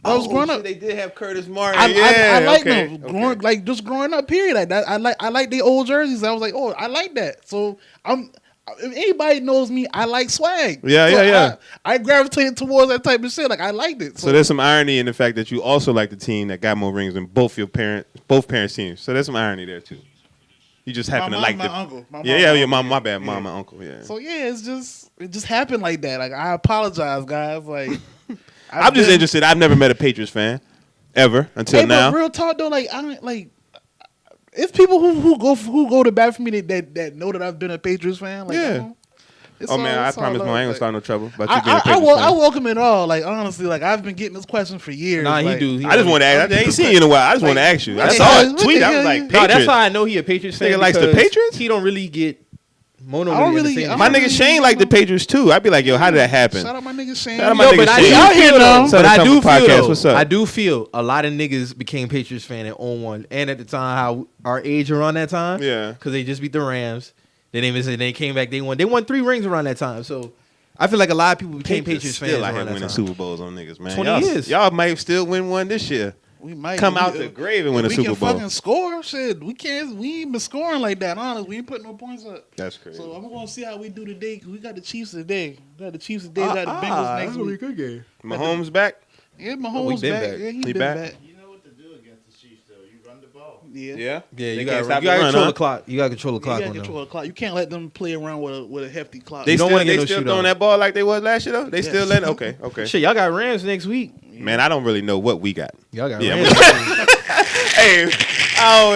I was growing up. They did have Curtis Martin. I like okay. them. Growing up. Period. I like the old jerseys. I was like, oh, I like that. So if anybody knows me, I like swag. Yeah, So yeah. I gravitated towards that type of shit. Like I liked it. So there's some irony in the fact that you also like the team that got more rings than both parents' teams. So there's some irony there too. You just happen to like my the uncle. My your mom, mom. My bad, mom and uncle. Yeah. So yeah, it just happened like that. Like I apologize, guys. Like I'm just interested. I've never met a Patriots fan ever until Hey, now. but real talk though, like I don't like. It's people who go to bat for me that know that I've been a Patriots fan. Like, Yeah. you know, Oh man, I promise, Mo, I ain't gonna start no trouble. But you being a I Patriots fan. welcome it all. Like honestly, like I've been getting this question for years. Nah, like, he do. I just want to ask. I ain't seen you in a while. I just want to ask you. I Like, saw yeah, a tweet. I was like, yeah. Patriots. No, that's how I know he a Patriots fan. Nigga likes the because Patriots? He don't really get. Mono I don't really- entertainment. My I don't nigga really Shane like the Patriots too. I'd be like, yo, how did that happen? Shout out my nigga Shane. Shout out my Yo, nigga but I Shane. do Out here feel now. though. So But the I do Couple Podcast, feel what's though. up? I do feel a lot of niggas became Patriots fan at 01 and at the time how our age around that time. Yeah. Because they just beat the Rams. Then they came back. They won 3 rings around that time. So I feel like a lot of people became Patriots fans still out here around that winning time. Super Bowls on niggas, man. 20 y'all, years. Y'all might still win one this year. We might Come out the grave and win a we Super can Bowl. fucking score. Shit, we can't. We ain't been scoring like that. Honest, we ain't putting no points up. That's crazy. So I'm gonna see how we do today. Cause we got the Chiefs today. We got the Chiefs today. We got the Bengals next week. good game. Mahomes back. Yeah, Mahomes been back. back. Yeah, he He been back? back. You know what to do against the Chiefs, though. You run the ball. Yeah. Yeah. Yeah, you They got can't stop to the run, control huh? the clock. You got to control the You clock gotta on them. control the clock. You can't let them play around with a hefty clock. They don't still, wanna get they no still shootout. throwing that ball like they was last year though. They still letting. Okay, okay. Shit, y'all got Rams next week. Man, I don't really know what we got. Y'all got Yeah, Rams. Hey,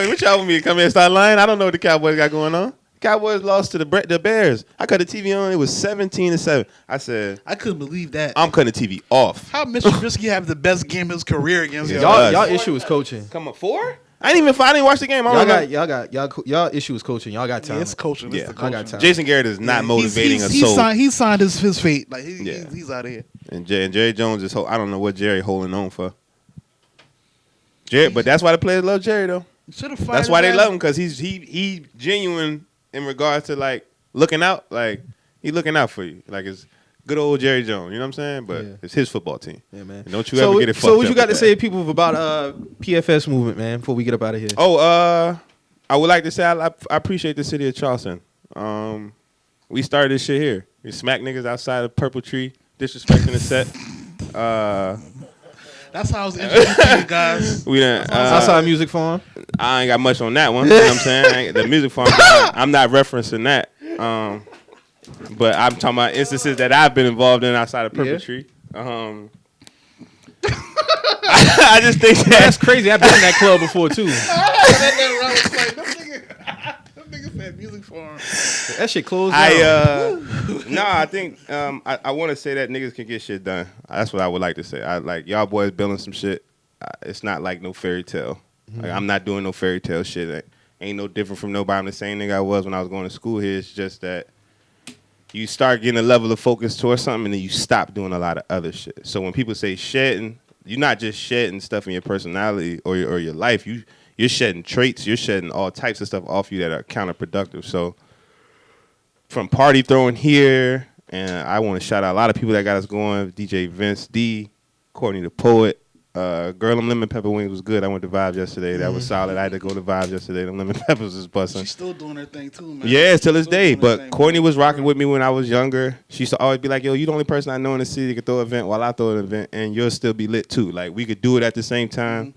what y'all want me to come here and start lying? I don't know what the Cowboys got going on. Cowboys lost to the Bears. I cut the TV on. It was 17-7. I said, I couldn't believe that. I'm cutting the TV off. How Mr. Trubisky have the best game of his career against Yeah. y'all? Y'all issue is coaching. Come on, 4? I didn't watch the game. I don't know. Y'all issue is coaching. Y'all got Yeah, talent. it's coaching. Yeah. It's the I got coaching. time. Jason Garrett is not motivating a soul. He signed his fate. Like Yeah. he's out of here. And Jerry Jones is. I don't know what Jerry holding on for. Jerry, but that's why the players love Jerry though. Should have. That's why they love him because he genuine in regards to like looking out. Like he looking out for you. Like it's good old Jerry Jones. You know what I'm saying? But Yeah. it's his football team. Yeah, man. And don't you ever get it fucked up. So what you got to with say that. to people about PFS movement, man, before we get up out of here? Oh, I would like to say I appreciate the city of Charleston. We started this shit here. We smack niggas outside of Purple Tree, disrespecting the set. That's how I was introduced to you guys. We done. Outside music farm. I ain't got much on that one. You know what I'm saying? The music farm. I'm not referencing that. But I'm talking about instances that I've been involved in outside of Purple Yeah. Tree. I just think That's crazy. I've been in that club before too. Them niggas said music farm. That shit closed down. I think I want to say that niggas can get shit done. That's what I would like to say. I like y'all boys building some shit. It's not like no fairy tale. Like, I'm not doing no fairy tale shit. Like, ain't no different from nobody. I'm the same nigga I was when I was going to school here. It's just that you start getting a level of focus towards something and then you stop doing a lot of other shit. So when people say shedding, you're not just shedding stuff in your personality or your life. You're shedding traits. You're shedding all types of stuff off you that are counterproductive. So from party throwing here, and I want to shout out a lot of people that got us going. DJ Vince D, Courtney the Poet. Girl, them lemon pepper wings was good. I went to Vibes yesterday. That was solid. I had to go to Vibes yesterday. Them lemon peppers was busting. She's still doing her thing too, man. Yeah, till this Still day. doing her But thing, Courtney man. was rocking with me when I was younger. She used to always be like, yo, you the only person I know in the city that can throw an event while I throw an event, and you'll still be lit too. Like, we could do it at the same time.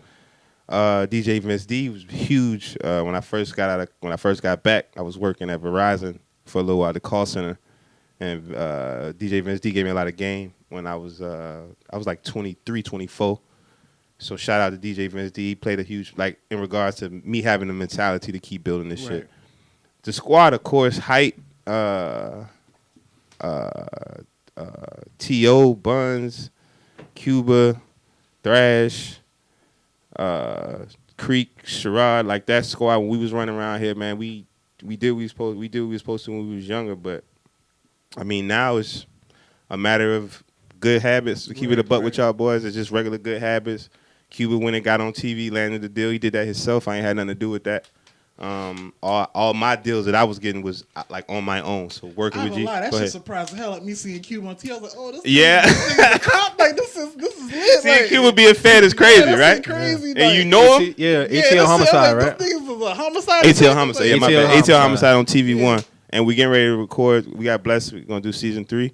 DJ Vince D was huge. When I first got back, I was working at Verizon for a little while at the call center. And DJ Vince D gave me a lot of game when I was like 23, 24. So shout out to DJ Vince D. He played a huge, like, in regards to me having the mentality to keep building this shit. The squad, of course, Height, T.O., Buns, Cuba, Thrash, Creek, Sherrod, like that squad when we was running around here, man, we did what we was supposed to when we was younger, but I mean now it's a matter of good habits. To keep it a buck with y'all boys, it's just regular good habits. Cuba went and got on TV, landed the deal. He did that himself. I ain't had nothing to do with that. All my deals that I was getting was like on my own. So working I with ain't you. gonna lie, that Go shit ahead. surprised the hell out of me seeing Cube on TV. I was like, oh, this Yeah. nigga's a cop. Like this is lit. See, like, Cuba being fed is crazy, yeah, right? Crazy, And you know him? Yeah, yeah, ATL homicide, right? This nigga's a homicide. ATL Homicide. Yeah, my ATL bad. ATL Homicide. Homicide on TV1. And we getting ready to record. We got blessed. We're going to do season 3.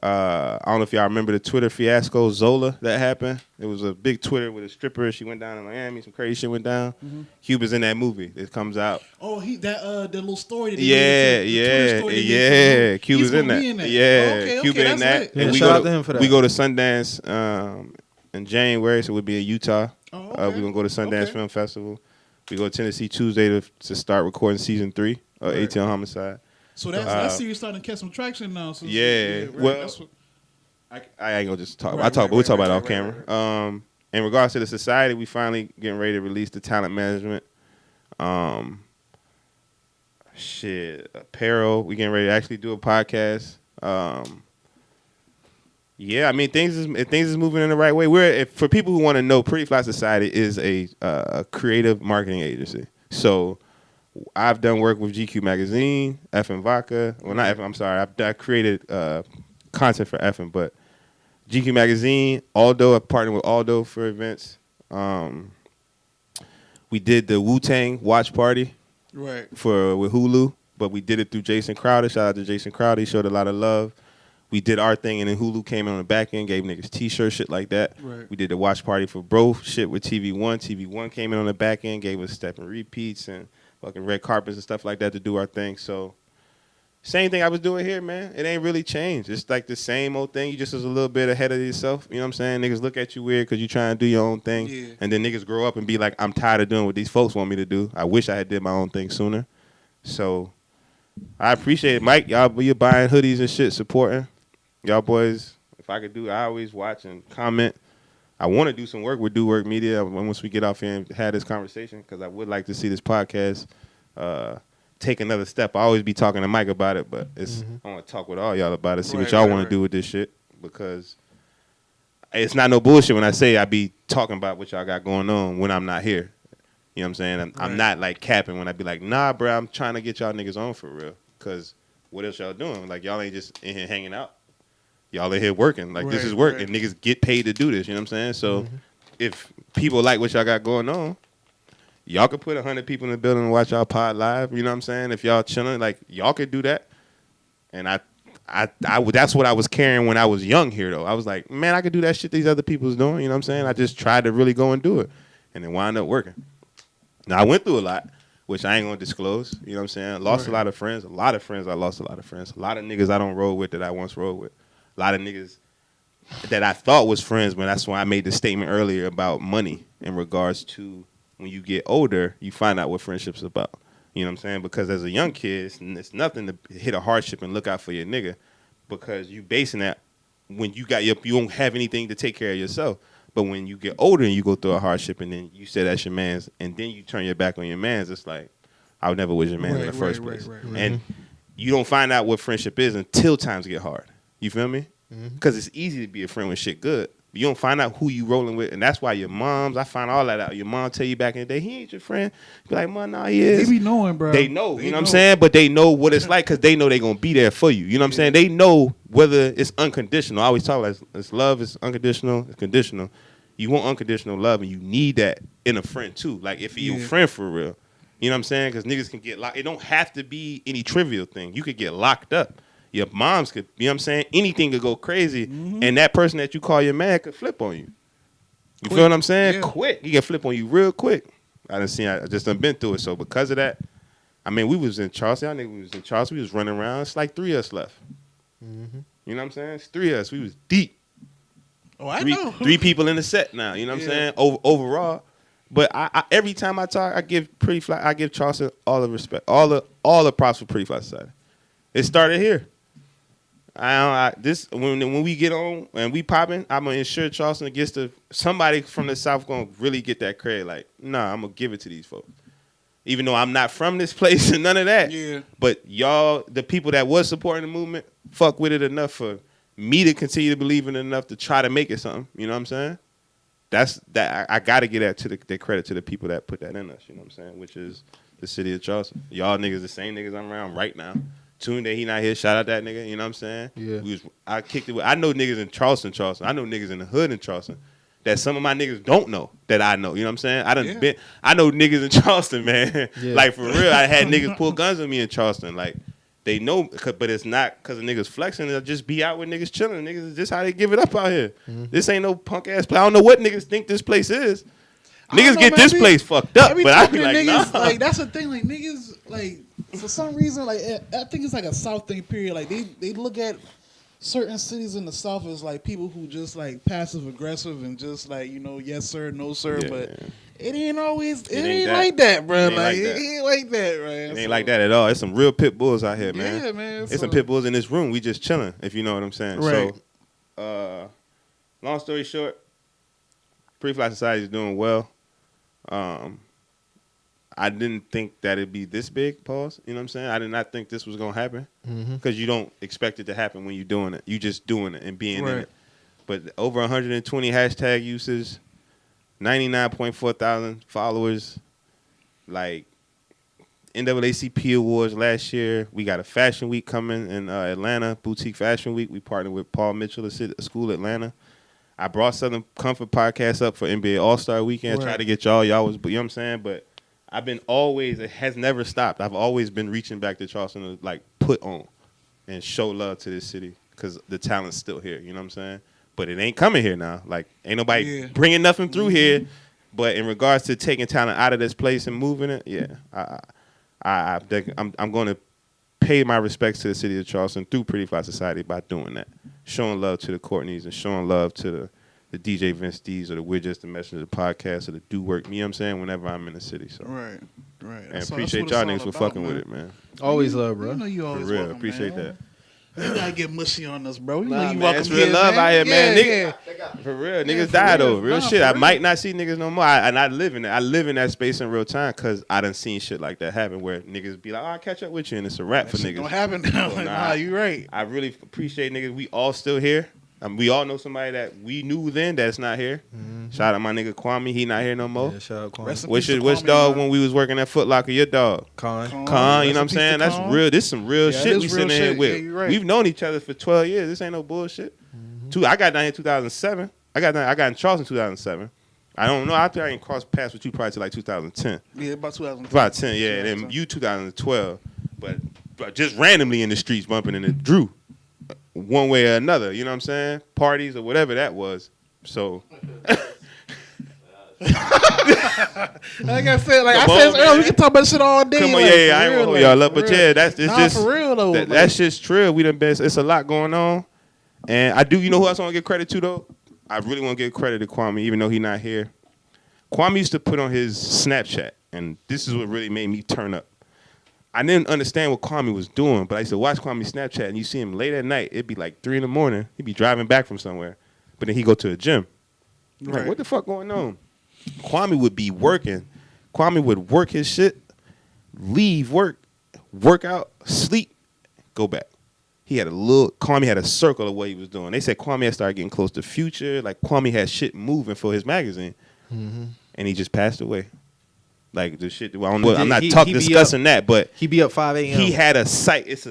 I don't know if y'all remember the Twitter fiasco, Zola, that happened. It was a big Twitter with a stripper. She went down in Miami. Some crazy shit went down. Cuba's in that movie. It comes out. Oh, that little story. That Yeah, he did, the Twitter story that he yeah. did. Cuba's He's in gonna that. be Yeah, Okay, Cuba in that's that. lit. Yeah, And shout out to him for that. We go to Sundance in January, so we'll be in Utah. Oh, okay. We're going to go to Sundance Okay. Film Festival. We go to Tennessee Tuesday to start recording season 3 of Right. ATL Homicide. So that series starting to catch some traction now. So right. Well, that's what, I ain't gonna just talk. Right, We'll talk about it right, off camera. In regards to the society, we finally getting ready to release the talent management. Apparel. We getting ready to actually do a podcast. Yeah, I mean things is moving in the right way. For people who want to know, Pretty Fly Society is a creative marketing agency. So I've done work with GQ Magazine, FM Vodka. Well, not FM. I'm sorry. I created content for FM, but GQ Magazine, Aldo. I partnered with Aldo for events. We did the Wu-Tang watch party right. with Hulu, but we did it through Jason Crowder. Shout out to Jason Crowder. He showed a lot of love. We did our thing, and then Hulu came in on the back end, gave niggas T-shirts, shit like that. Right. We did the watch party for bro shit with TV1. TV1 came in on the back end, gave us step and repeats and fucking red carpets and stuff like that to do our thing. So same thing I was doing here, man. It ain't really changed. It's like the same old thing. You just was a little bit ahead of yourself. You know what I'm saying? Niggas look at you weird because you trying to do your own thing. Yeah. And then niggas grow up and be like, I'm tired of doing what these folks want me to do. I wish I had did my own thing sooner. So I appreciate it, Mike. Y'all be buying hoodies and shit, supporting. Y'all boys, if I could do, I always watch and comment. I want to do some work with Do Work Media once we get off here and have this conversation because I would like to see this podcast take another step. I always be talking to Mike about it, but I want to talk with all y'all about it, see what y'all want to do with this shit because it's not no bullshit when I say I be talking about what y'all got going on when I'm not here. You know what I'm saying? I'm not like capping when I be like, nah, bro, I'm trying to get y'all niggas on for real because what else y'all doing? Like, y'all ain't just in here hanging out. Y'all in here working. Like, this is work, and niggas get paid to do this. You know what I'm saying? So, if people like what y'all got going on, y'all could put 100 people in the building and watch y'all pod live. You know what I'm saying? If y'all chilling, like, y'all could do that. And I that's what I was carrying when I was young here, though. I was like, man, I could do that shit these other people's doing. You know what I'm saying? I just tried to really go and do it, and it wound up working. Now, I went through a lot, which I ain't going to disclose. You know what I'm saying? I lost a lot of friends. I lost a lot of friends. A lot of niggas I don't roll with that I once rolled with. A lot of niggas that I thought was friends, but that's why I made the statement earlier about money in regards to when you get older, you find out what friendship's about. You know what I'm saying? Because as a young kid, it's nothing to hit a hardship and look out for your nigga because you basing that when you don't have anything to take care of yourself. But when you get older and you go through a hardship and then you say that's your man's and then you turn your back on your man's, it's like, I would never was your man in the first place. Right. And you don't find out what friendship is until times get hard. You feel me? Because it's easy to be a friend when shit good. But you don't find out who you rolling with. And that's why your moms, I find all that out. Your mom tell you back in the day, he ain't your friend. You be like, man, nah, he is. They be knowing, bro. They know. You know what I'm saying? But they know what it's like because they know they going to be there for you. You know what I'm saying? They know whether it's unconditional. I always talk about it's love, it's unconditional, it's conditional. You want unconditional love and you need that in a friend too. Like if you're your friend for real. You know what I'm saying? Because niggas can get locked. It don't have to be any trivial thing. You could get locked up. Your moms could, you know what I'm saying? Anything could go crazy, and that person that you call your man could flip on you. You feel what I'm saying? Yeah. Quick. He can flip on you real quick. I just done been through it. So because of that, I mean, we was in Charleston. I think we was in Charleston. We was running around. It's like 3 of us left. You know what I'm saying? It's 3 of us. We was deep. Oh, I know. 3 people in the set now. You know what I'm saying? Overall. But I every time I talk, I give Charleston all the respect, all the props for Pretty Fly Society. It started here. When we get on and we popping, I'm gonna ensure Charleston gets somebody from the South gonna really get that credit. Like, nah, I'm gonna give it to these folks. Even though I'm not from this place and none of that. Yeah. But y'all, the people that was supporting the movement, fuck with it enough for me to continue to believe in it enough to try to make it something. You know what I'm saying? That's that. I gotta get that to the credit to the people that put that in us. You know what I'm saying? Which is the city of Charleston. Y'all niggas, the same niggas I'm around right now. Tune that he not here. Shout out that nigga. You know what I'm saying? Yeah. I kicked it with. I know niggas in Charleston. I know niggas in the hood in Charleston that some of my niggas don't know that I know. You know what I'm saying? I know niggas in Charleston, man. Yeah. Like for real. I had niggas pull guns on me in Charleston. Like they know, but it's not because of niggas flexing. They'll just be out with niggas chilling. Niggas is just how they give it up out here. This ain't no punk ass place. I don't know what niggas think this place is. Niggas get this place fucked up, but I be like, niggas, nah. Like that's the thing. Like niggas, like for some reason, like I think it's like a South thing. Period. Like they look at certain cities in the South as like people who just like passive aggressive and just like yes sir, no sir. Yeah. But It ain't always. It ain't ain't that. like that, bro. It ain't Like like it that. ain't like that, man. It ain't like that at all. It's some real pit bulls out here, man. Yeah, man. It's some pit bulls in this room. We just chilling, if you know what I'm saying. Right. So, long story short, Pretty Fly Society is doing well. I didn't think that it'd be this big, pause. You know what I'm saying? I did not think this was going to happen because you don't expect it to happen when you're doing it. You just doing it and being in it. But over 120 hashtag uses, 99.4 thousand followers, like NAACP awards last year. We got a fashion week coming in Atlanta, Boutique Fashion Week. We partnered with Paul Mitchell, the School Atlanta. I brought Southern Comfort Podcast up for NBA All-Star Weekend. Tried to get y'all was, you know what I'm saying? But I've been always, it has never stopped. I've always been reaching back to Charleston to like put on and show love to this city because the talent's still here, you know what I'm saying? But it ain't coming here now. Like, ain't nobody bringing nothing through here. But in regards to taking talent out of this place and moving it, yeah, I'm going to pay my respects to the city of Charleston through Pretty Fly Society by doing that. Showing love to the Courtneys and showing love to the DJ Vince D's or the We're Just the Messenger podcast or the Do Work, you know what I'm saying, whenever I'm in the city. So Right. And appreciate y'all niggas for fucking with it, man. Always love, bro. You know you For always real, welcome, appreciate man. that. You gotta get mushy on us, bro. You know Nah, you man, welcome it's real here, love out here, man. Yeah, Niggas, for real, niggas for died real. over real Nah, shit. for I real. might not see niggas no more. I live in it. I live in that space in real time because I done seen shit like that happen where niggas be like, "Oh, I'll catch up with you," and it's a wrap for That shit niggas. don't happen now. So, Nah, you right. I really appreciate niggas. We all still here. We all know somebody that we knew then that's not here. Shout out my nigga Kwame. He not here no more. Yeah, shout out Kwame. Rest in Which peace to which Kwame, dog man. when we was working at Foot Locker? Your dog. Con. Con, Rest you know what in I'm peace saying? to That's Con. real. This some real Yeah, shit this we real sitting here shit. with. Yeah, you right. We've known each other for 12 years. This ain't no bullshit. I got down here in 2007. I got in Charleston in 2007. I don't know. I think I ain't crossed paths with you probably till like 2010. Yeah, about 2010. About 10, yeah. And then you 2012. But just randomly in the streets bumping into Drew. One way or another, you know what I'm saying? Parties or whatever that was. So Like I said, Come earlier, on, we can talk about shit all day. come on, like, yeah, for I ain't real, gonna hold like, y'all up, for but real. yeah, it's Nah, just for real though. that's just true. We done been. It's a lot going on, and I do. You know who else I want to give credit to though? I really want to give credit to Kwame, even though he's not here. Kwame used to put on his Snapchat, and this is what really made me turn up. I didn't understand what Kwame was doing, but I used to watch Kwame's Snapchat, and you see him late at night. It'd be like 3 a.m. He'd be driving back from somewhere, but then he'd go to the gym. I'm like, Right. what the fuck going on? Kwame would be working. Kwame would work his shit, leave work, work out, sleep, go back. Kwame had a circle of what he was doing. They said Kwame had started getting close to Future. Like Kwame had shit moving for his magazine, and he just passed away. Like the shit. Well, I don't know. I'm not discussing that, but He be up 5 a.m. he had a site. It's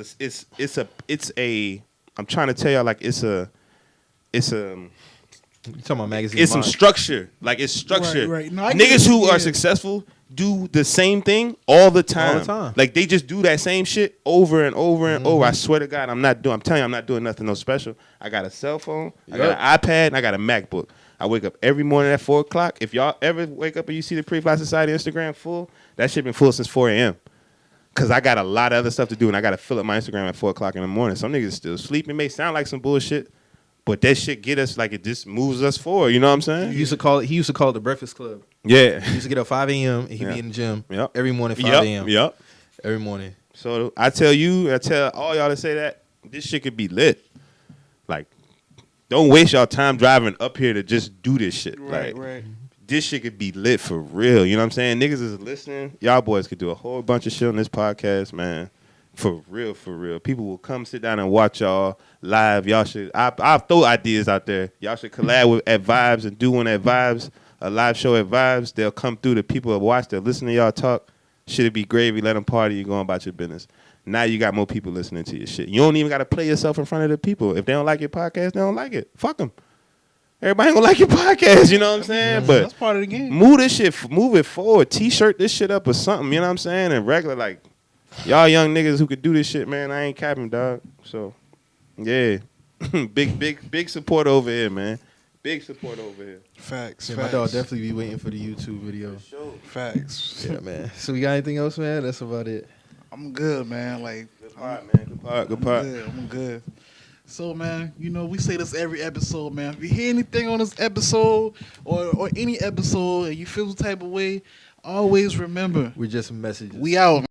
a. I'm trying to tell y'all like it's a. You talking about magazine? It's some structure. Like it's structure. Right. No, I get Niggas it. who Yeah. are successful do the same thing all the time. All the time. Like they just do that same shit over and over and over. I swear to God, I'm telling you, I'm not doing nothing no special. I got a cell phone, I got an iPad, and I got a MacBook. I wake up every morning at 4 o'clock. If y'all ever wake up and you see the Pretty Fly Society Instagram full, that shit been full since 4 a.m. Cause I got a lot of other stuff to do, and I gotta fill up my Instagram at 4 o'clock in the morning. Some niggas still sleeping. May sound like some bullshit, but that shit get us like it just moves us forward. You know what I'm saying? He used to call it the Breakfast Club. Yeah. He used to get up 5 a.m. and he'd be in the gym every morning 5 a.m. Yep. Every morning. So I tell all y'all to say that this shit could be lit. Like, don't waste y'all time driving up here to just do this shit. Right, Like, right. this shit could be lit for real. You know what I'm saying? Niggas is listening. Y'all boys could do a whole bunch of shit on this podcast, man. For real, for real. People will come sit down and watch y'all live. Y'all should. I'll throw ideas out there. Y'all should collab at Vibes and do one at Vibes, a live show at Vibes. They'll come through. The people that watch, they'll listen to y'all talk. Shit'll be gravy. Let them party. You going about your business. Now you got more people listening to your shit. You don't even got to play yourself in front of the people. If they don't like your podcast, they don't like it. Fuck them. Everybody ain't gonna like your podcast. You know what I'm saying? But That's part of the game. move this shit. Move it forward. T-shirt this shit up or something. You know what I'm saying? And regular like. Y'all young niggas who could do this shit, man, I ain't capping, dog. So, yeah. big support over here, man. Big support over here. Facts. Yeah, my dog definitely be waiting for the YouTube video. Facts. Yeah, man. So we got anything else, man? That's about it. I'm good, man. Like, Good part, man. Good part. I'm good. So, man, we say this every episode, man. If you hear anything on this episode or any episode and you feel the type of way, always remember, We're just messages. we out, man.